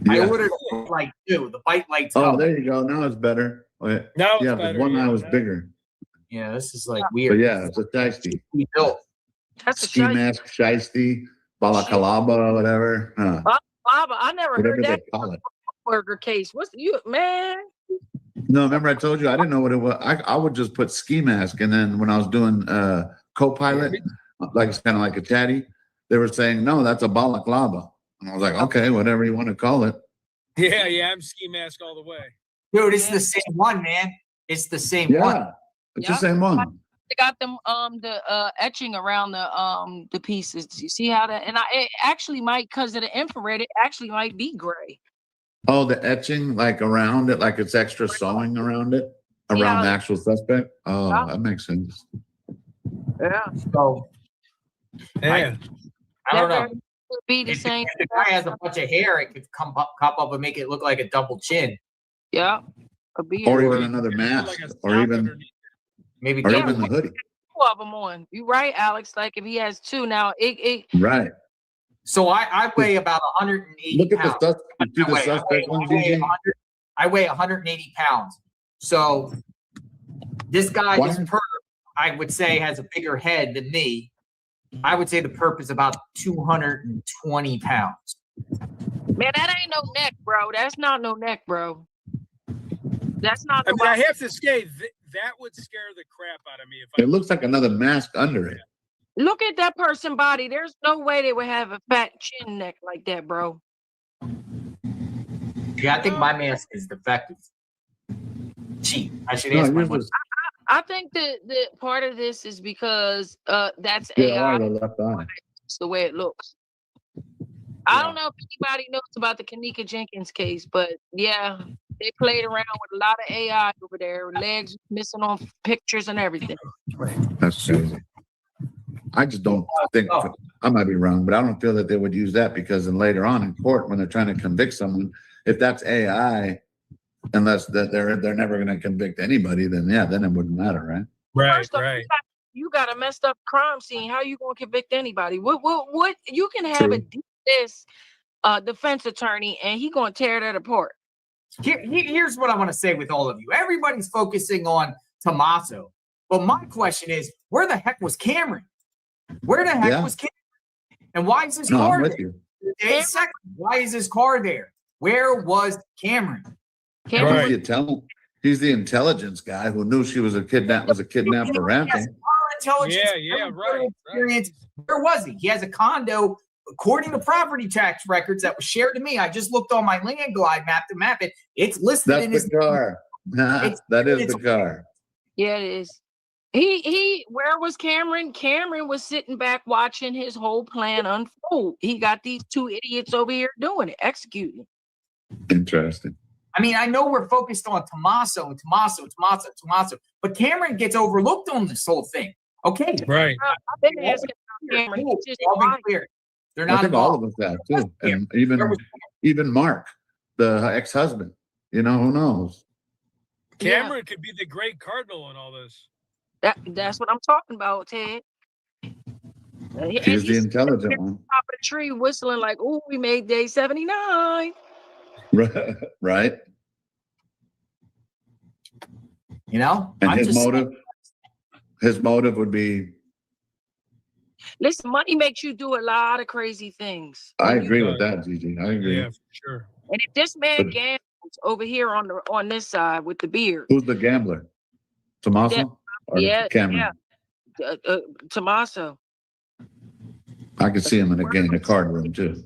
I Yeah. ordered a bite light too. The bite light's Oh, out. there you go. Now it's better. Okay. Now it's Yeah, but better, one yeah. eye was bigger. Yeah, this is like But weird. yeah, it's a tasty. Built. That's a Ski shite. mask, shiesty, balaclava, whatever. Baba, I never Whatever heard they that call it. burger case. What's you, man? No, remember I told you I didn't know what it was. I would just put ski mask, and then when I was doing co-pilot, like it's kind of like a chatty, they were saying no, that's a balaclava, and I was like, okay, whatever you want to call it. Yeah, I'm ski mask all the way. Dude, it's the same one, man. It's the same one. Yeah, it's the same one. They got them the etching around the pieces. You see how that? And it actually might, because of the infrared, it actually might be gray. Oh, the etching like around it, like it's extra sewing around it, around the actual suspect. Oh, that makes sense. Yeah. So Yeah. I don't know. Could be the same. If the guy has a bunch of hair, it could come up and make it look like a double chin. Yeah. Could be. Or even another mask, or even maybe or even the hoodie. Two of them on. You right, Alex? Like if he has two now, it Right. So I weigh about 180 Look at pounds. the suspect ones, EJ. I weigh 180 pounds. So this guy, Why this don't- perp, I would say has a bigger head than me. I would say the perp is about 220 pounds. man, that ain't no neck, bro. That's not no neck, bro. That's not. I mean, I have to say that would scare the crap out of me if It looks like another mask under it. Look at that person body. There's no way they would have a fat chin neck like that, bro. Yeah, I think my mask is defective. Cheap. I should No, ask my yours wife. is I think that the part of this is because that's AI. JLR, the left eye. It's the way it looks. I don't know if anybody knows about the Kanika Jenkins case, but yeah, they played around with a lot of AI over there. Legs missing on pictures and everything. That's crazy. I just don't think, I might be wrong, but I don't feel that they would use that because then later on in court, when they're trying to convict someone, if that's AI, unless that they're never going to convict anybody, then yeah, then it wouldn't matter, right? Right, right. You got a messed up crime scene. How you gonna convict anybody? What you can have a this defense attorney and he gonna tear that apart. Here's what I want to say with all of you. Everybody's focusing on Tommaso, but my question is, where the heck was Cameron? Where the heck was Cameron? And why is his No, I'm car with there? you. Why is his car there? Where was Cameron? Did you tell him? He's the intelligence guy who knew she was a kidnap for ramping. Intelligence. Yeah, right. Experience. Where was he? He has a condo, according to property tax records that was shared to me. I just looked on my Land Glide map to map it. It's listed That's in the his car. That is the car. Yeah, it is. Where was Cameron? Cameron was sitting back watching his whole plan unfold. He got these two idiots over here doing it, executing. Interesting. I mean, I know we're focused on Tommaso, but Cameron gets overlooked on this whole thing. Okay. Right. I've been asking about Cameron. Cool. He's just All been lying. clear. They're I not think all involved. of us have too. And even Mark, the ex-husband. You know, who knows? Cameron could be the great cardinal in all this. That's what I'm talking about, Ted. He's the intelligent one. Top of the tree whistling like, "Oh, we made day 79." Right. You know? And his motive would be. Listen, money makes you do a lot of crazy things. I agree with that, Gigi. I agree. Yeah, for sure. And if this man gambles over here on this side with the beard, Who's the gambler? Tommaso? Or Cameron? Tommaso. I could see him in a card room too.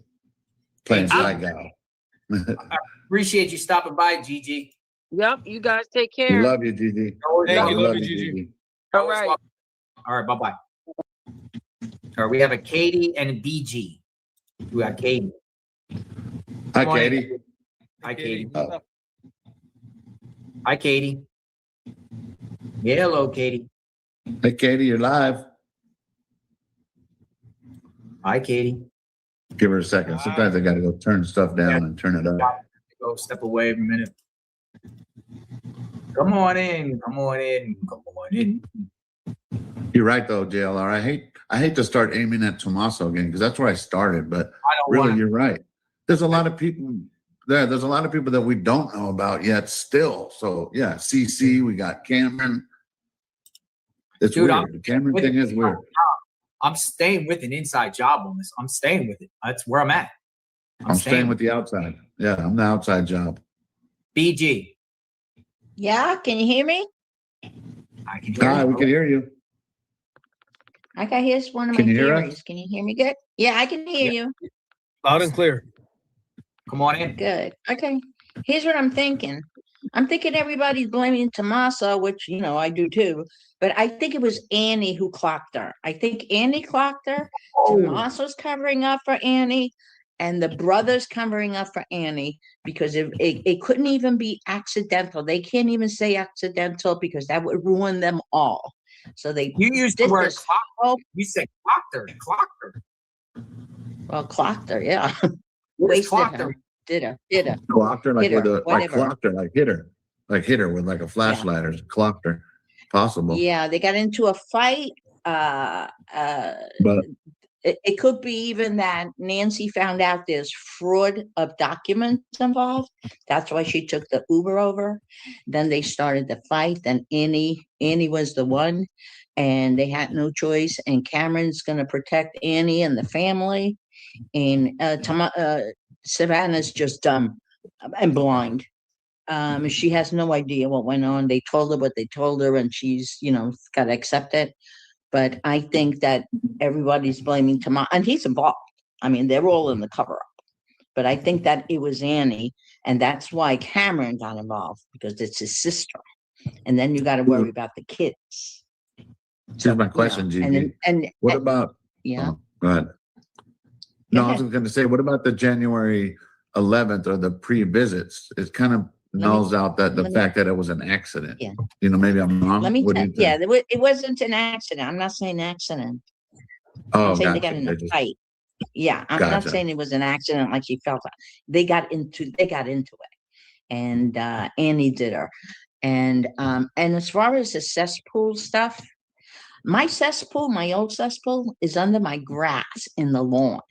Playing Saigon. I appreciate you stopping by, Gigi. Yep, you guys take We care. love you, Gigi. Thank you. Love you, Gigi. All right. All right, bye-bye. All right, we have a Katie and a BG. We got Katie. Hi, Come on in. Katie. Hi, Katie. Oh. Hi, Katie. Yeah, hello, Katie. Hey, Katie, you're live. Hi, Katie. Give her a second. Sometimes I got to go turn stuff down and turn it up. Go step away a minute. Come on in. Come on in. Come on in. You're right, though, JLR. I hate to start aiming at Tommaso again because that's where I started. But really, you're right. There's a lot of people there. There's a lot of people that we don't know about yet still. So, yeah, CC, we got Cameron. It's Dude, weird. The Cameron thing is weird. I'm staying with an inside job on this. I'm staying with it. That's where I'm at. I'm staying with the outside. Yeah, I'm the outside job. BG. Yeah, can you hear me? I can hear Hi, you. we can hear you. Okay, here's one of my Can you hear us? theories. Can you hear me good? Yeah, I can hear you. Loud and clear. Come on in. Good. Okay. Here's what I'm thinking. I'm thinking everybody's blaming Tommaso, which, you know, I do too. But I think it was Annie who clocked her. I think Annie clocked her. Tommaso's covering up for Annie. And the brother's covering up for Annie because it couldn't even be accidental. They can't even say accidental because that would ruin them all. So they You used the did word this. clock. You said clocked her. Clocked her. Well, clocked her, yeah. What is Wasted clocked her. her? Did her. Clocked her like Hit her, like whatever. clocked her, like hit her with like a flashlight or clocked her. Possible. Yeah, they got into a fight. But It could be even that Nancy found out there's fraud of documents involved. That's why she took the Uber over. Then they started the fight. Then Annie was the one, and they had no choice. And Cameron's going to protect Annie and the family. And Savannah's just dumb and blind. She has no idea what went on. They told her what they told her, and she's, got to accept it. But I think that everybody's blaming Tommaso, and he's involved. I mean, they're all in the cover-up. But I think that it was Annie, and that's why Cameron got involved, because it's his sister. And then you got to worry about the kids. Here's my question, Gigi. What about? Yeah. Go ahead. No, I was going to say, what about the January 11th or the pre-visits? It kind of nulls out that the fact that it was an accident. Yeah. Maybe I'm wrong. Let me What do tell you think? it wasn't an accident. I'm not saying accident. Oh, I'm saying they gotcha. got in a fight. Yeah, I'm not Gotcha. saying it was an accident like she felt. They got into it, and Annie did her. And as far as the cesspool stuff, my old cesspool, is under my grass in the lawn.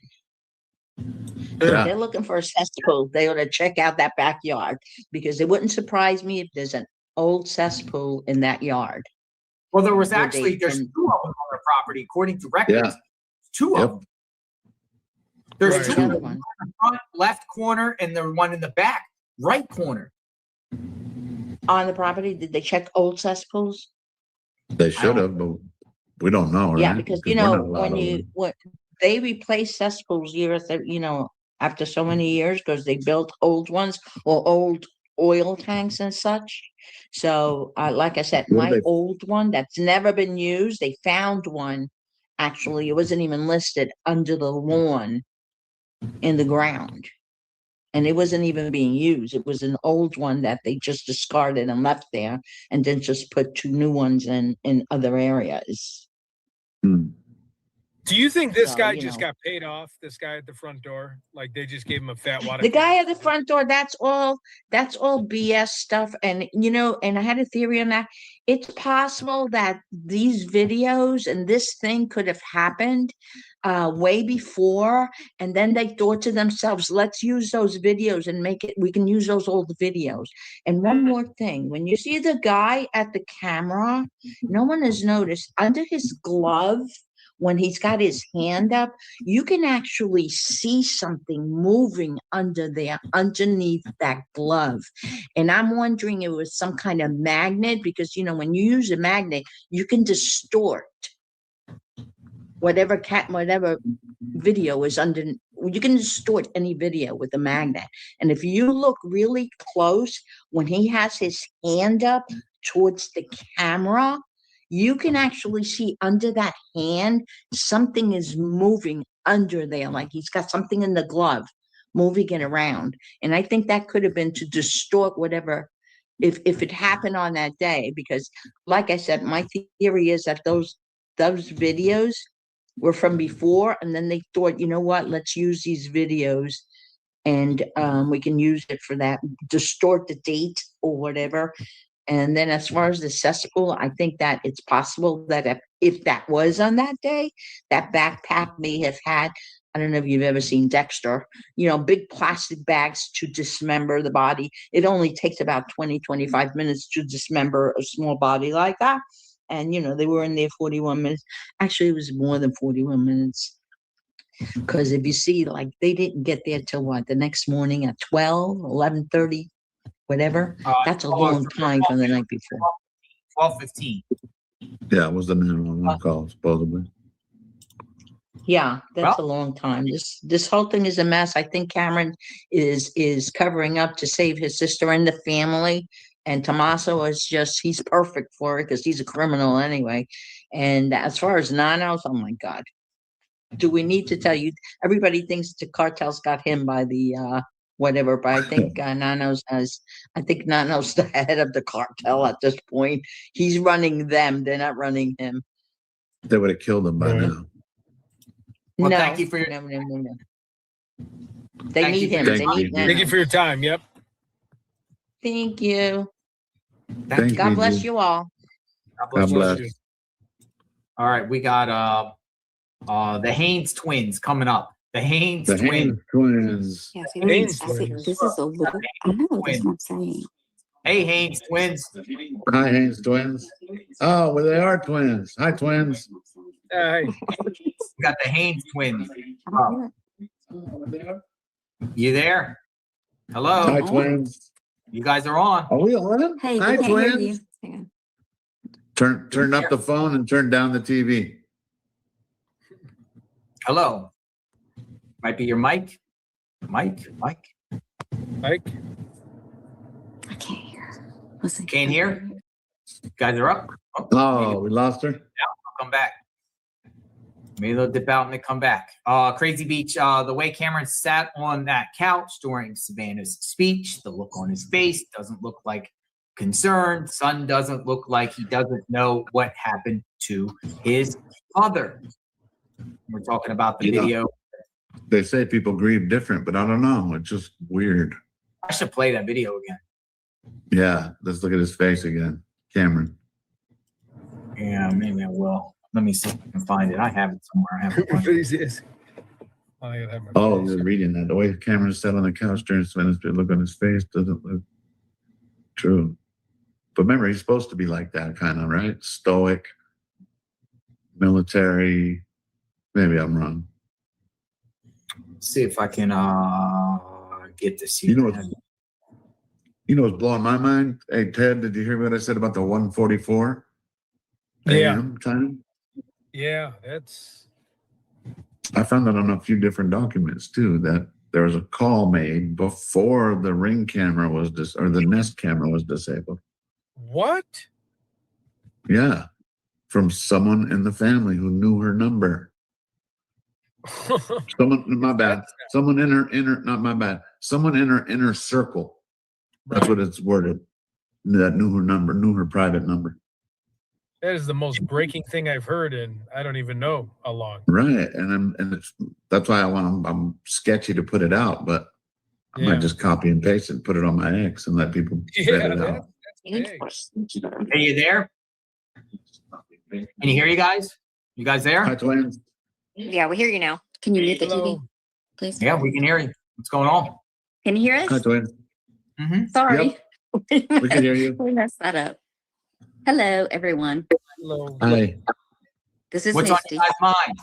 So if they're looking for a cesspool, they ought to check out that backyard, because it wouldn't surprise me if there's an old cesspool in that yard. Well, there's Where two of them on the property, according to records. Yeah. Two of them. There's Right. two of them, one in the front left corner and the one in the back right corner. on the property? Did they check old cesspools? They should have, but we don't know, right? Yeah, because we're not allowed over. when they replace cesspools after so many years, because they built old ones or old oil tanks and such. So, like I said, What do my they- old one that's never been used, they found one. Actually, it wasn't even listed under the lawn in the ground. And it wasn't even being used. It was an old one that they just discarded and left there, and then just put 2 new ones in other areas. Do you think this So, guy just got paid off? This guy at the front door, like they just gave him a fat wad. The guy at the front door, that's all BS stuff. And and I had a theory on that. It's possible that these videos and this thing could have happened way before, and then they thought to themselves, let's use those videos and we can use those old videos. And one more thing, when you see the guy at the camera, no one has noticed under his glove, when he's got his hand up, you can actually see something moving underneath that glove. And I'm wondering if it was some kind of magnet, because, when you use a magnet, you can distort whatever video is under. You can distort any video with a magnet. And if you look really close, when he has his hand up towards the camera, you can actually see under that hand, something is moving under there, like he's got something in the glove, moving it around. And I think that could have been to distort whatever, if it happened on that day, because like I said, my theory is that those videos were from before, and then they thought, you know what, let's use these videos and we can use it for that, distort the date or whatever. And then as far as the cesspool, I think that it's possible that if that was on that day, that backpack may have had, I don't know if you've ever seen Dexter, big plastic bags to dismember the body. It only takes about 20-25 minutes to dismember a small body like that. And, they were in there 41 minutes. Actually, it was more than 41 minutes. Because if you see, like, they didn't get there till what, the next morning at 12, 11:30. Whatever. That's a long time from the night before. 12:15. Yeah, it was the 911 call, supposedly. Yeah, that's a long time. This whole thing is a mess. I think Cameron is covering up to save his sister and the family. And Tommaso he's perfect for it because he's a criminal anyway. And as far as Nanos, oh my God. Do we need to tell you? Everybody thinks the cartel's got him by the whatever, but I think Nano's the head of the cartel at this point. He's running them. They're not running him. They would have killed him by now. Well, no, thank you for your. no. They need him. They need Nano. Thank you for your time. Yep. Thank you. Thank God you, bless Gigi. you all. God bless. you. All right, we got the Haynes twins coming up. The Haynes The twins. Haynes twins. Yeah, see, Haynes this twins. is a little, I know, that's what I'm saying. Hey, Haynes twins. Hi, Haynes twins. Oh, well, they are twins. Hi, twins. Hey. We got the Haynes twins. Oh, you there? Hello. Hi, twins. You guys are on. Are we on? Hey, Hi, we can't hear twins. you. Hang on. Turn up the phone and turn down the TV. Hello. Might be your mic. Mike. Mike. I can't hear. Listen. Can't hear. You guys are up. Oh, we lost her. Yeah, I'll come back. Maybe they'll dip out and they come back. Crazy Beach, the way Cameron sat on that couch during Savannah's speech, the look on his face doesn't look like concern. Son doesn't look like he doesn't know what happened to his mother. We're talking about the video. They say people grieve different, but I don't know. It's just weird. I should play that video again. Yeah, let's look at his face again. Cameron. Yeah, maybe I will. Let me see if I can find it. I have it somewhere. I have it. Oh, you're reading that. The way Cameron sat on the couch during Savannah's speech, look on his face doesn't look true. But remember, he's supposed to be like that, kind of, right? Stoic, military. Maybe I'm wrong. See if I can get this here. You know what's blowing my mind? Hey, Ted, did you hear what I said about the 1:44 Yeah. a.m. time? Yeah, that's I found out on a few different documents too that there was a call made before the Ring camera was or the Nest camera was disabled. what? Yeah, from someone in the family who knew her number. Someone, my bad. Someone in her inner, not my bad. Someone in her inner circle. That's what it's worded. That knew her number, knew her private number. That is the most breaking thing I've heard in I don't even know how long. Right, and that's why I'm sketchy to put it out, but I might just copy and paste it and put it on my X and let people vet it out. That's big. Are you there? Can you hear you guys? You guys there? Hi, twins. Yeah, we hear you now. Can you mute the TV, please? Yeah, we can hear you. What's going on? Can you hear us? Hi, twins. Sorry. We can hear you. We messed that up. Hello, everyone. Hello. Hi. This is What's on Misty. your guys' mind?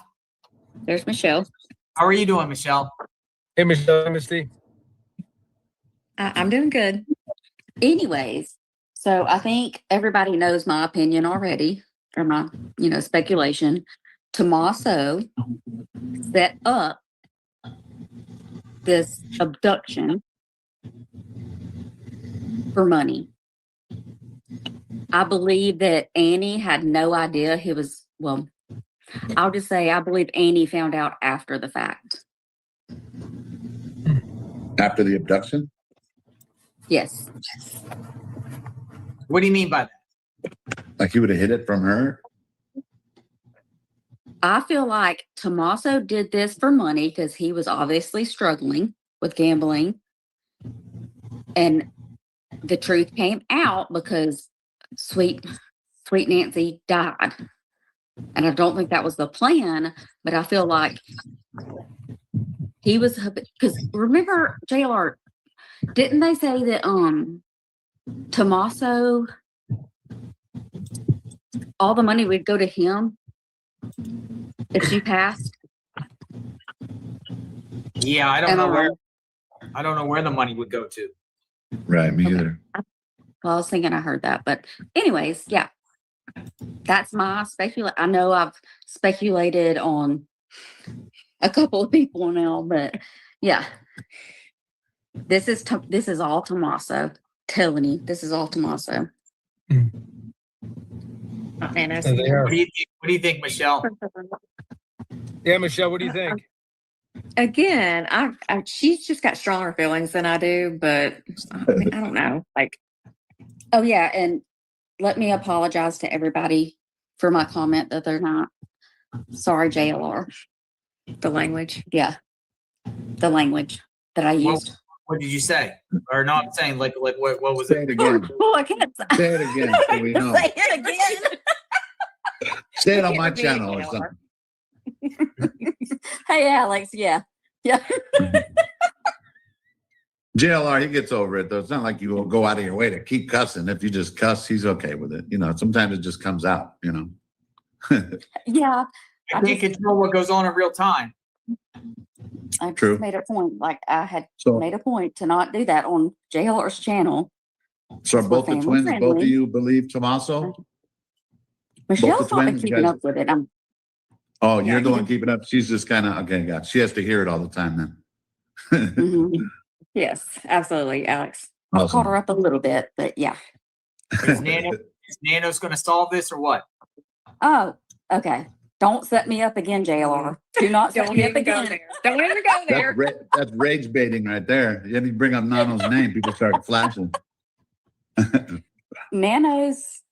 There's Michelle. How are you doing, Michelle? Hey, Michelle, Misty. I'm doing good. Anyways, so I think everybody knows my opinion already, or my, speculation. Tommaso set up this abduction for money. I believe that Annie had no idea he was, well, I'll just say I believe Annie found out after the fact. After the abduction? Yes. What do you mean by that? Like he would have hid it from her? I feel like Tommaso did this for money because he was obviously struggling with gambling. And the truth came out because sweet Nancy died. And I don't think that was the plan, but I feel like he was, because remember, JLR, didn't they say that Tommaso, all the money would go to him if she passed? Yeah, I don't know where the money would go to. Right, me either. Well, I was thinking I heard that, but anyways, yeah, that's my I know I've speculated on a couple of people now, but yeah, this is all Tommaso. Telling you, this is all Tommaso. What do you think, Michelle? Yeah, Michelle, what do you think? Again, she's just got stronger feelings than I do, but I don't know. Oh yeah, and let me apologize to everybody for my comment that they're not. Sorry, JLR. The language. Yeah, the language that I used. What did you say? Or no, I'm saying like what was Say it again. Well, I can't Say it again so we know. say it again. Say it on my channel or something. Hey, Alex. Yeah. JLR, he gets over it though. It's not like you will go out of your way to keep cussing. If you just cuss, he's okay with it. Sometimes it just comes out, Yeah. I can't control what goes on in real time. I True. just made a point. I had made a point to not do that on JLR's channel. So are We're both the family twins, both of friendly. you believe Tommaso? Michelle's not been twins, keeping guys- up with it. Oh, you're the one keeping up. She's just kind of, okay, got it. She has to hear it all the time then. Mhm. Yes, absolutely, Alex. I Awesome. caught her up a little bit, but yeah. Is Nano's going to solve this or what? Oh, okay. Don't set me up again, JLR. Do not set Don't me up even go again. there. Don't even go there. That's rage baiting right there. You didn't bring up Nano's name. People start flashing. Nanos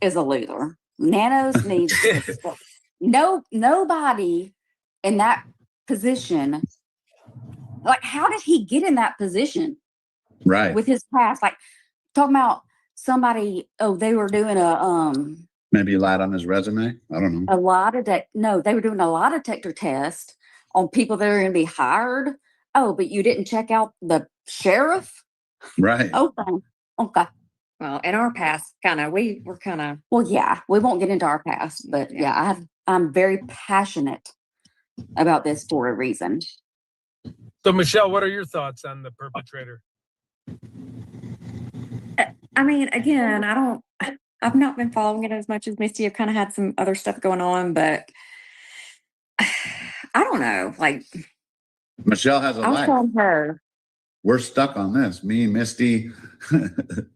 is a loser. Nanos needs nobody in that position. Like, how did he get in that position? Right. With his past, like talking about somebody. Oh, they were doing Maybe he lied on his resume. I don't know. a lie no, they were doing a lie detector test on people that are going to be hired. Oh, but you didn't check out the sheriff. Right. Okay. Well, in our past, we were kind of. Well, yeah, we won't get into our past, but yeah, I'm very passionate about this for a reason. So, Michelle, what are your thoughts on the perpetrator? I mean, again, I've not been following it as much as Misty. I've kind of had some other stuff going on, but I don't know. Like, Michelle has a I was life. telling her. We're stuck on this. Me, Misty,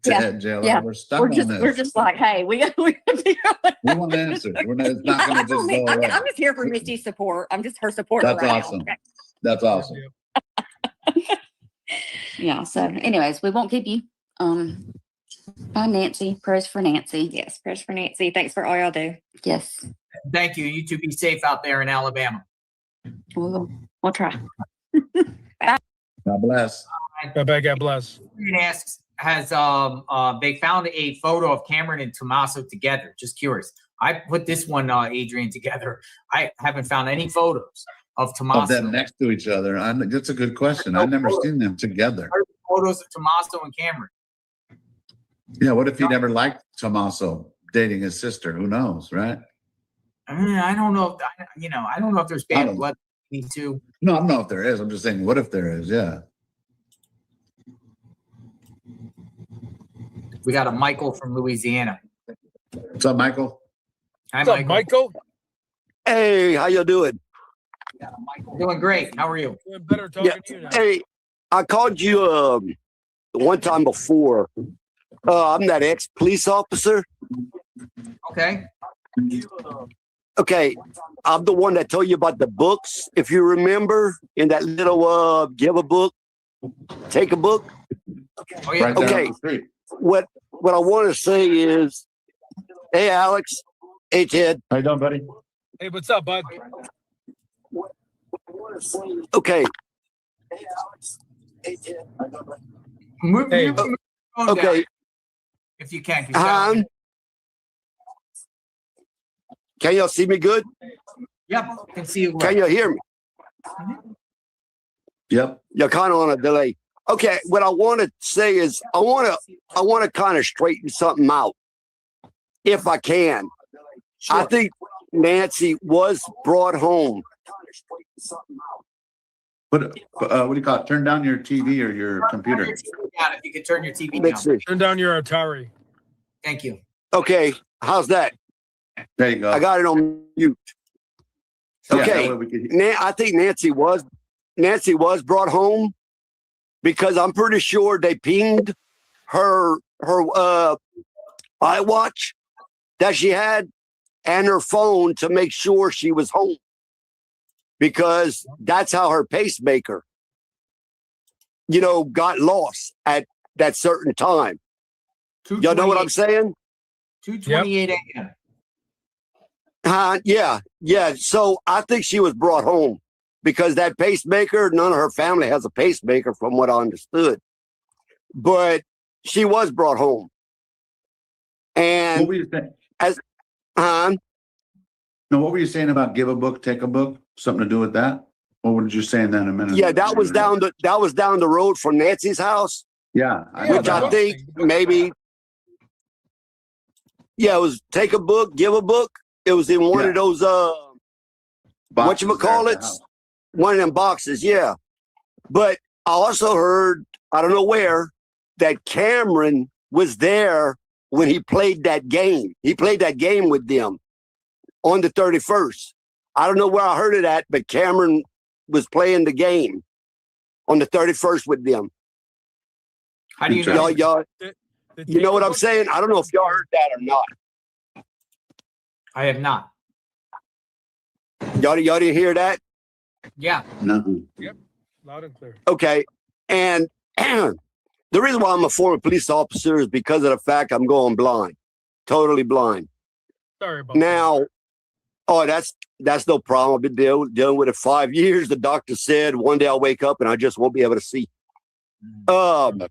Ted, JLR. Yeah. We're stuck on this. We're just like, hey, we got to figure out. We want answers. It's not going to just go away. I'm just here for Misty's support. I'm just her support. That's right awesome. now. That's awesome. Yeah. So, anyways, we won't keep you. Bye, Nancy. Prayers for Nancy. Yes, prayers for Nancy. Thanks for all y'all do. Yes. Thank you. You two be safe out there in Alabama. We'll try. God bless. Bye-bye. God bless. Asks, has they found a photo of Cameron and Tommaso together? Just curious. I put this one, Adrian, together. I haven't found any photos of Tommaso. Of them next to each other. That's a good question. I've never seen them together. Photos of Tommaso and Cameron. Yeah, what if he never liked Tommaso dating his sister? Who knows, right? I don't know. I don't know if there's bad blood between these two. No, I don't know if there is. I'm just saying, what if there is? Yeah. We got a Michael from Louisiana. What's up, Michael? Hi, What's up, Michael? Hey, how you doing? Doing great. How are you? Doing better talking to you now. Hey, I called you one time before. I'm that ex-police officer. Okay. Okay, I'm the one that told you about the books, if you remember, in that little give a book, take a book. Oh, yeah. Right down Okay, the street. what I want to say is, hey, Alex. Hey, Ted. How you doing, buddy? Hey, what's up, bud? Okay. Move Hey. the phone Okay. down, if you can. 'Cause Can y'all see me good? Yep, I can see you. Can you hear me? Yep. You're kind of on a delay. Okay, what I want to say is I want to kind of straighten something out, if I can. I think Nancy was brought home. What do you call it? Turn down your TV or your computer. Yeah, if you could turn your TV Let's down. see. Turn down your Atari. Thank you. Okay, how's that? There you go. I got it on mute. Yeah, Okay, that way we could- I think Nancy was brought home because I'm pretty sure they pinged her iWatch that she had and her phone to make sure she was home, because that's how her pacemaker, got lost at that certain time. Y'all know what I'm saying? 2:28 a.m. Yeah. So I think she was brought home because that pacemaker, none of her family has a pacemaker from what I understood. But she was brought home. And What were you saying? What were you saying about give a book, take a book? Something to do with that? What were you saying then a minute? yeah, that was down the road from Nancy's house. Yeah. Which I think maybe, it was take a book, give a book. It was in one of those, whatchamacallits, one of them boxes, yeah. But I also heard, I don't know where, that Cameron was there when he played that game. He played that game with them on the 31st. I don't know where I heard it at, but Cameron was playing the game on the 31st with them. How do you know? Y'all, you know what I'm saying? I don't know if y'all heard that or not. I have not. Y'all didn't hear that? Yeah. No. Yep. Loud and clear. Okay. And the reason why I'm a former police officer is because of the fact I'm going blind, totally blind. Sorry about Now, that's no problem. I've been dealing with it 5 years. The doctor said one day I'll wake up and I just won't be able to see. I'm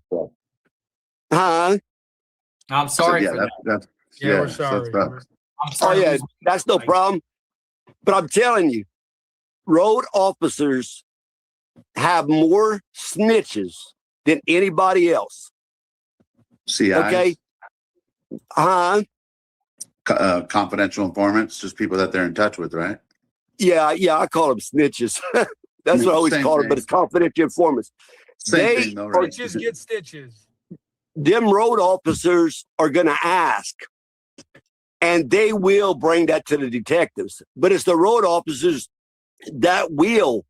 sorry for that. We're sorry. I'm sorry. Oh, yeah, that's no problem. But I'm telling you, road officers have more snitches than anybody else. CIs? Okay? Confidential informants, just people that they're in touch with, right? Yeah, I call them snitches. That's what I always Same call them, thing. but it's confidential informants. Same thing though, right? Stitches get stitches. them road officers are going to ask, and they will bring that to the detectives. But it's the road officers that will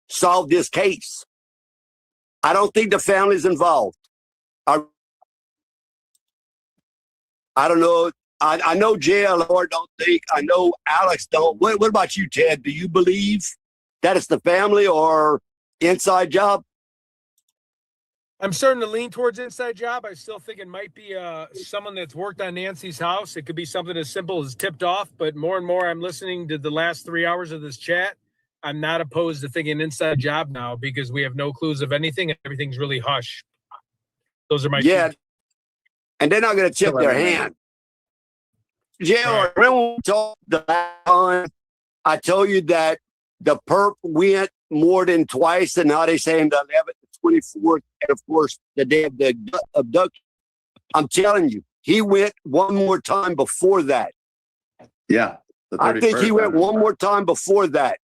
solve this case. I don't think the family's involved. I don't know. I know JLR don't think. I know Alex don't. What about you, Ted? Do you believe that it's the family or inside job? I'm starting to lean towards inside job. I still think it might be someone that's worked on Nancy's house. It could be something as simple as tipped off, but more and more I'm listening to the last 3 hours of this chat. I'm not opposed to thinking inside job now because we have no clues of anything and everything's really hush. Those are my Yeah. two. And they're not going to tip their hand. JLR, remember when we talked the last time, I told you that the perp went more than twice, and now they're saying the 11th, the 24th, and of course the day of the abduction. I'm telling you, he went one more time before that. Yeah. I think he went one more time before that,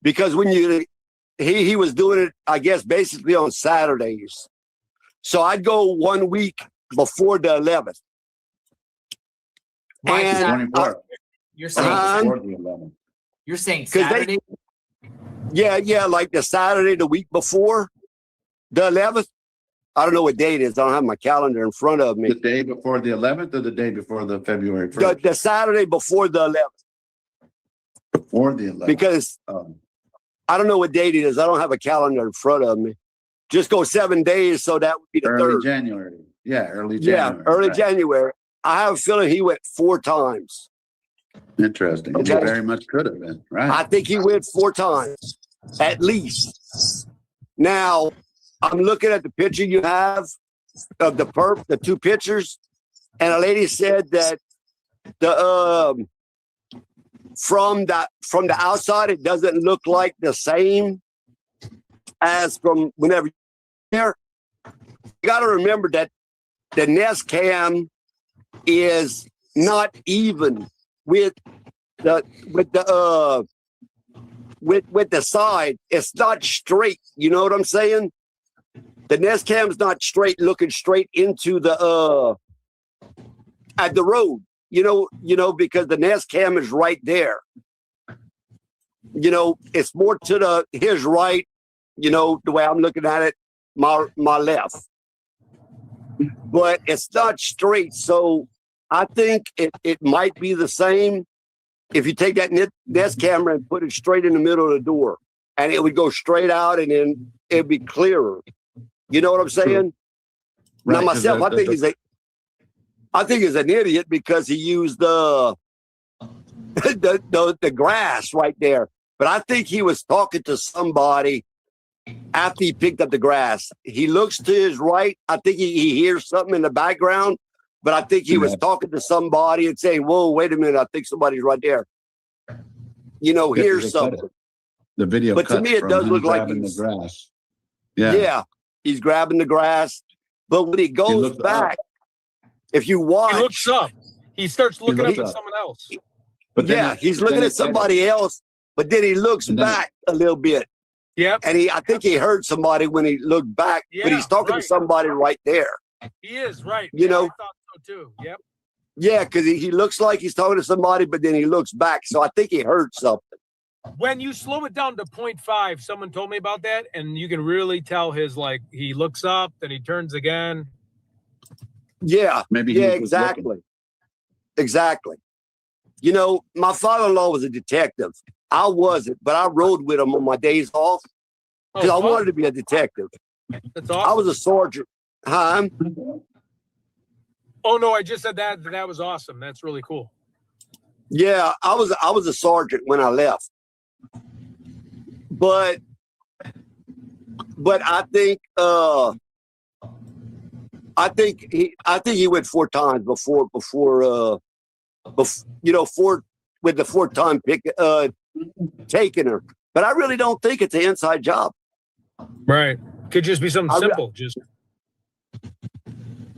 because when he was doing it, I guess, basically on Saturdays. So I'd go 1 week before the 11th. And You're saying you're saying Saturday? Yeah, like the Saturday the week before the 11th. I don't know what date it is. I don't have my calendar in front of me. The day before the 11th or the day before the February 1st? The Saturday before the 11th. Before the 11th. Because I don't know what date it is. I don't have a calendar in front of me. Just go 7 days, so that would be the early 3rd. January. Yeah, early January. Yeah, early January. I have a feeling he went 4 times. Interesting. Okay. He very much could have been, right? I think he went 4 times, at least. Now, I'm looking at the picture you have of the perp, the 2 pictures, and a lady said that the from the outside it doesn't look like the same as from whenever you're there. You got to remember that the Nest Cam is not even with the side. It's not straight. You know what I'm saying? The Nest Cam is not straight, looking straight into the at the road. You know, because the Nest Cam is right there. You know, it's more to his right. You know, the way I'm looking at it, my left. But it's not straight, so I think it might be the same if you take that Nest camera and put it straight in the middle of the door, and it would go straight out, and then it'd be clearer. You know what I'm saying? Right, now myself, I think he's an idiot because he used the grass right there. But I think he was talking to somebody after he picked up the grass. He looks to his right. I think he hears something in the background, but I think he was talking to somebody and saying, "Whoa, wait a minute! I think somebody's right there." You know, here's something. The video, but to me, it does look like he's grabbing the grass. Yeah, he's grabbing the grass. But when he goes back, if you watch, he looks up. He starts looking up at someone else. But he's looking at somebody else. But then he looks back a little bit. Yeah. And I think he heard somebody when he looked back, but he's talking to somebody right there. He is, right. You know? I thought so too. Yep. Yeah, because he looks like he's talking to somebody, but then he looks back. So I think he heard something. When you slow it down to 0.5, someone told me about that, and you can really tell he looks up, then he turns again. Yeah. Maybe exactly. Exactly. You know, my father-in-law was a detective. I wasn't, but I rode with him on my days off because I wanted to be a detective. That's awesome. I was a sergeant. Huh? Oh no, I just said that. That was awesome. That's really cool. Yeah, I was a sergeant when I left. But I think he went 4 times before you know, with the 4th time taking her. But I really don't think it's an inside job. Right. Could just be something simple.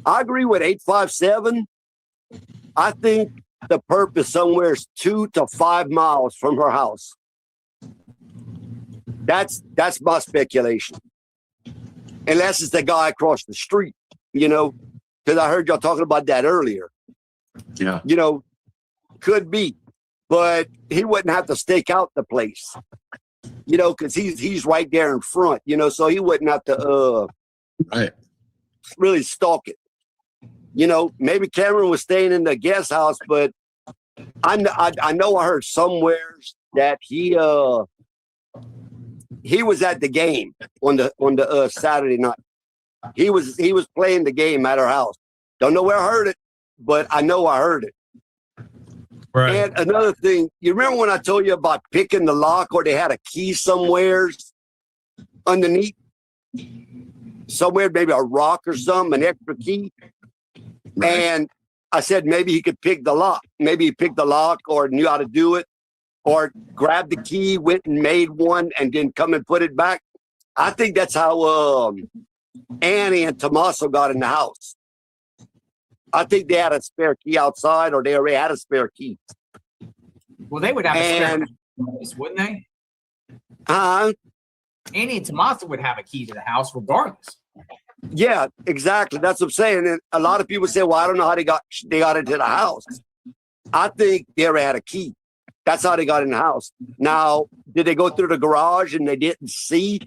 I agree with 857. I think the perp is somewhere 2 to 5 miles from her house. That's my speculation. Unless it's the guy across the street. because I heard y'all talking about that earlier. Yeah. Could be, but he wouldn't have to stake out the place, because he's right there in front, so he wouldn't have to right. really stalk it. Maybe Cameron was staying in the guest house, but I know I heard somewhere that he was at the game on the Saturday night. He was playing the game at our house. Don't know where I heard it, but I know I heard it. Right. And another thing, you remember when I told you about picking the lock, or they had a key somewhere underneath? Somewhere, maybe a rock or something, an extra key. Right. And I said maybe he could pick the lock. Maybe he picked the lock or knew how to do it, or grabbed the key, went and made one, and then come and put it back. I think that's how Annie and Tommaso got in the house. I think they had a spare key outside, or they already had a spare key. Well, they would have a spare key, wouldn't they? Annie and Tommaso would have a key to the house regardless. Yeah, exactly. That's what I'm saying. And a lot of people say, well, I don't know how they got into the house. I think they already had a key. That's how they got in the house. Now, did they go through the garage and they didn't see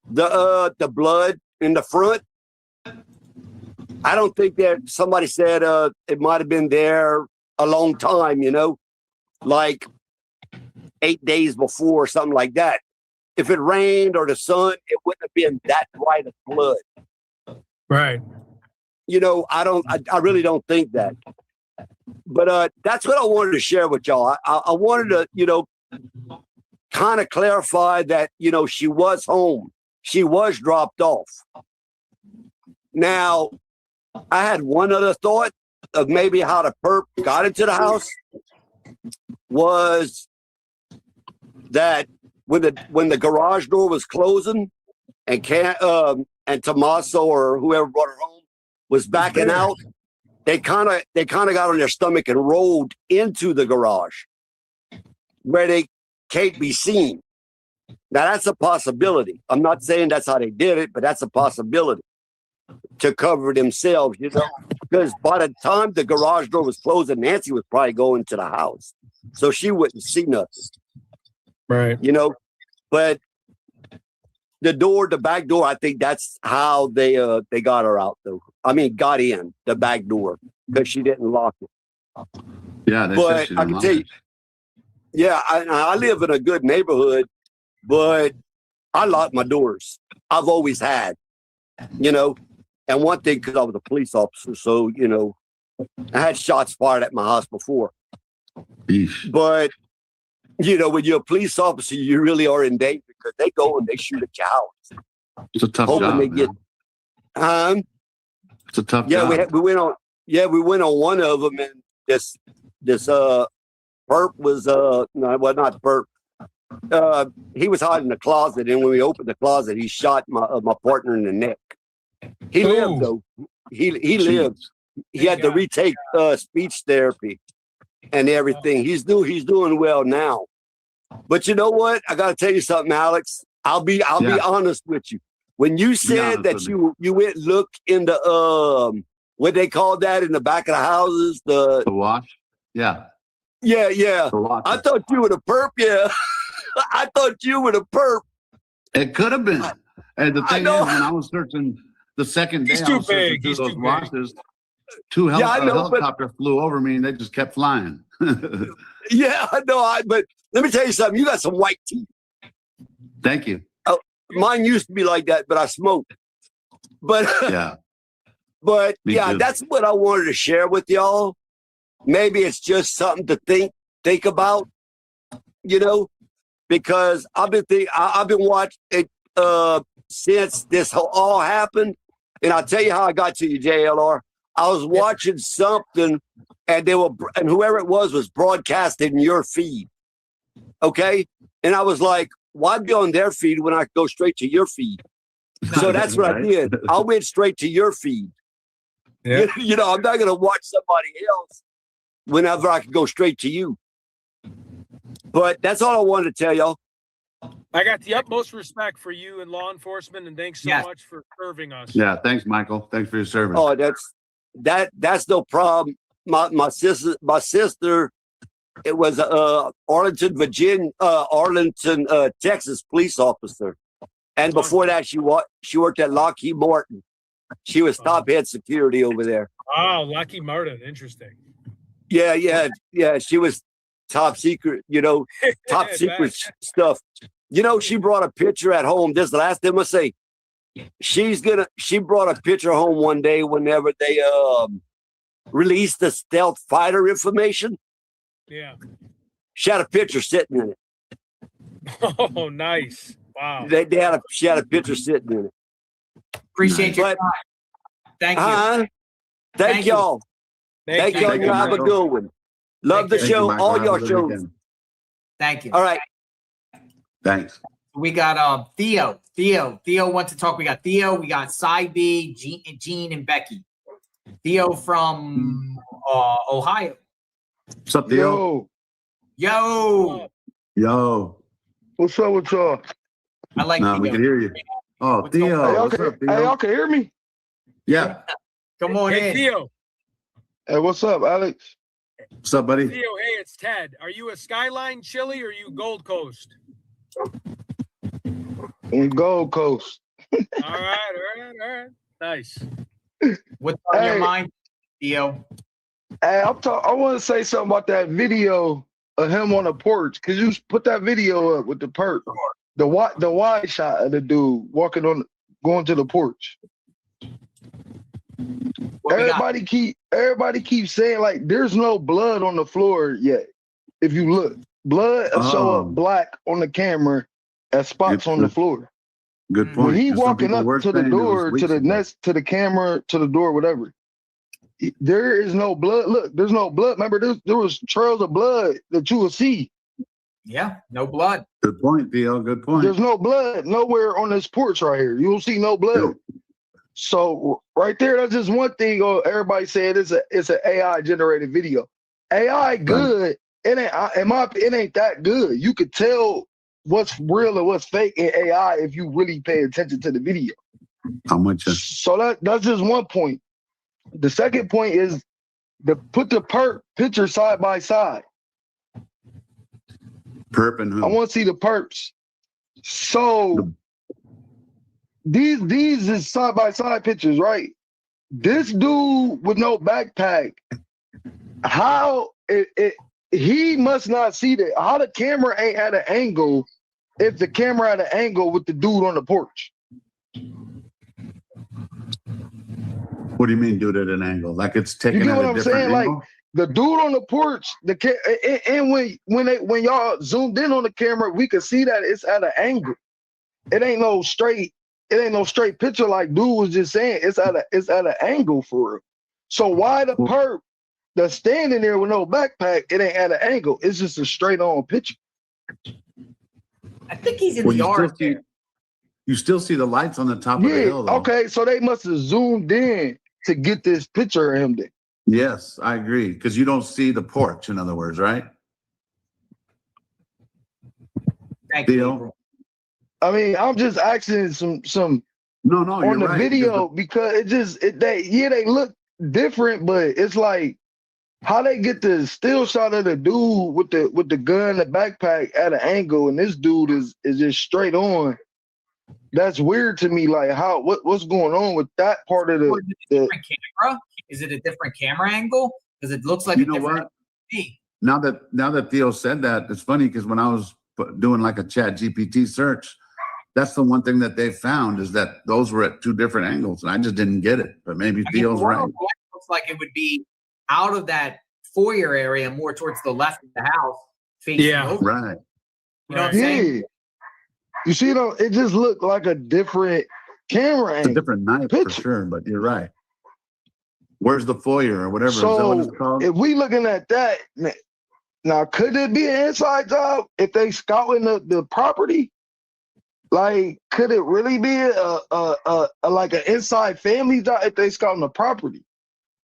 the blood in the front? I don't think that somebody said it might have been there a long time, like 8 days before or something like that. If it rained or the sun, it wouldn't have been that bright of blood. Right. I really don't think that. But that's what I wanted to share with y'all. I wanted to, kind of clarify that, she was home. She was dropped off. Now, I had one other thought of maybe how the perp got into the house was that when the garage door was closing and Tommaso or whoever brought her home was backing out, they kind of got on their stomach and rolled into the garage where they can't be seen. Now that's a possibility. I'm not saying that's how they did it, but that's a possibility to cover themselves, because by the time the garage door was closing, Nancy was probably going to the house, so she wouldn't see nothing. Right. But the back door, I think that's how they got her out, though. I mean, got in the back door because she didn't lock it. Yeah, but I can tell you, yeah, I live in a good neighborhood, but I lock my doors. I've always had, and one thing, because I was a police officer, so, I had shots fired at my house before. Eesh. But, when you're a police officer, you really are in danger because they go and they shoot at your house. It's a tough job. It's a tough job. We went on one of them, and this perp was not perp. He was hiding in the closet, and when we opened the closet, he shot my partner in the neck. He lived, though. He lived. He had to retake speech therapy and everything. He's doing well now. But you know what? I got to tell you something, Alex. I'll be honest with you. When you said that you went look in the what they call that in the back of the houses, the wash. Yeah. Yeah. I thought you were the perp. Yeah. I thought you were the perp. It could have been. And the thing is, when I was searching the second day, I was searching through those washes. Two helicopters flew over me, and they just kept flying. Yeah, I know. But let me tell you something. You got some white teeth. Thank you. Mine used to be like that, but I smoked. But yeah. But Me yeah, too. that's what I wanted to share with y'all. Maybe it's just something to think about, because I've been watching it since this all happened. And I'll tell you how I got to you, JLR. I was watching something, and whoever it was broadcasting your feed. Okay, and I was like, why be on their feed when I could go straight to your feed? So that's what I did. I went straight to your feed. Yeah. I'm not going to watch somebody else whenever I can go straight to you. But that's all I wanted to tell y'all. I got the utmost respect for you and law enforcement, and thanks so much for serving us. Yeah, thanks, Michael. Thanks for your service. Oh, that's no problem. My sister, it was Arlington, Virginia, Arlington, Texas police officer, and before that, she worked at Lockheed Martin. She was top head security over there. Oh, Lockheed Martin, interesting. Yeah. She was top secret, top secret stuff. She brought a picture at home. This is the last thing I say. She brought a picture home one day whenever they released the stealth fighter information. Yeah. She had a picture sitting in it. Oh, nice. Wow. She had a picture sitting in it. Appreciate your time. Thank you. Thank y'all. Thank y'all. You have a good one. Love the show. All your shows. Thank you. All right. Thanks. We got Theo. Theo wants to talk. We got Theo. We got Cy B, Gene, and Becky. Theo from Ohio. What's up, Theo? Yo. What's up with y'all? I like Theo. We can hear you. Oh, Theo. What's up, Theo? Hey, y'all can hear me? Yeah. Come on in. Theo. Hey, what's up, Alex? What's up, buddy? Theo, hey, it's Ted. Are you a Skyline Chili or are you Gold Coast? Gold Coast. All right. Nice. What's on your mind, Theo? Hey, I want to say something about that video of him on the porch. Could you put that video up with the perp? The wide shot of the dude going to the porch. Everybody keeps saying like there's no blood on the floor yet. If you look, blood will show up black on the camera as spots on the floor. Good point. When he walking up to the door, to the camera, to the door, whatever. There is no blood. Look, there's no blood. Remember, there was trails of blood that you will see. Yeah, no blood. Good point, Theo. Good point. There's no blood nowhere on this porch right here. You'll see no blood. So right there, that's just one thing. Everybody said it's an AI generated video. AI good. It ain't that good. You could tell what's real and what's fake in AI if you really pay attention to the video. How much? So that's just one point. The second point is put the perp picture side by side. Perp and who? I want to see the perps. So these is side by side pictures, right? This dude with no backpack, how he must not see that. How the camera ain't at an angle if the camera at an angle with the dude on the porch. What do you mean, do it at an angle? Like it's taken You get at what a I'm different saying? angle? Like the dude on the porch, and when y'all zoomed in on the camera, we could see that it's at an angle. It ain't no straight picture like dude was just saying. It's at an angle for real. So why the perp that's standing there with no backpack, it ain't at an angle. It's just a straight on picture. I think he's in the yard. You still see the lights on the top of the hill, though. Okay, so they must have zoomed in to get this picture of him there. Yes, I agree. Because you don't see the porch, in other words, right? Thank you. I mean, I'm just asking some No, on you're the right, video because they look different, but it's like how they get the still shot of the dude with the gun, the backpack at an angle, and this dude is just straight on. That's weird to me. Like what's going on with that part of the different camera? Is it a different camera angle? Because it looks like You a know different. what? Now that Theo said that, it's funny because when I was doing like a Chat GPT search, that's the one thing that they found is that those were at two different angles, and I just didn't get it. But maybe Theo's the right. one looks like it would be out of that foyer area, more towards the left of the house, facing over. Right. You know what I'm saying? You see, it just looked like a different camera It's a angle. different night for sure, but you're right. Where's the foyer or whatever? Is that what it's called? If we looking at that, now could it be an inside job if they scouting the property? Like, could it really be a like an inside family job if they scouting the property?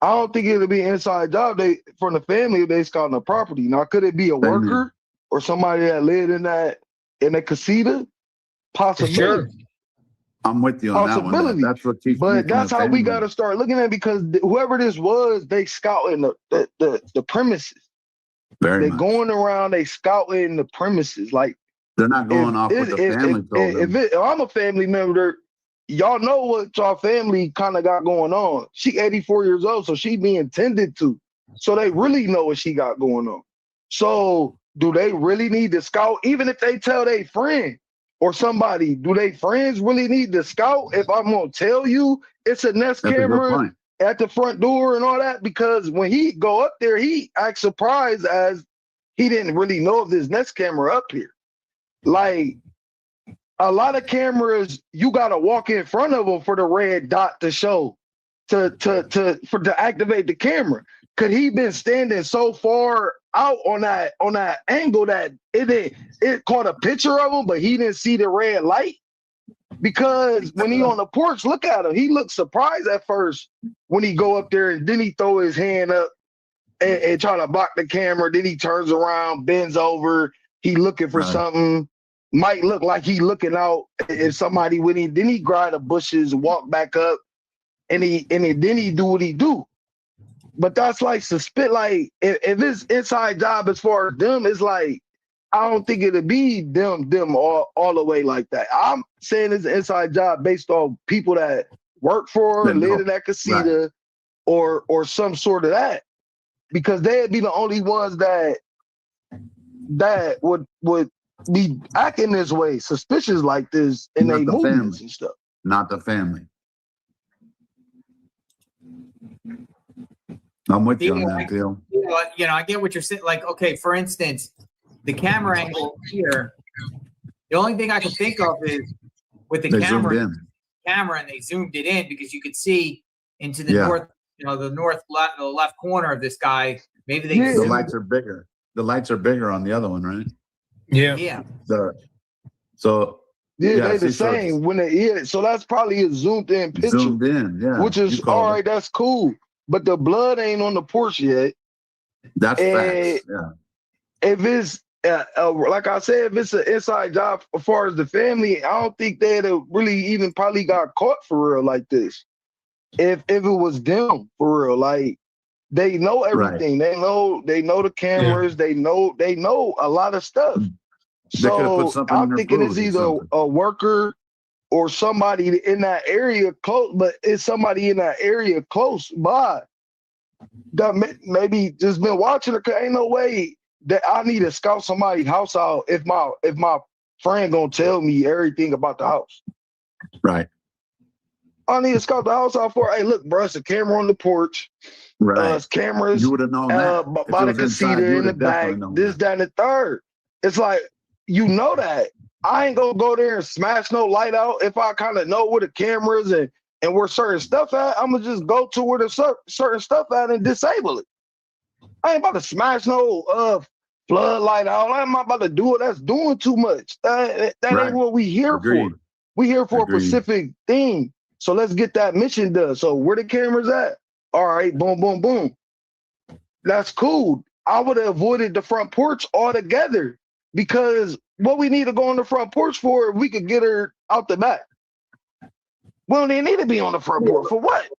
I don't think it'll be an inside job from the family if they scouting the property. Now, could it be a worker or somebody that lived in the casita? Possibility. Sure. I'm with you on that one. Possibility. That's what keeps me But from that's the how we family. got to start looking at it, because whoever this was, they scouting the premises. Very They're much. going around, they scouting the premises. Like, They're not going off what the family told them. if I'm a family member, y'all know what y'all family kind of got going on. She 84 years old, so she being tended to. So they really know what she got going on. So do they really need to scout? Even if they tell their friend or somebody, do they friends really need to scout? If I'm gonna tell you it's a Nest That's a good camera point. at the front door and all that, because when he go up there, he acts surprised as he didn't really know of this Nest camera up here. Like, a lot of cameras, you gotta walk in front of them for the red dot to show, to activate the camera. Could he been standing so far out on that angle that it caught a picture of him, but he didn't see the red light? Because when he on the porch, look at him. He looked surprised at first when he go up there, and then he throw his hand up and try to block the camera. Then he turns around, bends over. He looking for something. Might look like he looking out if somebody with him. Then he grab the bushes, walk back up, and then he do what he do. But that's like like if it's inside job as far as them, it's like I don't think it'd be them all the way like that. I'm saying it's an inside job based on people that work for, live in that casita, or some sort of that, because they'd be the only ones that would be acting this way, suspicious like this in their movements and stuff. Not the family. I'm with you on that, Theo. You know, I get what you're saying. Like, okay, for instance, the camera angle here, the only thing I can think of is with the camera and they zoomed it in, because you could see into the north, you know, the left corner of this guy. Maybe they the lights are bigger. The lights are bigger on the other one, right? Yeah. Yeah, they the same. So that's probably a zoomed in picture. Zoomed in, yeah. Which is all right, that's cool. But the blood ain't on the porch yet. That's facts. Yeah. If it's like I said, if it's an inside job as far as the family, I don't think they'd have really even probably got caught for real like this. If it was them for real, like they know everything. They know the cameras. They know a lot of stuff. So I'm thinking it's either a worker or somebody in that area close, but it's somebody in that area close by that maybe just been watching it. 'Cause ain't no way that I need to scout somebody's house out if my friend gonna tell me everything about the house. Right. I need to scout the house out for, hey, look, bro, it's a camera on the porch. Right. Cameras. You would have known that. By the casita in the back, this, that, and the third. It's like, you know that. I ain't gonna go there and smash no light out if I kind of know where the cameras and where certain stuff at. I'm gonna just go to where the certain stuff at and disable it. I ain't about to smash no floodlight out. I'm not about to do it. That's doing too much. That ain't what we here for. We here for a specific thing. So let's get that mission done. So where the cameras at? All right, boom, boom, boom. That's cool. I would have avoided the front porch altogether, because what we need to go on the front porch for, if we could get her out the back. We don't even need to be on the front porch for what?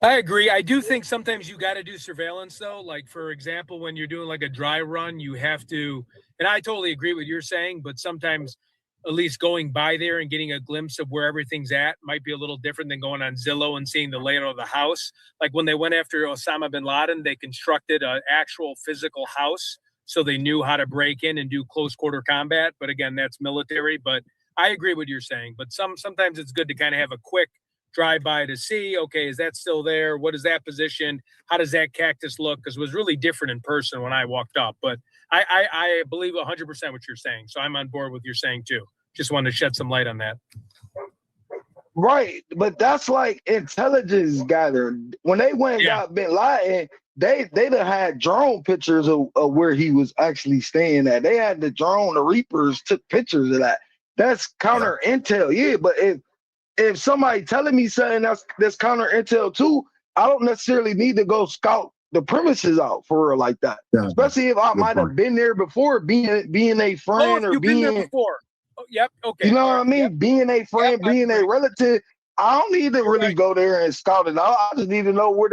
I agree. I do think sometimes you got to do surveillance, though. Like, for example, when you're doing like a dry run, you have to, and I totally agree with what you're saying, but sometimes at least going by there and getting a glimpse of where everything's at might be a little different than going on Zillow and seeing the layout of the house. Like when they went after Osama bin Laden, they constructed an actual physical house, so they knew how to break in and do close quarter combat. But again, that's military. But I agree with what you're saying. But sometimes it's good to kind of have a quick drive by to see, okay, is that still there? What is that position? How does that cactus look? Because it was really different in person when I walked up. But I believe 100% what you're saying. So I'm on board with what you're saying too. Just wanted to shed some light on that. Right. But that's like intelligence gathered. When they went and got bin Laden, they done had drone pictures of where he was actually staying at. They had the drone, the Reapers took pictures of that. That's counter intel. Yeah, but if somebody telling me something that's counter intel too, I don't necessarily need to go scout the premises out for real like that. Yeah. Especially if I Good might have point. been there before, being a Oh, friend or you've been there being, before. Oh, yep. Okay. you know all what I right, mean, yep, being a friend, yep, I being a agree. relative. I don't need to You're really right. go there and scout it out. I just need to know where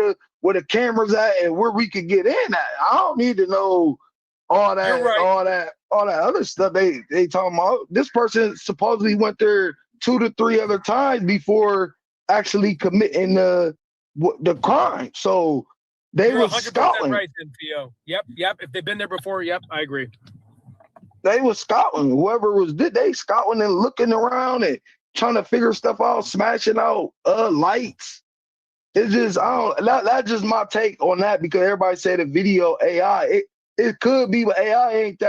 the cameras at and where we could get in at. I don't need to know all You're that, right. all that other stuff they talking about. This person supposedly went there 2 to 3 other times before actually committing the crime. So they You're was 100% scouting. right, then, Theo. Yep, yep. If they've been there before, yep, I agree. They was scouting. Whoever they scouting and looking around and trying to figure stuff out, smashing out lights. It's just that's just my take on that, because everybody said the video AI. It could be, but AI ain't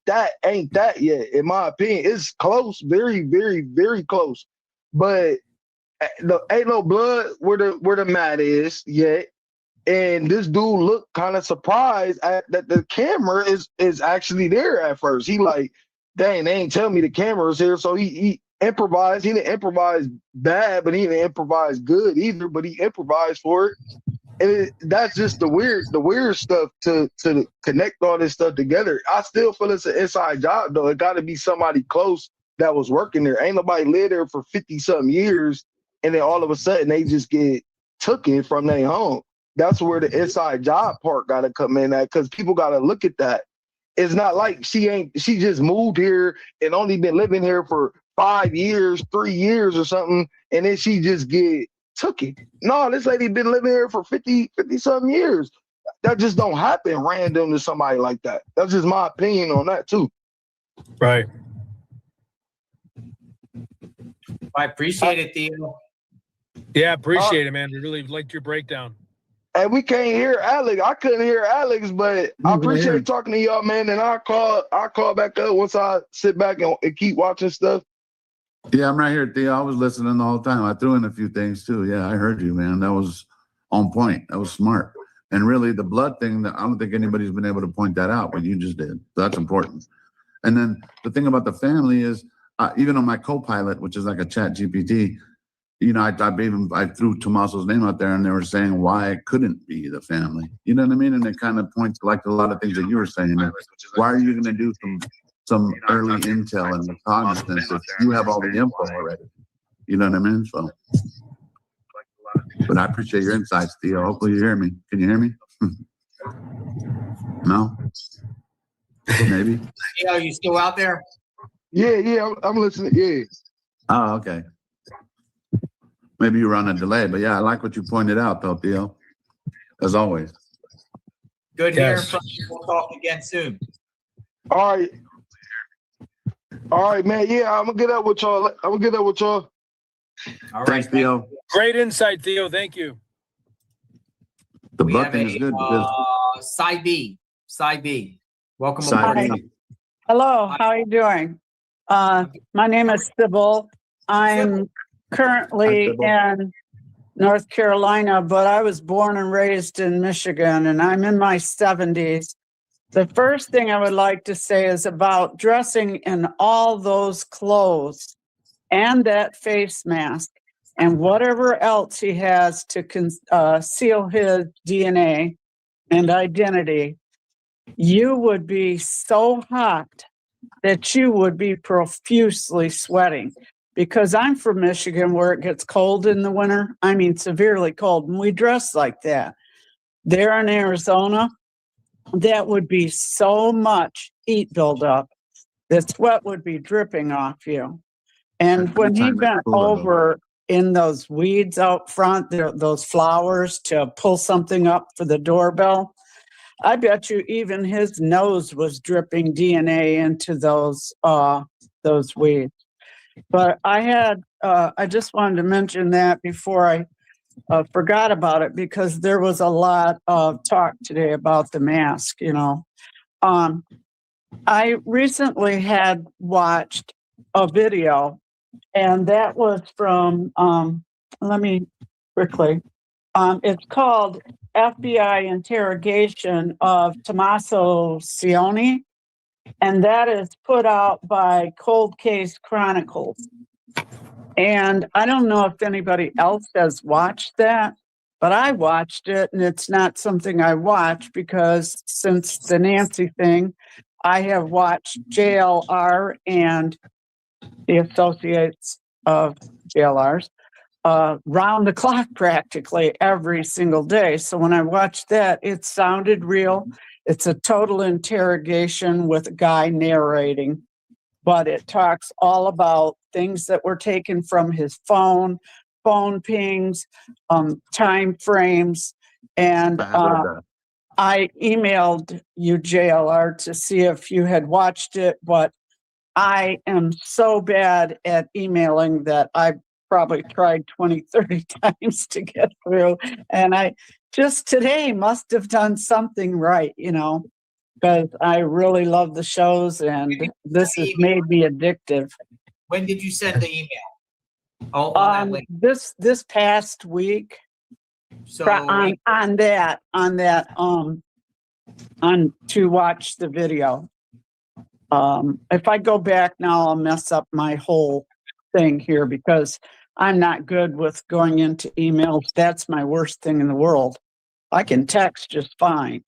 that yet. In my opinion, it's close, very, very, very close. But ain't no blood where the mat is yet. And this dude looked kind of surprised that the camera is actually there at first. He like, dang, they ain't tell me the camera's here. So he improvised. He didn't improvise bad, but he didn't improvise good either. But he improvised for it. And that's just the weird stuff to connect all this stuff together. I still feel it's an inside job though. It got to be somebody close that was working there. Ain't nobody lived there for 50-something years, and then all of a sudden they just get taken from their home. That's where the inside job part got to come in at, because people got to look at that. It's not like she just moved here and only been living here for 5 years, 3 years or something, and then she just get took it. No, this lady been living here for 50 something years. That just don't happen random to somebody like that. That's just my opinion on that too. Right. I appreciate it, Theo. Yeah, appreciate it, man. We really liked your breakdown. And we can't hear Alex. I couldn't hear Alex, but I appreciate talking to y'all, man. And I'll call back up once I sit back and keep watching stuff. Yeah, I'm right here, Theo. I was listening the whole time. I threw in a few things too. Yeah, I heard you, man. That was on point. That was smart. And really, the blood thing, I don't think anybody's been able to point that out, but you just did. So that's important. And then the thing about the family is, even on my co-pilot, which is like a chat GPT, you know, I threw Tommaso's name out there, and they were saying why it couldn't be the family. You know what I mean? And it kind of points to like a lot of things that you were saying. Why are you going to do some early intel and recognizance if you have all the info already? You know what I mean? So, but I appreciate your insights, Theo. Hopefully you hear me. Can you hear me? No? Maybe? Theo, you still out there? Yeah, I'm listening. Yeah. Oh, okay. Maybe you were on a delay, but yeah, I like what you pointed out, though, Theo. As always. Good hearing from you. We'll talk again soon. All right, man. Yeah, I'm gonna get up with y'all. All right, Thanks, Theo. Great insight, Theo. Thank you. The We blood have thing is good because Side B. Welcome Side aboard. B. Hello, how are you doing? My name is Sybil. I'm currently in North Carolina, but I was born and raised in Michigan, and I'm in my 70s. The first thing I would like to say is about dressing in all those clothes and that face mask and whatever else he has to conceal his DNA and identity. You would be so hot that you would be profusely sweating. Because I'm from Michigan, where it gets cold in the winter. I mean, severely cold, and we dress like that. There in Arizona, that would be so much heat buildup. The sweat would be dripping off you. And when he bent over in those weeds out front, those flowers to pull something up for the doorbell, I bet you even his nose was dripping DNA into those weeds. But I just wanted to mention that before I forgot about it, because there was a lot of talk today about the mask, you know. I recently had watched a video, and that was from, let me quickly, it's called FBI Interrogation of Tommaso Cioni. And that is put out by Cold Case Chronicles. And I don't know if anybody else has watched that, but I watched it, and it's not something I watch because since the Nancy thing, I have watched JLR and the associates of JLRs round the clock practically every single day. So when I watched that, it sounded real. It's a total interrogation with a guy narrating, but it talks all about things that were taken from his phone pings, time frames. And I emailed you, JLR, to see if you had watched it, but I am so bad at emailing that I probably tried 20, 30 times to get through. And I just today must have done something right, because I really love the shows and this has made me addictive. When did you send the email? Oh, on that link. This past week. So on to watch the video. If I go back now, I'll mess up my whole thing here because I'm not good with going into emails. That's my worst thing in the world. I can text just fine.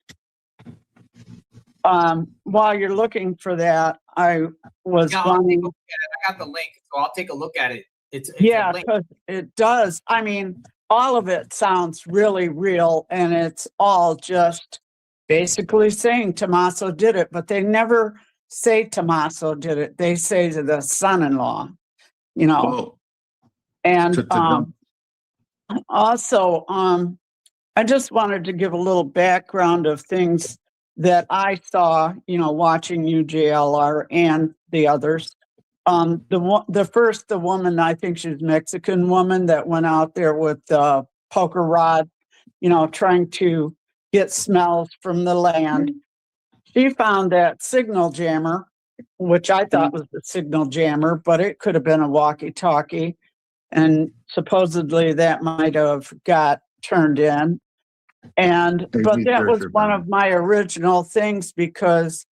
While you're looking for that, I was wanting. I got the link, so I'll take a look at it. It's yeah, because it does. I mean, all of it sounds really real, and it's all just basically saying Tommaso did it, but they never say Tommaso did it. They say to the son-in-law, And also, I just wanted to give a little background of things that I saw, watching you, JLR, and the others. The woman, I think she's a Mexican woman that went out there with the poker rod, trying to get smells from the land. She found that signal jammer, which I thought was the signal jammer, but it could have been a walkie-talkie. And supposedly that might have got turned in. But that was one of my original things because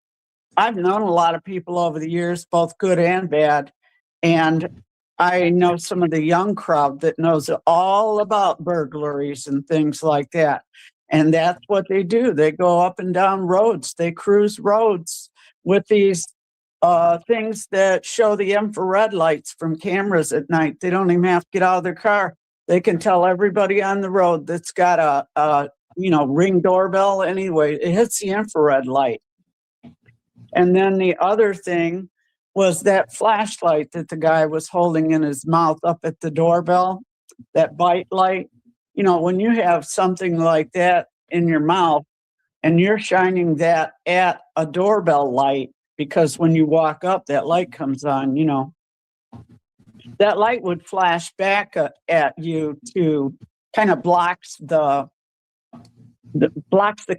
I've known a lot of people over the years, both good and bad. And I know some of the young crowd that knows all about burglaries and things like that. And that's what they do. They go up and down roads. They cruise roads with these things that show the infrared lights from cameras at night. They don't even have to get out of their car. They can tell everybody on the road that's got a Ring doorbell anyway. It hits the infrared light. And then the other thing was that flashlight that the guy was holding in his mouth up at the doorbell, that bite light. When you have something like that in your mouth and you're shining that at a doorbell light, because when you walk up, that light comes on, that light would flash back at you to kind of blocks the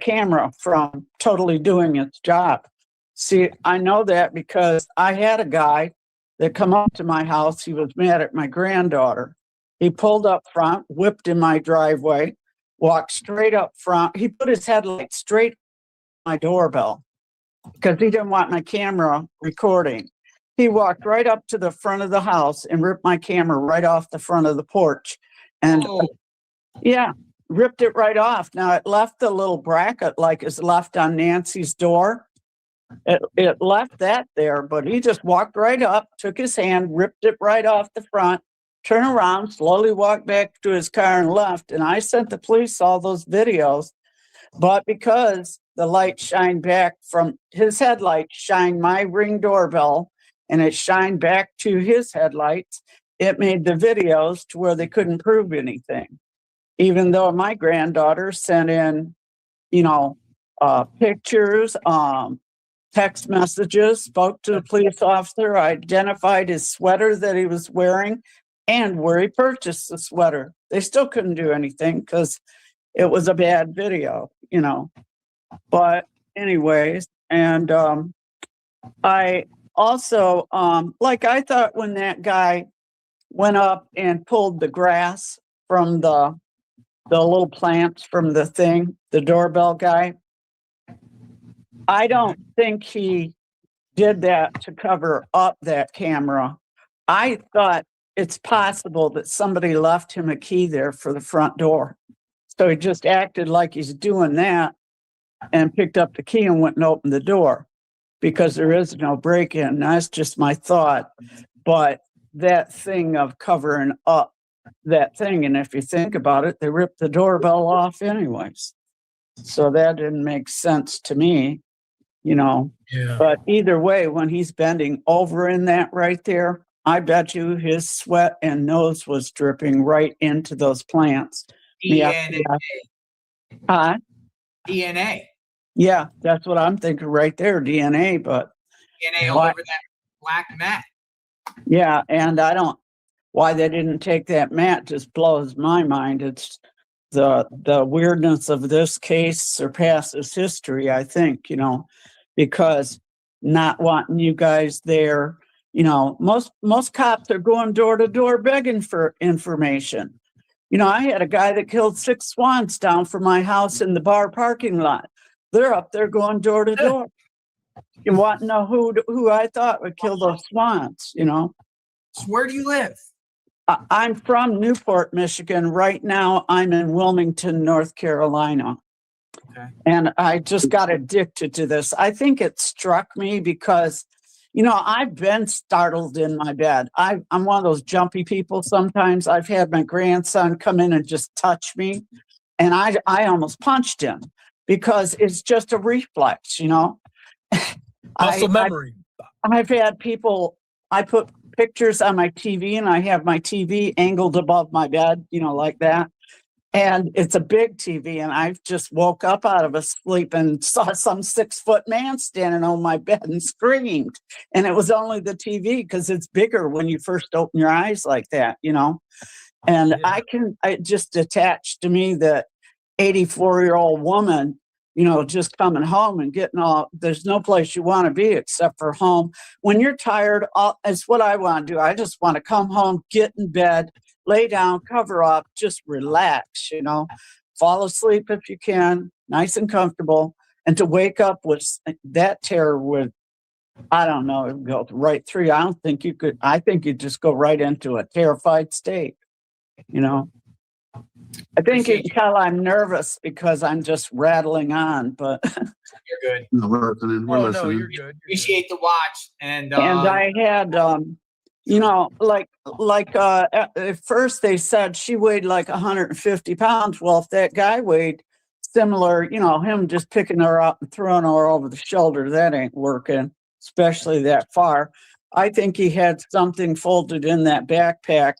camera from totally doing its job. See, I know that because I had a guy that come up to my house. He was mad at my granddaughter. He pulled up front, whipped in my driveway, walked straight up front. He put his headlight straight on my doorbell because he didn't want my camera recording. He walked right up to the front of the house and ripped my camera right off the front of the porch. And ripped it right off. Now it left the little bracket like is left on Nancy's door. It left that there, but he just walked right up, took his hand, ripped it right off the front, turned around, slowly walked back to his car and left. And I sent the police all those videos, but because the light shined back from his headlight, shined my Ring doorbell, and it shined back to his headlights, it made the videos to where they couldn't prove anything. Even though my granddaughter sent in, pictures, text messages, spoke to the police officer, identified his sweater that he was wearing and where he purchased the sweater. They still couldn't do anything because it was a bad video, But anyways, and I also, I thought when that guy went up and pulled the grass from the little plants from the thing, the doorbell guy, I don't think he did that to cover up that camera. I thought it's possible that somebody left him a key there for the front door. So he just acted like he's doing that and picked up the key and went and opened the door because there is no break-in. That's just my thought. But that thing of covering up that thing, and if you think about it, they ripped the doorbell off anyways. So that didn't make sense to me, you know. Yeah. But either way, when he's bending over in that right there, I bet you his sweat and nose was dripping right into those plants. DNA. DNA. Yeah, that's what I'm thinking right there, DNA, but DNA all over that black mat. yeah, and I don't, why they didn't take that mat just blows my mind. It's the weirdness of this case surpasses history, I think, you know, because not wanting you guys there, you know, most cops are going door to door begging for information. You know, I had a guy that killed 6 swans down from my house in the bar parking lot. They're up there going door to door. You want to know who I thought would kill those swans, you know? So where do you live? I'm from Newport, Michigan. Right now, I'm in Wilmington, North Carolina. Okay. And I just got addicted to this. I think it struck me because, you know, I've been startled in my bed. I'm one of those jumpy people sometimes. I've had my grandson come in and just touch me. And I almost punched him because it's just a reflex, you know? Muscle memory. I've had people, I put pictures on my TV and I have my TV angled above my bed, you know, like that. And it's a big TV. And I just woke up out of a sleep and saw some 6-foot man standing on my bed and screamed. And it was only the TV because it's bigger when you first open your eyes like that, you know. And I just attached to me that 84-year-old woman, you know, just coming home and getting all, there's no place you want to be except for home. When you're tired, it's what I want to do. I just want to come home, get in bed, lay down, cover up, just relax, you know, fall asleep if you can, nice and comfortable. And to wake up with that terror would, I don't know, it would go right through. I don't think you could, I think you'd just go right into a terrified state, you know. I think you can tell I'm nervous because I'm just rattling on, but You're good. No, we're listening. We're listening. No, you're good. Appreciate the watch. And I had, you know, like at first they said she weighed like 150 pounds. Well, if that guy weighed similar, you know, him just picking her up and throwing her over the shoulder, that ain't working, especially that far. I think he had something folded in that backpack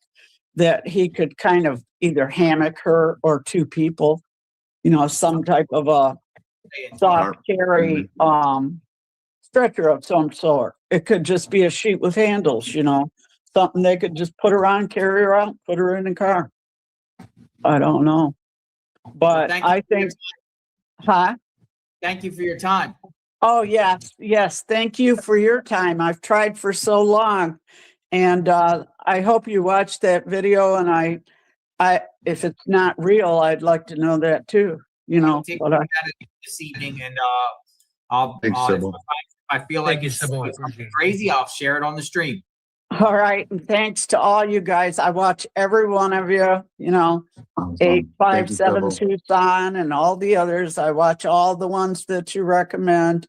that he could kind of either hammock her or 2 people, you know, some type of a soft carry stretcher of some sort. It could just be a sheet with handles, you know, something they could just put her on, carry her out, put her in the car. I don't know. But I think, thank you for your time. Oh, yes. Thank you for your time. I've tried for so long. And I hope you watch that video. And I, if it's not real, I'd like to know that too. You know, Take but a look at it this evening, and if I feel like it's crazy, I'll share it on the stream. all right. And thanks to all you guys. I watch every one of you, you know, 857 Tucson and all the others. I watch all the ones that you recommend,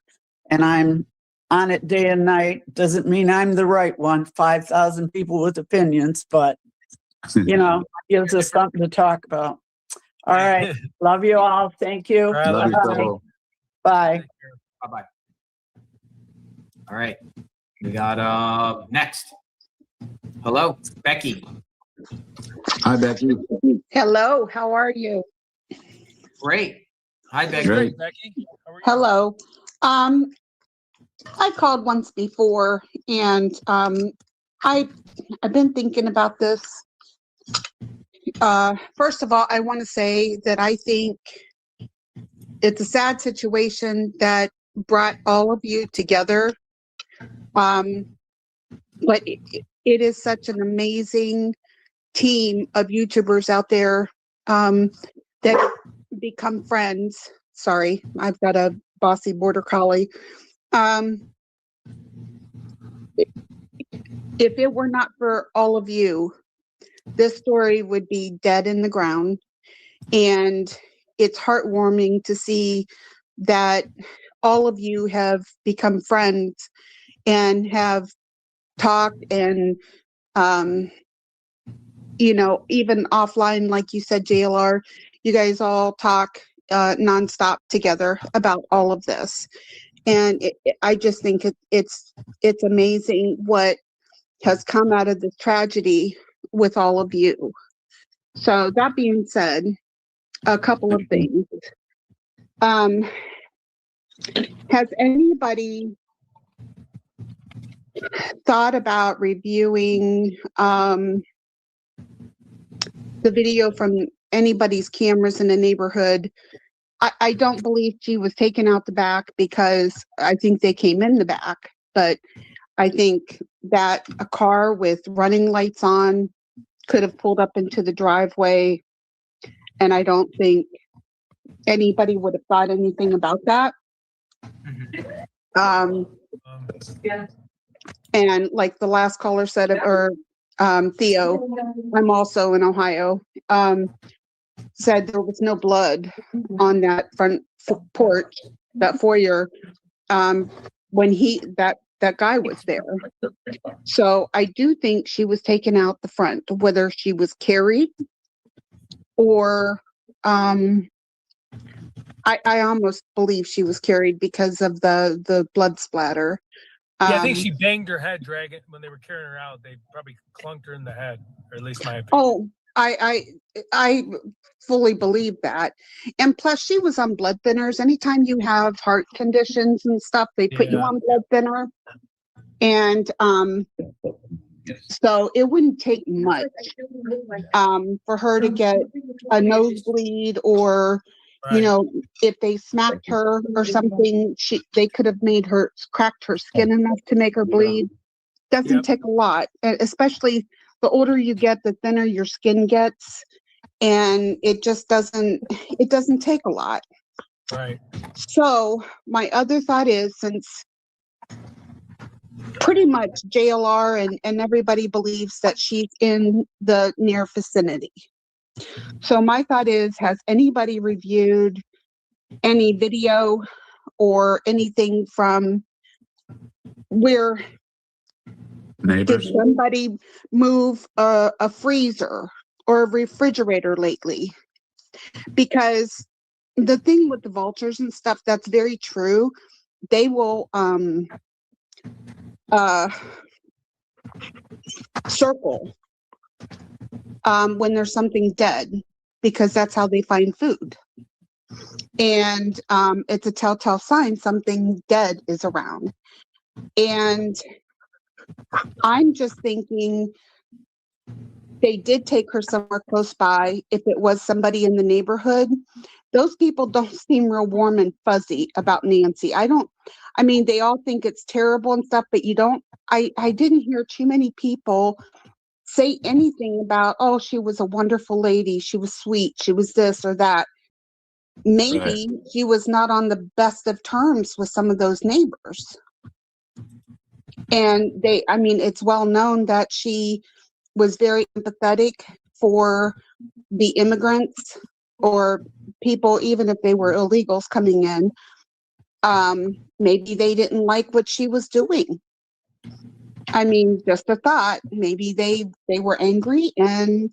and I'm on it day and night. Doesn't mean I'm the right one. 5,000 people with opinions, but you know, gives us something to talk about. All right. Love you all. Thank you. Love you. Bye. Bye-bye. All right. We got next. Hello, Becky. Hi, Becky. Hello, how are you? Great. Hi, Becky. Great. Becky, how are you? Hello. I called once before, and I've been thinking about this. First of all, I want to say that I think it's a sad situation that brought all of you together. But it is such an amazing team of YouTubers out there that become friends. Sorry, I've got a bossy border collie. If it were not for all of you, this story would be dead in the ground. And it's heartwarming to see that all of you have become friends and have talked and, you know, even offline, like you said, JLR, you guys all talk nonstop together about all of this. And I just think it's amazing what has come out of this tragedy with all of you. So that being said, a couple of things. Has anybody thought about reviewing the video from anybody's cameras in the neighborhood? I don't believe she was taken out the back because I think they came in the back, but I think that a car with running lights on could have pulled up into the driveway, and I don't think anybody would have thought anything about that. And like the last caller said, or Theo, I'm also in Ohio, said there was no blood on that front porch, that foyer, when that guy was there. So I do think she was taken out the front, whether she was carried or I almost believe she was carried because of the blood splatter. Yeah, I think she banged her head, dragging when they were carrying her out. They probably clunked her in the head, or at least my opinion. Oh, I fully believe that. And plus she was on blood thinners. Anytime you have heart conditions and stuff, they put you on blood thinner. And so it wouldn't take much for her to get a nosebleed, or you know, if they smacked her or something, they could have cracked her skin enough to make her bleed. Doesn't take a lot, especially the older you get, the thinner your skin gets, and it doesn't take a lot. Right. So my other thought is, since pretty much JLR and everybody believes that she's in the near vicinity. So my thought is, has anybody reviewed any video or anything from where Neighbors? did somebody move a freezer or a refrigerator lately? Because the thing with the vultures and stuff, that's very true. They will circle when there's something dead, because that's how they find food. And it's a telltale sign something dead is around. And I'm just thinking they did take her somewhere close by. If it was somebody in the neighborhood, those people don't seem real warm and fuzzy about Nancy. I mean, they all think it's terrible and stuff, but I didn't hear too many people say anything about, oh, she was a wonderful lady, she was sweet, she was this or that. Maybe she was not on the best of terms with some of those neighbors. And it's well known that she was very empathetic for the immigrants or people, even if they were illegals coming in. Maybe they didn't like what she was doing. I mean, just a thought. Maybe they were angry and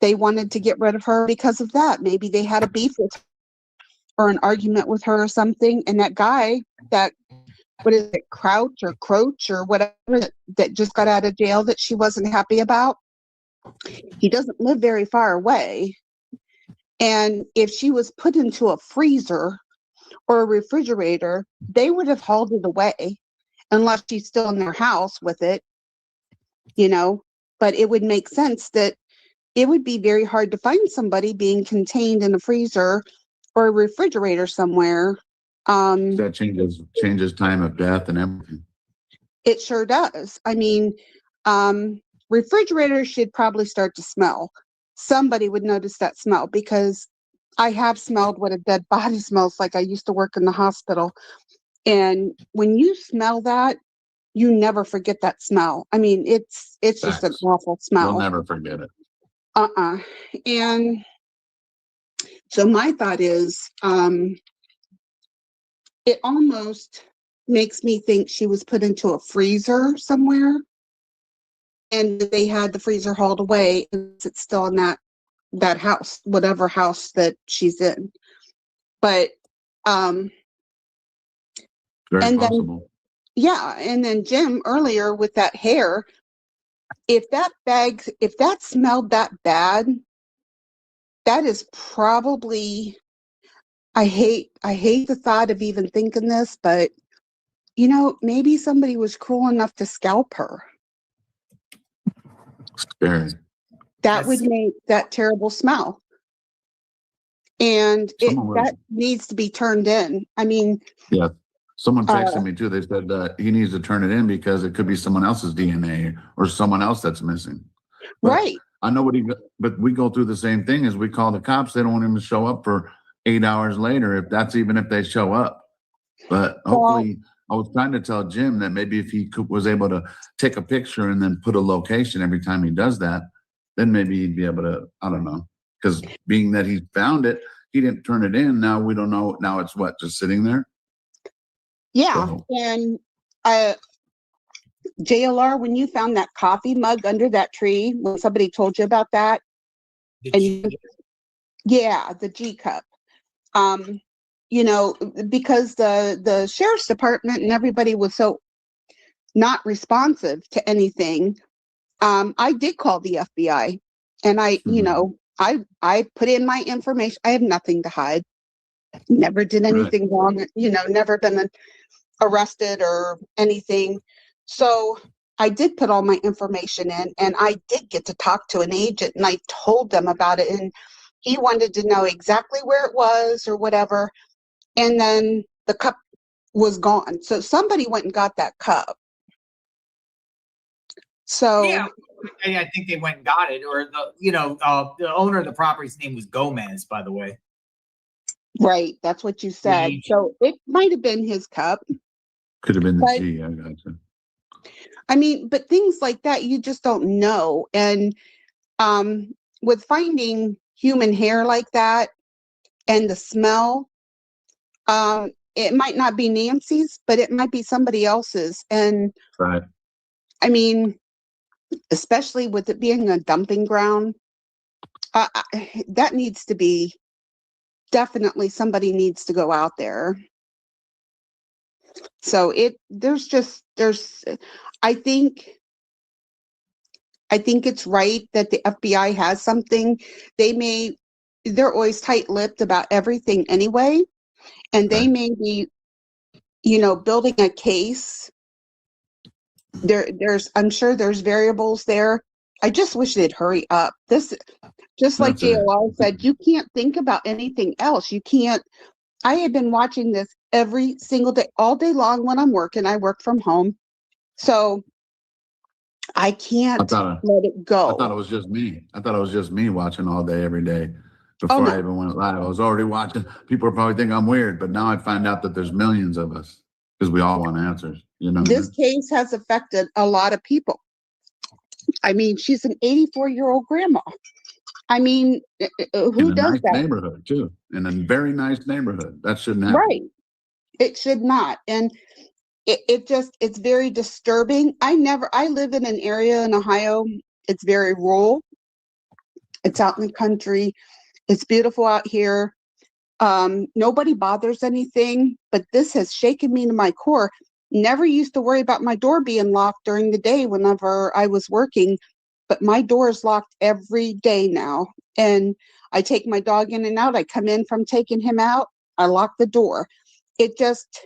they wanted to get rid of her because of that. Maybe they had a beef with her or an argument with her or something. And that guy, what is it, Crouch or whatever, that just got out of jail that she wasn't happy about, he doesn't live very far away. And if she was put into a freezer or a refrigerator, they would have hauled it away unless she's still in their house with it, you know. But it would make sense that it would be very hard to find somebody being contained in a freezer or a refrigerator somewhere. That changes time of death and everything. It sure does. I mean, refrigerators should probably start to smell. Somebody would notice that smell, because I have smelled what a dead body smells like. I used to work in the hospital. And when you smell that, you never forget that smell. I mean, it's just an awful smell. You'll never forget it. And So my thought is, it almost makes me think she was put into a freezer somewhere, and they had the freezer hauled away, and it's still in that house, whatever house that she's in. But Very and then possible. yeah, and then Jim earlier with that hair, if that smelled that bad, that is probably, I hate the thought of even thinking this, but maybe somebody was cruel enough to scalp her. Scary. That would make that terrible smell. And that needs to be turned in. I mean, yeah. Someone texted me too. They said he needs to turn it in because it could be someone else's DNA or someone else that's missing. But right. I know but we go through the same thing as we call the cops. They don't even show up for 8 hours later, even if they show up. But hopefully, I was trying to tell Jim that maybe if he was able to take a picture and then put a location every time he does that, then maybe he'd be able to, I don't know. Because being that he found it, he didn't turn it in. Now we don't know. Now it's what, just sitting there? Yeah. So. And JLR, when you found that coffee mug under that tree, when somebody told you about that, yeah, the G cup. Because the sheriff's department and everybody was so not responsive to anything, I did call the FBI, and I put in my information. I have nothing to hide. Never did anything wrong. Never been arrested or anything. So I did put all my information in, and I did get to talk to an agent, and I told them about it, and he wanted to know exactly where it was or whatever. And then the cup was gone. So somebody went and got that cup. So yeah, I think they went and got it, or the owner of the property's name was Gomez, by the way. Right, that's what you said. So it might have been his cup. Could have been the G. I got you. I mean, but things like that, you just don't know. And with finding human hair like that and the smell, it might not be Nancy's, but it might be somebody else's. And right. I mean, especially with it being a dumping ground, that needs to be, definitely somebody needs to go out there. So I think it's right that the FBI has something. They're always tight-lipped about everything anyway, and they may be, building a case. I'm sure there's variables there. I just wish they'd hurry up. Just like JLR said, you can't think about anything else. You can't. I have been watching this every single day, all day long when I'm working. I work from home, so I can't let it go. I thought it was just me. I thought it was just me watching all day, every day. Before I even went live, I was already watching. People probably think I'm weird, but now I find out that there's millions of us because we all want answers. This case has affected a lot of people. I mean, she's an 84-year-old grandma. I mean, who does nice that? Neighborhood too, in a very nice neighborhood. That shouldn't happen. Right. It should not. And it's very disturbing. I live in an area in Ohio. It's very rural. It's out in the country. It's beautiful out here. Nobody bothers anything, but this has shaken me to my core. Never used to worry about my door being locked during the day whenever I was working, but my door is locked every day now. And I take my dog in and out. I come in from taking him out. I lock the door. It just,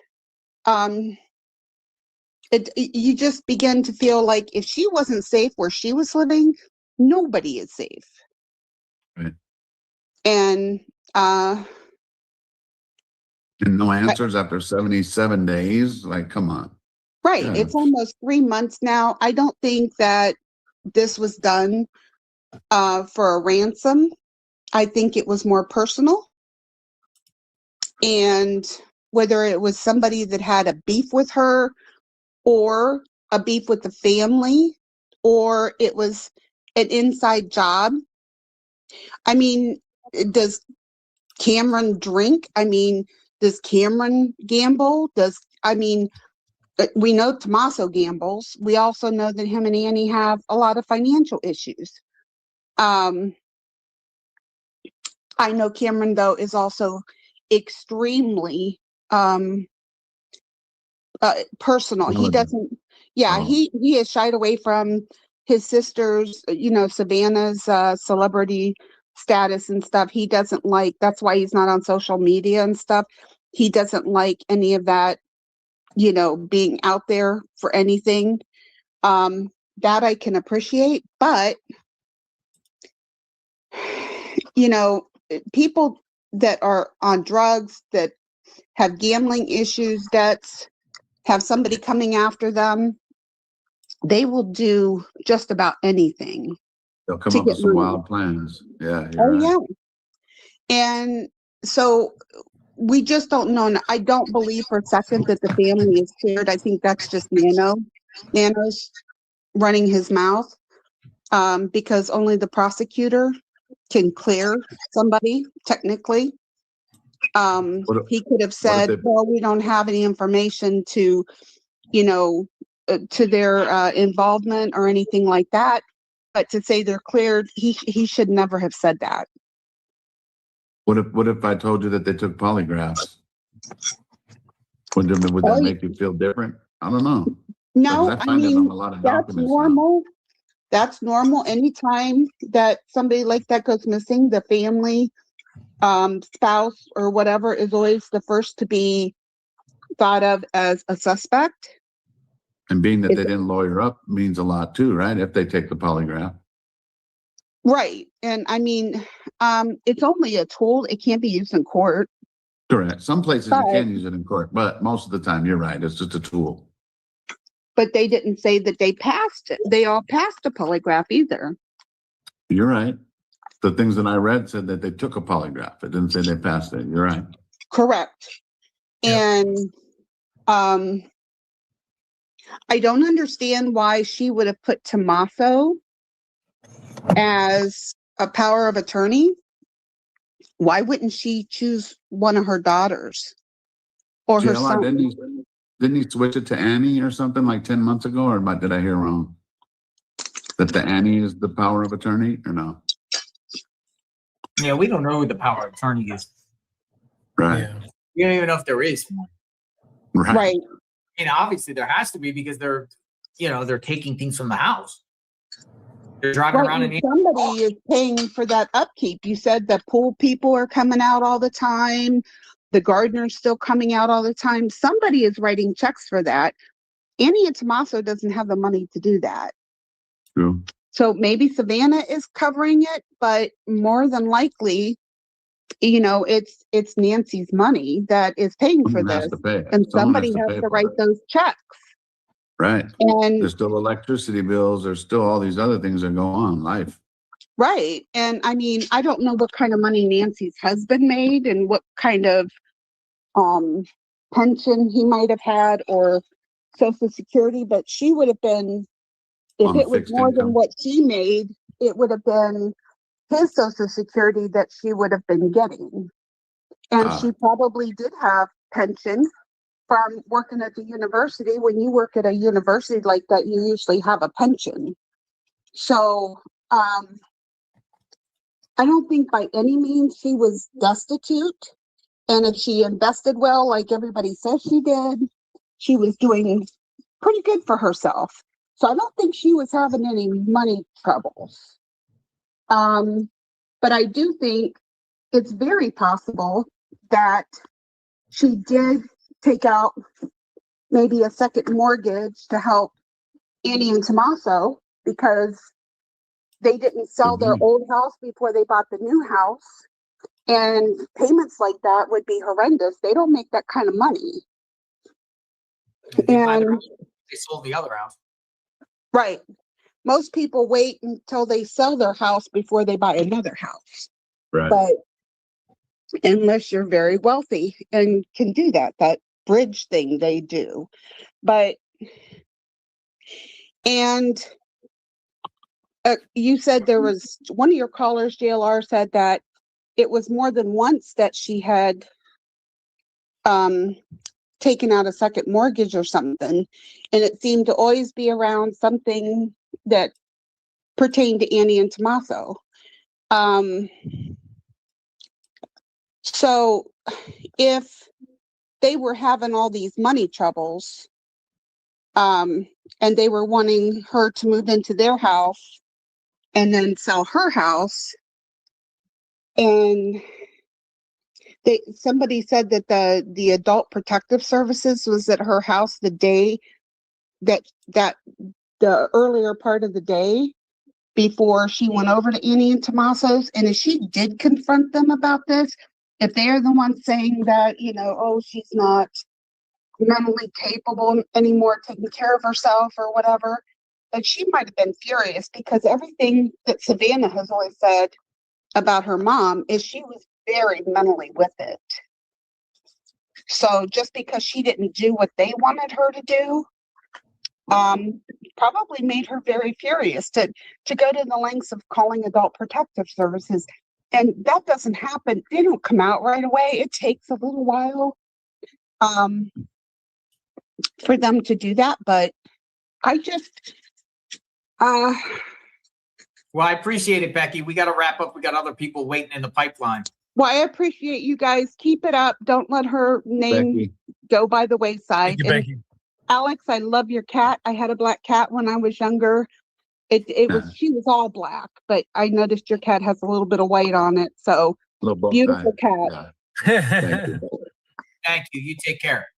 you just begin to feel like if she wasn't safe where she was living, nobody is safe. Right. And no answers after 77 days. Like, come on. Right. Yeah. It's almost 3 months now. I don't think that this was done for a ransom. I think it was more personal. And whether it was somebody that had a beef with her or a beef with the family, or it was an inside job. I mean, does Cameron drink? I mean, does Cameron gamble? We know Tommaso gambles. We also know that him and Annie have a lot of financial issues. I know Cameron, though, is also extremely personal. He doesn't, he has shied away from his sister's, Savannah's celebrity status and stuff. He doesn't like, that's why he's not on social media and stuff. He doesn't like any of that, being out there for anything. That I can appreciate, but people that are on drugs, that have gambling issues, debts, have somebody coming after them, they will do just about anything. They'll come up with some wild plans. Yeah. Yeah. And so we just don't know. I don't believe for a second that the family is cleared. I think that's just Nano's running his mouth, because only the prosecutor can clear somebody technically. He could have said, well, we don't have any information to their involvement or anything like that. But to say they're cleared, he should never have said that. What if I told you that they took polygraphs? Would that make you feel different? I don't know. No, I mean, a lot of that's normal. Now. That's normal. Anytime that somebody like that goes missing, the family, spouse or whatever is always the first to be thought of as a suspect. And being that they didn't lawyer up means a lot too, right? If they take the polygraph. Right. And I mean, it's only a tool. It can't be used in court. Correct. Some places you can use it in court, but most of the time you're right. It's just a tool. But they didn't say that they passed it. They all passed a polygraph either. You're right. The things that I read said that they took a polygraph. It didn't say they passed it. You're right. Correct. And I don't understand why she would have put Tommaso as a power of attorney. Why wouldn't she choose one of her daughters or her son? Didn't he switch it to Annie or something like 10 months ago? Or did I hear wrong? That the Annie is the power of attorney or no? Yeah, we don't know who the power of attorney is. Right. We don't even know if there is one. Right. And obviously there has to be, because they're taking things from the house. They're driving around and somebody is paying for that upkeep. You said the pool people are coming out all the time. The gardener's still coming out all the time. Somebody is writing checks for that. Annie and Tommaso doesn't have the money to do that. True. So maybe Savannah is covering it, but more than likely, it's Nancy's money that is paying for this. And somebody has to write those checks. Right. And there's still electricity bills. There's still all these other things that go on in life. Right. And I mean, I don't know what kind of money Nancy's husband made and what kind of pension he might have had or Social Security, but she would have been, if it was more than what she made, it would have been his Social Security that she would have been getting. And she probably did have pension from working at the university. When you work at a university like that, you usually have a pension. So I don't think by any means she was destitute. And if she invested well, like everybody says she did, she was doing pretty good for herself. So I don't think she was having any money troubles. But I do think it's very possible that she did take out maybe a second mortgage to help Annie and Tommaso, because they didn't sell their old house before they bought the new house. And payments like that would be horrendous. They don't make that kind of money. And they sold the other house. Right. Most people wait until they sell their house before they buy another house. Right. But unless you're very wealthy and can do that bridge thing they do. But, and you said there was one of your callers, JLR, said that it was more than once that she had taken out a second mortgage or something, and it seemed to always be around something that pertained to Annie and Tommaso. So if they were having all these money troubles, and they were wanting her to move into their house and then sell her house, and somebody said that the adult protective services was at her house the day that the earlier part of the day before she went over to Annie and Tommaso's. And if she did confront them about this, if they're the ones saying that, oh, she's not mentally capable anymore, taking care of herself or whatever, that she might have been furious, because everything that Savannah has always said about her mom is she was very mentally with it. So just because she didn't do what they wanted her to do, probably made her very furious to go to the lengths of calling adult protective services. And that doesn't happen. They don't come out right away. It takes a little while for them to do that. But I just well, I appreciate it, Becky. We got to wrap up. We got other people waiting in the pipeline. Well, I appreciate you guys. Keep it up. Don't let her name Becky. go by the wayside. Thank you, Becky. Alex, I love your cat. I had a black cat when I was younger. She was all black, but I noticed your cat has a little bit of white on it. So beautiful cat. Thank you. Thank you. You take care.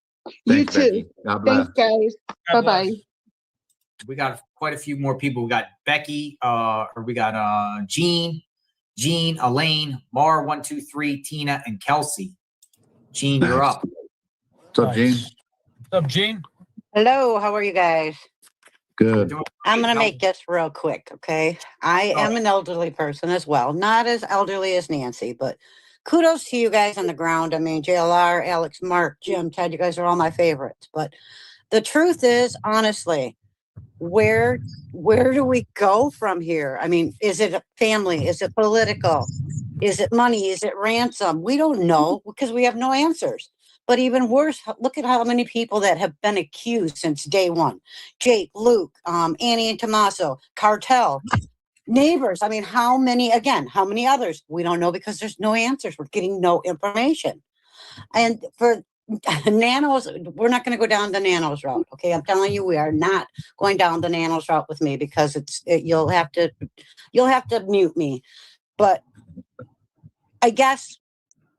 You Thanks, too. Becky. God bless. Thanks, guys. God Bye-bye. bless. We got quite a few more people. We got Becky, we got Jean, Elaine, Mar 123, Tina, and Kelsey. Jean, you're Nice. up. What's up, Gene? What's up, Gene? Hello, how are you guys? Good. I'm going to make this real quick, okay? I am an elderly person as well. Not as elderly as Nancy, but kudos to you guys on the ground. I mean, JLR, Alex, Mark, Jim, Ted, you guys are all my favorites. But the truth is, honestly, where do we go from here? I mean, is it a family? Is it political? Is it money? Is it ransom? We don't know because we have no answers. But even worse, look at how many people that have been accused since day one. Jake, Luke, Annie and Tommaso, cartel, neighbors. I mean, how many others? We don't know because there's no answers. We're getting no information. And for nanos, we're not going to go down the nanos route. Okay. I'm telling you, we are not going down the nanos route with me because you'll have to mute me. But I guess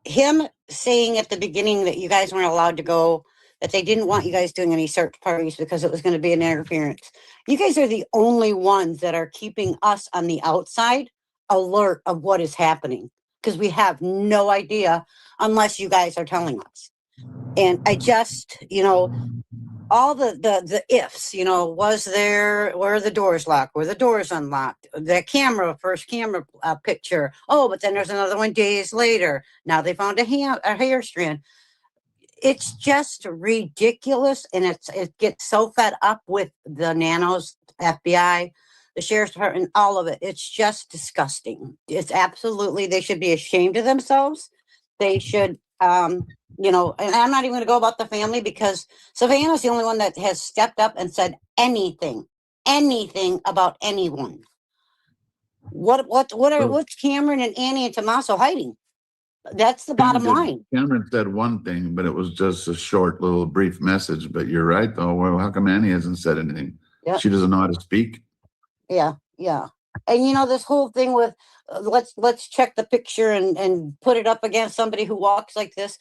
him saying at the beginning that you guys weren't allowed to go, that they didn't want you guys doing any search parties because it was going to be an interference. You guys are the only ones that are keeping us on the outside alert of what is happening, because we have no idea unless you guys are telling us. And I just, all the ifs, were the doors locked? Were the doors unlocked? The first camera picture. Oh, but then there's another one days later. Now they found a hair strand. It's just ridiculous. And it gets so fed up with the nanos, FBI, the sheriff's department, all of it. It's just disgusting. It's absolutely, they should be ashamed of themselves. They should, and I'm not even going to go about the family because Savannah's the only one that has stepped up and said anything about anyone. What's Cameron and Annie and Tommaso hiding? That's the bottom line. Cameron said one thing, but it was just a short little brief message. But you're right, though. Well, how come Annie hasn't said anything? Yep. She doesn't know how to speak. Yeah. And this whole thing with let's check the picture and put it up against somebody who walks like this.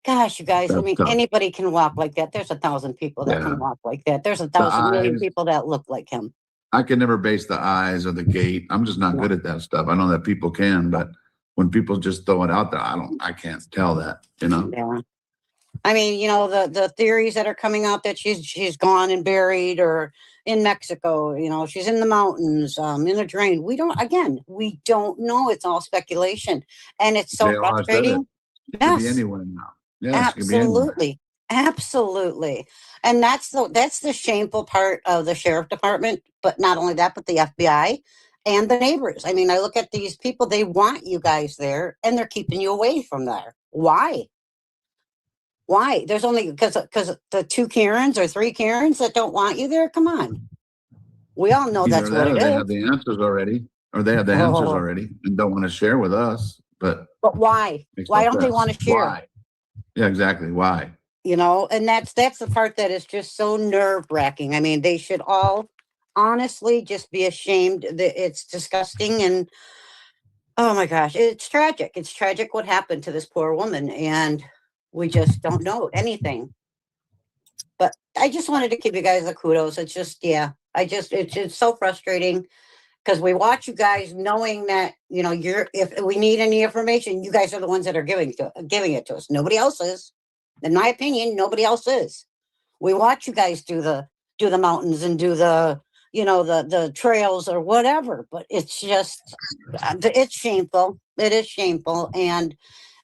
Gosh, you guys, That's tough. Anybody can walk like that. There's 1,000 people that can walk like that. There's 1,000 million people that look like him. I can never base the eyes or the gait. I'm just not good at that stuff. I know that people can, but when people just throw it out there, I can't tell that, Yeah. I mean, the theories that are coming out that she's gone and buried or in Mexico, she's in the mountains, in a drain. We don't know. It's all speculation. And it's so frustrating. It could be anywhere now. Yes, Absolutely. And that's the shameful part of the sheriff department, but not only that, but the FBI and the neighbors. I mean, I look at these people, they want you guys there and they're keeping you away from there. Why? Why? There's only because the 2 Karens or 3 Karens that don't want you there. Come on. We all know that's Either what that it or they is. have the answers already, or they have the answers Oh. already and don't want to share with us. But why? makes Why no don't they sense. want to share? Why? Yeah, exactly. Why? You know, and that's the part that is just so nerve-wracking. I mean, they should all honestly just be ashamed. That it's disgusting, and oh my gosh, it's tragic. It's tragic what happened to this poor woman, and we just don't know anything. But I just wanted to give you guys a kudos. It's just, yeah, it's so frustrating because we watch you guys knowing that, you know, if we need any information, you guys are the ones that are giving it to us. Nobody else is. In my opinion, nobody else is. We watch you guys do the mountains and do the, you know, the trails or whatever, but it's just, it's shameful. It is shameful. And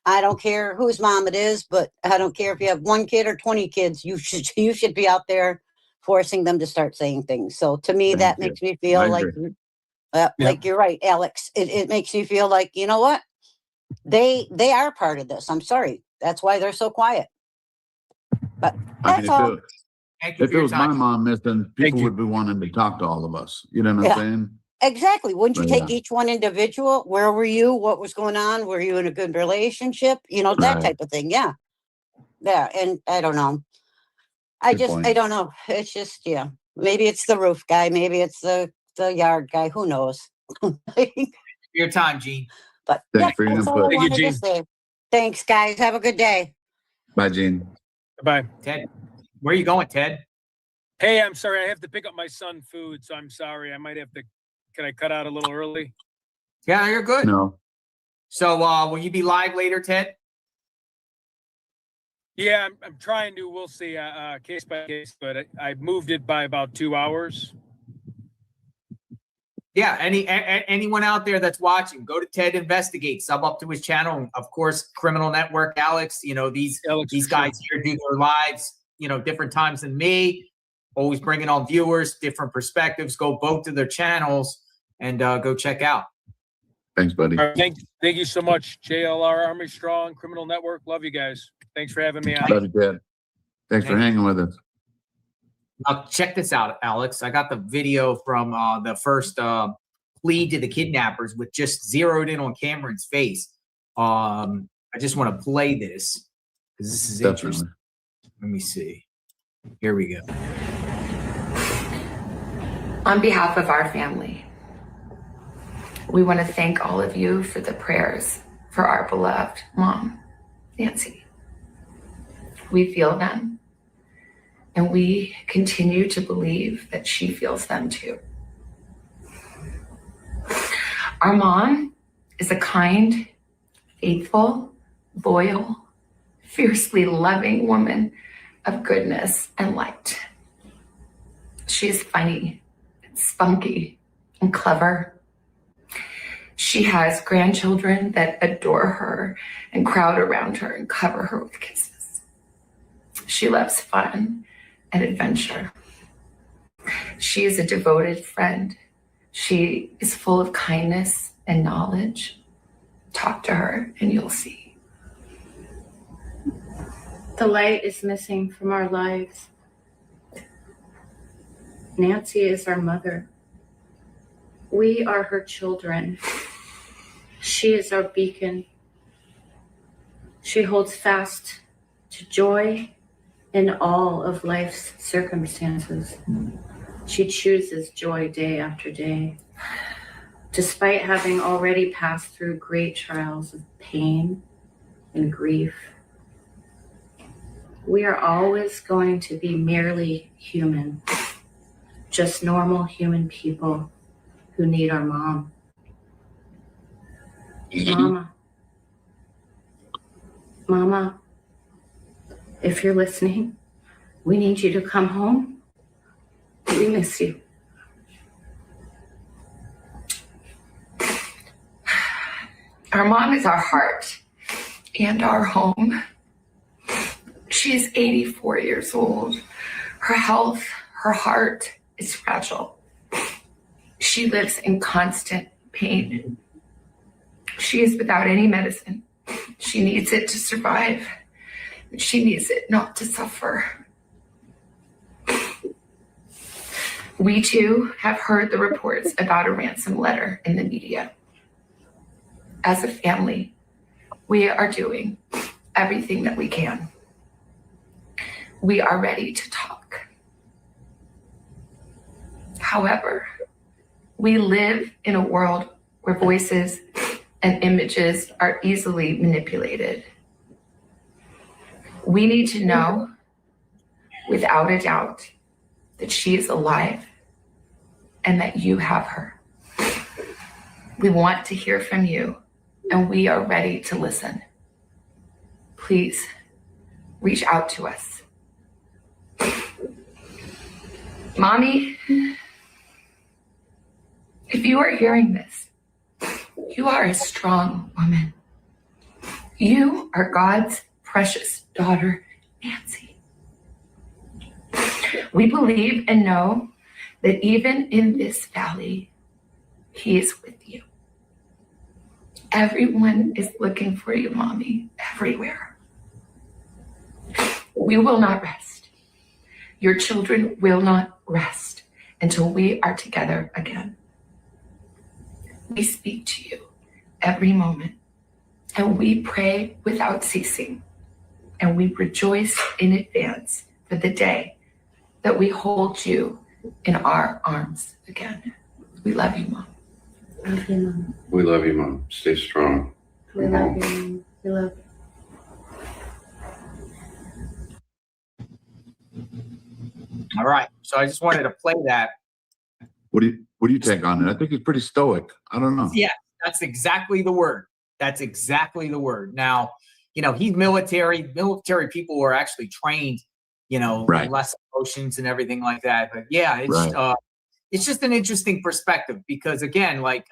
I don't care whose mom it is, but I don't care if you have 1 kid or 20 kids, you should be out there forcing them to start saying things. So to me, that makes me feel like you're right, Alex. It makes me feel like, you know what? They are part of this. I'm sorry. That's why they're so quiet. But that's all. If it was my mom missing, people would be wanting to talk to all of us. You know what I'm saying? Exactly. Wouldn't you But take each one individual? Where were you? What was going on? Were you in a good relationship? You know, that type of thing. Yeah. Yeah. And I don't know. I don't know. It's just, yeah. Maybe it's the roof guy. Maybe it's the yard guy. Who knows? Your time, Gene. But thanks for your that's all I input. wanted to say. Thanks, guys. Have a good day. Bye, Gene. Bye. Ted, where are you going, Ted? Hey, I'm sorry. I have to pick up my son food, so I'm sorry. I might have to. Can I cut out a little early? Yeah, you're good. No. So will you be live later, Ted? Yeah, I'm trying to. We'll see, case by case, but I moved it by about 2 hours. Yeah, anyone out there that's watching, go to Ted Investigate, sub up to his channel. Of course, Criminal Network, Alex, you know, these guys here do their lives, you know, different times than me, always bringing on viewers, different perspectives. Go both to their channels and go check out. Thanks, buddy. All right, thank you so much. JLR, Army Strong, Criminal Network. Love you guys. Thanks for having me on. Love you, Ted. Thanks for hanging with us. Now, check this out, Alex. I got the video from the first plea to the kidnappers with just zeroed in on Cameron's face. I just want to play this because this is interesting. Let me see. Here we go. On behalf of our family, we want to thank all of you for the prayers for our beloved mom, Nancy. We feel them. And we continue to believe that she feels them too. Our mom is a kind, faithful, loyal, fiercely loving woman of goodness and light. She's funny, spunky, and clever. She has grandchildren that adore her and crowd around her and cover her with kisses. She loves fun and adventure. She is a devoted friend. She is full of kindness and knowledge. Talk to her and you'll see. The light is missing from our lives. Nancy is our mother. We are her children. She is our beacon. She holds fast to joy in all of life's circumstances. She chooses joy day after day. Despite having already passed through great trials of pain and grief, we are always going to be merely human, just normal human people who need our mom. Mama, if you're listening, we need you to come home. We miss you. Our mom is our heart and our home. She's 84 years old. Her health, her heart is fragile. She lives in constant pain. She is without any medicine. She needs it to survive. She needs it not to suffer. We too have heard the reports about a ransom letter in the media. As a family, we are doing everything that we can. We are ready to talk. However, we live in a world where voices and images are easily manipulated. We need to know, without a doubt, that she is alive and that you have her. We want to hear from you, and we are ready to listen. Please reach out to us. Mommy, if you are hearing this, you are a strong woman. You are God's precious daughter, Nancy. We believe and know that even in this valley, He is with you. Everyone is looking for you, Mommy, everywhere. We will not rest. Your children will not rest until we are together again. We speak to you every moment, and we pray without ceasing, and we rejoice in advance for the day that we hold you in our arms again. We love you, Mom. Love you, Mom. We love you, Mom. Stay strong. We love you, Mom. We love you. All right. So I just wanted to play that. What do you take on it? I think he's pretty stoic. I don't know. Yeah, that's exactly the word. That's exactly the word. Now, you know, he's military. Military people are actually trained, you know, Right. less emotions and everything like that. But yeah, it's just an interesting perspective because again, like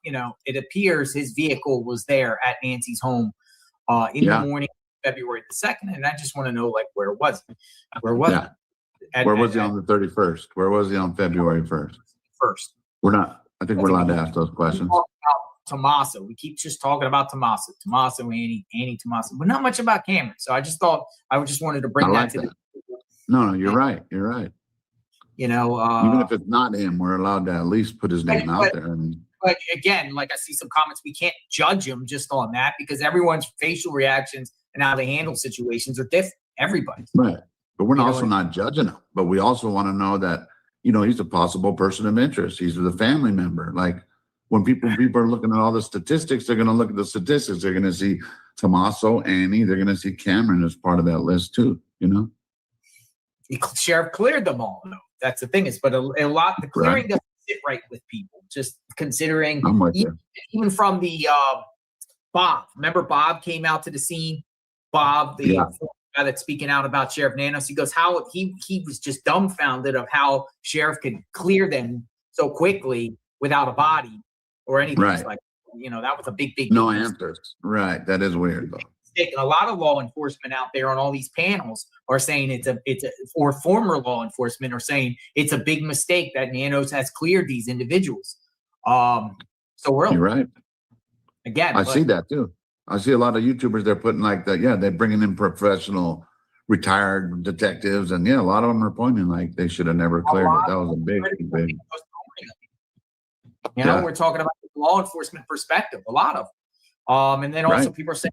you know, it appears his vehicle was there at Nancy's home in the morning, February the 2nd, and I just want to know like where was it? Where was it? Where was he on the 31st? Where was he on February 1st? We're not. I think we're allowed to ask those questions. Tommaso. We keep just talking about Tommaso, Annie Tommaso, but not much about Cameron. So I just thought I just wanted to bring that to the. No, you're right. You're right. You know, even if it's not him, we're allowed to at least put his name out there. I mean, but again, like I see some comments, we can't judge him just on that because everyone's facial reactions and how they handle situations are different. Everybody's right. But we're also not judging him. But we also want to know that, you know, he's a possible person of interest. He's a family member. Like when people are looking at all the statistics, they're going to look at the statistics. They're going to see Tommaso, Annie. They're going to see Cameron as part of that list too. You know, the sheriff cleared them all. Though. That's the thing is, but a lot the clearing doesn't sit right with people. Just considering, even from the Bob. Remember, Bob came out to the scene. Bob, the guy that's speaking out about Sheriff Nanos, he goes, how he was just dumbfounded of how sheriff could clear them so quickly without a body or anything. Right. Like, you know, that was a big no answers. Right. That is weird though. A lot of law enforcement out there on all these panels are saying it's a or former law enforcement are saying it's a big mistake that Nanos has cleared these individuals. So we're You're right. Again, I see that too. I see a lot of YouTubers, they're putting like that. Yeah, they're bringing in professional retired detectives. And yeah, a lot of them are pointing like they should have never cleared it. That was a big. You know, we're talking about the law enforcement perspective, a lot of and then also people are saying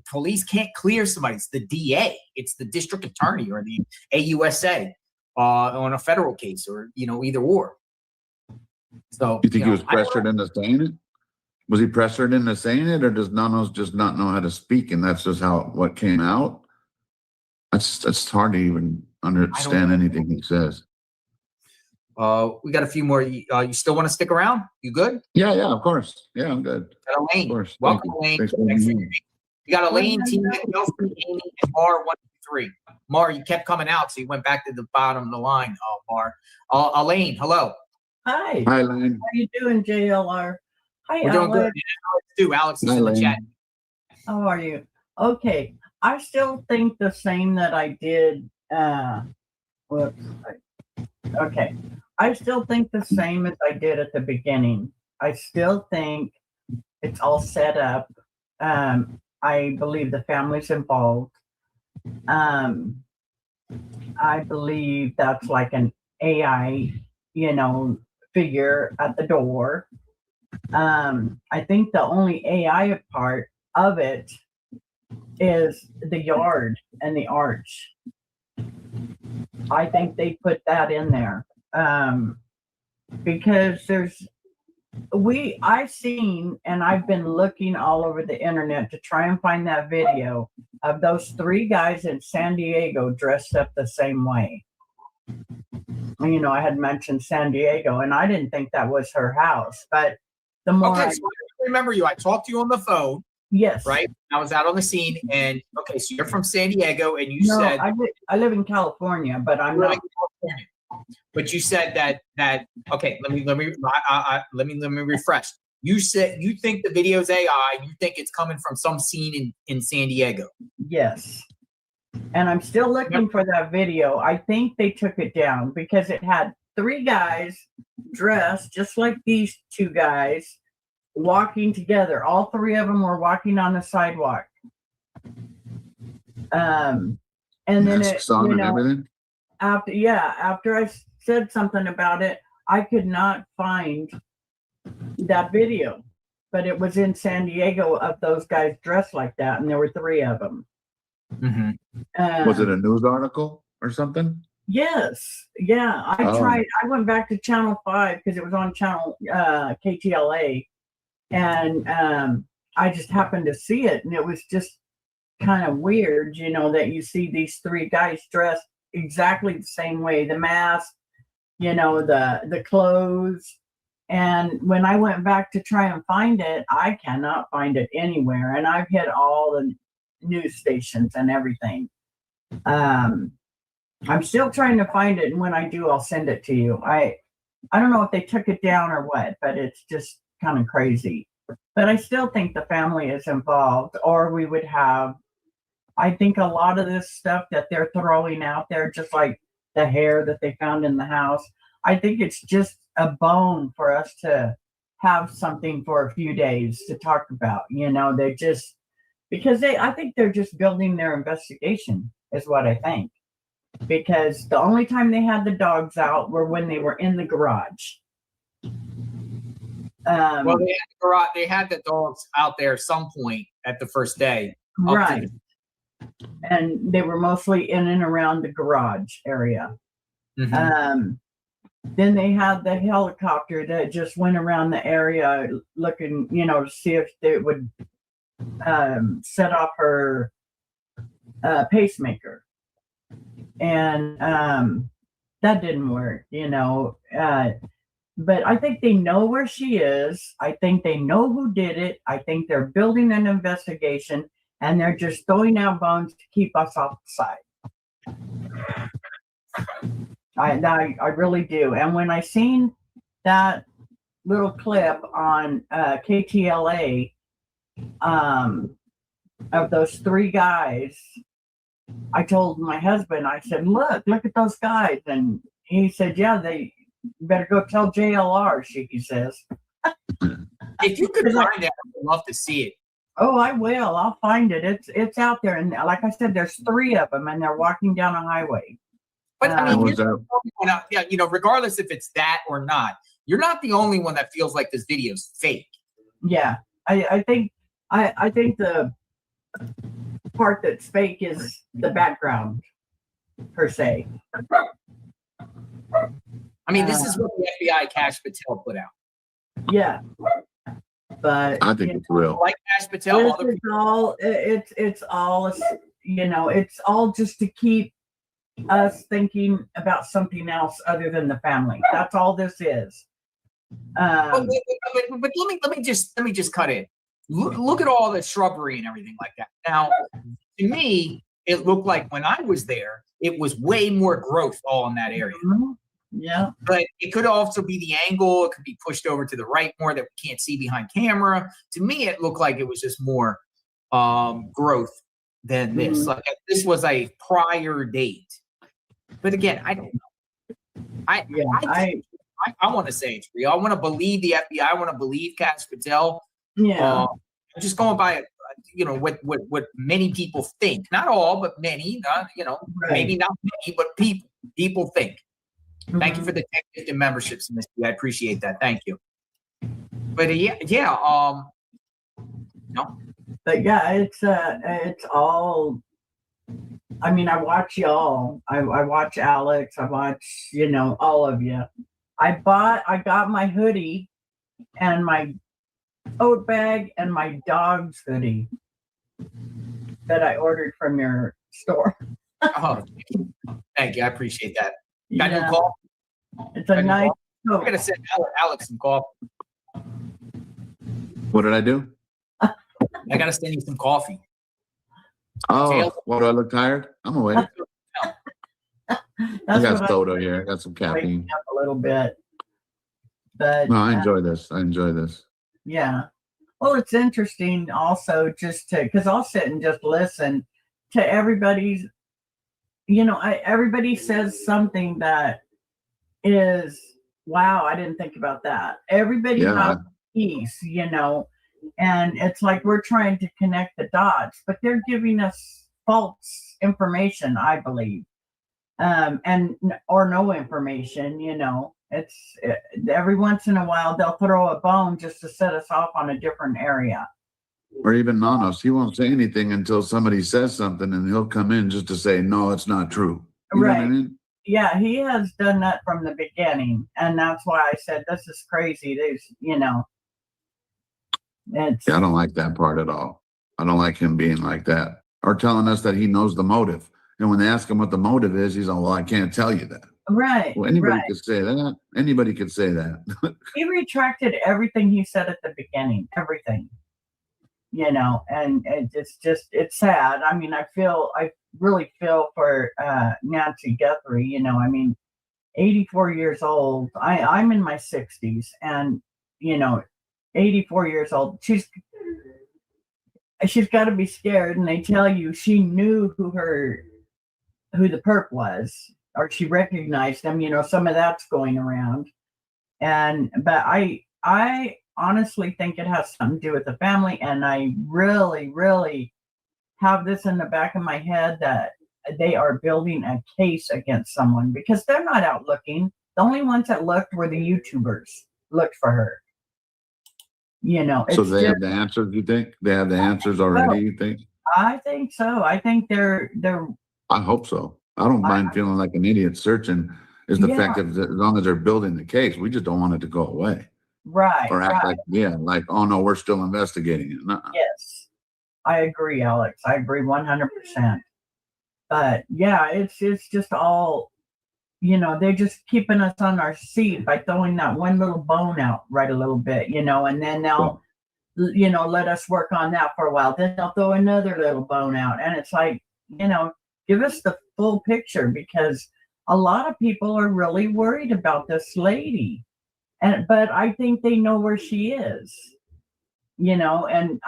police can't clear somebody. It's the DA. It's the district attorney or the AUSA on a federal case or, you know, either or. So you think he was pressured into saying it? Was he pressured into saying it, or does Nanos just not know how to speak, and that's just what came out? That's hard to even understand anything he says. We got a few more. You still want to stick around? You good? Yeah, of course. Yeah, I'm good. Got Elaine. Of course. Welcome, Elaine. You got Elaine, Team McNeil from Amy, and Mar 1 3. Mar, you kept coming out, so you went back to the bottom of the line. Mar. Elaine, hello. Hi. Hi, Elaine. How you doing, JLR? Hi, We're doing Alex. good. Alex is in the chat. How are you? Okay. I still think the same that I did. Okay. I still think the same as I did at the beginning. I still think it's all set up. I believe the family's involved. I believe that's like an AI, figure at the door. I think the only AI part of it is the yard and the arch. I think they put that in there because I've seen and I've been looking all over the internet to try and find that video of those 3 guys in San Diego dressed up the same way. I had mentioned San Diego, and I didn't think that was her house, but the more so I remember you. I talked to you on the phone. Yes. Right. I was out on the scene, and okay, so you're from San Diego, and you said I live in California, but I'm not. But you said that okay. Let me refresh. You said you think the video's AI. You think it's coming from some scene in San Diego. Yes. And I'm still looking for that video. I think they took it down because it had 3 guys dressed just like these 2 guys walking together. All 3 of them were walking on the sidewalk. And then Masks on and everything? After I said something about it, I could not find that video. But it was in San Diego of those guys dressed like that, and there were 3 of them. Mm-hmm. Was it a news article or something? Yes. Yeah. I went back to Channel 5 because it was on channel KTLA, and I just happened to see it, and it was just kind of weird, that you see these 3 guys dressed exactly the same way, the mask, the clothes. And when I went back to try and find it, I cannot find it anywhere. And I've hit all the news stations and everything. I'm still trying to find it, and when I do, I'll send it to you. I don't know if they took it down or what, but it's just kind of crazy. But I still think the family is involved, or we would have. I think a lot of this stuff that they're throwing out there, just like the hair that they found in the house, I think it's just a bone for us to have something for a few days to talk about. They just, because I think they're just building their investigation is what I think. Because the only time they had the dogs out were when they were in the garage. Well, they had the dogs out there some point at the first day. Right. And they were mostly in and around the garage area. Mm-hmm. Then they had the helicopter that just went around the area looking, to see if they would set off her pacemaker. And that didn't work, but I think they know where she is. I think they know who did it. I think they're building an investigation, and they're just throwing out bones to keep us off the side. I really do. And when I seen that little clip on KTLA of those 3 guys, I told my husband, I said, look at those guys. And he said, yeah, they better go tell JLR, he says. If you could find it, I'd love to see it. Oh, I will. I'll find it. It's out there. And like I said, there's 3 of them, and they're walking down a highway. But I mean, regardless if it's that or not, you're not the only one that feels like this video's fake. Yeah, I think the part that's fake is the background, per se. I mean, this is what the FBI Cash Patel put out. Yeah, but I think it's real. Like Cash Patel, it's all just to keep us thinking about something else other than the family. That's all this is. But let me just cut in. Look at all the shrubbery and everything like that. Now, to me, it looked like when I was there, it was way more growth all in that area. Mm-hmm. Yeah. But it could also be the angle. It could be pushed over to the right more that we can't see behind camera. To me, it looked like it was just more growth than this. Mm-hmm. Like this was a prior date. But again, I don't know. I want to say it's real. I want to believe the FBI. I want to believe Cash Patel. Yeah. I'm just going by, what many people think. Not all, but many. Maybe not many, but people think. Thank you for the 10 gift and memberships, Misty. I appreciate that. Thank you. But no. But yeah, it's all. I mean, I watch y'all. I watch Alex. I watch, all of you. I got my hoodie and my tote bag and my dog's hoodie that I ordered from your store. Oh, thank you. I appreciate that. Got Yeah. new call? It's a nice I'm gonna send Alex some coffee. What did I do? I gotta send you some coffee. Oh, what, do I look tired? I'm awake. I got soda here. I got some caffeine. Up a little bit. But No, I enjoy this. yeah. Well, it's interesting also just because I'll sit and just listen to everybody's, everybody says something that is, wow, I didn't think about that. Everybody has a piece, and it's like we're trying to connect the dots, but they're giving us false information, I believe, or no information, It's every once in a while they'll throw a bone just to set us off on a different area. Or even Nanos, he won't say anything until somebody says something, and he'll come in just to say, no, it's not true. You know what I mean? Yeah, he has done that from the beginning, and that's why I said this is crazy. There's, it's. I don't like that part at all. I don't like him being like that or telling us that he knows the motive. And when they ask him what the motive is, he's like, well, I can't tell you that. Right. Well, anybody could say that. Anybody could say that. He retracted everything he said at the beginning, everything, and it's sad. I mean, I really feel for Nancy Guthrie, 84 years old. I'm in my 60s and, 84 years old. She's got to be scared. And they tell you she knew who the perp was, or she recognized him, some of that's going around. But I honestly think it has something to do with the family. And I really, really have this in the back of my head that they are building a case against someone because they're not out looking. The only ones that looked were the YouTubers looked for her. So they have the answers, you think? They have the answers already, you think? I think so. I think they're I hope so. I don't mind feeling like an idiot searching is the fact that as long as they're building the case, we just don't want it to go away. Right. Or act like, oh no, we're still investigating it. Nuh-uh. Yes. I agree, Alex. I agree 100%. But yeah, it's just all, they're just keeping us on our seat by throwing that one little bone out right a little bit, and then they'll, let us work on that for a while. Then they'll throw another little bone out. And it's like, give us the full picture because a lot of people are really worried about this lady. But I think they know where she is, and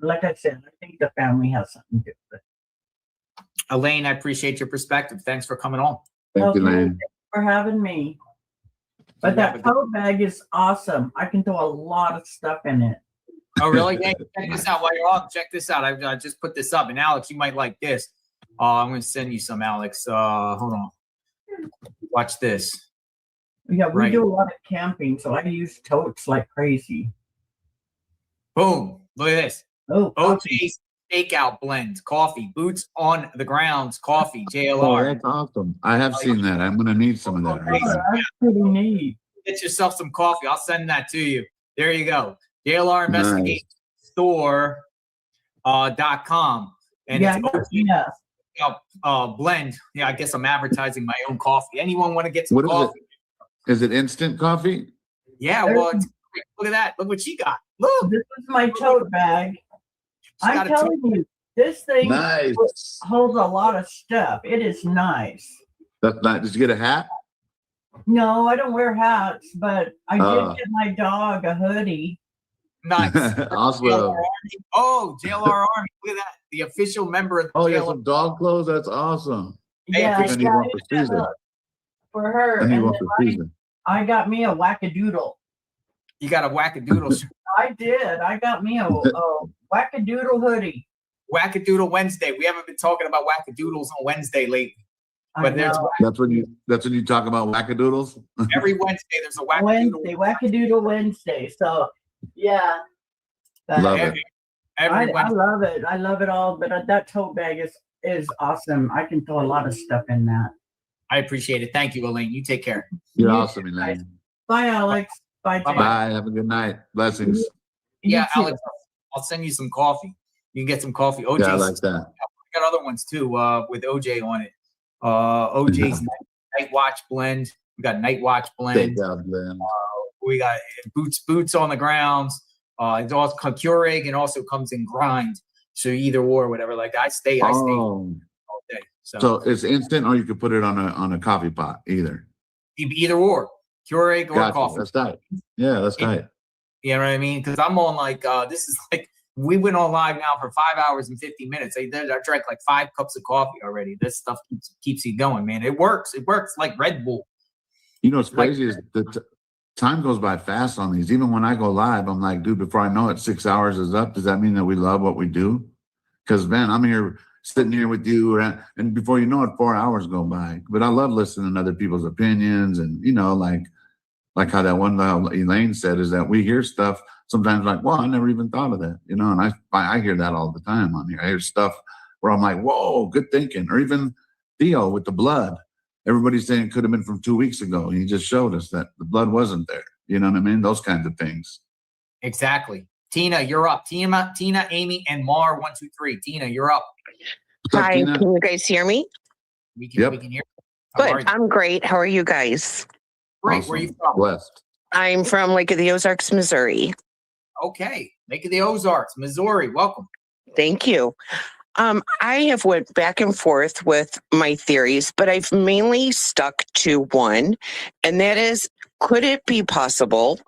like I said, I think the family has something to do with it. Elaine, I appreciate your perspective. Thanks for coming on. Thank you, Elaine. Thanks for having me. But that tote bag is awesome. I can throw a lot of stuff in it. Oh, really? Yeah, check this out while you're on. Check this out. I just put this up. And Alex, you might like this. I'm going to send you some, Alex. Hold on. Watch this. Yeah, we do a lot of camping, so I use totes like crazy. Boom. Look at this. Oh, OJ's Stakeout Blend Coffee. Boots on the Grounds Coffee. Oh, JLR. that's awesome. I have seen that. I'm going to need some of that. Right now. That's pretty neat. Get yourself some coffee. I'll send that to you. There you go. JLR Investigative Store.com. And it's blend. Yeah, I guess I'm advertising my own coffee. Anyone want to get some coffee? Is it instant coffee? Yeah, well, look at that. Look what she got. Look. This is my tote bag. I'm telling you, this thing holds a lot of stuff. It is nice. That's nice. Did you get a hat? No, I don't wear hats, but I did get my dog a hoodie. Nice. Awesome. JLR Army. Look at that. The official member of the you have some dog clothes? That's awesome. Yeah, for her. And he And wrote then the season. I got me a wackadoodle. You got a wackadoodle. I did. I got me a wackadoodle hoodie. Wackadoodle Wednesday. We haven't been talking about wackadoodles on Wednesday lately. But there's That's when you talk about wackadoodles. every Wednesday there's a wackadoodle. Wackadoodle Wednesday. So yeah. Love it. I love it. I love it all. But that tote bag is awesome. I can throw a lot of stuff in that. I appreciate it. Thank you, Elaine. You take care. You're awesome, Elaine. Bye, Alex. Bye, Jay. Bye. Have a good night. Blessings. Yeah, Alex, I'll send you some coffee. You can get some coffee. OJ, Yeah, I like that. I got other ones too, with OJ on it. OJ's night watch blend. We got night watch blend. We got boots on the grounds. It's also Keurig and also comes in grind. So either or, whatever. Like I stay all day. So it's instant, or you could put it on a coffee pot. Either or, Keurig or coffee. That's tight. Yeah, that's tight. You know what I mean? Because I'm on like this is like we went on live now for 5 hours and 50 minutes. I drank like 5 cups of coffee already. This stuff keeps you going, man. It works. It works like Red Bull. You know what's crazy is the time goes by fast on these. Even when I go live, I'm like, dude, before I know it, 6 hours is up. Does that mean that we love what we do? Because, man, I'm here sitting here with you, and before you know it, 4 hours go by. But I love listening to other people's opinions, and, you know, like how that one Elaine said is that we hear stuff sometimes like, well, I never even thought of that, you know, and I hear that all the time on here. I hear stuff where I'm like, whoa, good thinking. Or even Theo with the blood. Everybody's saying it could have been from 2 weeks ago. He just showed us that the blood wasn't there. You know what I mean? Those kinds of things. Exactly. Tina, you're up. Tina, Amy, and Mar, 1, 2, 3. Tina, you're up. Hi, can you guys hear me? We can hear. Good. I'm great. How are you guys? Great. Awesome. Where are you from? West. I'm from Lake of the Ozarks, Missouri. Okay. Lake of the Ozarks, Missouri. Welcome. Thank you. I have went back and forth with my theories, but I've mainly stuck to one, and that is, could it be possible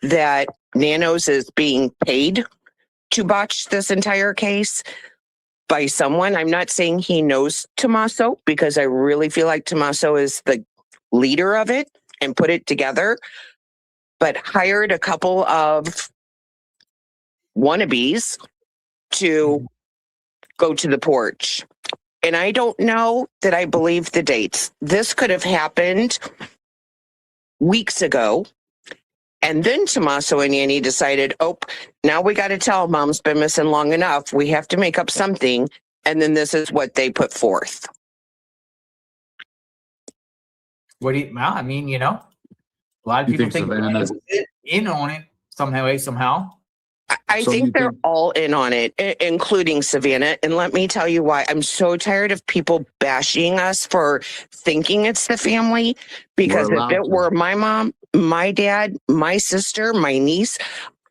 that Nanos is being paid to botch this entire case by someone? I'm not saying he knows Tommaso, because I really feel like Tommaso is the leader of it and put it together, but hired a couple of wannabes to go to the porch. And I don't know that I believe the dates. This could have happened weeks ago. And then Tommaso and Annie decided, oh, now we got to tell Mom's been missing long enough. We have to make up something. And then this is what they put forth. What do you, well, I mean, you know, a lot of people think in on it somehow. I think they're all in on it, including Savannah. And let me tell you why. I'm so tired of people bashing us for thinking it's the family. Because if it were my mom, my dad, my sister, my niece,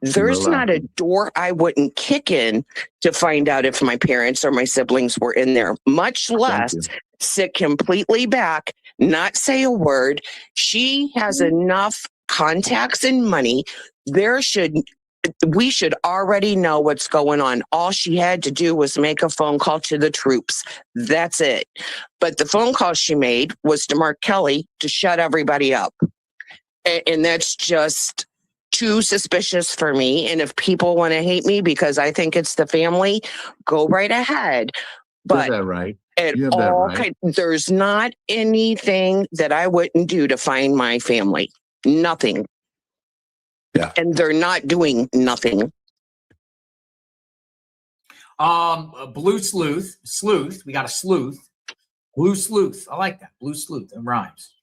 there's not a door I wouldn't kick in to find out if my parents or my siblings were in there, much less sit completely back, not say a word. She has enough contacts and money. We should already know what's going on. All she had to do was make a phone call to the troops. That's it. But the phone call she made was to Mark Kelly to shut everybody up. And that's just too suspicious for me. And if people want to hate me because I think it's the family, go right ahead. But is that right? There's not anything that I wouldn't do to find my family. Nothing. Yeah. And they're not doing nothing. Blue sleuth. We got a sleuth. Blue sleuth. I like that. Blue sleuth. It rhymes.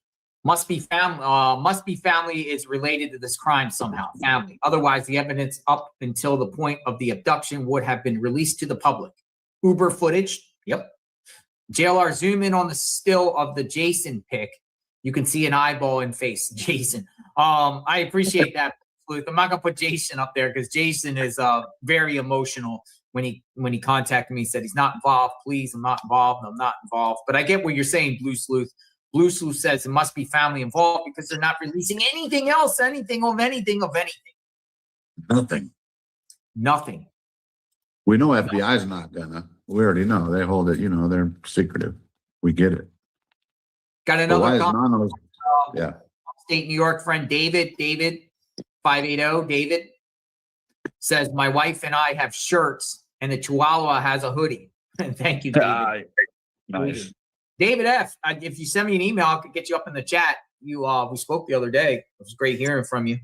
Must be family is related to this crime somehow. Family. Otherwise, the evidence up until the point of the abduction would have been released to the public. Uber footage. Yep. JLR, zoom in on the still of the Jason pic. You can see an eyeball and face. Jason. I appreciate that. I'm not gonna put Jason up there because Jason is very emotional when he contacted me. He said he's not involved. Please, I'm not involved. I'm not involved. But I get what you're saying, Blue Sleuth. Blue Sleuth says it must be family involved because they're not releasing anything else, anything. Nothing. We know FBI's not gonna. We already know they hold it. You know, they're secretive. We get it. Got another Yeah. State New York friend David 580 David says my wife and I have shirts and the Chihuahua has a hoodie. Thank you, David. Nice. David F. If you send me an email, I could get you up in the chat. We spoke the other day. It was great hearing from you.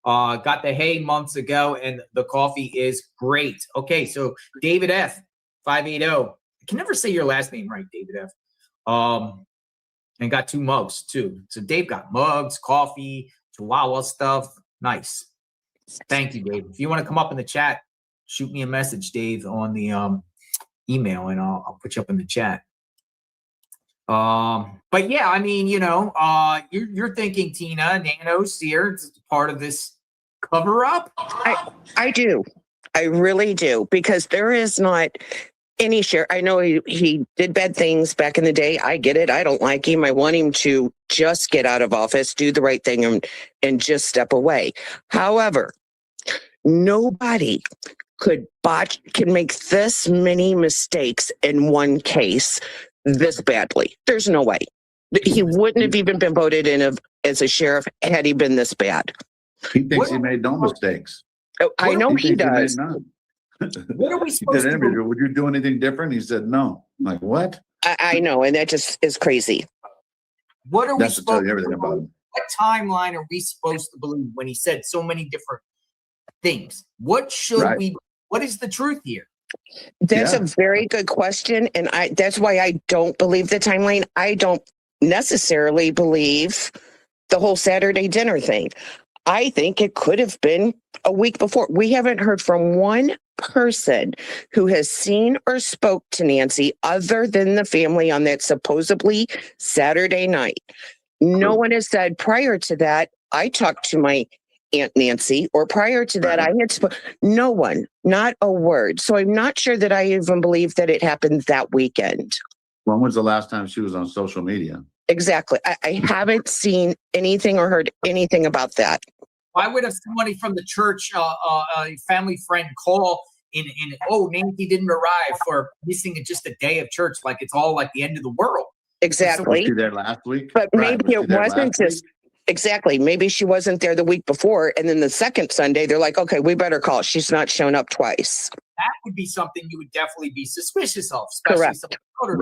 Got the hay months ago, and the coffee is great. Okay, so David F. 580. I can never say your last name right, David F. And got 2 mugs too. So Dave got mugs, coffee, Chihuahua stuff. Nice. Thank you, Dave. If you want to come up in the chat, shoot me a message, Dave, on the email, and I'll put you up in the chat. But yeah, I mean, you're thinking Tina Nanos here is part of this cover up. I do. I really do, because there is not any share. I know he did bad things back in the day. I get it. I don't like him. I want him to just get out of office, do the right thing, and just step away. However, nobody can make this many mistakes in one case this badly. There's no way. He wouldn't have even been voted in as a sheriff had he been this bad. He thinks he made no mistakes. I know he does. What are we supposed to do? Would you do anything different? He said no. I'm like, what? I know, and that just is crazy. What are we That's to tell supposed you everything to about believe? him. What timeline are we supposed to believe when he said so many different things? What should we? What is the truth here? That's a very good question, and that's why I don't believe the timeline. I don't necessarily believe the whole Saturday dinner thing. I think it could have been a week before. We haven't heard from one person who has seen or spoke to Nancy other than the family on that supposedly Saturday night. No one has said prior to that, I talked to my Aunt Nancy, or prior to that, I had no one, not a word. So I'm not sure that I even believe that it happened that weekend. When was the last time she was on social media? Exactly. I haven't seen anything or heard anything about that. Why would have somebody from the church, a family friend, call in? Oh, Nancy didn't arrive for missing just a day of church, like it's all like the end of the world. Exactly. Was she there last week? But maybe it wasn't just exactly. Maybe she wasn't there the week before, and then the second Sunday they're like, okay, we better call. She's not shown up twice. That would be something you would definitely be suspicious of, especially something older,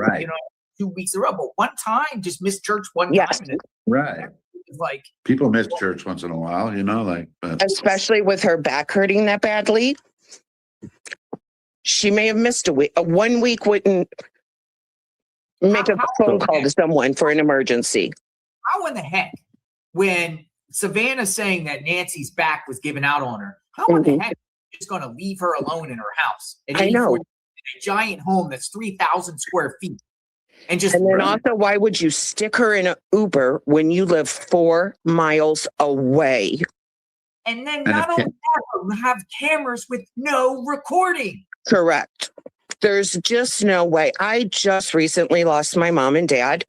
2 weeks in a row. But one time, just missed church one time. And it's like people miss church once in a while, but especially with her back hurting that badly. She may have missed a week. 1 week wouldn't make a phone call to someone for an emergency. How in the heck, when Savannah's saying that Nancy's back was given out on her, how in the heck are you just going to leave her alone in her house? I know. In a giant home that's 3,000 square feet. And then also, why would you stick her in an Uber when you live 4 miles away? And then not only that, have cameras with no recording. Correct. There's just no way. I just recently lost my mom and dad,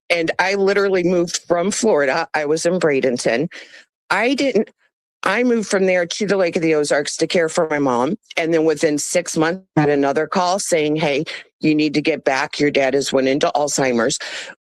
and I literally moved from Florida. I was in Bradenton. I moved from there to the Lake of the Ozarks to care for my mom. And then within 6 months, I had another call saying, hey, you need to get back. Your dad has went into Alzheimer's.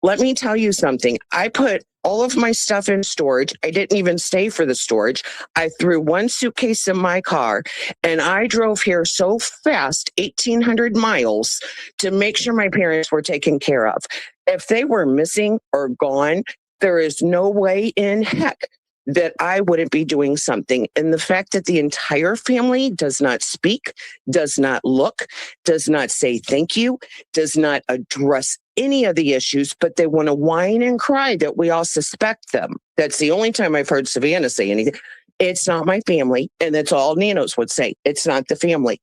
Let me tell you something. I put all of my stuff in storage. I didn't even stay for the storage. I threw one suitcase in my car, and I drove here so fast, 1,800 miles, to make sure my parents were taken care of. If they were missing or gone, there is no way in heck that I wouldn't be doing something. And the fact that the entire family does not speak, does not look, does not say thank you, does not address any of the issues, but they want to whine and cry that we all suspect them. That's the only time I've heard Savannah say anything. It's not my family. And that's all Nanos would say. It's not the family.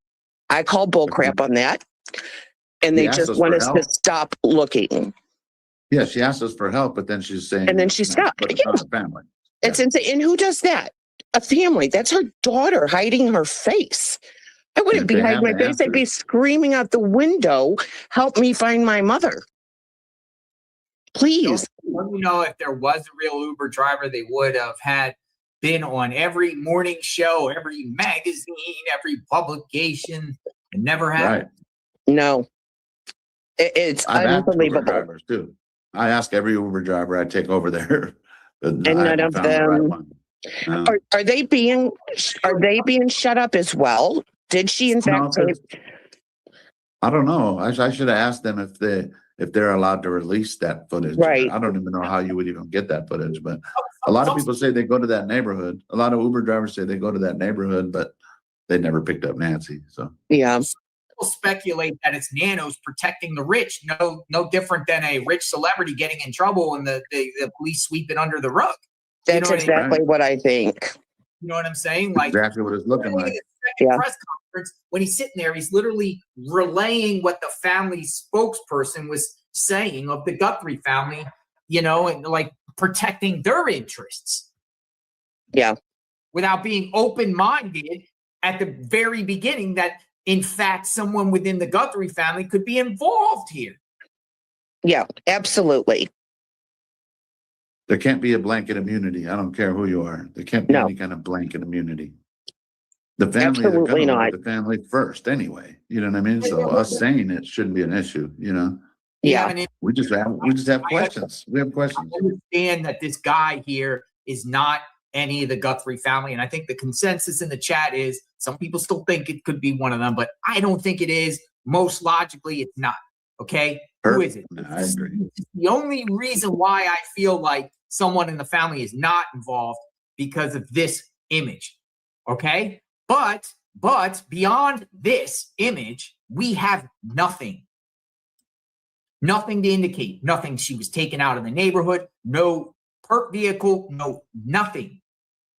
I call bullcrap on that. And they just want us to stop looking. Yeah, she asked us for help, but then she's saying, and then she stopped. But it's not a family. It's insane. And who does that? A family. That's her daughter hiding her face. I wouldn't be hiding my face. I'd be screaming out the window, help me find my mother. Please. Let me know if there was a real Uber driver, they would have had been on every morning show, every magazine, every publication. It never happened. No. It's I've unbelievable. Uber drivers too. I ask every Uber driver I take over there. But And I none haven't of found the right them one. No. are they being shut up as well? Did she in No, fact say 'cause I don't know. I should have asked them if they're allowed to release that footage. Right. I don't even know how you would even get that footage, but a lot of people say they go to that neighborhood. A lot of Uber drivers say they go to that neighborhood, but they never picked up Nancy. So yeah. People speculate that it's nanos protecting the rich, no different than a rich celebrity getting in trouble and the police sweep it under the rug. That's exactly what I think. You know what I'm saying? Like exactly what it's looking like. Second press conference, when he's sitting there, he's literally relaying what the family spokesperson was saying of the Guthrie family, and like protecting their interests. Yeah. Without being open-minded at the very beginning that, in fact, someone within the Guthrie family could be involved here. Yeah, absolutely. There can't be a blanket immunity. I don't care who you are. There can't be any kind of blanket immunity. The family is Absolutely going to not. the family first anyway. You know what I mean? So us saying it shouldn't be an issue, Yeah. We just have questions. We have questions. I understand that this guy here is not any of the Guthrie family. And I think the consensus in the chat is some people still think it could be one of them, but I don't think it is. Most logically, it's not. Okay? Who is it? No, I agree. The only reason why I feel like someone in the family is not involved because of this image. Okay? But beyond this image, we have nothing. Nothing to indicate. Nothing. She was taken out of the neighborhood. No perp vehicle. No, nothing.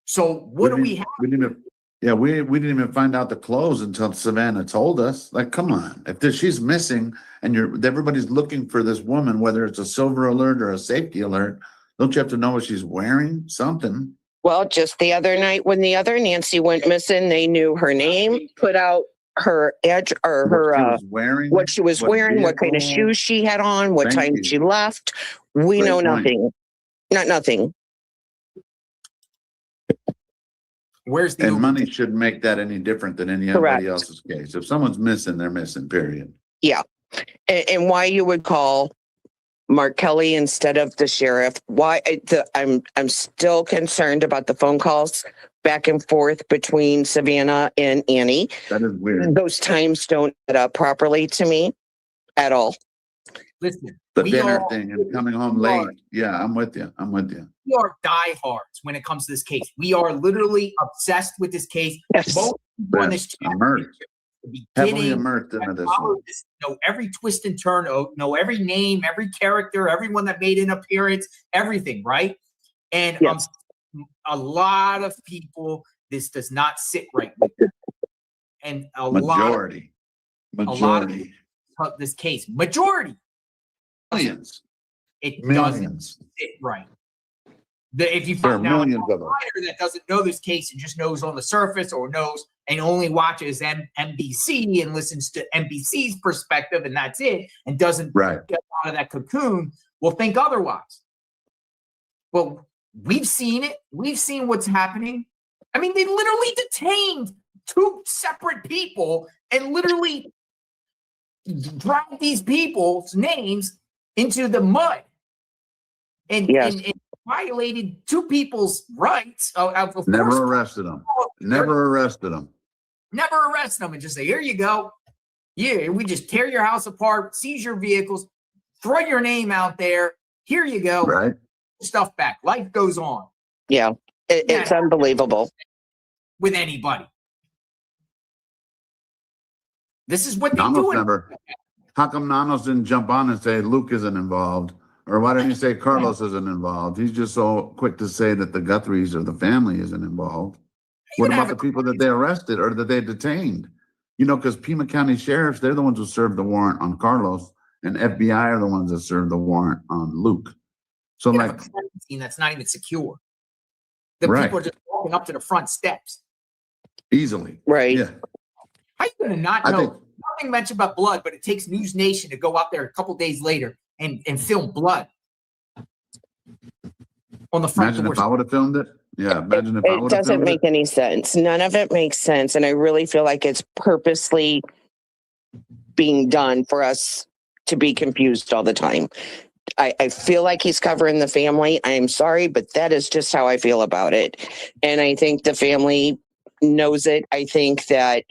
So what do we have? We didn't even find out the clothes until Savannah told us. Like, come on. If she's missing and everybody's looking for this woman, whether it's a silver alert or a safety alert, don't you have to know what she's wearing? Something. Well, just the other night when the other Nancy went missing, they knew her name, put out her edge or her what she was wearing, what kind of shoes she had on, what time she left. We know nothing. Not nothing. And money shouldn't make that any different than anybody else's case. If someone's missing, they're missing, period. Yeah. And why you would call Mark Kelly instead of the sheriff? Why I'm still concerned about the phone calls back and forth between Savannah and Annie. That is weird. Those times don't add up properly to me at all. Listen, The dinner thing and coming home late. Yeah, I'm with you. We are diehards when it comes to this case. We are literally obsessed with this case. Yes. Most people in this chat, Heavily immersed into this one. know every twist and turn, know every name, every character, everyone that made an appearance, everything, right? And a lot of people, this does not sit right with them. And Majority. Of this case, majority. Millions. It Millions. doesn't sit right. If you There are find out millions of them. that doesn't know this case and just knows on the surface or knows and only watches NBC and listens to NBC's perspective and that's it and doesn't get out of that cocoon, will think otherwise. Well, we've seen it. We've seen what's happening. I mean, they literally detained two separate people and literally dragged these people's names into the mud and violated two people's rights. Never arrested them. Never arrested them. Never arrest them and just say, here you go. Yeah, we just tear your house apart, seize your vehicles, throw your name out there. Here you go. Right. Stuff back. Life goes on. Yeah. It's unbelievable. With anybody. This is what they Nanos do. How come Nanos didn't jump on and say Luke isn't involved? Or why didn't he say Carlos isn't involved? He's just so quick to say that the Guthries or the family isn't involved. What about the people that they arrested or that they detained? Because Pima County sheriffs, they're the ones who served the warrant on Carlos, and FBI are the ones that served the warrant on Luke. So You have a crime scene that's not even secure. The people are just walking up to the front steps. Easily. Right. Yeah. How you gonna not know? Nothing mentioned about blood, but it takes News Nation to go out there a couple days later and film blood on the front. Imagine if I would have filmed it. Yeah, imagine if I would have filmed it. It doesn't make any sense. None of it makes sense. And I really feel like it's purposely being done for us to be confused all the time. I feel like he's covering the family. I'm sorry, but that is just how I feel about it. And I think the family knows it. I think that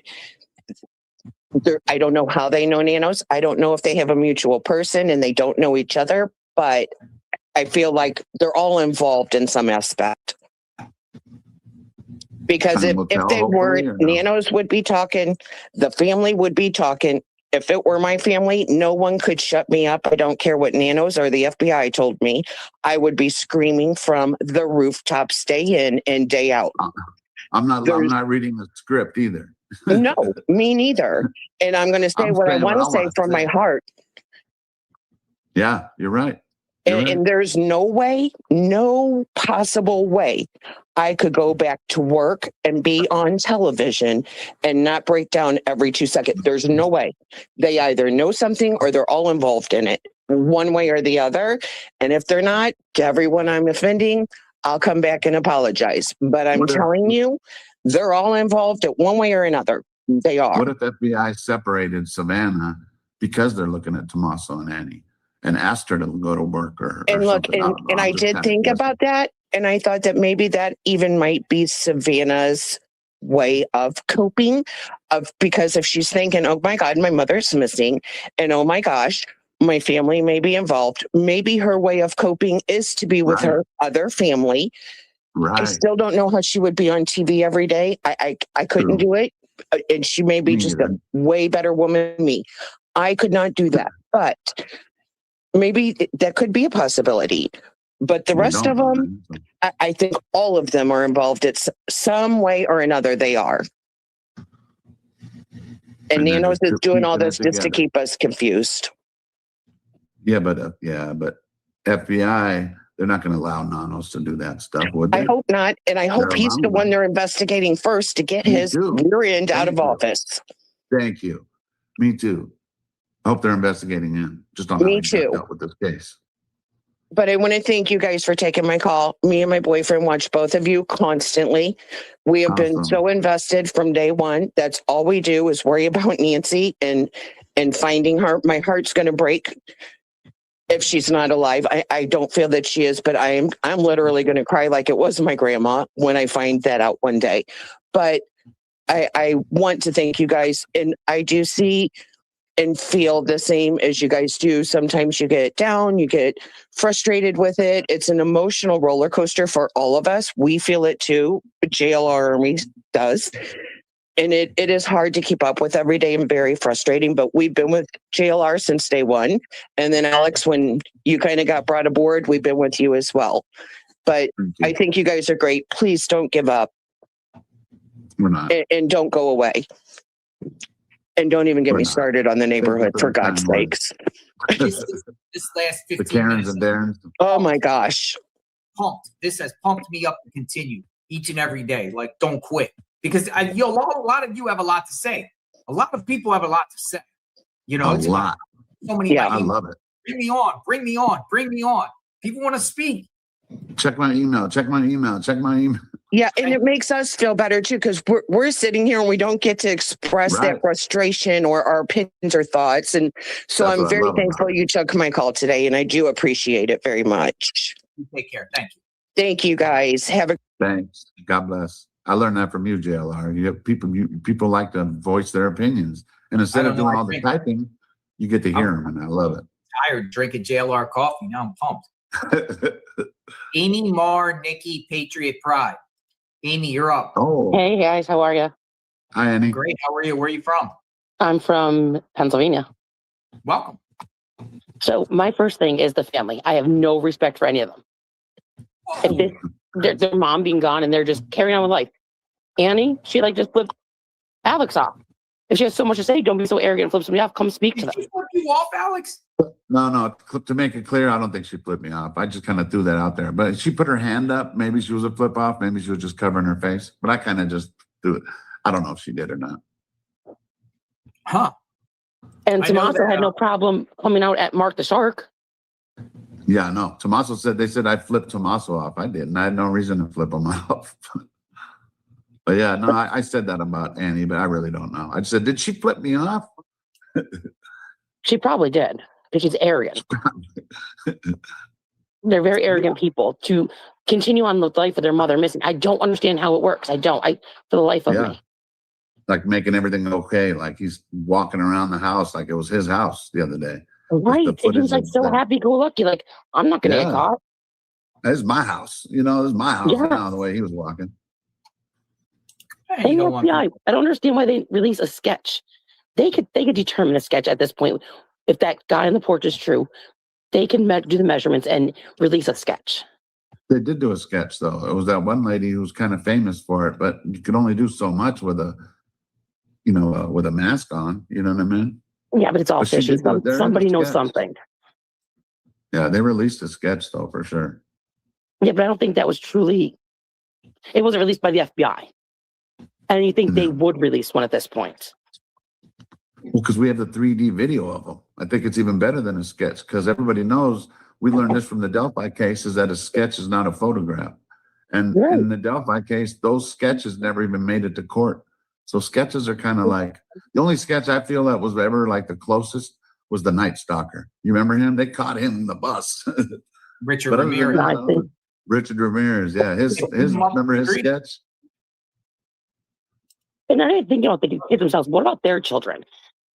I don't know how they know Nanos. I don't know if they have a mutual person and they don't know each other, but I feel like they're all involved in some aspect. Because if they weren't, Nanos would be talking, the family would be talking. If it were my family, no one could shut me up. I don't care what Nanos or the FBI told me. I would be screaming from the rooftop, stay in and day out. I'm not reading the script either. No, me neither. And I'm going to say what I want to say from my heart. Yeah, you're right. And there's no way, no possible way I could go back to work and be on television and not break down every 2 seconds. There's no way. They either know something or they're all involved in it, one way or the other. And if they're not, to everyone I'm offending, I'll come back and apologize. But I'm telling you, they're all involved in one way or another. They are. What if FBI separated Savannah because they're looking at Tommaso and Annie and asked her to go to work or look, something? and I did think about that. And I thought that maybe that even might be Savannah's way of coping, because if she's thinking, oh my God, my mother's missing, and oh my gosh, my family may be involved. Maybe her way of coping is to be with her other family. Right. I still don't know how she would be on TV every day. I couldn't do it. And she may be just a way better woman than me. I could not do that. But maybe that could be a possibility. But the rest of them, I think all of them are involved. It's some way or another they are. And Nanos is doing all this just to keep us confused. Yeah, but FBI, they're not going to allow Nanos to do that stuff, would they? I hope not. And I hope he's the one they're investigating first to get his rear end out of office. Thank you. Me too. I hope they're investigating him. Just don't know how he got dealt with this case. But I want to thank you guys for taking my call. Me and my boyfriend watch both of you constantly. We have been so invested from day one. That's all we do is worry about Nancy and finding her. My heart's going to break if she's not alive. I don't feel that she is, but I'm literally going to cry like it was my grandma when I find that out one day. But I want to thank you guys. And I do see and feel the same as you guys do. Sometimes you get down, you get frustrated with it. It's an emotional roller coaster for all of us. We feel it too. JLR Army does. And it is hard to keep up with every day and very frustrating, but we've been with JLR since day one. And then Alex, when you kind of got brought aboard, we've been with you as well. But I think you guys are great. Please don't give up. We're not. And don't go away. And don't even get me started on the neighborhood, for God's sakes. This last 15 The Karens minutes, and Darrens. Oh my gosh. pumped. This has pumped me up to continue each and every day. Like, don't quit. Because a lot of you have a lot to say. A lot of people have a lot to say. You know, A lot. So many. I love it. Bring me on. Bring me on. Bring me on. People want to speak. Check my email. Check my email. Check my email. Yeah, and it makes us feel better too, because we're sitting here and we don't get to express that frustration or our opinions or thoughts. And so That's I'm very thankful you took my call today, and I do appreciate it very much. You take care. Thank you. Thank you guys. Have a Thanks. God bless. I learned that from you, JLR. You have people like to voice their opinions, and instead of doing all the typing, you get to hear them, and I love it. Tired drinking JLR coffee. Now I'm pumped. Amy Marr, Nikki, Patriot Pride. Amy, you're up. Oh. Hey guys, how are you? Hi, Annie. Great. How are you? Where are you from? I'm from Pennsylvania. Welcome. So my first thing is the family. I have no respect for any of them. If their mom being gone and they're just carrying on with life. Annie, she just flipped Alex off. If she has so much to say, don't be so arrogant and flip somebody off. Come speak to them. Did she flip you off, Alex? No. To make it clear, I don't think she flipped me off. I just kind of threw that out there. But she put her hand up. Maybe she was a flip off. Maybe she was just covering her face. But I kind of just threw it. I don't know if she did or not. Huh. And Tommaso had no problem coming out at Mark the Shark. Yeah, no. Tommaso said, they said I flipped Tommaso off. I didn't. I had no reason to flip him off. But yeah, no, I said that about Annie, but I really don't know. I said, did she flip me off? She probably did. because she's arrogant. They're very arrogant people to continue on the life of their mother missing. I don't understand how it works. I for the life of me. Like making everything okay. Like he's walking around the house like it was his house the other day. Right. And he was like so happy-go-lucky. Like, I'm not going to get caught. It's my house. You know, it's my house now, the way he was walking. And the FBI, I don't understand why they release a sketch. They could determine a sketch at this point. If that guy on the porch is true, they can do the measurements and release a sketch. They did do a sketch, though. It was that one lady who was kind of famous for it, but you could only do so much with a, with a mask on. You know what I mean? Yeah, but it's all fishy. Somebody knows something. Yeah, they released a sketch, though, for sure. Yeah, but I don't think that was truly. It wasn't released by the FBI. And you think they would release one at this point? Well, because we have the 3D video of them. I think it's even better than a sketch because everybody knows we learned this from the Delphi case is that a sketch is not a photograph. And in the Delphi case, those sketches never even made it to court. So sketches are kind of like the only sketch I feel that was ever like the closest was the Night Stalker. You remember him? They caught him in the bus. Richard Ramirez. Richard Ramirez, yeah. His remember his sketch? And I didn't think, they do kids themselves. What about their children?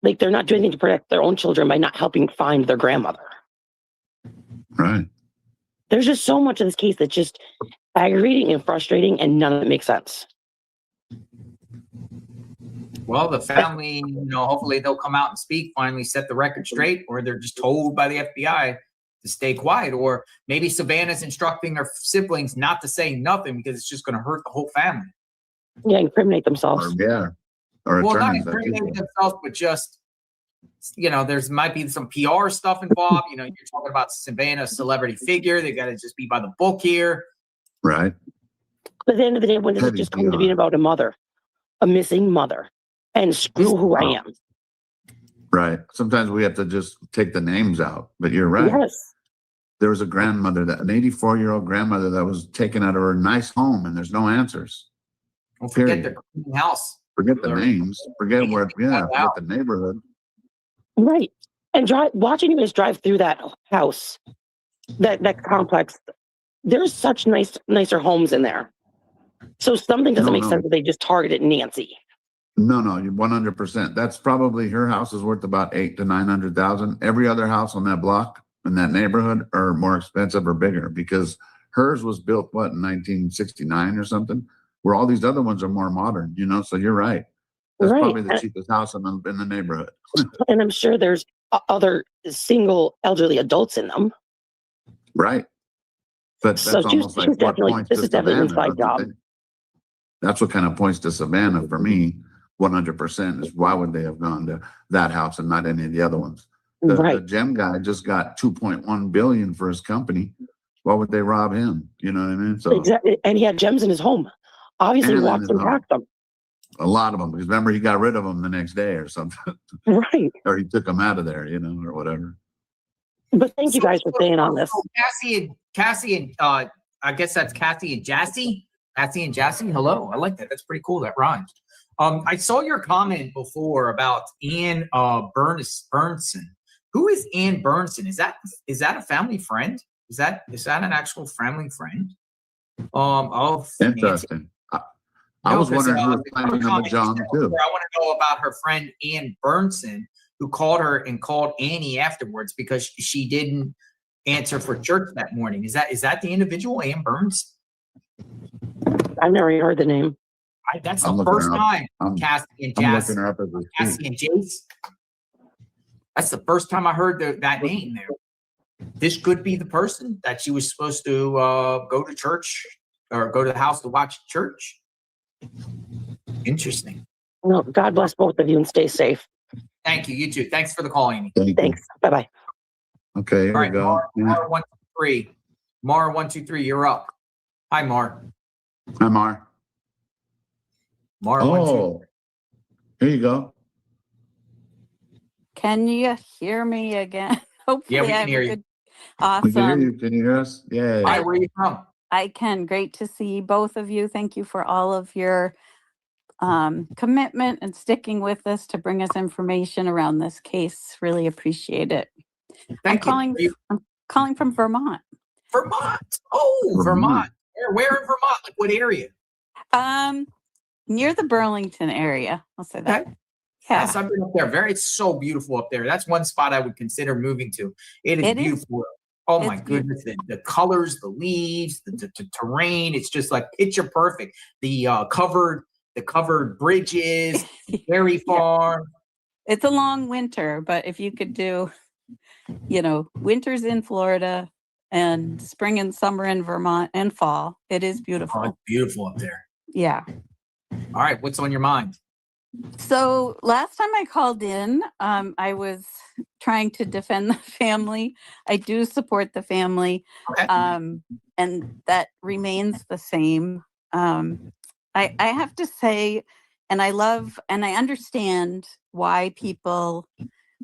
Like, they're not doing anything to protect their own children by not helping find their grandmother. Right. There's just so much of this case that's just aggravating and frustrating, and none of it makes sense. Well, the family, hopefully they'll come out and speak, finally set the record straight, or they're just told by the FBI to stay quiet, or maybe Savannah's instructing her siblings not to say nothing because it's just going to hurt the whole family. Yeah, incriminate themselves. Or well, not attorneys. incriminate themselves, but just, there's might be some PR stuff involved. You're talking about Savannah, a celebrity figure. They got to just be by the book here. Right. But at the end of the day, when does it just come to being about a mother, a missing mother, and screw who I am? Right. Sometimes we have to just take the names out, but you're right. Yes. There was a grandmother, an 84-year-old grandmother that was taken out of her nice home, and there's no answers. Don't forget the house. Forget the names. Forget forget the neighborhood. Right. And watching you guys drive through that house, that complex, there's such nicer homes in there. So something doesn't make sense that they just targeted Nancy. No, 100%. That's probably her house is worth about $800,000 to $900,000. Every other house on that block in that neighborhood are more expensive or bigger because hers was built in 1969 or something, where all these other ones are more modern. So you're right. That's probably the cheapest house in the neighborhood. And I'm sure there's other single elderly adults in them. Right. But that's almost like what points to Savannah. That's what kind of points to Savannah for me. 100% is why would they have gone to that house and not any of the other ones? The gem guy just got $2.1 billion for his company. Why would they rob him? You know what I mean? So exactly, and he had gems in his home. Obviously, walked and packed them. A lot of them, because remember he got rid of them the next day or something. Right. Or he took them out of there, or whatever. But thank you guys for staying on this. Cassie and I guess that's Cassie and Jassy. Cassie and Jassy. Hello, I like that. That's pretty cool. That rhymes. I saw your comment before about Ann Burnson. Who is Ann Burnson? Is that a family friend? Is that an actual family friend? Interesting. I was wondering who was planning on the John too. I want to know about her friend Ann Burnson, who called her and called Annie afterwards because she didn't answer for church that morning. Is that the individual, Ann Burns? I've never heard the name. That's the first time, Cassie and Jace. Cassie and Jace. That's the first time I heard that name there. This could be the person that she was supposed to go to church or go to the house to watch church. Interesting. Well, God bless both of you and stay safe. Thank you. You too. Thanks for the call, Amy. Thanks. Bye-bye. Okay, here we go. Mar 123. Mar 123, you're up. Hi, Mar. Hi, Mar. Mar 123. Here you go. Can you hear me again? Hopefully, yeah, we can hear you. Awesome. We can hear you. Can you hear us? Yeah. Hi, where are you from? I can. Great to see both of you. Thank you for all of your commitment and sticking with us to bring us information around this case. Really appreciate it. Thank you. I'm calling from Vermont. Vermont. Oh, Vermont. Where in Vermont? Like what area? Near the Burlington area. I'll say that. Okay. Yeah. Yes, I've been up there. It's so beautiful up there. That's one spot I would consider moving to. It is beautiful. Oh my goodness. The colors, the leaves, the terrain. It's just like picture perfect. The covered bridges, dairy farm. It's a long winter, but if you could do, winters in Florida and spring and summer in Vermont and fall, it is beautiful. Oh, it's beautiful up there. Yeah. All right. What's on your mind? So last time I called in, I was trying to defend the family. I do support the family, and that remains the same. I have to say, and I love and I understand why people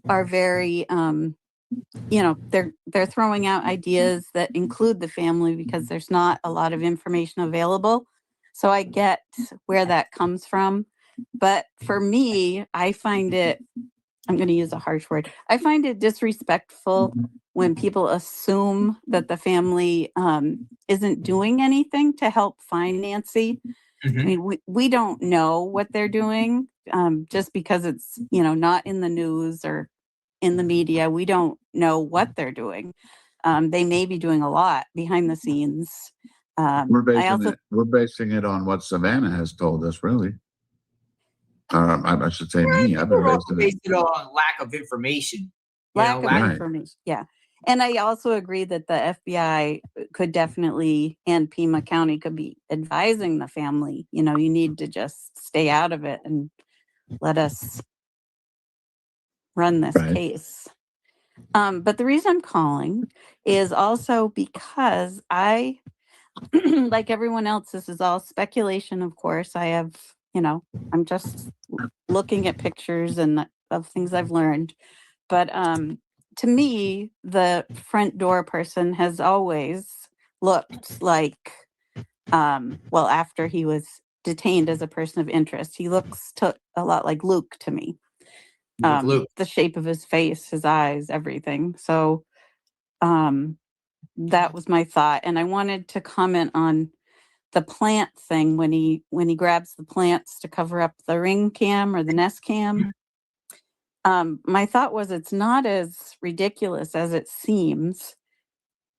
are very, they're throwing out ideas that include the family because there's not a lot of information available. So I get where that comes from. But for me, I find it, I'm going to use a harsh word. I find it disrespectful when people assume that the family isn't doing anything to help find Nancy. I mean, we don't know what they're doing just because it's, not in the news or in the media. We don't know what they're doing. They may be doing a lot behind the scenes. We're basing it on what Savannah has told us, really. I should say me. I've been based it on lack of information. Lack of information. Yeah. And I also agree that the FBI could definitely, and Pima County could be advising the family, you need to just stay out of it and let us run this case. But the reason I'm calling is also because I, like everyone else, this is all speculation, of course. I have, I'm just looking at pictures and of things I've learned. But to me, the front door person has always looked like, after he was detained as a person of interest, he looks a lot like Luke to me. The shape of his face, his eyes, everything. So that was my thought. And I wanted to comment on the plant thing when he grabs the plants to cover up the Ring cam or the Nest cam. My thought was it's not as ridiculous as it seems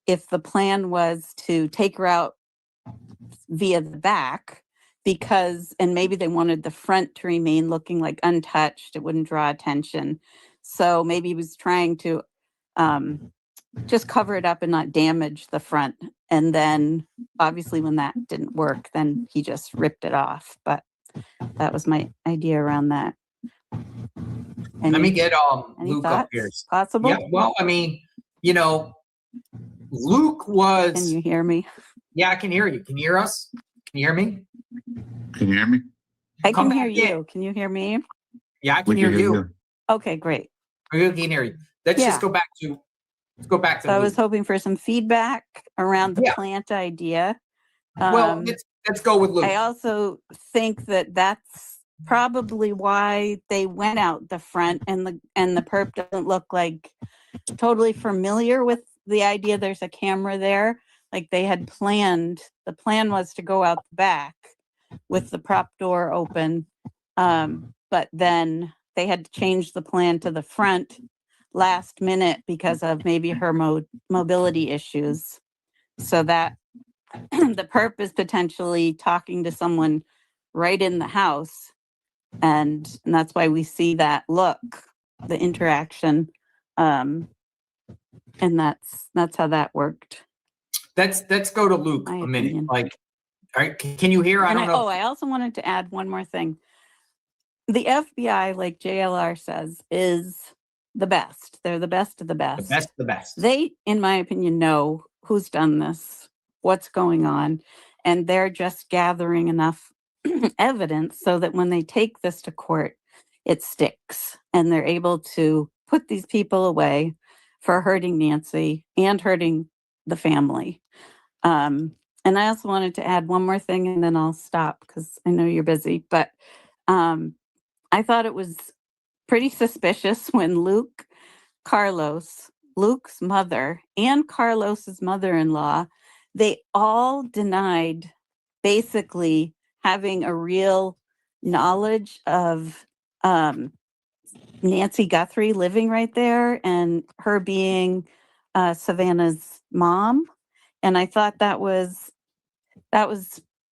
if the plan was to take her out via the back and maybe they wanted the front to remain looking like untouched. It wouldn't draw attention. So maybe he was trying to just cover it up and not damage the front. And then obviously when that didn't work, then he just ripped it off. But that was my idea around that. Let me get Luke up here. Possible? Yeah, well, I mean, Luke was. Can you hear me? Yeah, I can hear you. Can you hear us? Can you hear me? Can you hear me? I can hear you. Can you hear me? Yeah, I can hear you. Okay, great. We can hear you. Let's just go back to. Let's go back to. So I was hoping for some feedback around the plant idea. Well, let's go with Luke. I also think that that's probably why they went out the front, and the perp doesn't look like totally familiar with the idea there's a camera there. Like they had planned, the plan was to go out the back with the prop door open. But then they had to change the plan to the front last minute because of maybe her mobility issues. So that the perp is potentially talking to someone right in the house. And that's why we see that look, the interaction. And that's how that worked. Let's go to Luke a minute. Like, all right, can you hear? I don't know. I also wanted to add one more thing. The FBI, like JLR says, is the best. They're the best of the best. The best of the best. They, in my opinion, know who's done this, what's going on, and they're just gathering enough evidence so that when they take this to court, it sticks, and they're able to put these people away for hurting Nancy and hurting the family. And I also wanted to add one more thing, and then I'll stop because I know you're busy. But I thought it was pretty suspicious when Luke Carlos Luke's mother and Carlos's mother-in-law, they all denied basically having a real knowledge of Nancy Guthrie living right there and her being Savannah's mom. And I thought that was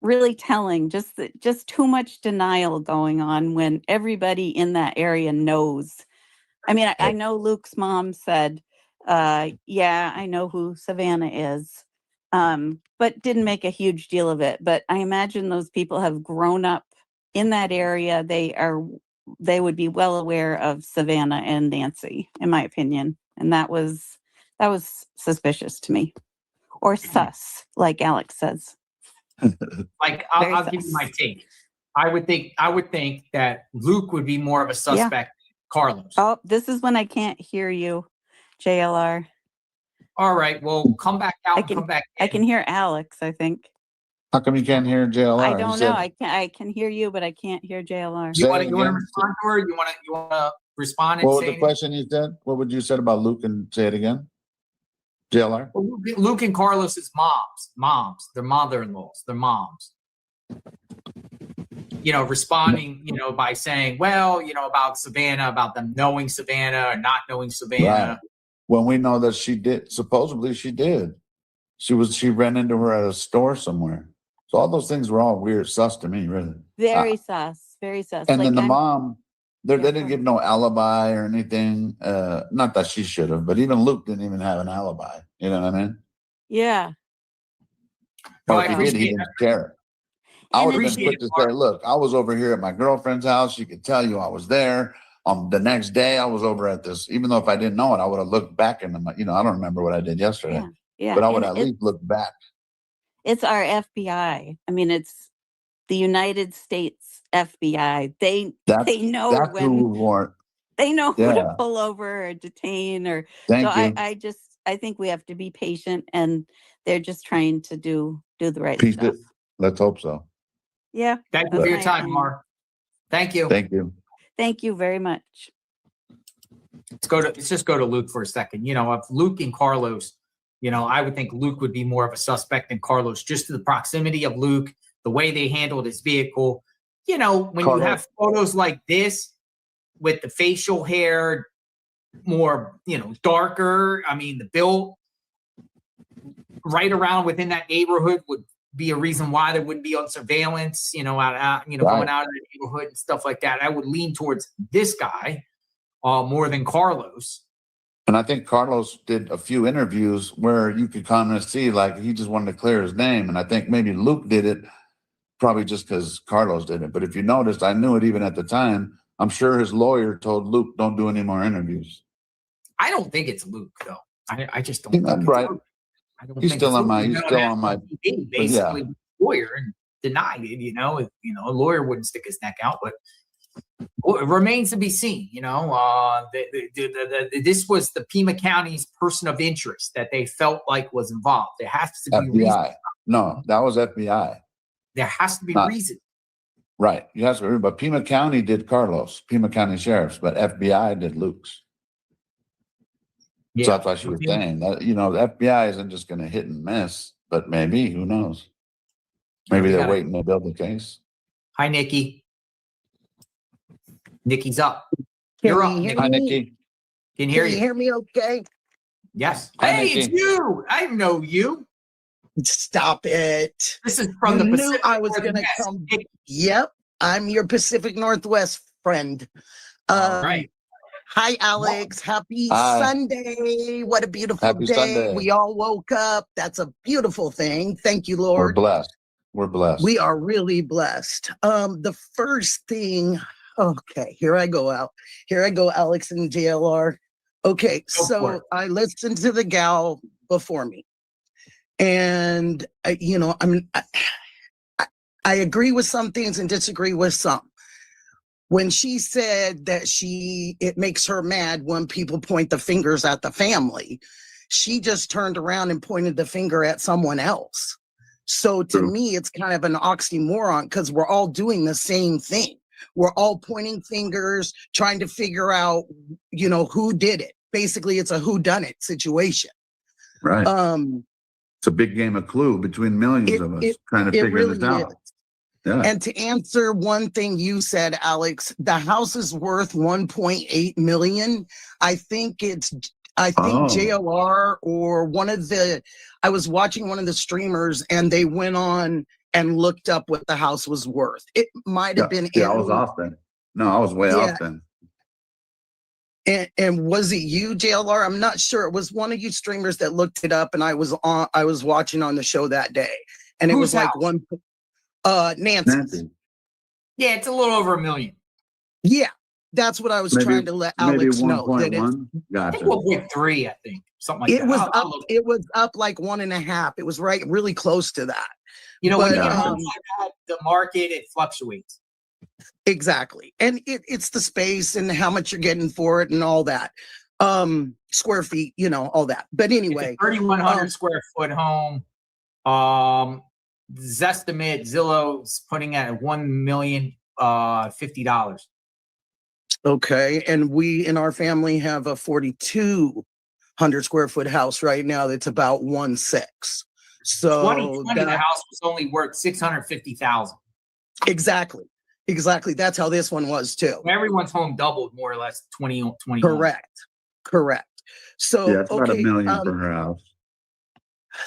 really telling. Just too much denial going on when everybody in that area knows. I mean, I know Luke's mom said, yeah, I know who Savannah is, but didn't make a huge deal of it. But I imagine those people have grown up in that area. They would be well aware of Savannah and Nancy, in my opinion. And that was suspicious to me, or sus, like Alex says. Like I'll give you my take. I would think that Luke would be more of a suspect than Carlos. Oh, this is when I can't hear you, JLR. All right, well, come back out. Come back in. I can hear Alex, I think. How come you can't hear JLR? I don't know. I can hear you, but I can't hear JLR. You want to respond to her? You want to respond? And What was say the question you said? What would you said about Luke, and say it again? JLR? Well, Luke and Carlos's moms, their mother-in-laws, their moms. Responding, by saying, well, about Savannah, about them knowing Savannah or not knowing Savannah. Right. When we know that she did, supposedly she did. She ran into her at a store somewhere. So all those things were all weird, sus to me, really. Very sus, very sus. And Like, then the I'm- mom, they didn't give no alibi or anything. Not that she should have, but even Luke didn't even have an alibi. You know what I mean? Yeah. Well, Or I if he did, he appreciate didn't care. I And would have been appreciate quick to say, look, I was over here at my girlfriend's house. She could tell you I was there. The next day I was over at this, even though if I didn't know it, I would have looked back and I don't remember what I did yesterday. Yeah. But I would and at least look back. It's our FBI. I mean, it's the United States FBI. They know That's who we want. they know who Yeah. to pull over or detain or Thank so you. I think we have to be patient, and they're just trying to do the right Peace stuff. it. Let's hope so. Yeah. Thank you for that's your my time, opinion. Mark. Thank you. Thank you. Thank you very much. Let's just go to Luke for a second. If Luke and Carlos, I would think Luke would be more of a suspect than Carlos, just to the proximity of Luke, the way they handled his vehicle. When you have photos like this with the facial hair more, darker, I mean, the build right around within that neighborhood would be a reason why there wouldn't be on surveillance, going out of the neighborhood and stuff like that. I would lean towards this guy more than Carlos. And I think Carlos did a few interviews where you could kind of see like he just wanted to clear his name. And I think maybe Luke did it probably just because Carlos did it. But if you noticed, I knew it even at the time. I'm sure his lawyer told Luke, don't do any more interviews. I don't think it's Luke, though. I just don't think it's right. Luke. I don't He's think still it's on my, Luke. he's still on my, basically lawyer and denied it, a lawyer wouldn't stick his neck out, but it remains to be seen, this was the Pima County's person of interest that they felt like was involved. There has to be reason. FBI. No, that was FBI. There has to be reason. Right. You have to remember, but Pima County did Carlos, Pima County Sheriffs, but FBI did Luke's. Yeah. So that's why she was saying that, the FBI isn't just going to hit and miss, but maybe, who knows? Maybe they're waiting to build the case. Hi, Nikki. Nikki's up. Can You're you up. hear Hi, me? Nikki. Can hear Can you you. hear me okay? Yes. Hi, Hey, it's Nikki. you. I know you. Stop it. This is from the You knew Pacific I was going to Northwest. come. Yep. I'm your Pacific Northwest friend. All right. Hi, Alex. Happy Hi. Sunday. What a beautiful Happy day. Sunday. We all woke up. That's a beautiful thing. Thank you, We're Lord. blessed. We're blessed. We are really blessed. The first thing, okay, here I go, Alex and JLR. Okay, so I listened to the gal before me, and I agree with some things and disagree with some. When she said that it makes her mad when people point the fingers at the family, she just turned around and pointed the finger at someone else. So to me, it's kind of an oxymoron because we're all doing the same thing. We're all pointing fingers, trying to figure out, who did it, basically it's a whodunit situation. Right. It's a big game of Clue between millions of us trying to figure really this out. is. Yeah. And to answer one thing you said, Alex, the house is worth 1.8 million. I think JLR or I was watching one of the streamers and they went on and looked up what the house was worth. It might have been. Yeah, I was off then. No, I was way off then. And was it you, JLR? I'm not sure. It was one of you streamers that looked it up, and I was watching on the show that day, and it was like Nancy's. Yeah, it's a little over $1 million. Yeah, that's what I was trying to let Alex know. That Gotcha. 1.3, I think, something like that. Was up. It was up like 1.5. It was really close to that. You know, but, when you get the market, it fluctuates. Exactly. And it's the space and how much you're getting for it and all that. Square feet, all that. But anyway. It's a 3,100 square foot home. Zestimate Zillow's putting at $1,050,000. Okay. And we in our family have a 4,200 square foot house right now that's about 1.6. So 2020, the house was only worth $650,000. Exactly. That's how this one was too. Everyone's home doubled more or less 2020. Correct. So yeah, it's about $1 million for her house.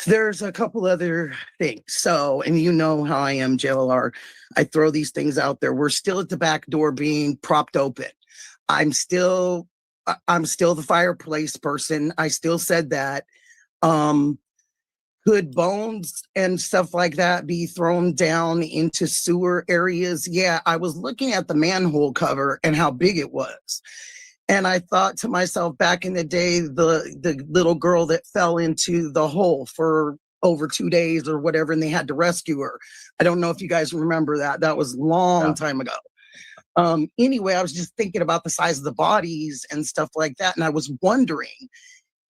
There's a couple other things. So, and you know how I am, JLR. I throw these things out there. We're still at the back door being propped open. I'm still the fireplace person. I still said that. Could bones and stuff like that be thrown down into sewer areas? Yeah, I was looking at the manhole cover and how big it was. And I thought to myself, back in the day, the little girl that fell into the hole for over 2 days or whatever, and they had to rescue her. I don't know if you guys remember that. That was a long time ago. Anyway, I was just thinking about the size of the bodies and stuff like that. And I was wondering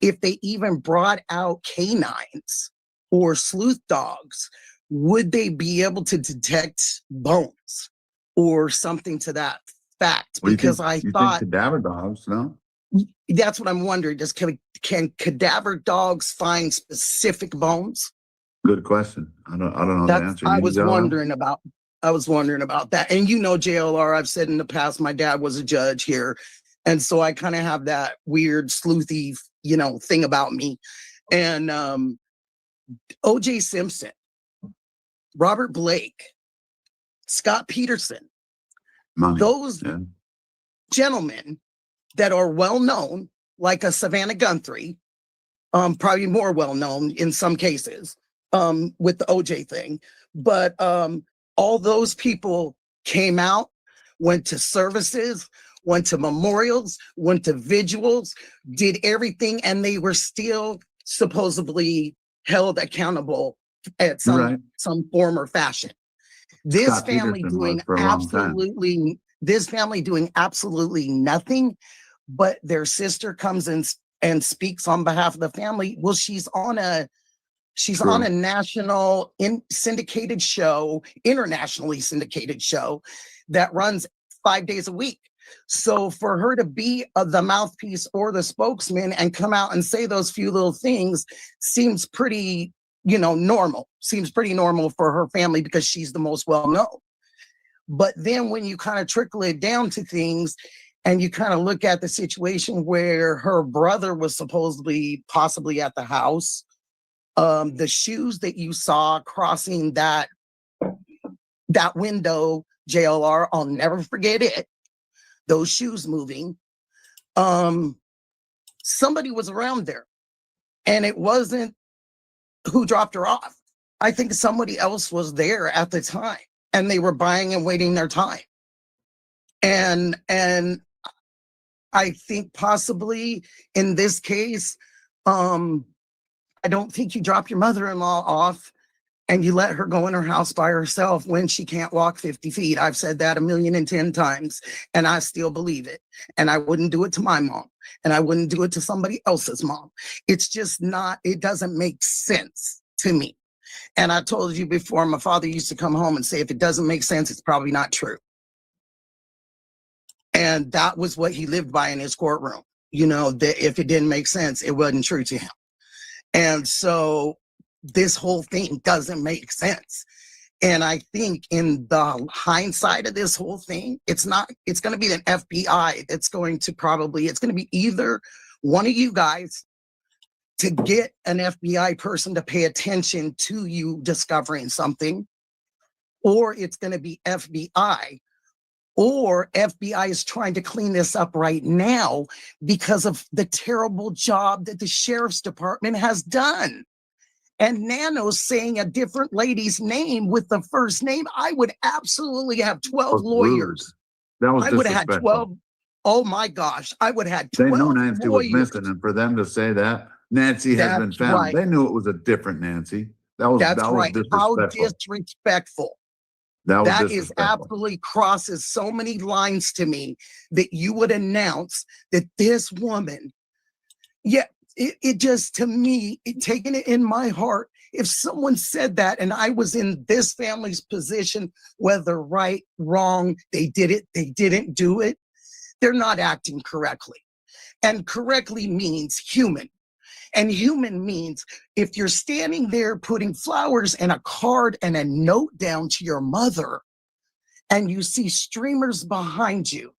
if they even brought out canines or sleuth dogs, would they be able to detect bones or something to that fact? Because I thought cadaver dogs, no? That's what I'm wondering. Can cadaver dogs find specific bones? Good question. I don't know the answer. I was wondering about that. And JLR, I've said in the past, my dad was a judge here. And so I kind of have that weird sleuthy, thing about me. And O.J. Simpson, Robert Blake, Scott Peterson, those gentlemen that are well known, like a Savannah Guthrie, probably more well known in some cases, with the OJ thing. But all those people came out, went to services, went to memorials, went to vigils, did everything, and they were still supposedly held accountable at some form or fashion. This family doing absolutely nothing, but their sister comes in and speaks on behalf of the family. Well, she's on a national syndicated show, internationally syndicated show that runs 5 days a week. So for her to be the mouthpiece or the spokesman and come out and say those few little things seems pretty, normal. Seems pretty normal for her family because she's the most well-known. But then when you kind of trickle it down to things and you kind of look at the situation where her brother was possibly at the house, the shoes that you saw crossing that window, JLR, I'll never forget it. Those shoes moving. Somebody was around there, and it wasn't who dropped her off. I think somebody else was there at the time, and they were buying and waiting their time. And I think possibly in this case, I don't think you drop your mother-in-law off and you let her go in her house by herself when she can't walk 50 feet. I've said that 1,010 times, and I still believe it. And I wouldn't do it to my mom, and I wouldn't do it to somebody else's mom. It's just it doesn't make sense to me. And I told you before, my father used to come home and say, if it doesn't make sense, it's probably not true. And that was what he lived by in his courtroom. you know, that if it didn't make sense, it wasn't true to him. And so this whole thing doesn't make sense. And I think in the hindsight of this whole thing, it's going to be an FBI that's going to it's going to be either one of you guys to get an FBI person to pay attention to you discovering something, or it's going to be FBI, or FBI is trying to clean this up right now because of the terrible job that the sheriff's department has done. And Nano's saying a different lady's name with the first name. I would absolutely have 12 lawyers. That was I would have had disrespectful. 12. Oh my gosh. I would have had 12 They knew Nancy was lawyers. missing, and for them to say that Nancy has been That's found, right. they knew it was a different Nancy. That was That's right. How disrespectful. disrespectful. That was That is disrespectful. absolutely crosses so many lines to me that you would announce that this woman, it just, to me, taking it in my heart, if someone said that and I was in this family's position, whether right, wrong, they did it, they didn't do it, they're not acting correctly. And correctly means human. And human means if you're standing there putting flowers and a card and a note down to your mother and you see streamers behind you,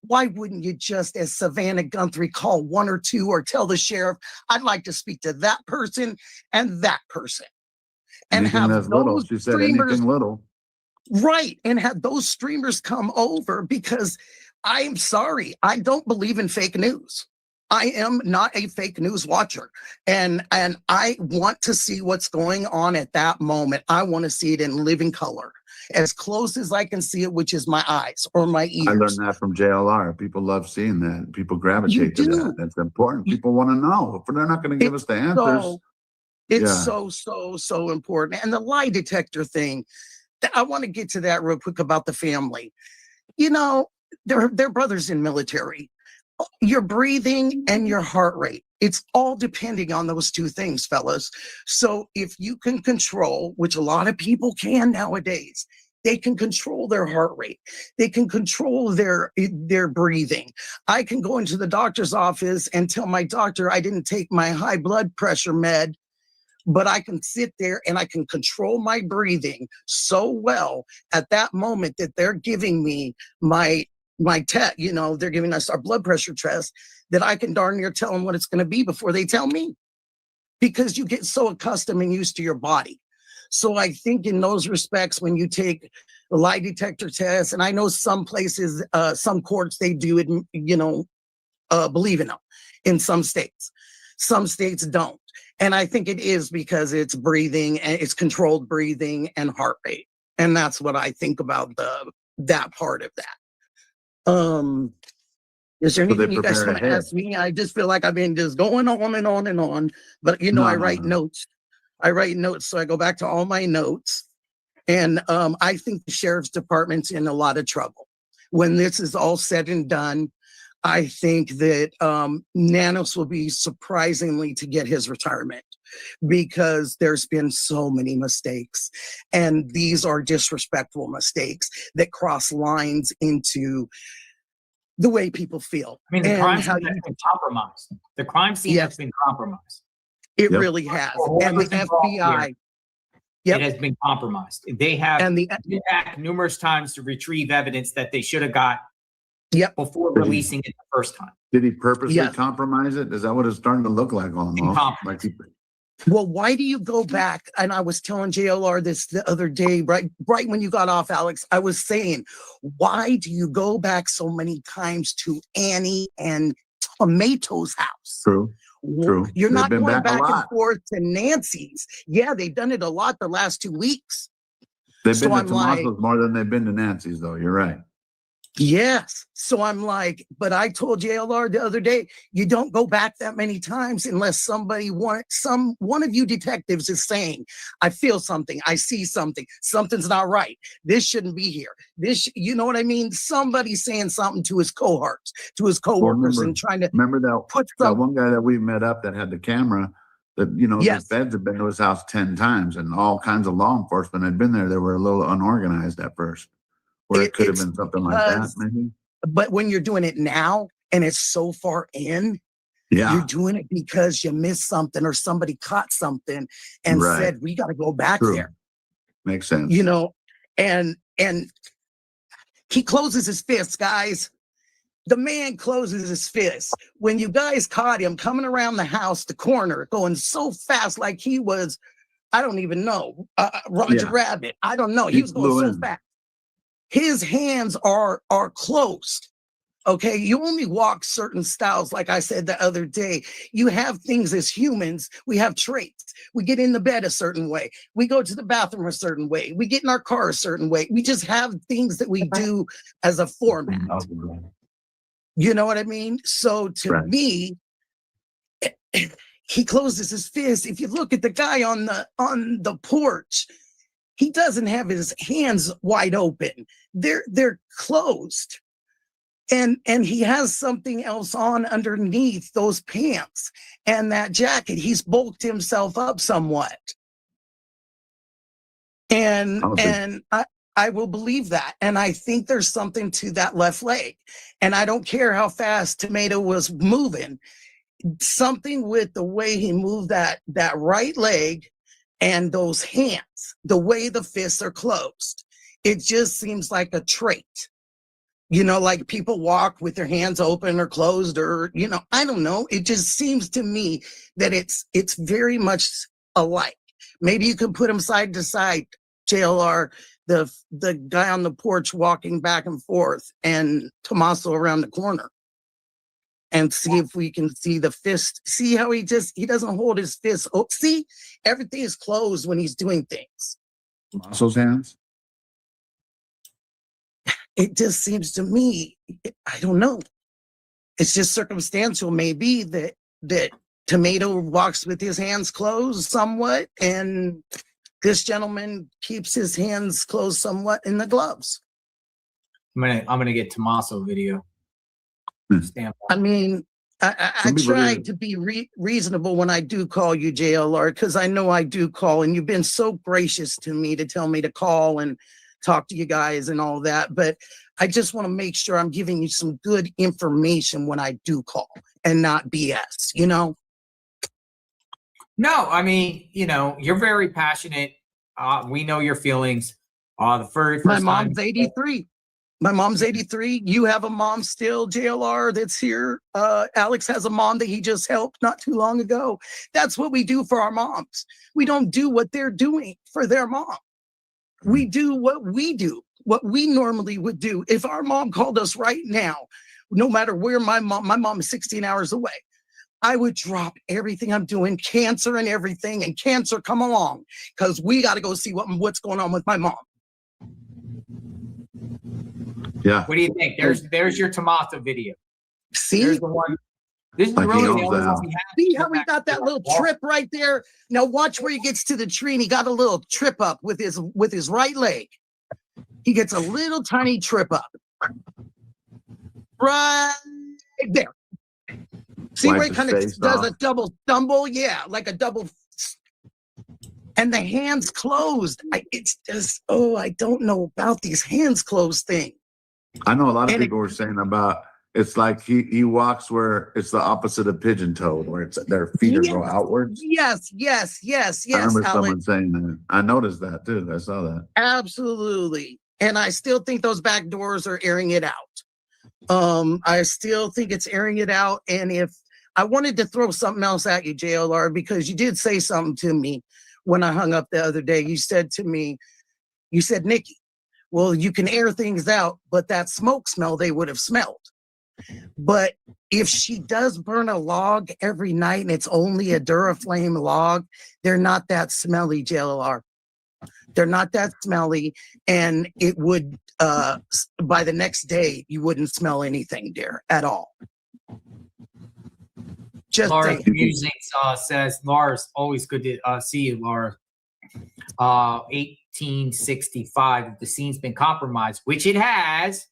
why wouldn't you just, as Savannah Guthrie, call one or two or tell the sheriff, I'd like to speak to that person and that person. And Anything have that's little. those She said streamers, anything little. right, and have those streamers come over, because I'm sorry, I don't believe in fake news. I am not a fake news watcher. And I want to see what's going on at that moment. I want to see it in living color, as close as I can see it, which is my eyes or my ears. I learned that from JLR. People love seeing that. People gravitate to that. That's important. People want to know. If they're not going to give us the answers. It's so important. And the lie detector thing, I want to get to that real quick about the family. You know, they're brothers in military. Your breathing and your heart rate, it's all depending on those two things, fellas. So if you can control, which a lot of people can nowadays, they can control their heart rate. They can control their breathing. I can go into the doctor's office and tell my doctor I didn't take my high blood pressure med, but I can sit there and I can control my breathing so well at that moment that they're giving me my test, you know, they're giving us our blood pressure test, that I can darn near tell them what it's going to be before they tell me, because you get so accustomed and used to your body. So I think in those respects, when you take the lie detector test, and I know some places, some courts, they do it, you know, believe in them in some states don't. And I think it is because it's breathing, and it's controlled breathing and heart rate. And that's what I think about that part of that. Is there anything you guys want to ask me? I just feel like I've been just going on and on and on, but you know, I write notes. I write notes. So I go back to all my notes, and I think the sheriff's department's in a lot of trouble. When this is all said and done, I think that Nanos will be surprisingly to get his retirement, because there's been so many mistakes, and these are disrespectful mistakes that cross lines into the way people feel. I mean, the and crime how scene has been compromised. The crime scene has been compromised. it really has. And the FBI, It has been compromised. They have been back numerous times to retrieve evidence that they should have got before releasing it the first time. Did he purposely compromise it? Is that what it's starting to look like almost? Well, why do you go back? And I was telling JLR this the other day, right when you got off, Alex, I was saying, why do you go back so many times to Annie and Tomato's house? True. You're not been going back a back and lot. forth to Nancy's. Yeah, they've done it a lot the last 2 weeks. They've been to I'm like, Tommaso's more than they've been to Nancy's, though. You're right. yes. So I'm like, but I told JLR the other day, you don't go back that many times unless one of you detectives is saying, I feel something, I see something, something's not right. This shouldn't be here. You know what I mean? Somebody's saying something to his cohorts, to his coworkers, and trying to remember that one guy that we met up that had the camera. That, you know, the feds had been to his house 10 times, and all kinds of law enforcement had been there. They were a little unorganized at first. Or it could have been something like that, maybe. But when you're doing it now, and it's so far in, Yeah. you're doing it because you missed something or somebody caught something and Right. said, we got to go back True. there, Makes sense. you know, and he closes his fists, guys. The man closes his fists. When you guys caught him coming around the house, the corner, going so fast, like he was, I don't even know, Roger Rabbit. I don't know. He was going so fast. His hands are closed. Okay, you only walk certain styles. Like I said the other day, you have things as humans. We have traits. We get in the bed a certain way. We go to the bathroom a certain way. We get in our car a certain way. We just have things that we do as a format. You know what I mean? So to me, he closes his fist. If you look at the guy on the porch, he doesn't have his hands wide open. They're closed. And he has something else on underneath those pants and that jacket. He's bulked himself up somewhat. And I will believe that. And I think there's something to that left leg. And I don't care how fast Tomato was moving. Something with the way he moved that right leg and those hands, the way the fists are closed. It just seems like a trait. You know, like people walk with their hands open or closed, or, you know, I don't know. It just seems to me that it's very much alike. Maybe you can put them side to side, JLR, the guy on the porch walking back and forth and Tommaso around the corner, and see if we can see the fist. See how he doesn't hold his fist. Oh, see, everything is closed when he's doing things. Tommaso's hands? It just seems to me, I don't know. It's just circumstantial, maybe, that Tomato walks with his hands closed somewhat, and this gentleman keeps his hands closed somewhat in the gloves. I'm gonna get Tommaso video. I mean, I try to be reasonable when I do call you, JLR, because I know I do call, and you've been so gracious to me to tell me to call and talk to you guys and all that. But I just want to make sure I'm giving you some good information when I do call and not BS, you know? No, I mean, you know, you're very passionate. We know your feelings. The first My mom's 83. My mom's 83. You have a mom still, JLR, that's here. Alex has a mom that he just helped not too long ago. That's what we do for our moms. We don't do what they're doing for their mom. We do what we do, what we normally would do. If our mom called us right now, no matter where my mom is 16 hours away, I would drop everything I'm doing, cancer and everything, and cancer come along, because we got to go see what's going on with my mom. Yeah. What do you think? There's your Tommaso video. See? There's the one. This is Like really he the owns only that. one we have. See how he got that little trip right there? Now watch where he gets to the tree, and he got a little trip up with his right leg. He gets a little tiny trip up. Right there. See Wipe where he his kind of face does off. a double stumble? Yeah, like a double. And the hands closed. It's just, I don't know about these hands closed thing. I know a lot of And people were saying about it's like he walks where it's the opposite of pigeon toed, where it's their feet are go outwards. Yes, I remember Alex. someone saying that. I noticed that too. I saw that. Absolutely. And I still think those back doors are airing it out. I still think it's airing it out. And if I wanted to throw something else at you, JLR, because you did say something to me when I hung up the other day. You said to me, Nikki, well, you can air things out, but that smoke smell they would have smelled. But if she does burn a log every night and it's only a Duraflame log, they're not that smelly, JLR. They're not that smelly, and it would, by the next day, you wouldn't smell anything there at all. Just Laura saying. Music says, Lars, always good to see you, Laura. 1865, if the scene's been compromised, which it has.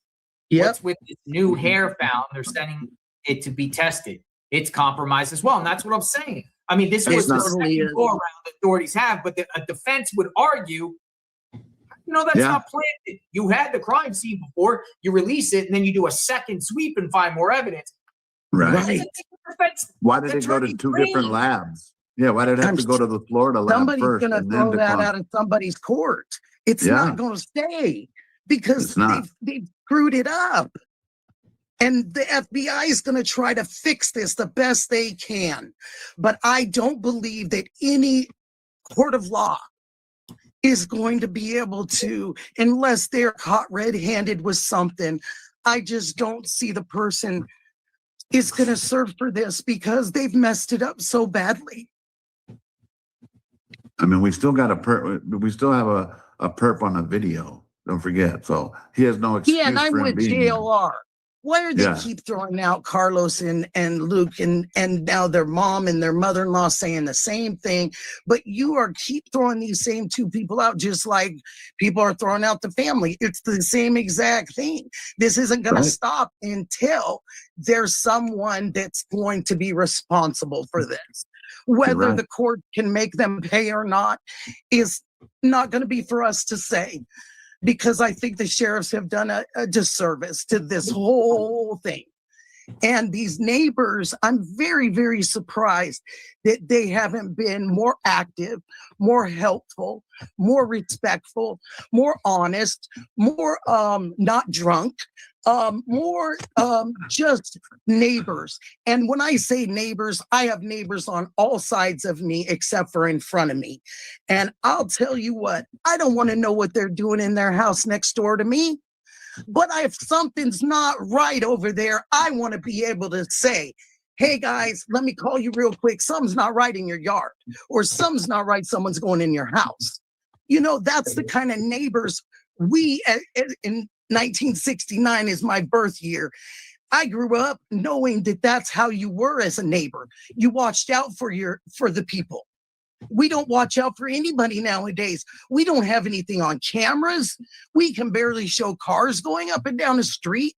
What's with this new hair found? They're sending it to be tested. It's compromised as well, and that's what I'm saying. I mean, this was the second go around the authorities have, but a defense would argue, that's not planted. You had the crime scene before, you release it, and then you do a second sweep and find more evidence. Right. Why did That's it go to right, two brain. different labs? Yeah, why did it have to go to the Florida lab Somebody's first going to and then throw to that out of somebody's court. It's Yeah. not going to stay because It's not. they've screwed it up. And the FBI is going to try to fix this the best they can. But I don't believe that any court of law is going to be able to, unless they're caught red-handed with something. I just don't see the person is going to serve for this because they've messed it up so badly. I mean, we still got we still have a perp on the video. Don't forget. So he has no excuse Yeah, and I'm for him with being there. JLR. Why are they Yeah. keep throwing out Carlos and Luke and now their mom and their mother-in-law saying the same thing? But you are keep throwing these same two people out just like people are throwing out the family. It's the same exact thing. This isn't going Right. to stop until there's someone that's going to be responsible for this. Whether right. the court can make them pay or not is not going to be for us to say. Because I think the sheriffs have done a disservice to this whole thing. And these neighbors, I'm very, very surprised that they haven't been more active, more helpful, more respectful, more honest, more not drunk, more just neighbors. And when I say neighbors, I have neighbors on all sides of me except for in front of me. And I'll tell you what, I don't want to know what they're doing in their house next door to me. But if something's not right over there, I want to be able to say, hey guys, let me call you real quick. Something's not right in your yard, or something's not right. Someone's going in your house. You know, that's the kind of neighbors we in 1969 is my birth year. I grew up knowing that that's how you were as a neighbor. You watched out for the people. We don't watch out for anybody nowadays. We don't have anything on cameras. We can barely show cars going up and down the street.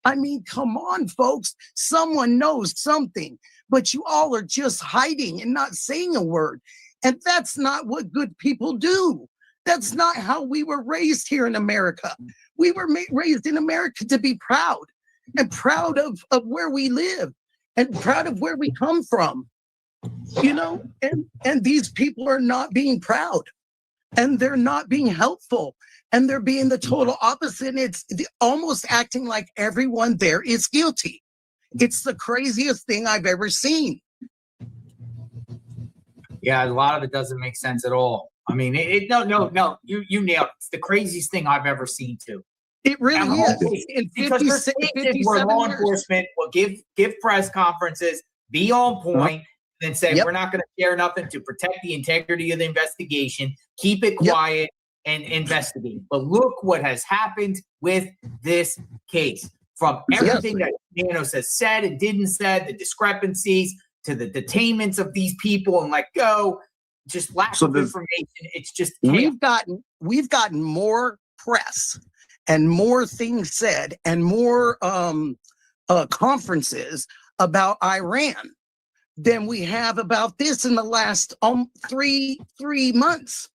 I mean, come on, folks. Someone knows something, but you all are just hiding and not saying a word. And that's not what good people do. That's not how we were raised here in America. We were raised in America to be proud and proud of where we live and proud of where we come from. You know, and these people are not being proud and they're not being helpful and they're being the total opposite. And it's almost acting like everyone there is guilty. It's the craziest thing I've ever seen. Yeah, a lot of it doesn't make sense at all. I mean, no, you nailed it. It's the craziest thing I've ever seen too. It really is. In Because there's 56, cases where 57 law years. enforcement will give press conferences, be on point, and say, we're not going to share nothing to protect the integrity of the investigation, keep it quiet, and investigate. But look what has happened with this case. From everything that Manos has said and didn't said, the discrepancies, to the detainments of these people and let go, just lack of information. It's just chaos. We've gotten more press and more things said and more conferences about Iran than we have about this in the last 3 months.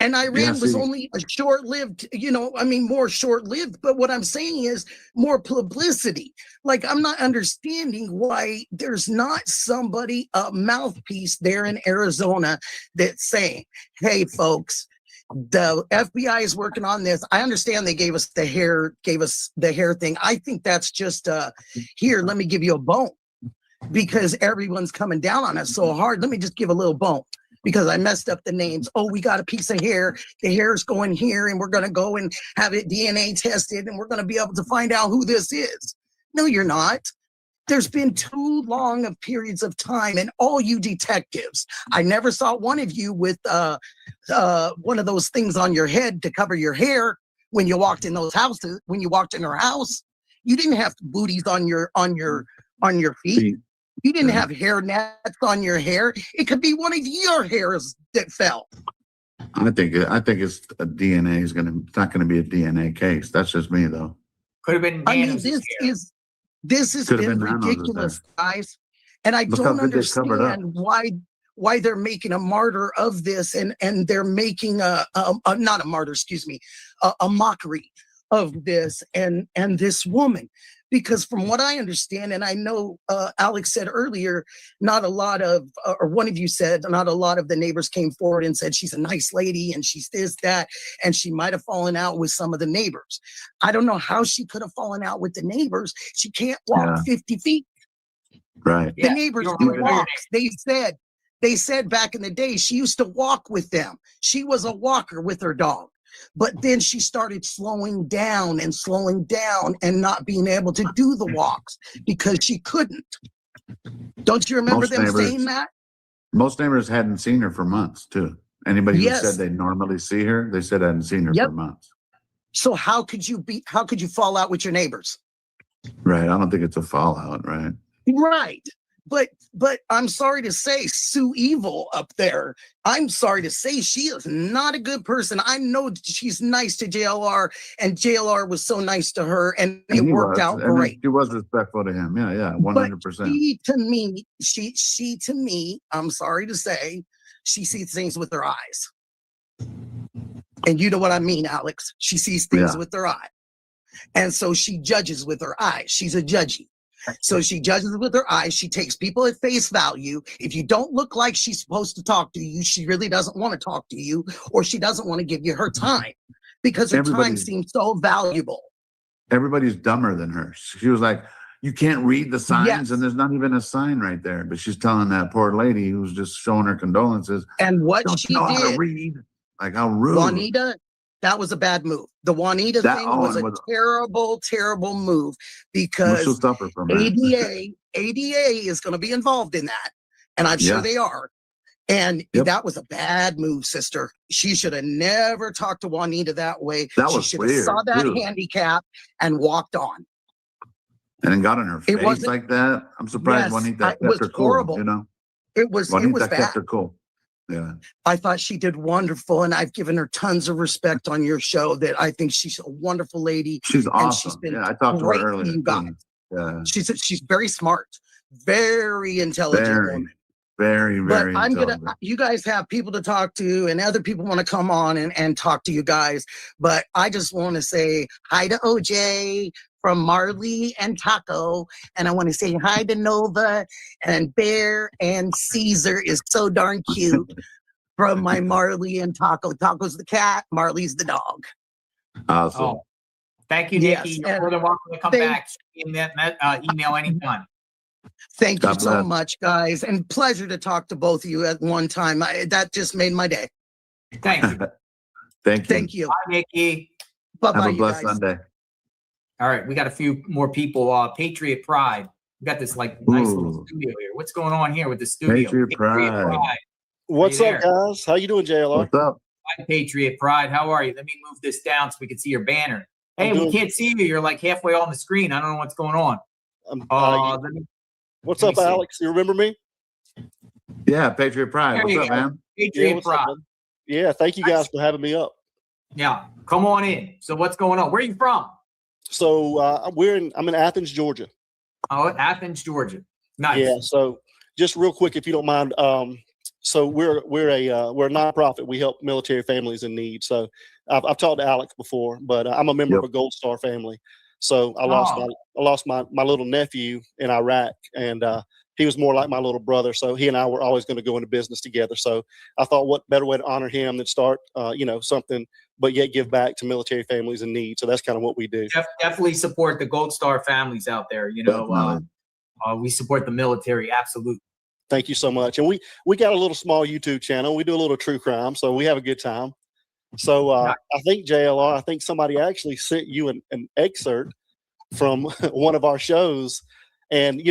And Iran was only a short-lived, more short-lived. But what I'm saying is more publicity. Like, I'm not understanding why there's not somebody, a mouthpiece there in Arizona that's saying, hey, folks, the FBI is working on this. I understand they gave us the hair thing. I think that's just, here, let me give you a bone. Because everyone's coming down on us so hard. Let me just give a little bone because I messed up the names. Oh, we got a piece of hair. The hair's going here and we're going to go and have it DNA tested and we're going to be able to find out who this is. No, you're not. There's been too long of periods of time, and all you detectives, I never saw one of you with one of those things on your head to cover your hair when you walked in those houses, when you walked in her house. You didn't have booties on your feet. You didn't have hair nets on your hair. It could be one of your hairs that fell. I think it's a DNA is it's not going to be a DNA case. That's just me though. Could have been. I mean, this has been ridiculous, guys. And I don't understand why they're making a martyr of this and they're making not a martyr, excuse me, a mockery of this and this woman. Because from what I understand, and I know Alex said earlier, not a lot of, or one of you said, not a lot of the neighbors came forward and said she's a nice lady and she's this, that, and she might have fallen out with some of the neighbors. I don't know how she could have fallen out with the neighbors. She can't walk 50 feet. Right. The neighbors do walks. They said back in the day, she used to walk with them. She was a walker with her dog. But then she started slowing down and not being able to do the walks because she couldn't. Don't you remember them saying that? Most neighbors hadn't seen her for months too. Anybody who said they normally see her, they said I hadn't seen her for months. So how could you fall out with your neighbors? Right. I don't think it's a fallout, right? Right. But I'm sorry to say, Sue Evil up there, I'm sorry to say she is not a good person. I know she's nice to JLR, and JLR was so nice to her, and it worked out great. She was respectful to him. Yeah, 100%. But she to me, I'm sorry to say, she sees things with her eyes. And you know what I mean, Alex? She sees things with her eye. And so she judges with her eyes. She's a judgy. So she judges with her eyes. She takes people at face value. If you don't look like she's supposed to talk to you, she really doesn't want to talk to you, or she doesn't want to give you her time because her time seems so valuable. Everybody's dumber than her. She was like, you can't read the signs, and there's not even a sign right there. But she's telling that poor lady who's just showing her condolences. And what don't she know did, how to read. Like, how rude. Juanita, that was a bad move. The Juanita thing was a terrible, terrible move because she'll suffer from ADA is going to be involved in that. And I'm sure they are. And that was a bad move, sister. She should have never talked to Juanita that way. That she should have saw that handicap and walked on. And then got in her face like that. I'm surprised Juanita kept her cool. Horrible. You know, it was Juanita bad. kept her cool. Yeah. I thought she did wonderful, and I've given her tons of respect on your show. That I think she's a wonderful lady. She's awesome. And she's been I talked to her earlier. You guys. Yeah. She's very smart, very intelligent woman. Very intelligent. You guys have people to talk to, and other people want to come on and talk to you guys. But I just want to say hi to OJ from Marley and Taco. And I want to say hi to Nova and Bear, and Caesar is so darn cute from my Marley and Taco. Taco's the cat, Marley's the dog. Awesome. Oh, thank you, Nikki. You're more than welcome to come back in that email anytime. Thank you so much, guys. And pleasure to talk to both of you at one time. That just made my day. Thank you. Thank you. Bye, Nikki. Bye-bye, Have a blessed Sunday. All right, we got a few more people. Patriot Pride. We got this like nice little studio here. What's going on here with the studio? Patriot Pride. What's up, guys? How you doing, JLR? What's up? Hi, Patriot Pride. How are you? Let me move this down so we can see your banner. Hey, we can't see you. You're like halfway on the screen. I don't know what's going on. What's up, Alex? You remember me? Yeah, Patriot Pride. What's up, man? Patriot Pride. Yeah, thank you guys for having me up. Yeah, come on in. So what's going on? Where are you from? So I'm in Athens, Georgia. Oh, Athens, Georgia. Nice. Yeah. So just real quick, if you don't mind, so we're a nonprofit. We help military families in need. So I've talked to Alex before, but I'm a member of a Gold Star family. So I lost my little nephew in Iraq, and he was more like my little brother. So he and I were always going to go into business together. So I thought, what better way to honor him than start, something, but yet give back to military families in need. So that's kind of what we do. Definitely support the Gold Star families out there. We support the military. Absolutely. Thank you so much. And we got a little small YouTube channel. We do a little true crime, so we have a good time. So I think JLR, I think somebody actually sent you an excerpt from one of our shows, and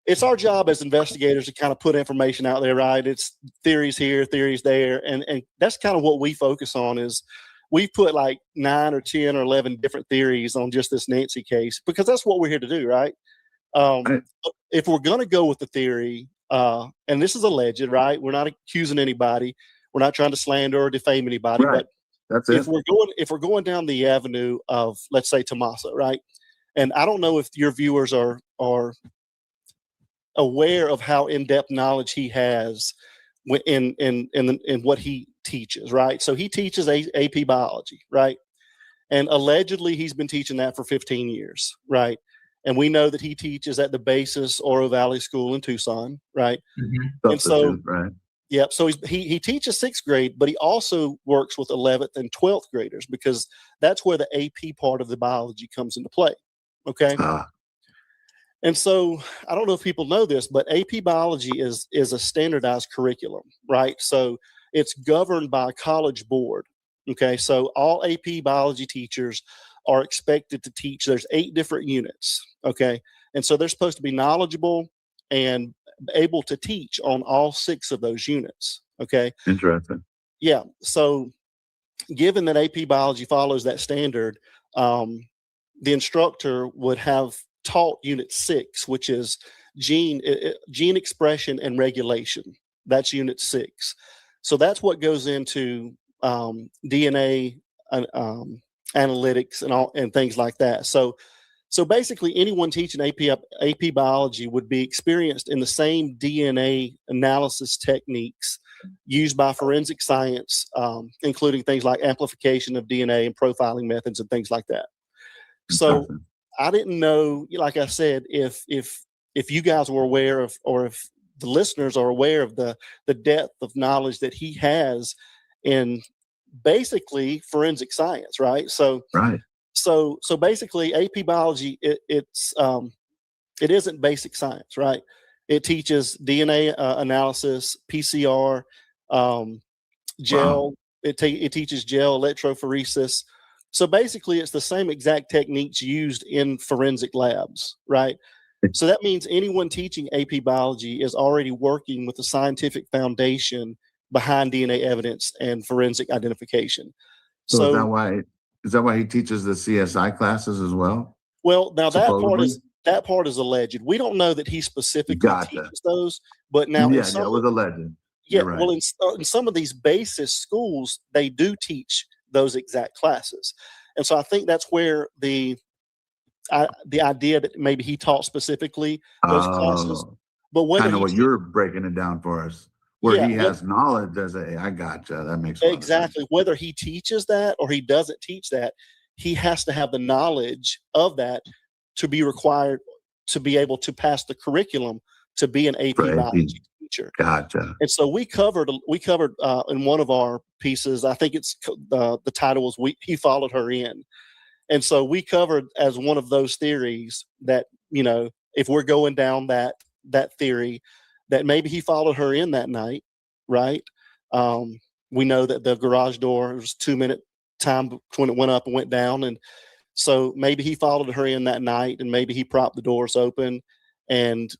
it's our job as investigators to kind of put information out there, right? It's theories here, theories there, and that's kind of what we focus on. Is we put like 9 or 10 or 11 different theories on just this Nancy case, because that's what we're here to do, right? If we're going to go with the theory, and this is alleged, right? We're not accusing anybody. We're not trying to slander or defame anybody. Right. But if we're going down the avenue of, let's say, Tommaso, right? And I don't know if your viewers are aware of how in-depth knowledge he has in what he teaches, right? So he teaches AP biology, right? And allegedly he's been teaching that for 15 years, right? And we know that he teaches at the Basis Oro Valley School in Tucson, right? And so, Substitute, right. yeah, so he teaches 6th grade, but he also works with 11th and 12th graders because that's where the AP part of the biology comes into play. Okay. And so I don't know if people know this, but AP biology is a standardized curriculum, right? So it's governed by a college board. Okay. So all AP biology teachers are expected to teach. There's 8 different units. Okay. And so they're supposed to be knowledgeable and able to teach on all 6 of those units. Okay. Interesting. Yeah. So given that AP biology follows that standard, the instructor would have taught unit 6, which is gene expression and regulation. That's unit 6. So that's what goes into DNA analytics and things like that. So basically, anyone teaching AP biology would be experienced in the same DNA analysis techniques used by forensic science, including things like amplification of DNA and profiling methods and things like that. So I didn't know, like I said, if you guys were aware of, or if the listeners are aware of the depth of knowledge that he has in basically forensic science, right? So basically, AP biology it isn't basic science, right? It teaches DNA analysis, PCR, gel. It teaches gel electrophoresis. So basically, it's the same exact techniques used in forensic labs, right? So that means anyone teaching AP biology is already working with the scientific foundation behind DNA evidence and forensic identification. So is that why he teaches the CSI classes as well? Well, now supposedly? that part is alleged. We don't know that he specifically teaches those, but now that was a legend. Yeah, Right. well, in some of these basis schools, they do teach those exact classes, and so I think that's where the idea that maybe he taught specifically those classes. But whether kind of he what you're breaking it down for us, where he has knowledge as I gotcha. That makes a lot of sense. whether he teaches that or he doesn't teach that, he has to have the knowledge of that to be required to be able to pass the curriculum to be an AP biology teacher. Gotcha. And so we covered in one of our pieces, I think it's the title was he followed her in. And so we covered as one of those theories that, if we're going down that theory, that maybe he followed her in that night, right? We know that the garage door, it was 2-minute time when it went up and went down. And so maybe he followed her in that night, and maybe he propped the doors open. And,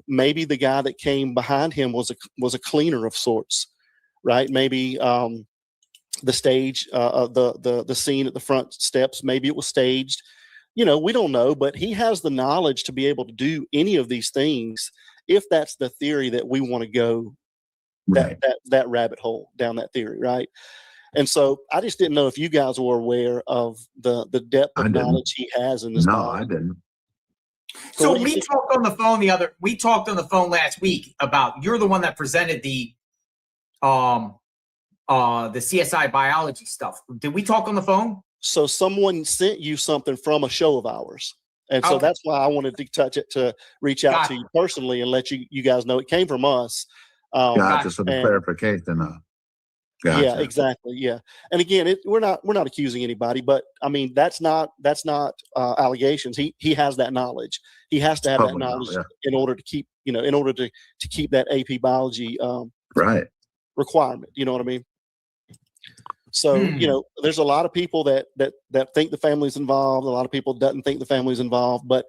maybe the guy that came behind him was a cleaner of sorts, right? Maybe the stage, the scene at the front steps, maybe it was staged. We don't know, but he has the knowledge to be able to do any of these things if that's the theory that we want to go that rabbit hole down that theory, right? And so I just didn't know if you guys were aware of the depth of knowledge he has in this. No, I didn't. So we talked on the phone last week about, you're the one that presented the CSI biology stuff. Did we talk on the phone? So someone sent you something from a show of ours. And so that's why I wanted to reach out to you personally and let you guys know it came from us. Gotcha. So the clarification. Gotcha. Yeah, exactly. Yeah. And again, we're not accusing anybody, but I mean, that's not allegations. He has that knowledge. He has to have that knowledge in order to keep, to keep that AP biology requirement. You know what I mean? So, there's a lot of people that think the family's involved. A lot of people doesn't think the family's involved, but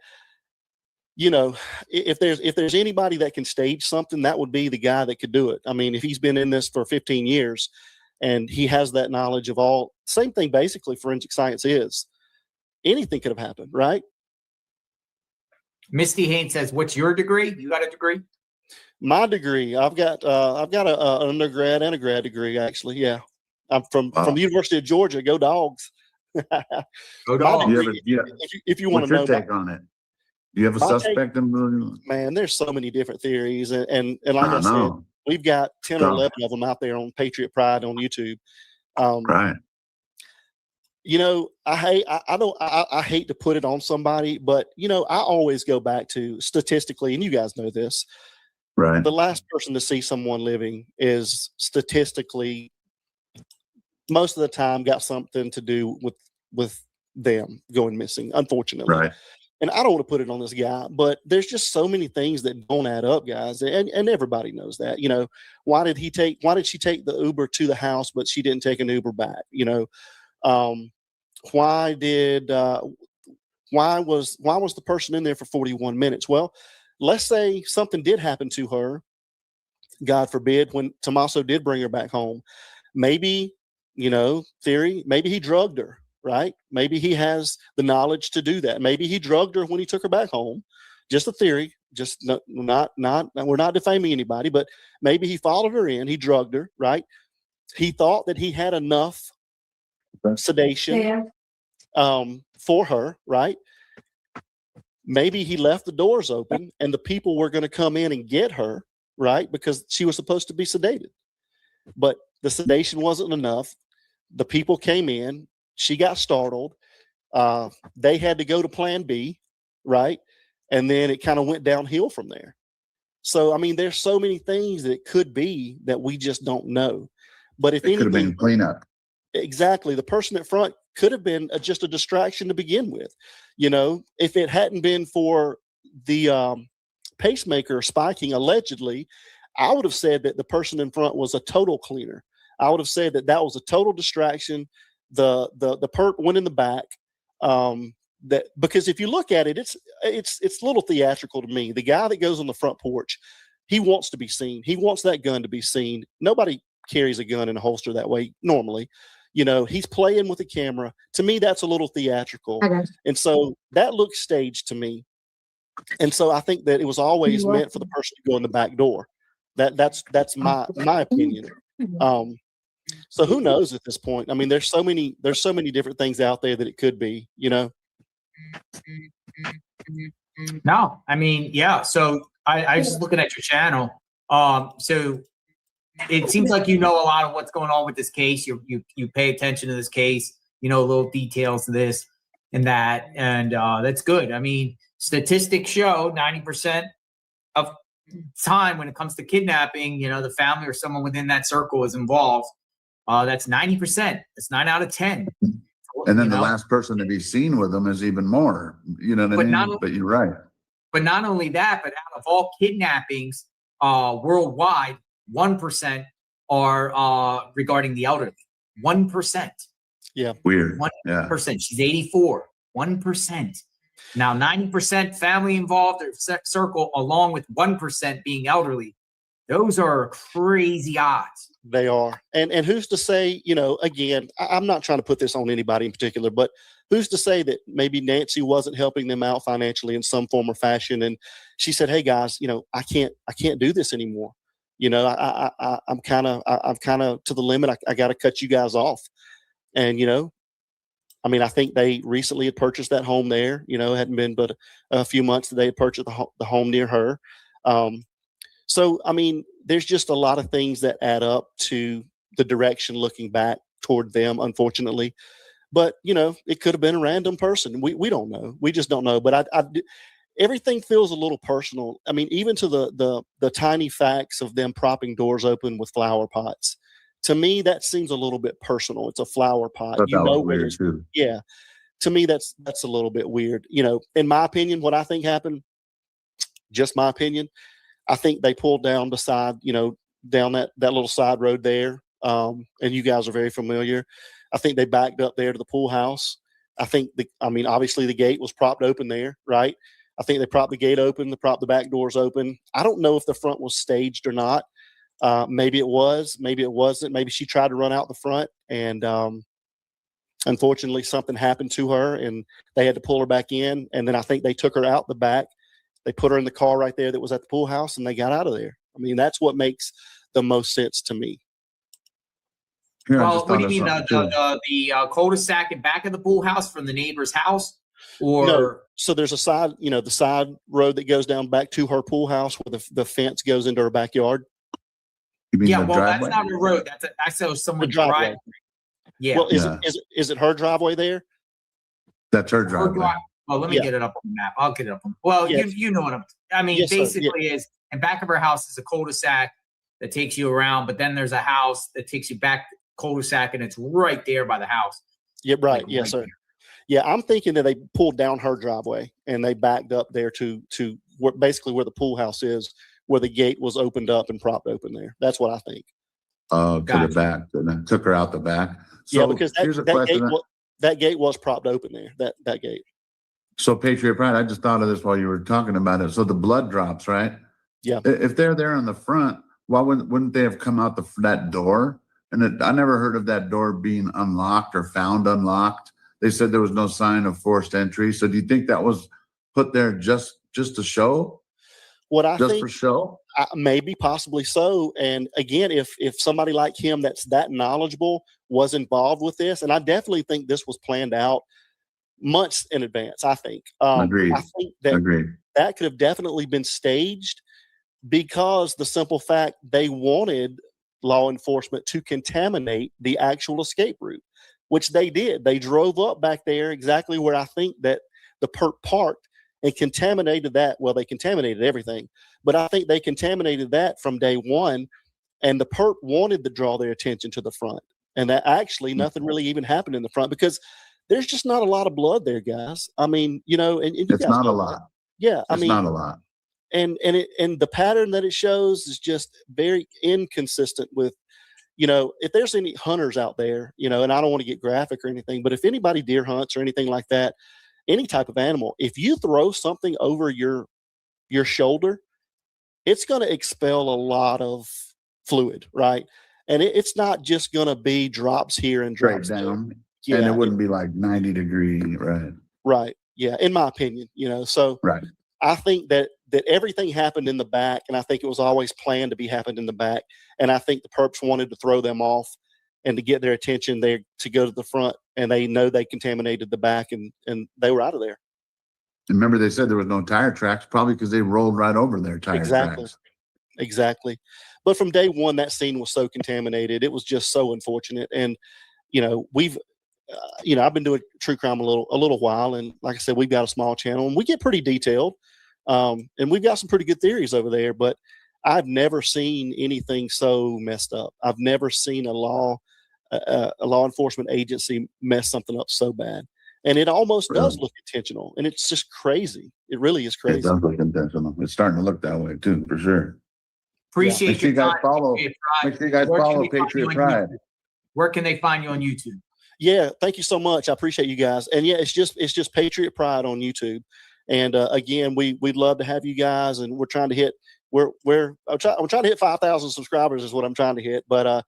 if there's anybody that can stage something, that would be the guy that could do it. I mean, if he's been in this for 15 years and he has that knowledge of all, same thing basically forensic science is, anything could have happened, right? Misty Haynes says, what's your degree? You got a degree? My degree, I've got an undergrad and a grad degree, actually. Yeah. I'm from the University of Georgia. Go Dogs. Go Dogs. If you want to know. What's your take on it? Do you have a suspect in the... Man, there's so many different theories. And like I said, we've got 10 or 11 of them out there on Patriot Pride on YouTube. I hate to put it on somebody, but I always go back to statistically, and you guys know this, right? The last person to see someone living is statistically most of the time got something to do with them going missing, unfortunately. Right. And I don't want to put it on this guy, but there's just so many things that don't add up, guys. And everybody knows that. Why did she take the Uber to the house, but she didn't take an Uber back? Why was the person in there for 41 minutes? Well, let's say something did happen to her, God forbid, when Tommaso did bring her back home. Maybe, theory, maybe he drugged her, right? Maybe he has the knowledge to do that. Maybe he drugged her when he took her back home. Just a theory, we're not defaming anybody, but maybe he followed her in, he drugged her, right? He thought that he had enough sedation for her, right? Maybe he left the doors open and the people were going to come in and get her, right? Because she was supposed to be sedated. But the sedation wasn't enough. The people came in. She got startled. They had to go to plan B, right? And then it kind of went downhill from there. So, there's so many things that it could be that we just don't know. But if it could have been cleanup. Exactly. The person at front could have been just a distraction to begin with. If it hadn't been for the pacemaker spiking allegedly, I would have said that the person in front was a total cleaner. I would have said that was a total distraction. The perp went in the back. Because if you look at it, it's a little theatrical to me. The guy that goes on the front porch, he wants to be seen. He wants that gun to be seen. Nobody carries a gun in a holster that way normally. He's playing with the camera. To me, that's a little theatrical. And so that looks staged to me. And so I think that it was always meant for the person to go in the back door. That's my opinion. So who knows at this point? There's so many different things out there that it could be, No, yeah. So I was just looking at your channel. So it seems like a lot of what's going on with this case. You pay attention to this case, little details of this and that, and that's good. Statistics show 90% of time when it comes to kidnapping, the family or someone within that circle is involved. That's 90%. That's 9 out of 10. And then the last person to be seen with them is even more. You know what I mean? But you're right. But not only that, but out of all kidnappings worldwide, 1% are regarding the elderly. 1%. Yeah. Weird. 1%. Yeah. She's 84. 1%. Now, 90% family involved or circle, along with 1% being elderly. Those are crazy odds. They are. And who's to say, again, I'm not trying to put this on anybody in particular, but who's to say that maybe Nancy wasn't helping them out financially in some form or fashion? And she said, hey guys, I can't do this anymore. I'm kind of to the limit. I got to cut you guys off. And, I think they recently had purchased that home there, it hadn't been but a few months that they had purchased the home near her. So, there's just a lot of things that add up to the direction looking back toward them, unfortunately. But, it could have been a random person. We don't know. We just don't know. But everything feels a little personal. Even to the tiny facts of them propping doors open with flower pots. To me, that seems a little bit personal. It's a flower pot. That was weird too. Yeah. To me, that's a little bit weird. In my opinion, what I think happened, just my opinion, I think they pulled down the side, down that little side road there. And you guys are very familiar. I think they backed up there to the pool house. I think obviously the gate was propped open there, right? I think they propped the gate open, they propped the back doors open. I don't know if the front was staged or not. Maybe it was, maybe it wasn't. Maybe she tried to run out the front and unfortunately something happened to her and they had to pull her back in. And then I think they took her out the back. They put her in the car right there that was at the pool house and they got out of there. That's what makes the most sense to me. Well, what do you mean the cul-de-sac in back of the pool house from the neighbor's house? Or no, so there's a side, the side road that goes down back to her pool house where the fence goes into her backyard. You mean yeah, the well, driveway? that's not a road. I saw someone driveway. driving. Yeah. Well, is it her driveway there? That's her driveway. Well, let me get it up on the map. I'll get it up on. Well, Yes. you know what I mean. Yes, sir. Basically, is in back of her house is a cul-de-sac that takes you around, but then there's a house that takes you back cul-de-sac, and it's right there by the house. Yeah, right. Like, Yes, right sir. there. Yeah, I'm thinking that they pulled down her driveway and they backed up there to basically where the pool house is, where the gate was opened up and propped open there. That's what I think. To the back, and then took her out the back. So yeah, because here's a that question. that gate was propped open there. That gate. So Patriot Pride, I just thought of this while you were talking about it. So the blood drops, right? Yeah. If they're there in the front, why wouldn't they have come out that door? And I never heard of that door being unlocked or found unlocked. They said there was no sign of forced entry. So do you think that was put there just to show? What I just think, for show? Maybe, possibly so. And again, if somebody like him that's that knowledgeable was involved with this, and I definitely think this was planned out months in advance. I think. Agreed. I think that could have definitely been staged, because the simple fact they wanted law enforcement to contaminate the actual escape route, which they did. They drove up back there exactly where I think that the perp parked and contaminated that. Well, they contaminated everything, but I think they contaminated that from day one, and the perp wanted to draw their attention to the front, and that actually nothing really even happened in the front, because there's just not a lot of blood there, guys. I mean, and you it's guys not know a lot. Yeah, it's not a lot. And the pattern that it shows is just very inconsistent with, if there's any hunters out there, and I don't want to get graphic or anything, but if anybody deer hunts or anything like that, any type of animal, if you throw something over your shoulder, it's going to expel a lot of fluid, right? And it's not just going to be drops here and Straight drops down. there. Yeah, and it wouldn't be like 90 degree, right? Right. Yeah, in my opinion, so right. I think that everything happened in the back, and I think it was always planned to be happened in the back. And I think the perps wanted to throw them off and to get their attention there to go to the front, and they know they contaminated the back, and they were out of there. Remember, they said there was no tire tracks, probably because they rolled right over their tire tracks. Exactly. But from day one, that scene was so contaminated. It was just so unfortunate. And, we've, I've been doing true crime a little while. And like I said, we've got a small channel and we get pretty detailed. And we've got some pretty good theories over there, but I've never seen anything so messed up. I've never seen a law enforcement agency mess something up so bad. And it almost does look intentional, and it's just crazy. It really is crazy. It does look intentional. It's starting to look that way too, for sure. Appreciate Make sure you guys follow. Make sure you guys follow Patriot Pride. Where can they find you on YouTube? Yeah, thank you so much. I appreciate you guys. And yeah, it's just Patriot Pride on YouTube. And again, we'd love to have you guys, and we're trying to hit. I'm trying to hit 5,000 subscribers is what I'm trying to hit. But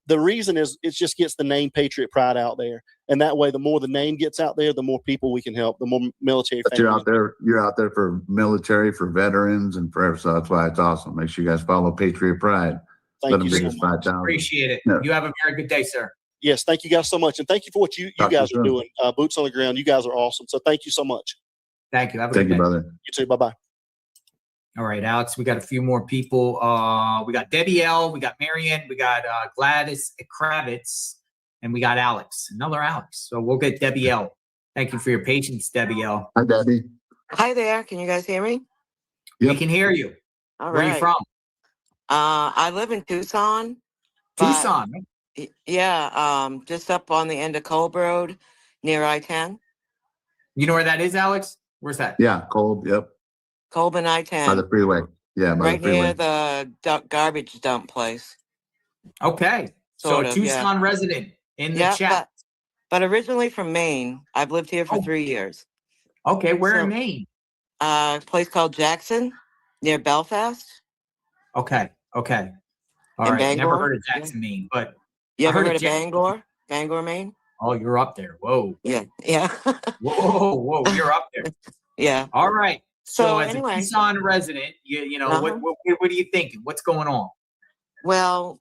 the reason is it just gets the name Patriot Pride out there, and that way, the more the name gets out there, the more people we can help, the more military. But you're out there for military, for veterans, and for so that's why it's awesome. Make sure you guys follow Patriot Pride. Thank you so much. 5,000. Appreciate it. Yeah. You have a very good day, sir. Yes, thank you guys so much, and thank you for what you guys are doing. Boots on the ground. You guys are awesome. So thank you so much. Thank you. Have a good day. Brother. You too. Bye-bye. All right, Alex, we got a few more people. We got Debbie L, we got Marion, we got Gladys Kravitz, and we got Alex, another Alex. So we'll get Debbie L. Thank you for your patience, Debbie L. Hi, Debbie. Hi there. Can you guys hear me? We can hear you. All Where right. are you from? I live in Tucson. Tucson. Yeah, just up on the end of Colb Road near I-10. You know where that is, Alex? Where's that? Yeah, Colb. Yep. Colb and I-10. By the freeway. Yeah, by right the freeway. near the garbage dump place. Okay. Sort so of, Tucson resident in the chat. But originally from Maine. I've lived here for 3 years. Okay, where in Maine? A place called Jackson near Belfast. Okay. All In right. Bangor? Never heard of Jackson, Maine, but You I ever heard of Jackson. Bangor? Bangor, Maine? Oh, you're up there. Whoa. Yeah. Whoa, you're up there. Yeah. All right. So as anyway. a Tucson resident, you know, what are you thinking? What's going on? Well,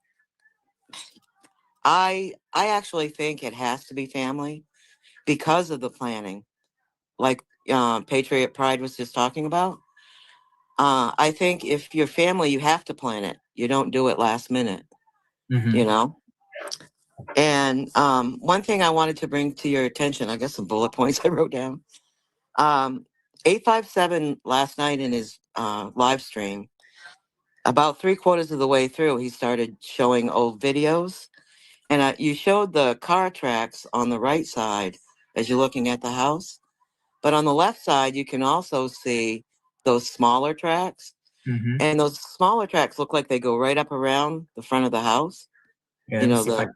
I actually think it has to be family because of the planning, like Patriot Pride was just talking about. I think if you're family, you have to plan it. You don't do it last minute, Mhm. you know? And one thing I wanted to bring to your attention, I guess some bullet points I wrote down. 857 last night in his live stream, about 3/4 of the way through, he started showing old videos. And you showed the car tracks on the right side as you're looking at the house. But on the left side, you can also see those smaller tracks. Mm-hmm. And those smaller tracks look like they go right up around the front of the house. Yeah, You know, like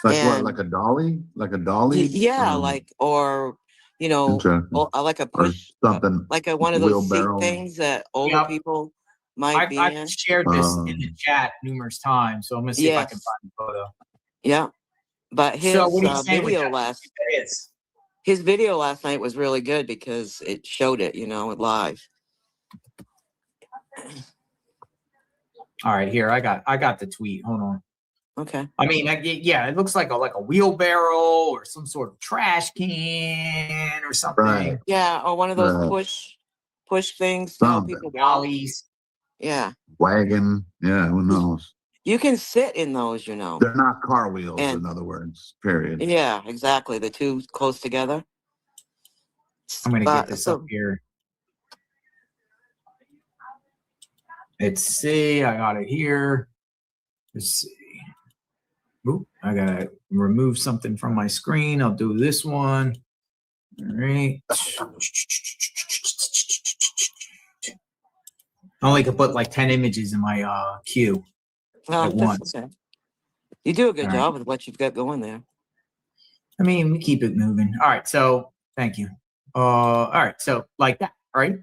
what, like a dolly? Like a dolly? yeah, like, or, you know, Interesting. like a Or push, something, like one of those seat wheelbarrow. things that older people might be I've in. shared this in the chat numerous times, so I'm gonna see if I can Yes. find the photo. Yeah. But his So what are you saying with video that? his video last night was really good because it showed it, you know, live. All right, here I got the tweet. Hold on. Okay. I mean, yeah, it looks like a wheelbarrow or some sort of trash can or something. Right. Yeah, or one of those push things to help people walk. Yeah. Wagon. Yeah, who knows? You can sit in those, you know. They're not car wheels, in other words, period. Yeah, exactly. The two close together. I'm gonna get this up here. Let's see. I got it here. Let's see. Oop, I gotta remove something from my screen. I'll do this one. All right. I only could put like 10 images in my queue at once. Okay. You do a good All job with what you've got going there. I mean, we keep it moving. All right. So thank you. All right. So like that, right?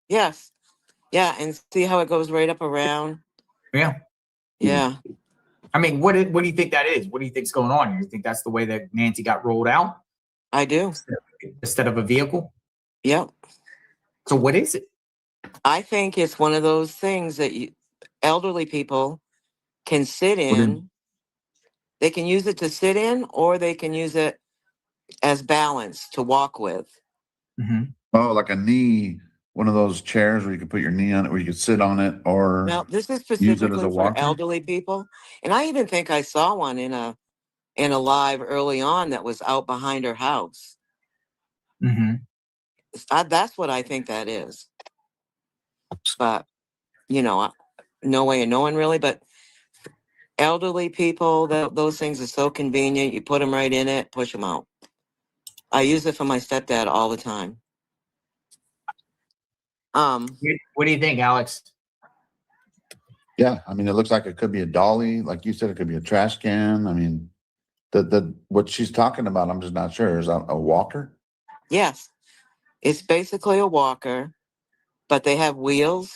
Yes. Yeah. And see how it goes right up around. Yeah. Yeah. I mean, what do you think that is? What do you think's going on here? You think that's the way that Nancy got rolled out? I do. Instead of a vehicle? Yep. So what is it? I think it's one of those things that elderly people can sit in. They can use it to sit in, or they can use it as balance to walk with. Mm-hmm. Oh, like a knee, one of those chairs where you can put your knee on it, where you could sit on it, or Now, this is use it as specifically a for walker. elderly people, and I even think I saw one in a live early on that was out behind her house. Mm-hmm. That's what I think that is. But you know, no way of knowing really. But elderly people, those things are so convenient. You put them right in it, push them out. I use it for my stepdad all the time. What do you think, Alex? Yeah, I mean, it looks like it could be a dolly, like you said, it could be a trash can. I mean, the what she's talking about, I'm just not sure. Is that a walker? Yes, it's basically a walker, but they have wheels.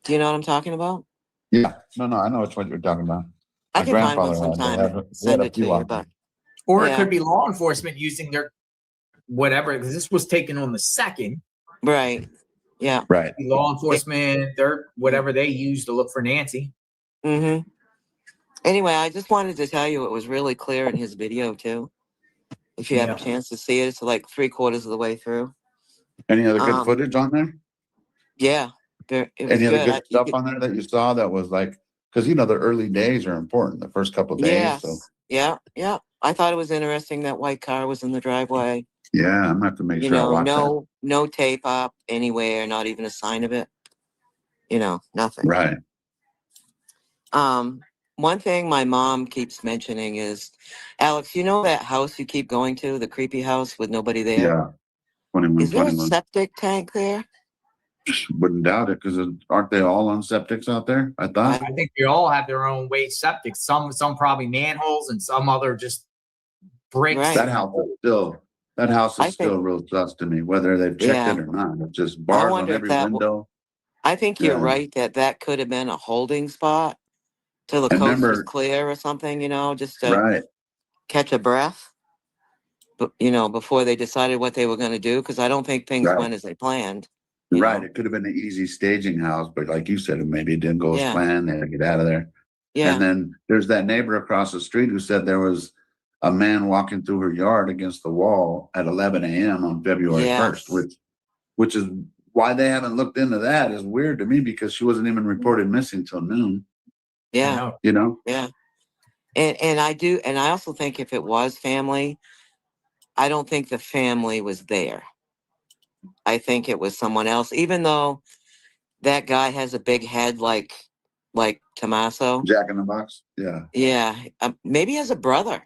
Do you know what I'm talking about? Yeah, no, I know what you're talking about. I can find one sometime and send it to you, but or it could be law enforcement using their whatever, because this was taken on the 2nd. Right. Yeah. Right. Law enforcement, their whatever they use to look for Nancy. Mm-hmm. Anyway, I just wanted to tell you it was really clear in his video too. If you have a chance to see it, it's like 3/4 of the way through. Any other good footage on there? Yeah. Any other good stuff on there that you saw that was like, because you know the early days are important, the first couple of days. Yes. So Yeah. I thought it was interesting that white car was in the driveway. yeah, I'm gonna have to make sure I watch that. No tape up anywhere, not even a sign of it. You know, nothing. Right. One thing my mom keeps mentioning is, Alex, you know that house you keep going to, the creepy house with nobody there? Yeah. 21, Is there a 21. septic tank there? Wouldn't doubt it, because aren't they all on septics out there? I thought. I think they all have their own waste septic. Some probably manholes, and some other just bricks. Right. That house is still real sus to me, whether they've checked it or not. It's just bars on every window. I think you're right that could have been a holding spot till the coast was clear or something, you know, just to catch a breath. But you know, before they decided what they were going to do, because I don't think things went as they planned. Right. It could have been an easy staging house, but like you said, maybe it didn't go as planned. They had to get out of there. Yeah. And then there's that neighbor across the street who said there was a man walking through her yard against the wall at 11 a.m. on February 1st, which is why they haven't looked into that. Is weird to me, because she wasn't even reported missing till noon. Yeah. You know? Yeah. And I also think if it was family, I don't think the family was there. I think it was someone else, even though that guy has a big head like Tommaso. Jack in the Box. Yeah. Yeah. Maybe he has a brother.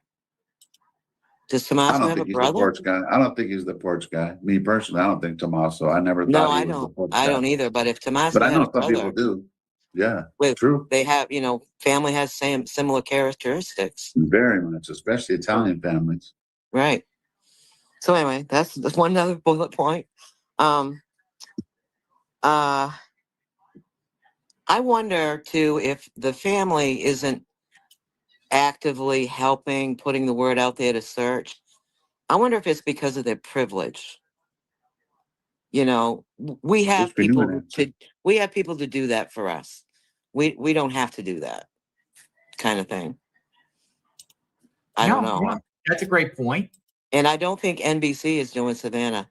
Does I Tommaso don't have a think he's the brother? porch guy. I don't think he's the porch guy. Me personally, I don't think Tommaso. I never No, thought he I was the don't. porch I guy. don't either. But if Tommaso But I had a know some people brother, do. Yeah. with True. they have, family has similar characteristics. Very much, especially Italian families. Right. So anyway, that's one other bullet point. I wonder too if the family isn't actively helping, putting the word out there to search. I wonder if it's because of their privilege. We have Wish we knew an people answer. we have people to do that for us. We don't have to do that kind of thing. I don't know. Yeah, that's a great point. And I don't think NBC is doing Savannah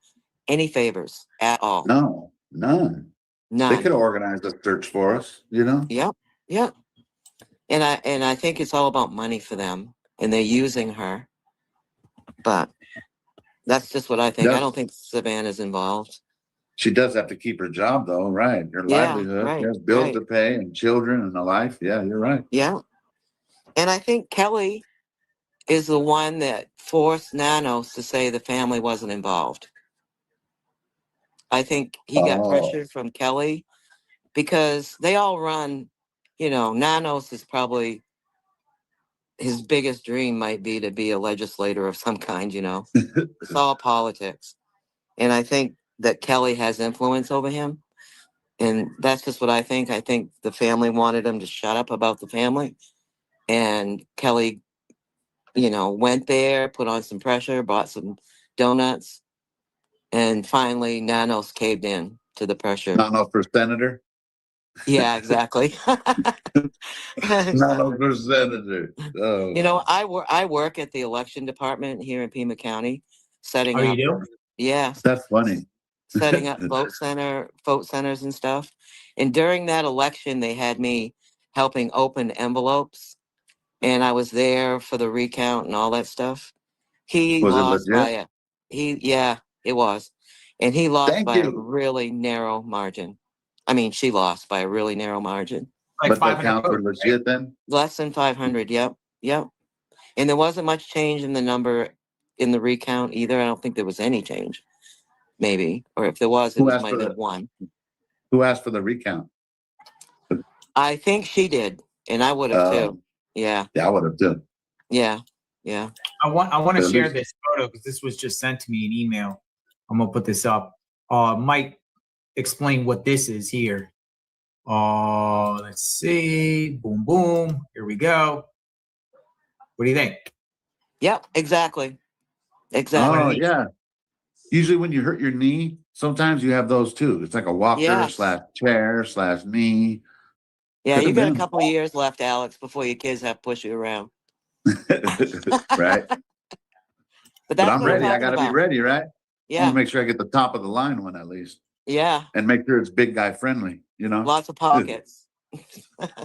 any favors at all. No, none. None. They could have organized a search for us, you know? Yep. Yep. And I think it's all about money for them, and they're using her. But that's just what I think. I don't think Savannah's involved. She does have to keep her job, though, right? Her Yeah, livelihood. right, She has bills right. to pay and children and a life. Yeah, you're right. Yeah. And I think Kelly is the one that forced Nanos to say the family wasn't involved. I think he got pressure from Kelly because they all run, Nanos is probably his biggest dream might be to be a legislator of some kind, It's all politics. And I think that Kelly has influence over him. And that's just what I think. I think the family wanted him to shut up about the family. And Kelly, went there, put on some pressure, bought some donuts. And finally, Nanos caved in to the pressure. Nanos for senator? Yeah, exactly. Nanos for senator. Oh. I work at the election department here in Pima County, setting Oh, up. you do? Yeah. That's funny. Setting up vote centers and stuff. And during that election, they had me helping open envelopes, and I was there for the recount and all that stuff. He Was it lost legit? it was. And he lost Thank by a you. really narrow margin. I mean, she lost by a really narrow margin. Like But the 500 counts were votes, legit then? Less than 500. Yep. Yep. And there wasn't much change in the number in the recount either. I don't think there was any change. Maybe. Or if there was, Who it asked might for have the been one. Who asked for the recount? I think she did. And I would have too. Yeah. Yeah, I would have too. Yeah. Yeah. I want to At share least- this photo because this was just sent to me in email. I'm gonna put this up. Mike, explain what this is here. Let's see. Boom, boom. Here we go. What do you think? Yep. Exactly. Exactly. Oh, yeah. Usually when you hurt your knee, sometimes you have those too. It's like a walker Yes. / chair / knee. Yeah. Could've You got a been. couple of years left, Alex, before your kids have to push you around. Right. But But that's I'm what I'm ready. I talking got to be about. ready, right? I Yeah. want to make sure I get the top of the line one at least, Yeah. and make sure it's big guy friendly. Lots of pockets.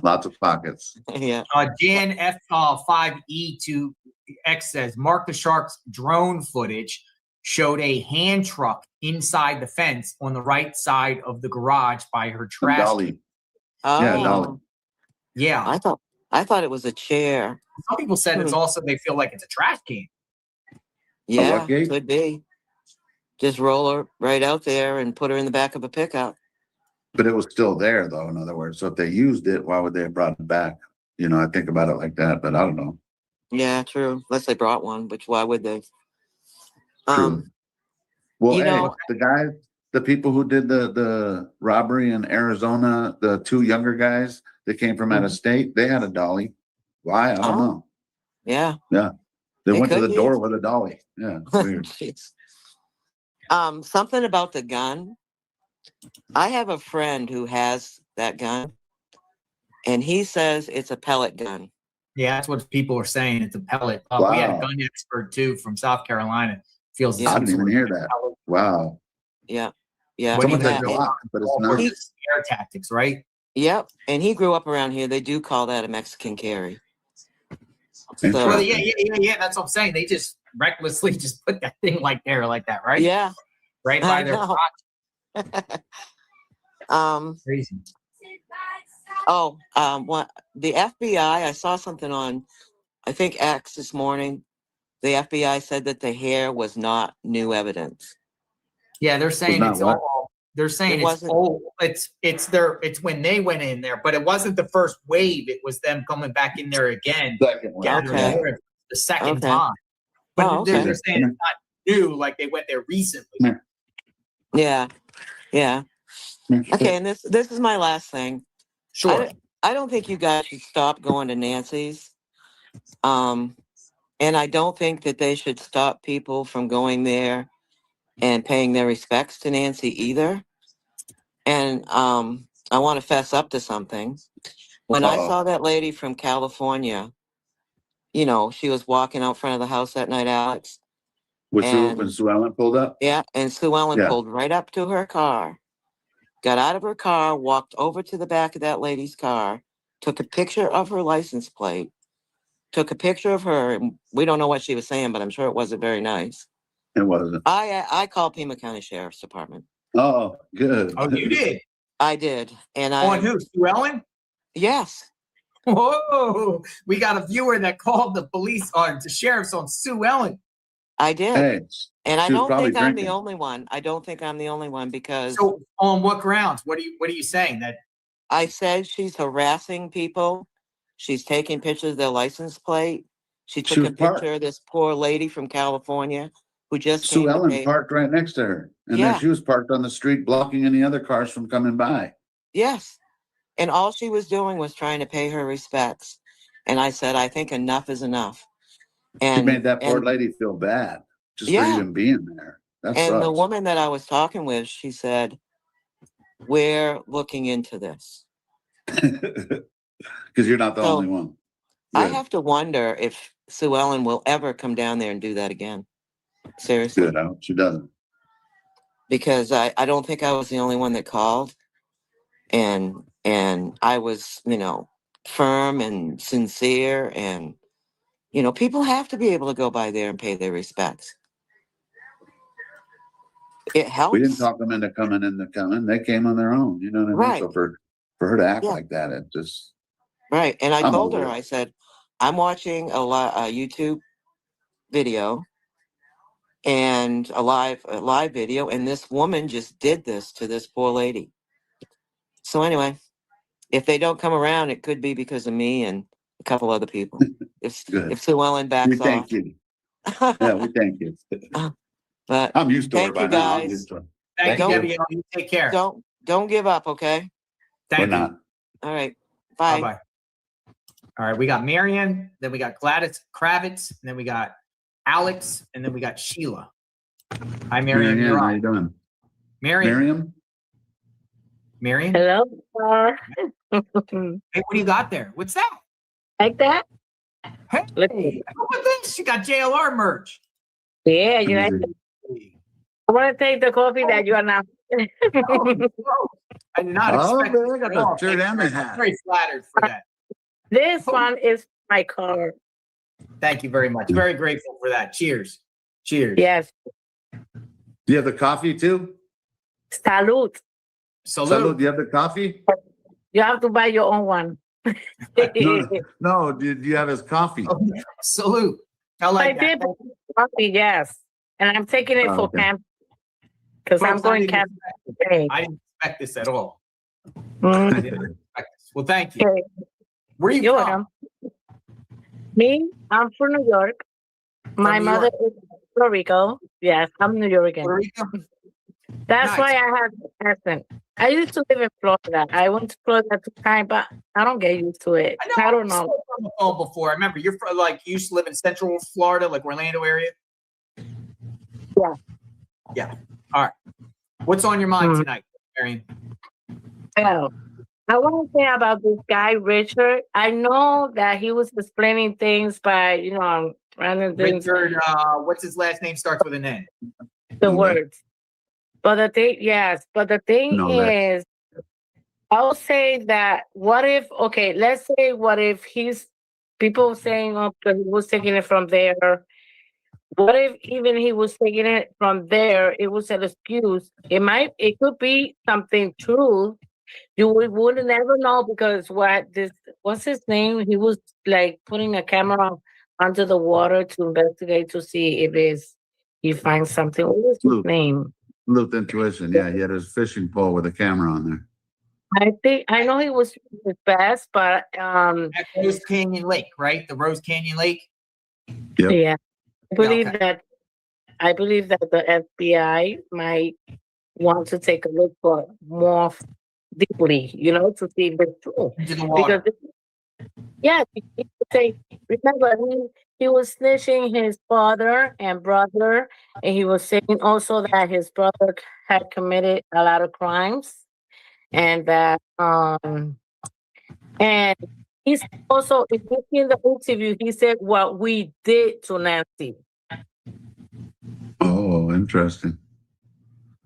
Lots of pockets. Yeah. Jan F5E2X says Mark the Shark's drone footage showed a hand truck inside the fence on the right side of the garage by her trash. Dolly. Oh. Yeah, Dolly. Yeah. I thought it was a chair. Some people said it's also they feel like it's a trash can. Yeah, what gate? could be. Just roll her right out there and put her in the back of a pickup. But it was still there, though. In other words, so if they used it, why would they have brought it back? I think about it like that, but I don't know. Yeah, true. Unless they brought one, which why would they? True. Well, you hey, know- the people who did the robbery in Arizona, the two younger guys that came from out of state, they had a dolly. Why? I don't know. Yeah. Yeah. They It went to could the be. door with a dolly. Yeah. it's Weird. Jeez. Something about the gun. I have a friend who has that gun, and he says it's a pellet gun. Yeah, that's what people are saying. It's a pellet. We had a Wow. gun expert too from South Carolina. Feels I didn't even hear that. Wow. Yeah. Yeah. What do you Someone said think? Glock, but it's All not. for scare tactics, right? Yep. And he grew up around here. They do call that a Mexican carry. Well, yeah. That's what I'm saying. They just recklessly just put that thing like that, right? Yeah. Right by their crotch. Crazy. What the FBI? I saw something on, I think X this morning. The FBI said that the hair was not new evidence. Yeah, they're saying it's all. They're saying it's old. It's when they went in there, but it wasn't the first wave. It was them coming back in there again. The second time. But they're saying it's not new, like they went there recently. Yeah. Okay, and this is my last thing. Sure. I don't think you guys should stop going to Nancy's. And I don't think that they should stop people from going there and paying their respects to Nancy either. And I want to fess up to something. When I saw that lady from California, you know, she was walking out front of the house that night, Alex. When Sue Ellen pulled up? Yeah, and Sue Ellen pulled right up to her car, got out of her car, walked over to the back of that lady's car, took a picture of her license plate, took a picture of her. And we don't know what she was saying, but I'm sure it wasn't very nice. It wasn't. I called Pima County Sheriff's Department. Oh, good. Oh, you did? I did. And on who? Sue Ellen? Yes. Whoa! We got a viewer that called the police on the sheriff's on Sue Ellen. I did. Hey, and I don't think I'm the only one. I don't think I'm the only one because. So on what grounds? What are you saying? That I said she's harassing people. She's taking pictures of their license plate. She took a picture of this poor lady from California who just Sue came Ellen to pay. parked right next to her. And then she was parked on the street blocking any other cars from coming by. Yes. And all she was doing was trying to pay her respects. And I said, I think enough is enough. And she made that poor lady feel bad just for even being there. That and sucks. the woman that I was talking with, she said, we're looking into this. Because you're not the only one. I have to wonder if Sue Ellen will ever come down there and do that again. Seriously. Good. I hope she doesn't. Because I don't think I was the only one that called. And I was, you know, firm and sincere. And, you know, people have to be able to go by there and pay their respects. It helps. We didn't talk them into coming. They came on their own. You know what I mean? So for her to act like that, it just. Right. And I told her, I said, I'm watching a YouTube video and a live video, and this woman just did this to this poor lady. So anyway, if they don't come around, it could be because of me and a couple other people. If Sue Ellen backs off. Thank you. Yeah, we thank you. But I'm used to her by now. I'm guys. used to her. Thank you, Debbie. You take care. Don't give up, okay? Thank We're you. not. All right. Bye. Bye. All right, we got Marion, then we got Gladys Kravitz, and then we got Alex, and then we got Sheila. Hi, Marion. Marion, You're how on. you doing? Marion. Hello, sir. Hey, what do you got there? What's that? Like that? Hey, look at this. You got JLR merch. Yeah, you like it. I want to take the coffee that you are now. I did not expect man, I got the shirt and the hat. I'm very flattered for that. This one is my car. Thank you very much. Very grateful for that. Cheers. Cheers. Yes. Do you have the coffee too? Salud. Salud. Do you have the coffee? You have to buy your own one. No. Do you have his coffee? Oh, salute. I like that. Did coffee, yes. And I'm taking it for camp because I'm going camp today. I didn't expect this at all. Mm. I didn't expect this. Well, thank you. Okay. Where are you You're from? welcome. Me, I'm from New York. My New mother York. is from Puerto Rico. Yes, I'm New Yorker. Puerto Rico? That's Nice. why I have an accent. I used to live in Florida. I went to Florida 2 times, but I don't get used to it. I don't know. On the phone before. I remember you're from, like, you used to live in Central Florida, like Orlando area. Yeah. Yeah. All right. What's on your mind tonight, Marion? Oh, I want to say about this guy, Richard. I know that he was explaining things by, random things. Richard, what's his last name? Starts with an N. The words. But the thing, yes. But the thing No, is, I'll say that what if, okay, let's say what if people saying, oh, because he was taking it from there. What if even he was taking it from there, it was an excuse. It could be something true. Would never know because what's his name? He was like putting a camera under the water to investigate to see if he finds something. What was his name? Luke Intuition. Yeah, he had his fishing pole with a camera on there. I know he was his best, but At Rose Canyon Lake, right? The Rose Canyon Lake. Yep. yeah, I believe that the FBI might want to take a look for more deeply, to see if it's true. Into the water. Yeah, remember he was snitching his father and brother, and he was saying also that his brother had committed a lot of crimes, and that and he's also, if you see in the interview, he said what we did to Nancy. Oh, interesting.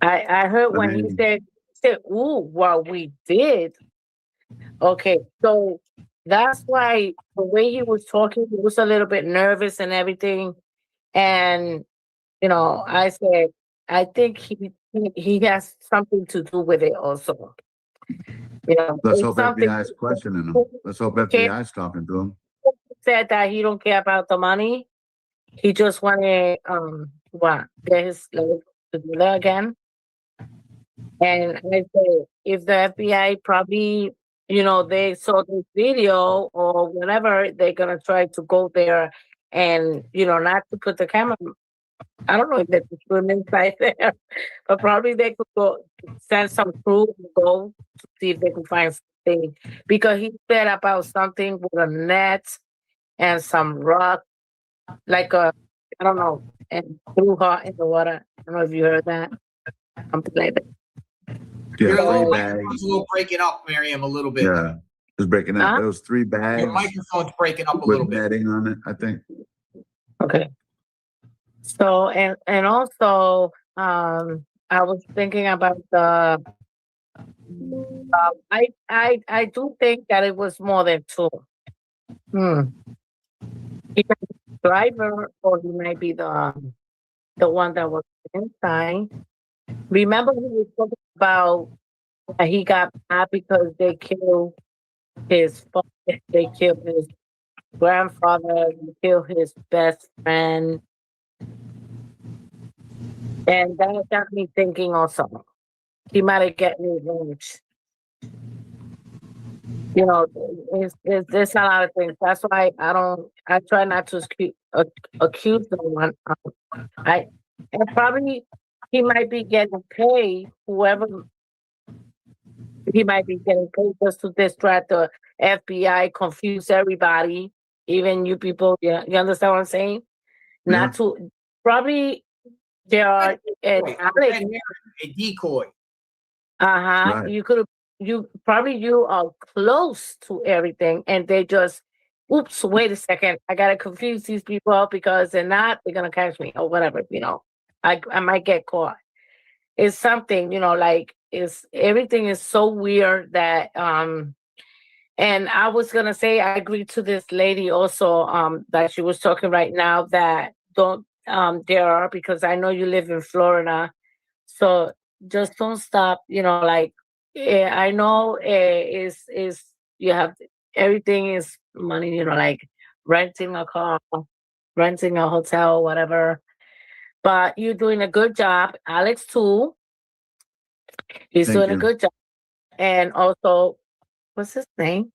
I heard when he said, ooh, what we did. Okay, so that's why the way he was talking, he was a little bit nervous and everything. And, I said, I think he has something to do with it also. Let's hope FBI's questioning him. Let's hope FBI's talking to him. Said that he don't care about the money. He just wanted, get his life together again. And I said, if the FBI probably, they saw this video or whatever, they're going to try to go there and, not to put the camera. I don't know if they could swim inside there, but probably they could go send some crew to go to see if they can find something. Because he said about something with a net and some rock, like I don't know, and threw her in the water. I don't know if you heard that. Something like that. Yeah, Your three microphone's a little breaking up, Miriam, a little bit. Yeah, it was breaking up. Huh? There was 3 bags. Your microphone's breaking up a with little bit. netting on it, I think. Okay. So and also I was thinking about the I do think that it was more than 2. He might be the driver or he might be the one that was inside. Remember he was talking about that he got mad because they killed his father, they killed his grandfather, they killed his best friend. And that got me thinking also. He might have gotten revenge. There's a lot of things. That's why I try not to accuse someone. And probably he might be getting paid, he might be getting paid just to distract the FBI, confuse everybody, even you people. You understand what I'm saying? Not to, probably there are, A decoy. Right. You are close to everything and they just, oops, wait a second, I gotta confuse these people because they're gonna catch me or whatever, I might get caught. It's something, everything is so weird that and I was gonna say I agree to this lady also that she was talking right now that don't there, because I know you live in Florida, so just don't stop, I know is you have, everything is money, like renting a car, renting a hotel, whatever. But you're doing a good job. Alex too. He's Thank doing a you. good job. And also, what's his name?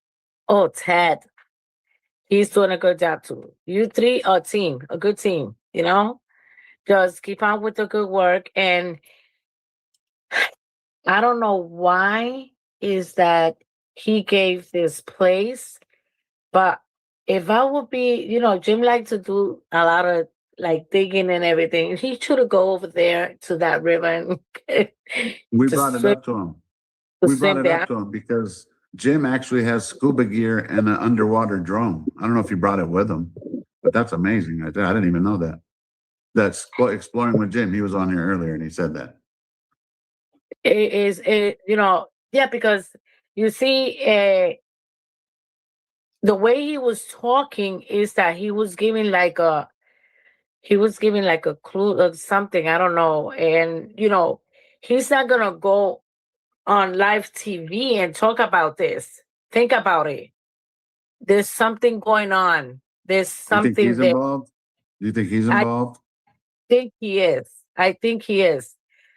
Oh, Ted. He's doing a good job too. You 3 are a good team, Just keep on with the good work. And I don't know why is that he gave this place, but if I would be, Jim likes to do a lot of like digging and everything. He should go over there to that river and We to brought it swim- up to him. to We brought swim it there. up to him because Jim actually has scuba gear and an underwater drone. I don't know if he brought it with him, but that's amazing right there. I didn't even know that. That's Exploring with Jim. He was on here earlier and he said that. Yeah, because you see, the way he was talking is that he was giving like a clue of something. I don't know. And he's not gonna go on live TV and talk about this. Think about it. There's something going on. There's You think something he's there. involved? You think he's I involved? think he is. I think he is.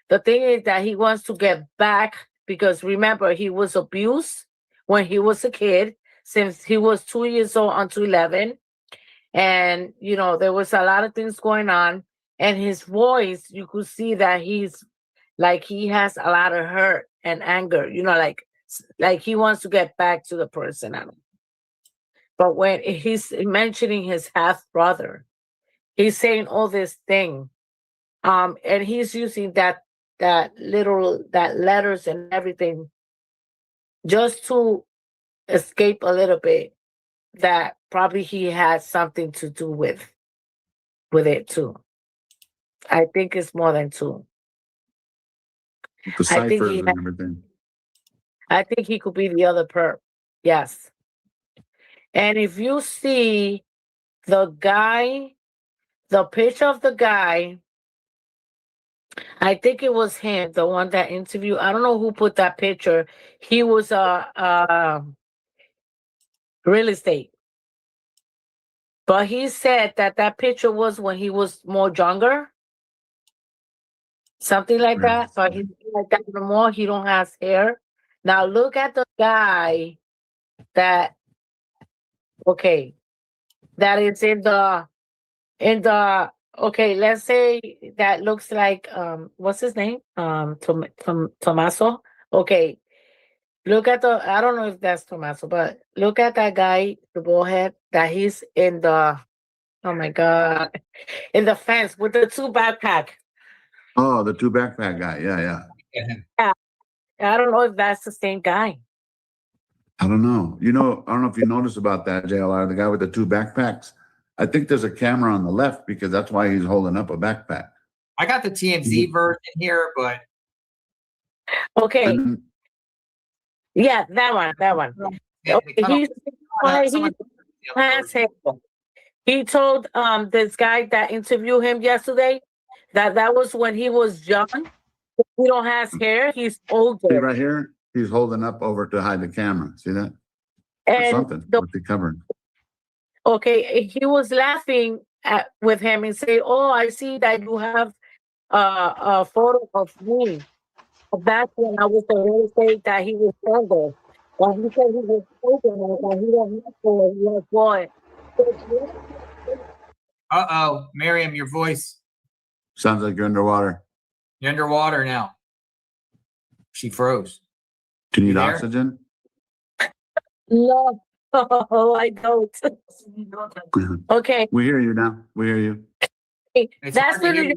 The thing is that he wants to get back because remember, he was abused when he was a kid since he was 2 years old until 11. And, there was a lot of things going on. And his voice, you could see that he's like he has a lot of hurt and anger, like he wants to get back to the person. But when he's mentioning his half brother, he's saying all this thing. And he's using that letters and everything just to escape a little bit that probably he has something to do with it too. I think it's more than two. The I think ciphers and everything. I think he could be the other perp. Yes. And if you see the picture of the guy, I think it was him, the one that interviewed. I don't know who put that picture. He was real estate. But he said that picture was when he was more younger. Something like that. But he's like that no more. He don't have hair. Now look at the guy that is in the okay, let's say that looks like what's his name? Tommaso. Okay. Look at I don't know if that's Tommaso, but look at that guy, the bullhead, that he's in the oh my God. In the fence with the two backpack. Oh, the two backpack guy. Yeah. Yeah. I don't know if that's the same guy. I don't know. I don't know if you noticed about that, JLR, the guy with the two backpacks. I think there's a camera on the left because that's why he's holding up a backpack. I got the TMZ version here, but okay. Yeah, that one. He told this guy that interviewed him yesterday that was when he was young. He don't have hair. He's older. See right here, he's holding up over to hide the camera. See that? And or something with the cover. Okay, he was laughing with him and say, "Oh, I see that you have a photo of me." That's when I was real estate that he was younger. When he said he was older, he was not he was boy. Miriam, your voice. Sounds like you're underwater. You're underwater now. She froze. Do you need oxygen? No, I don't. Okay. We hear you now. We hear you. That's the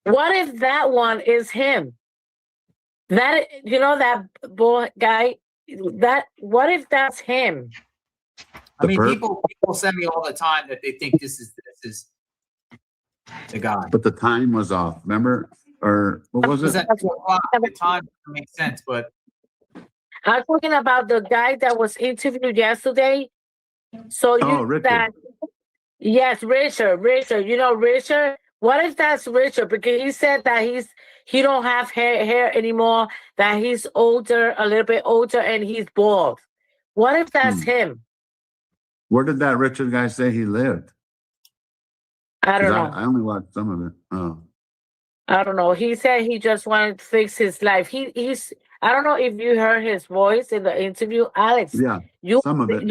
what if that one is him? That that boy guy. What if that's him? I mean, people send me all the time that they think this is the guy. But the time was off. Remember, or what was it? The time makes sense, but I'm talking about the guy that was interviewed yesterday. So Richard. Yes, Richard. Richard. What if that's Richard? Because he said that he don't have hair anymore. That he's older, a little bit older, and he's bald. What if that's him? Where did that Richard guy say he lived? I don't know. I only watched some of it. Oh. I don't know. He said he just wanted to fix his life. He's. I don't know if you heard his voice in the interview, Alex. Yeah. Some of it.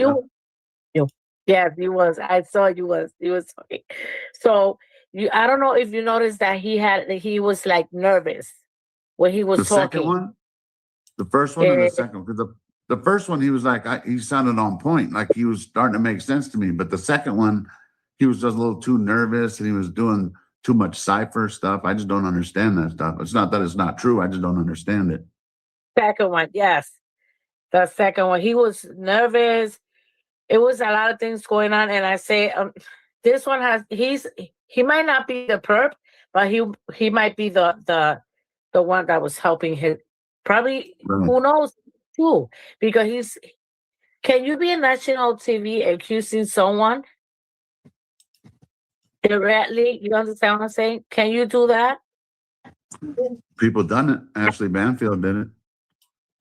Yes, he was. I saw he was talking. So I don't know if you noticed that he was like nervous when he was talking. Second one? The first one or the second one? Because the first one, he was like, he sounded on point, like he was starting to make sense to me. But the second one, he was just a little too nervous and he was doing too much cipher stuff. I just don't understand that stuff. It's not that it's not true. I just don't understand it. Second one, yes. The second one, he was nervous. It was a lot of things going on. And I say, this one he might not be the perp, but he might be the one that was helping him. Probably, who knows, too, because can you be on national TV accusing someone directly? You understand what I'm saying? Can you do that? People done it. Ashley Banfield did it.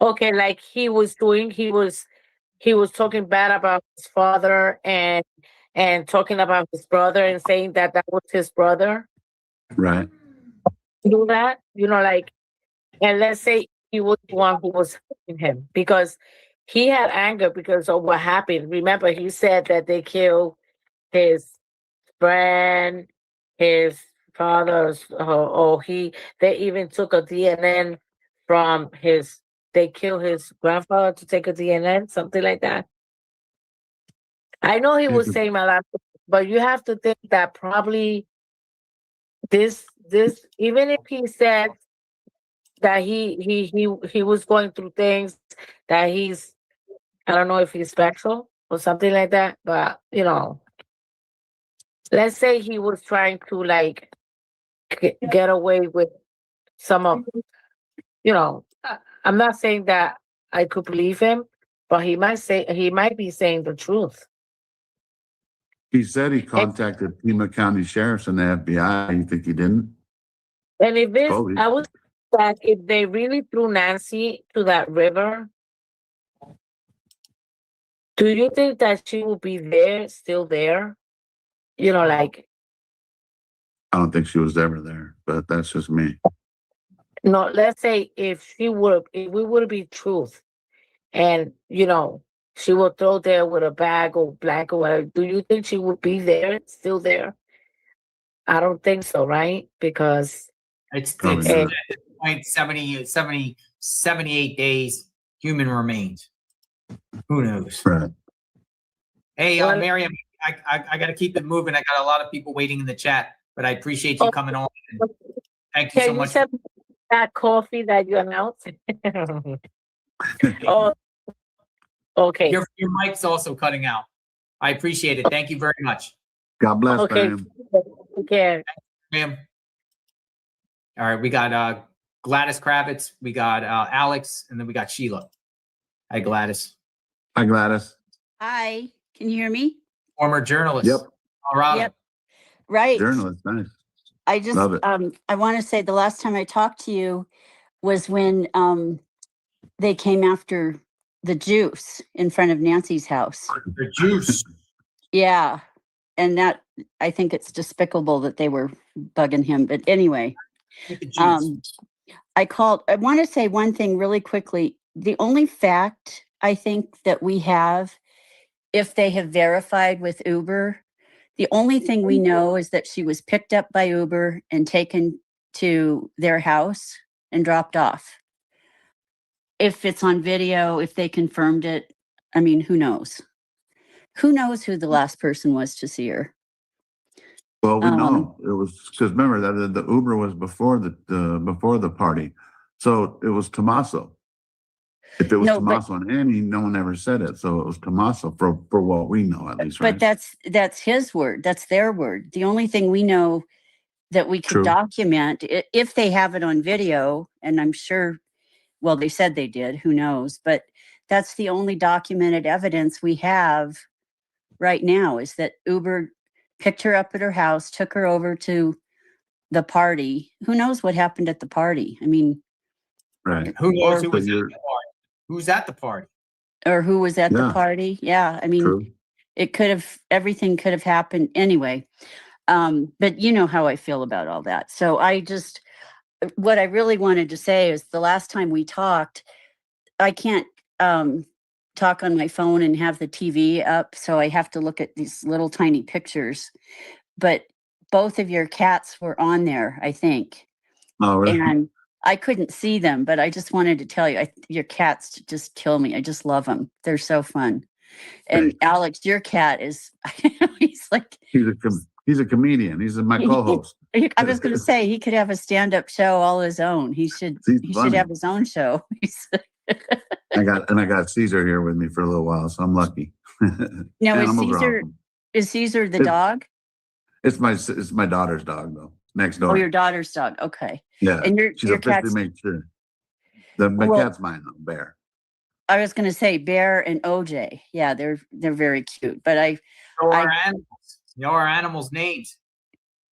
Okay, like he was talking bad about his father and talking about his brother and saying that was his brother. Right. Do that, like, and let's say he was the one who was hurting him because he had anger because of what happened. Remember, he said that they killed his friend, his father's, they even took a DNA from they killed his grandfather to take a DNA, something like that. I know he was saying a lot, but you have to think that probably this, even if he said that he was going through things that I don't know if he's special or something like that, but let's say he was trying to like get away with some of, I'm not saying that I could believe him, but he might be saying the truth. He said he contacted Pima County Sheriffs and the FBI. You think he didn't? And I would that if they really threw Nancy to that river, do you think that she will be still there? Like. I don't think she was ever there, but that's just me. No, let's say if we would be truth, and she would throw there with a bag or blanket or whatever, do you think she would be still there? I don't think so, right? Because it's like 78 days human remains. Who knows? Right. Hey, Miriam, I got to keep it moving. I got a lot of people waiting in the chat, but I appreciate you coming on. Thank you so much. Can you send that coffee that you announced? Oh, okay. Your mic's also cutting out. I appreciate it. Thank you very much. God bless. Okay. Okay. Ma'am. All right, we got Gladys Kravitz, we got Alex, and then we got Sheila. Hi, Gladys. Hi, Gladys. Hi, can you hear me? Former journalist. Yep. Colorado. Yep. Right. Journalist, nice. I just Love it. I want to say the last time I talked to you was when they came after the juice in front of Nancy's house. The juice. Yeah. And that, I think it's despicable that they were bugging him. But anyway, I want to say one thing really quickly. The only fact I think that we have, if they have verified with Uber, the only thing we know is that she was picked up by Uber and taken to their house and dropped off. If it's on video, if they confirmed it, I mean, who knows? Who knows who the last person was to see her? Well, we know it was because remember that the Uber was before the party, so it was Tommaso. If it was Tommaso and Annie, no one ever said it, so it was Tommaso for what we know at least. Right? But that's his word. That's their word. The only thing we know that we could document, if they have it on video, and I'm sure, well, they said they did. Who knows? But that's the only documented evidence we have right now is that Uber picked her up at her house, took her over to the party. Who knows what happened at the party? I mean, right? Who knows who was at the party? Who's at the party? Or who was at the party? Yeah, I mean, everything could have happened anyway. But you know how I feel about all that. So what I really wanted to say is the last time we talked, I can't talk on my phone and have the TV up, so I have to look at these little tiny pictures. But both of your cats were on there, I think. Oh, really? And I couldn't see them, but I just wanted to tell you, your cats just kill me. I just love them. They're so fun. And Alex, your cat is, he's a comedian. He's my co-host. I was going to say he could have a stand-up show all his own. He should have his own show. I got Caesar here with me for a little while, so I'm lucky. Now is Caesar the dog? It's my daughter's dog though. next Oh, door. your daughter's dog. Okay. Yeah, And she's your officially cat's, made sure. My Well- cat's mine, though, Bear. I was going to say Bear and OJ. Yeah, they're very cute. But Know our animals. Know our animals' names.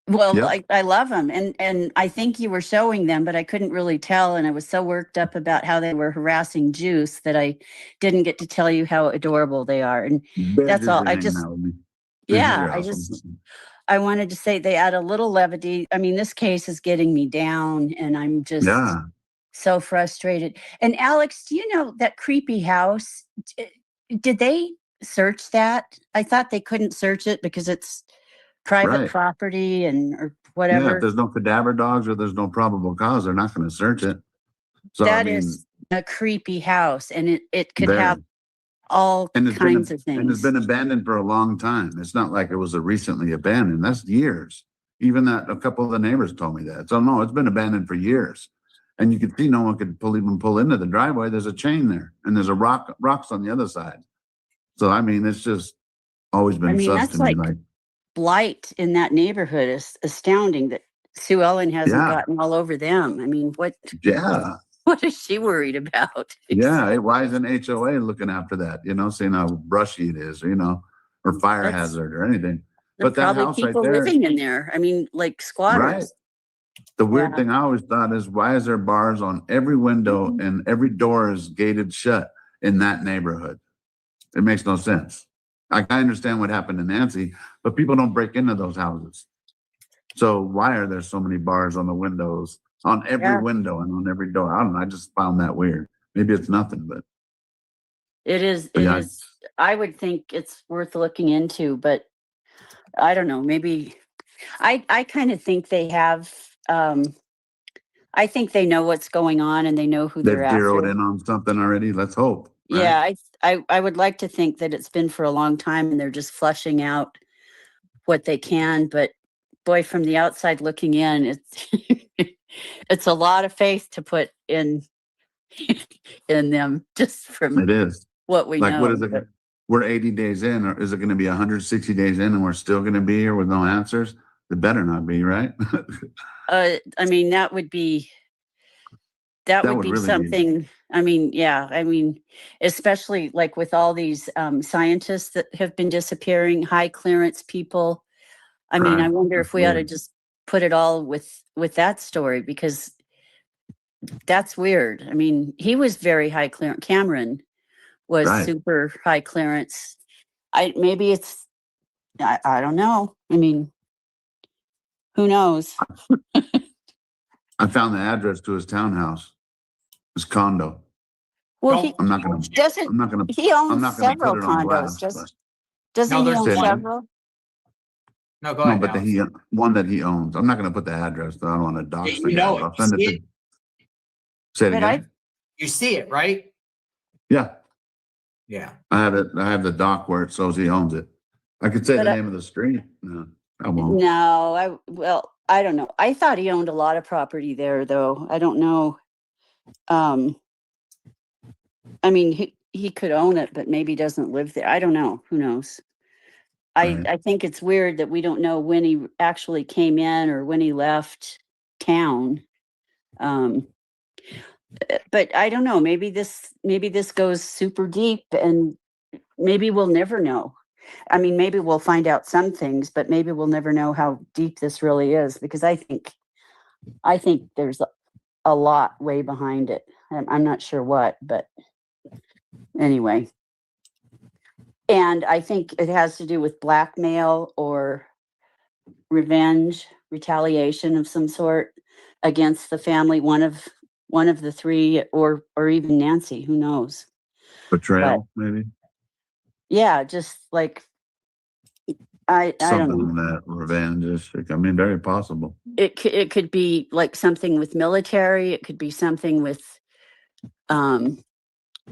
well, Yep. I love them, and I think you were showing them, but I couldn't really tell, and I was so worked up about how they were harassing Juice that I didn't get to tell you how adorable they are. And Bear's that's all. usually I hanging just out with me. yeah, You're I awesome. just I wanted to say they add a little levity. I mean, this case is getting me down, and I'm just Yeah. so frustrated. And Alex, do you know that creepy house? Did they search that? I thought they couldn't search it because it's private Right. property and or Yeah, whatever. if there's no cadaver dogs or there's no probable cause, they're not going to search it. So I That mean, is a creepy house, and it could very. have all And it's kinds of and it's things. been abandoned for a long time. It's not like it was a recently abandoned. That's years. Even that a couple of the neighbors told me that. So no, it's been abandoned for years. And you can see no one could even pull into the driveway. There's a chain there, and there's a rocks on the other side. So I mean, it's just always been sus That's to me. like blight in that neighborhood is astounding that Sue Ellen hasn't Yeah. gotten all over them. I mean, Yeah. what is she worried about? Yeah, why isn't HOA looking after that? Seeing how brushy it is, or fire That's- hazard or anything. There are But that probably house right people there, living in there. I mean, like squatters. right? The weird Yeah. thing I always thought is, why is there bars on every window and every door is gated shut in that neighborhood? It makes no sense. I understand what happened to Nancy, but people don't break into those houses. So why are there so many bars on the windows, on every Yeah. window and on every door? I don't know. I just found that weird. Maybe it's nothing, but It is. But It yeah. is. I would think it's worth looking into, but I don't know. Maybe I kind of think they have. I think they know what's going on and they know who they've they're zeroed after. in on something already. Let's hope. right? Yeah, I would like to think that it's been for a long time and they're just flushing out what they can. But boy, from the outside looking in, it's it's a lot of faith to put in them just from It is. what we Like, know. what is it? We're 80 days in, or is it going to be 160 days in and we're still going to be here with no answers? It better not be, right? I mean, that would be That would would be really be- something. I mean, yeah, I mean, especially like with all these scientists that have been disappearing, high clearance people. I mean, I Right. wonder if we ought to Absolutely. just put it all with that story because that's weird. I mean, he was very high clearance. Cameron was Right. super high clearance. Maybe it's I don't know. I mean, who knows? I found the address to his townhouse, his condo. Well, he I'm not going to. doesn't. I'm not going to. He owns I'm not going to several put it on condos. blast. Doesn't No, he there's own one. several? No, go No, ahead. but Alex. one that he owns. I'm not going to put the address. I don't want to dox You the guy. know but it. I'll send it See to. it? Say it But again. You see it, right? Yeah, Yeah. I have it. I have the doc where it shows he owns it. I could say But the name of the street. No, I won't. No, I don't know. I thought he owned a lot of property there, though. I don't know. I mean, he could own it, but maybe doesn't live there. I don't know. Who knows? Right. I think it's weird that we don't know when he actually came in or when he left town. But I don't know. Maybe this goes super deep, and maybe we'll never know. I mean, maybe we'll find out some things, but maybe we'll never know how deep this really is because I think there's a lot way behind it. I'm not sure what, but anyway. And I think it has to do with blackmail or revenge, retaliation of some sort against the family. One of the three, or even Nancy. Who knows? Betrayal, maybe. Yeah, just like I don't Something know. that revenge. I mean, very possible. It could be like something with military. It could be something with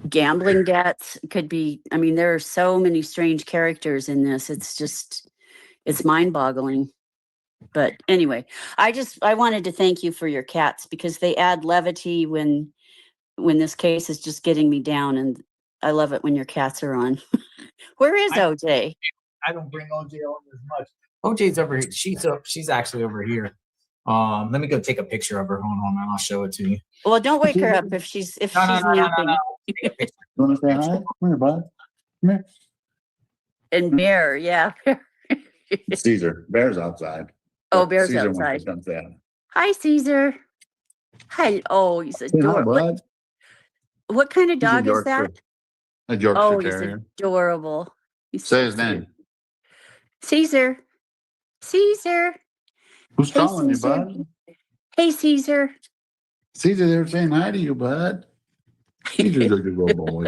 gambling debts. It could be. I mean, there are so many strange characters in this. It's mind-boggling. But anyway, I wanted to thank you for your cats because they add levity when this case is just getting me down, and I love it when your cats are on. Where is OJ? I don't bring OJ on as much. OJ's over here. She's actually over here. Let me go take a picture of her. Hold on, and I'll show it to you. Well, don't wake her up if she's No, napping. You want to say hi? Come here, bud. Come here. And Bear, yeah. Caesar, Bear's outside. Oh, But Bear's Caesar wants outside. to come say hi. Hi, Caesar. Hi. Oh, he's Say hi, adorable. bud. What kind of He's a dog is that? Yorkshire. A Yorkshire Oh, he's Terrier. adorable. He's Say so his cute. name. Caesar. Caesar. Who's Hey, calling you, Caesar. bud? Hey, Caesar. Caesar, they're saying hi to you, bud. Caesar's a good little boy.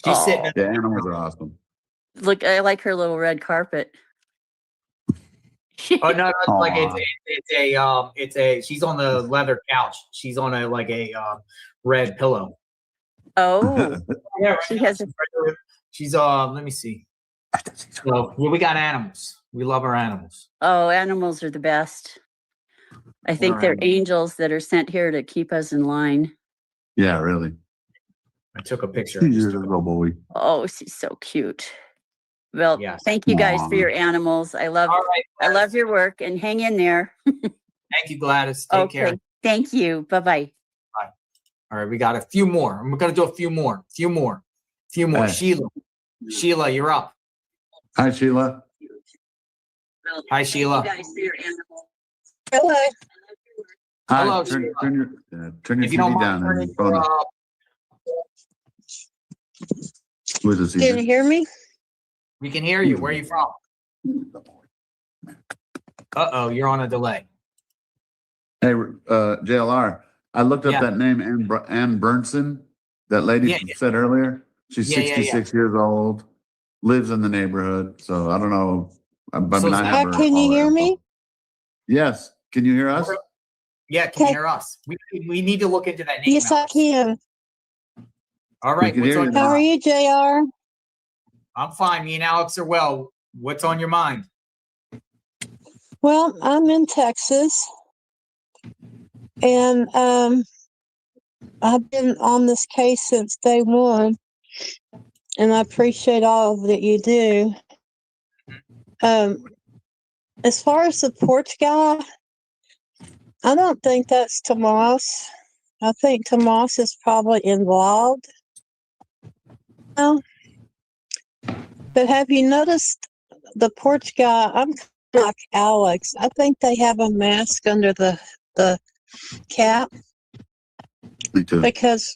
She's sitting. Oh, The animals are awesome. look, I like her little red carpet. Oh no, it's like Aw. it's a. She's on the leather couch. She's on a red pillow. Oh, Yeah, she has a She's let me see. So yeah, we got animals. We love our animals. Oh, animals are the best. I think All they're right. angels that are sent here to keep us in line. Yeah, really. I took a picture. Caesar's a little boy. Oh, she's so cute. Well, Yes. thank you guys for Aw. your animals. I love All right, I love your work and hang in there. Thank you, Gladys. Take care. Thank you. Bye-bye. All right, we got a few more. I'm gonna do a few more. Hey. Sheila, you're up. Hi, Sheila. Hi, Sheila. Hello. Hi. Hello, Turn Sheila. your If you don't TV mind down and turning phone. your, Who is it, Can you Caesar? hear me? we can hear you. Where are you from? Uh-oh, you're on a delay. Hey, JLR. I looked up Yeah. that name, Ann Burnson. That lady Yeah. said earlier. She's Yeah, yeah, 66 years old, lives in the neighborhood. So I don't know. I mean, So I have her. Can all you her hear info. me? Yes. Can you hear us? Yeah, can you hear us? We need to look into that name. Yes, I Alex. can. All right, can what's hear on you your How now. are mind? you, JR? I'm fine. Me and Alex are well. What's on your mind? Well, I'm in Texas, and I've been on this case since day one, and I appreciate all that you do. As far as the porch guy, I don't think that's Tomas. I think Tomas is probably involved. Well, but have you noticed the porch guy? I'm kind of like Alex. I think they have a mask under the cap. Me too. Because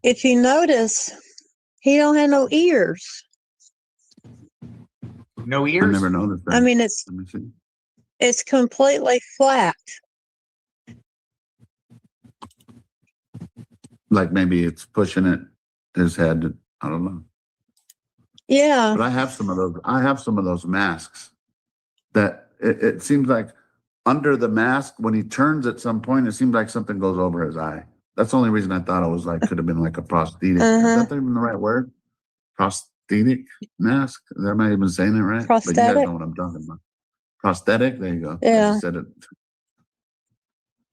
if you notice, he don't have no ears. No I ears? never noticed that. I mean, Let me see. it's completely flat. Like maybe it's pushing it, his head. I don't know. Yeah. But I have some of those. I have some of those masks that it seems like under the mask, when he turns at some point, it seems like something goes over his eye. That's the only reason I thought it was like, could have been like a prosthetic. Is that even the right word? Prosthetic mask? Am I even saying it right? But you guys Prosthetic? know what I'm talking about. Prosthetic? There you go. I Yeah. just said it.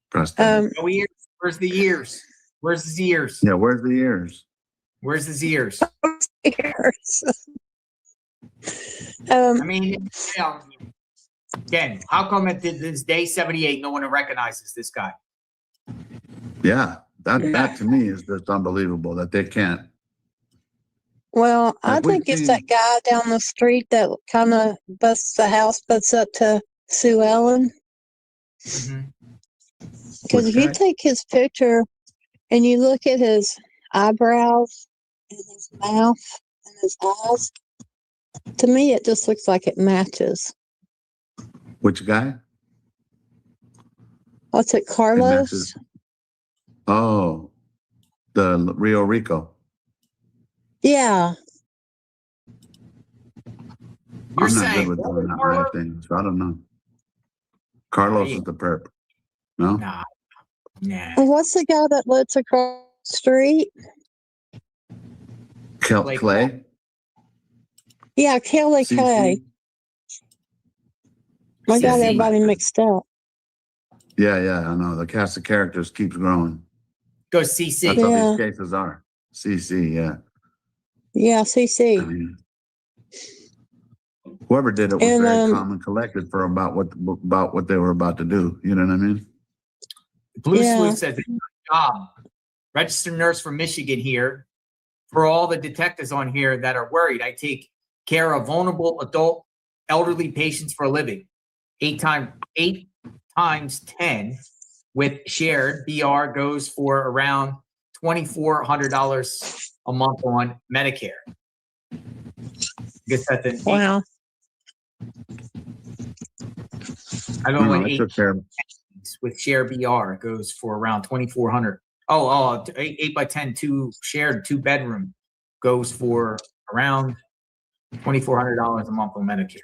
Prosthetic. No ears. Where's the ears? Where's his ears? Yeah, where's the ears? Where's his ears? Ears. I mean, again, how come at this day 78 no one recognizes this guy? Yeah, that to me is just unbelievable that they can't. Well, I Like, we think it's see- that guy down the street that kind of busts the house, butts up to Sue Ellen. Because if you guy? take his picture and you look at his eyebrows and his mouth and his eyes, to me it just looks like it matches. Which guy? What's it, It Carlos? matches. Oh, the Rio Rico. Yeah. You're I'm not saying good with doing that right thing, so I don't know. Carlos is the perp. No? Nah. And what's the guy that lives across the street? Clay? Yeah, Kelly CC? Clay. I got CC. everybody mixed up. Yeah, I know. The cast of characters keeps growing. Go CC. That's how Yeah. these cases are. CC, yeah. Yeah, I CC. mean, Whoever did it was And, very calm and collected for about what they were about to do. You know what I mean? Blue Yeah. Sleuth says, job. Registered nurse from Michigan here. For all the detectives on here that are worried, I take care of vulnerable adult elderly patients for a living. 8 times 10 with shared BR goes for around $2,400 a month on Medicare. I guess that's an Wow. I go in I 8 took care of with share BR goes for around 2,400. Oh, 8 by 10, shared 2-bedroom goes for around $2,400 a month on Medicare.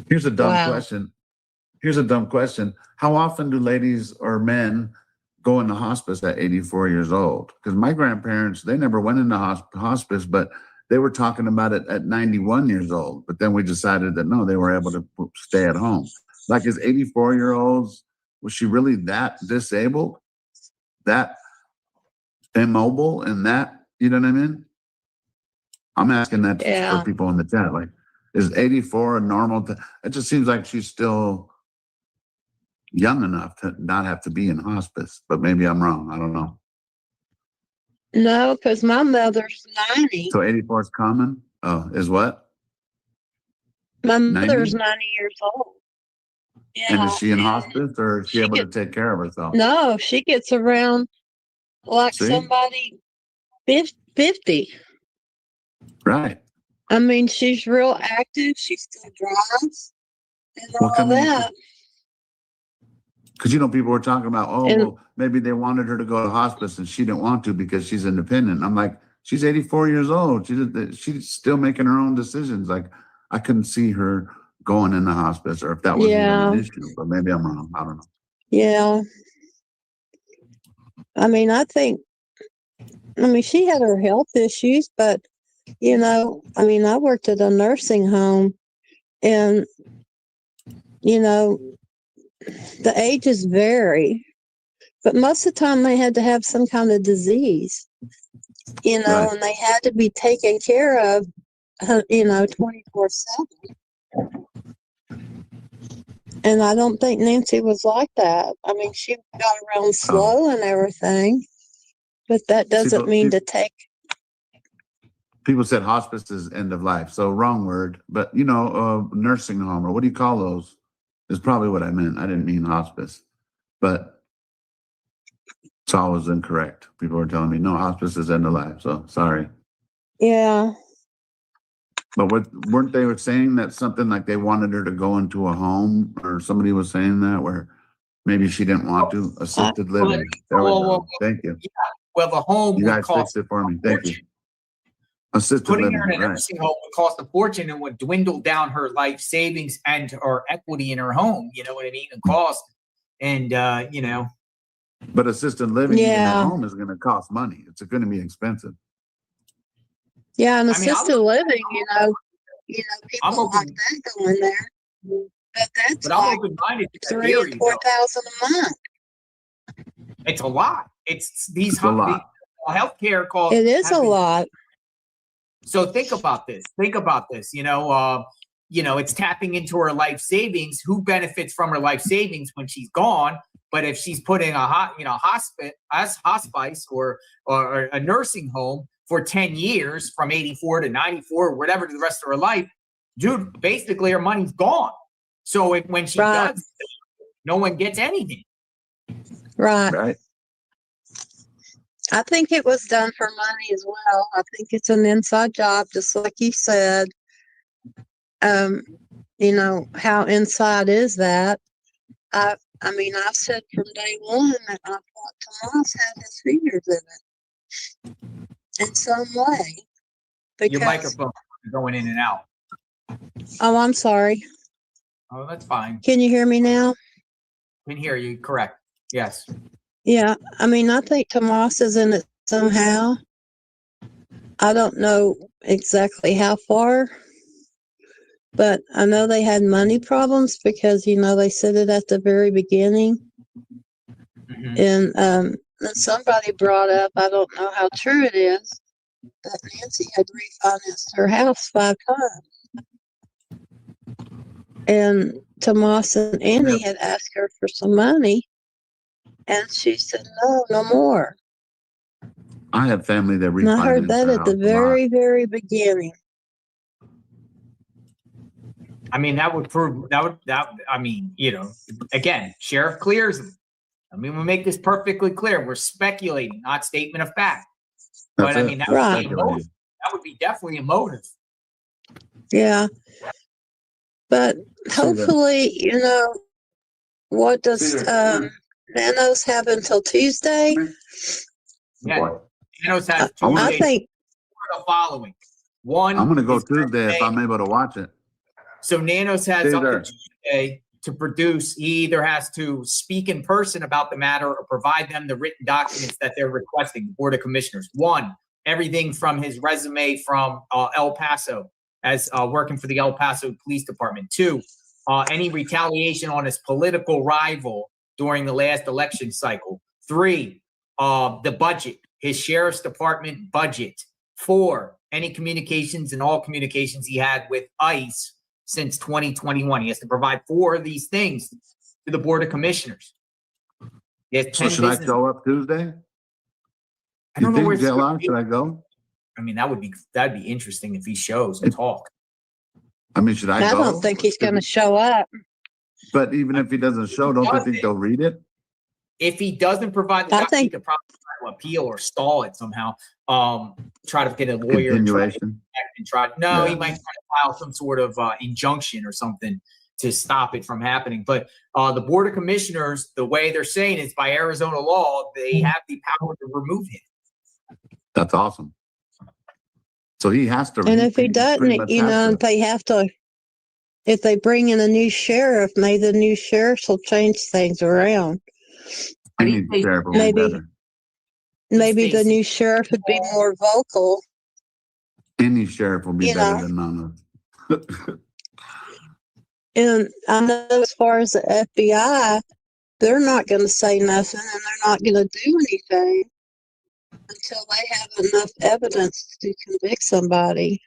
Here's a dumb Wow. question. Here's a dumb question. How often do ladies or men go into hospice at 84 years old? Because my grandparents, they never went into hospice, but they were talking about it at 91 years old. But then we decided that no, they were able to stay at home. Like, is 84-year-olds, was she really that disabled? That immobile and that, you know what I mean? I'm asking that Yeah. for people in the chat. Like, is 84 a normal? It just seems like she's still young enough to not have to be in hospice, but maybe I'm wrong. I don't know. No, because my mother's 90. So 84 is common? Oh, is what? My mother's 90? 90 years old. Yeah. And is she in hospice or is she able to take care of herself? No, she gets around like See? somebody 50. Right. I mean, she's real active. She still drives and Well, all that. Because, people were talking about, And- well, maybe they wanted her to go to hospice and she didn't want to because she's independent. I'm like, she's 84 years old. She's still making her own decisions. Like, I couldn't see her going in the hospice or if that was even Yeah. an issue, but maybe I'm wrong. I don't know. Yeah. I mean, she had her health issues, but, I worked at a nursing home and, the ages vary, but most of the time they had to have some kind of disease, Right. and they had to be taken care of, 24/7. And I don't think Nancy was like that. I mean, she got around slow and everything, but that doesn't mean to take. People said hospice is end of life. So wrong word, but nursing home or what do you call those is probably what I meant. I didn't mean hospice, but it's always incorrect. People were telling me, no, hospice is end of life. So sorry. Yeah. But weren't they saying that something like they wanted her to go into a home or somebody was saying that where maybe she didn't want to? Assisted living. There we go. Thank you. Yeah. Well, the home You would guys cost fixed it for me. Thank you. Assisted putting living, her in a right. nursing home would cost a fortune and would dwindle down her life savings and her equity in her home. You know what I mean? And cost. And But assisted living even at Yeah. home is going to cost money. It's going to be expensive. Yeah, and I mean, assisted living, I'm people like open, that go in there. But that's but I'm like open-minded to that 3,000 theory. and 4,000 a month. It's a lot. It's these It's a lot. healthcare costs. It is a lot. So think about this. It's tapping into her life savings. Who benefits from her life savings when she's gone? But if she's putting hospice or a nursing home for 10 years from 84 to 94 or whatever to the rest of her life, dude, basically her money's gone. So when she does, no one gets anything. Right. I think it was done for money as well. I think it's an inside job, just like you said. How inside is that? I've said from day one that I thought Tomas had his fingers in it in some way. Your microphone is going in and out. Oh, I'm sorry. Oh, that's fine. Can you hear me now? Can hear you. Correct. Yes. Yeah. I think Tomas is in it somehow. I don't know exactly how far, but I know they had money problems because, they said it at the very beginning. Mm-hmm. And somebody brought up, I don't know how true it is, that Nancy had refinanced her house 5 times. And Tomas and Annie had asked her for some money, and she said, no more. I have family that And I heard refinance that their at the house a lot. very, very beginning. I mean, that would prove I mean, you know, again, sheriff clears them. I mean, we make this perfectly clear. We're speculating, not statement of fact. But I mean, that would be definitely a motive. Yeah. But hopefully, you know, what does Nanos have until Tuesday? Yeah. Nanos has Tuesday. I think the following. One, I'm going to go Tuesday if I'm able to watch it. So Nanos has up to Tuesday to produce. He either has to speak in person about the matter or provide them the written documents that they're requesting, the Board of Commissioners. One, everything from his resume from El Paso as working for the El Paso Police Department. Two, any retaliation on his political rival during the last election cycle. Three, the budget, his sheriff's department budget. Four, any communications and all communications he had with ICE since 2021. He has to provide 4 of these things to the Board of Commissioners. So should I show up Tuesday? I don't know where JLR, should I go? I mean, that'd be interesting if he shows and talk. I mean, should I go? I don't think he's going to show up. But even if he doesn't show, don't you think they'll read it? If he doesn't provide the document, he could probably try to appeal or stall it somehow. Try to get a lawyer and try. He might try to file some sort of injunction or something to stop it from happening. But the Board of Commissioners, the way they're saying is by Arizona law, they have the power to remove him. That's awesome. So he has to. And if he doesn't, you know, if they bring in a new sheriff, maybe the new sheriff will change things around. Maybe the new sheriff would be more vocal. Any sheriff will be better than none of. And I know as far as the FBI, they're not going to say nothing and they're not going to do anything until they have enough evidence to convict somebody.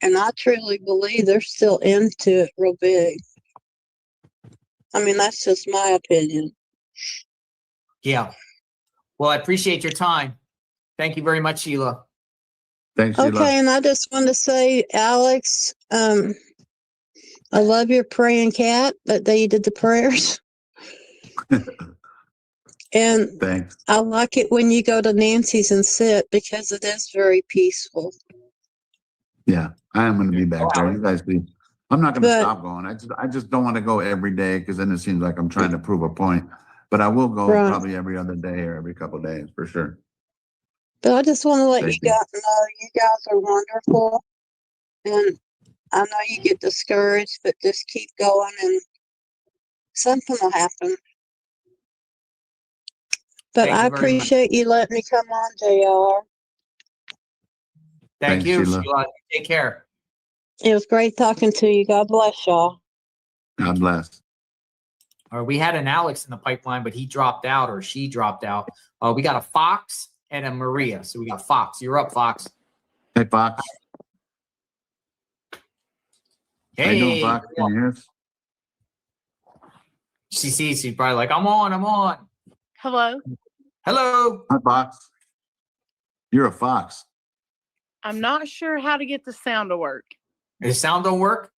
And I truly believe they're still into it real big. I mean, that's just my opinion. Yeah. Well, I appreciate your time. Thank you very much, Sheila. Thanks, Sheila. Okay, and I just want to say, Alex, I love your praying cat that you did the prayers. And thanks. I like it when you go to Nancy's and sit because it is very peaceful. Yeah, I am going to be back there. You guys be. I'm not going to stop going. I just don't want to go every day because then it seems like I'm trying to prove a point. But I will go probably every other day or every couple of days for sure. But I just want to let you guys know you guys are wonderful. And I know you get discouraged, but just keep going and something will happen. But I appreciate you letting me come on, JLR. Thank you, Sheila. Take care. It was great talking to you. God bless y'all. God bless. We had an Alex in the pipeline, but he dropped out or she dropped out. We got a Fox and a Maria. So we got Fox. You're up, Fox. Hey, Fox. Hey, how you doing, Fox? Can you hear us? She sees, she's probably like, I'm on. Hello. Hello. Hi, Fox. You're a Fox. I'm not sure how to get the sound to work. The sound don't work?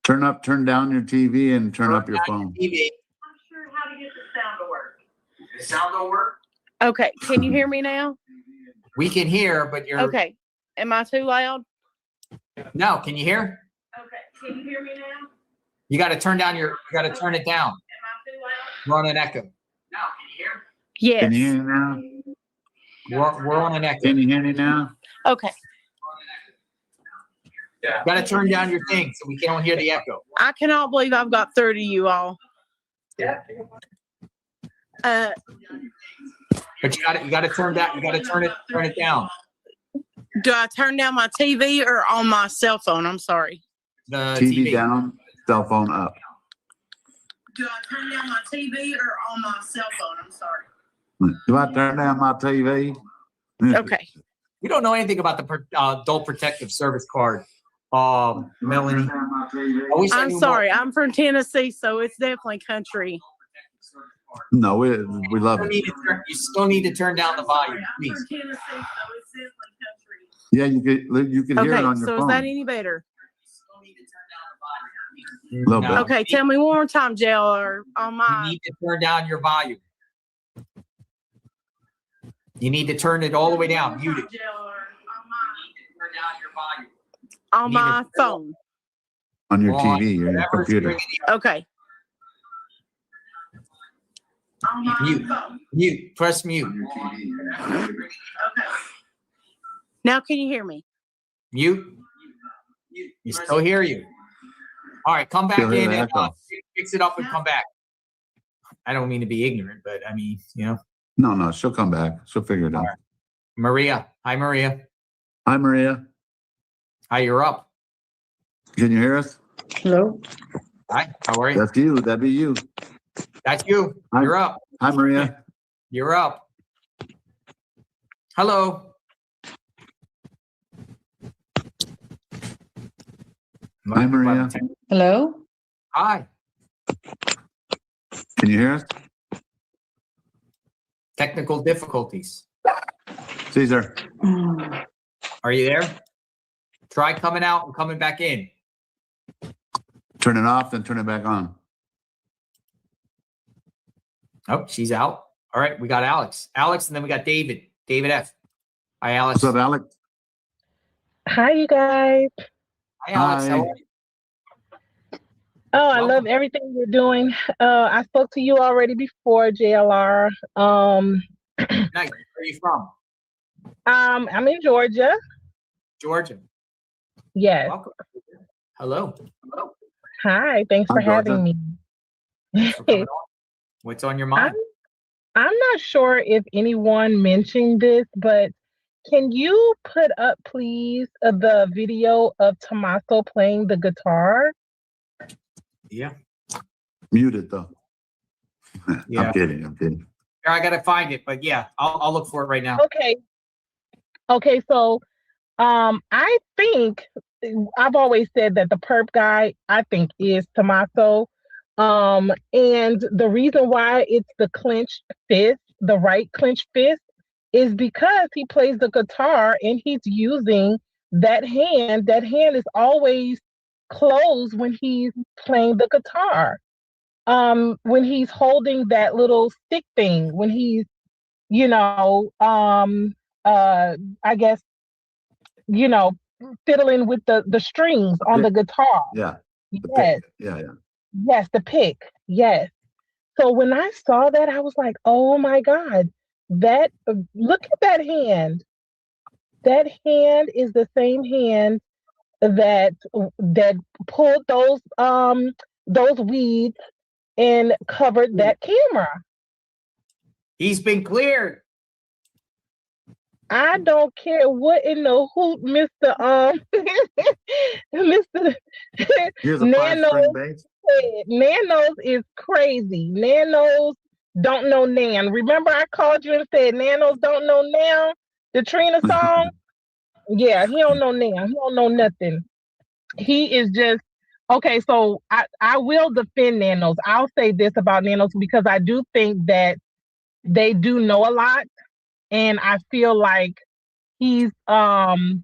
Turn down your TV and turn up your phone. TV. I'm not sure how to get the sound to work. The sound don't work? Okay. Can you hear me now? We can hear, but you're okay. Am I too loud? No, can you hear? Okay. Can you hear me now? You got to turn it down. Am I too loud? We're on an echo. No, can you hear? Yes. Can you hear me now? We're on an echo. Can you hear me now? Okay. Yeah. Got to turn down your thing so we can't hear the echo. I cannot believe I've got 30 of you all. Yeah. But you got to turn down. You got to turn it down. Do I turn down my TV or on my cell phone? I'm sorry. The TV down, cell phone up. Do I turn down my TV or on my cell phone? I'm sorry. Do I turn down my TV? Okay. We don't know anything about the Adult Protective Service card, Melanie. I'm sorry. I'm from Tennessee, so it's definitely country. No, we love it. You still need to turn down the volume, please. Yeah, you could hear it on your so phone. is that any better? A little bit. Okay, tell me one more time, JLR. On my. You need to turn down your volume. You need to turn it all the way down. Mute it. On my phone. On your TV or your computer. Okay. Mute. Press mute. Okay. Now can you hear me? Mute. You still hear you. All right, come back in and fix it up and come back. I don't mean to be ignorant, but I mean, No, she'll come back. She'll figure it out. Right. Maria. Hi, Maria. Hi, Maria. Hi, you're up. Can you hear us? Hello. Hi, how are you? That's you. That'd be you. That's you. You're up. Hi, Maria. You're up. Hello. Hi, Maria. Hello. Hi. Can you hear us? Technical difficulties. Caesar. Are you there? Try coming out and coming back in. Turn it off, then turn it back on. Oh, she's out. All right, we got Alex. Alex, and then we got David. David F. Hi, Alex. What's up, Alex? Hi, you guys. Hi, Alex. How are you? Oh, I love everything you're doing. I spoke to you already before, JLR. Nice. Where are you from? I'm in Georgia. Georgia. Yes. Welcome. Hello. Hi. Thanks for having me. Thanks for coming on. What's on your mind? I'm not sure if anyone mentioned this, but can you put up, please, the video of Tommaso playing the guitar? Yeah. Muted though. Yeah. I'm kidding. I gotta find it, but yeah, I'll look for it right now. Okay. So, I think I've always said that the perp guy, I think, is Tommaso. And the reason why it's the clenched fist, the right clenched fist, is because he plays the guitar and he's using that hand. That hand is always closed when he's playing the guitar. When he's holding that little stick thing, when he's, I guess, fiddling with the strings on the guitar. Yeah. Yes. Yeah. Yes, the pick. Yes. So when I saw that, I was like, oh my God, look at that hand. That hand is the same hand that pulled those weeds and covered that camera. He's been cleared. I don't care what in the hoop, Mr. Mr. Here's a 5-string bass. Nanos is crazy. Nanos don't know Nan. Remember I called you and said Nanos don't know Nan? The Trina song? Yeah, he don't know Nan. He don't know nothing. He is just okay. So I will defend Nanos. I'll say this about Nanos because I do think that they do know a lot. And I feel like he's told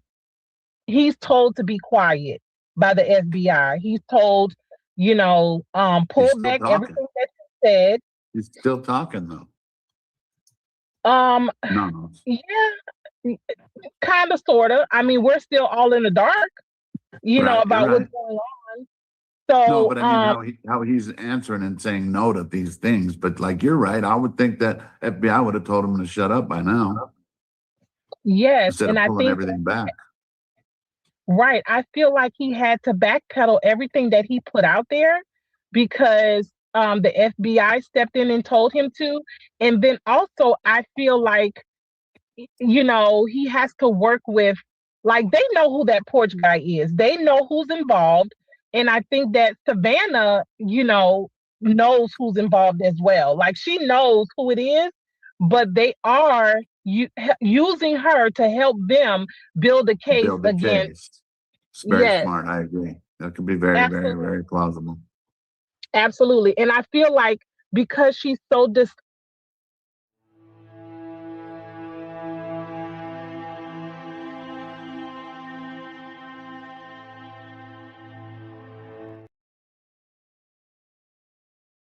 to be quiet by the FBI. He's told, pull back everything that you said. He's still talking though. No. Yeah, kind of, sort of. I mean, we're still all in the dark, about what's going on. So, no, but I mean, how he's answering and saying no to these things. But like, you're right. I would think that FBI would have told him to shut up by now. Yes, instead and of I pulling think everything back. Right. I feel like he had to backpedal everything that he put out there because the FBI stepped in and told him to. And then also, I feel like, he has to work with, like, they know who that porch guy is. They know who's involved. And I think that Savannah, knows who's involved as well. Like, she knows who it is, but they are using her to help them build a case against. It's very Yes. smart. I agree. That could be very, very, very plausible. Absolutely. And I feel like because she's so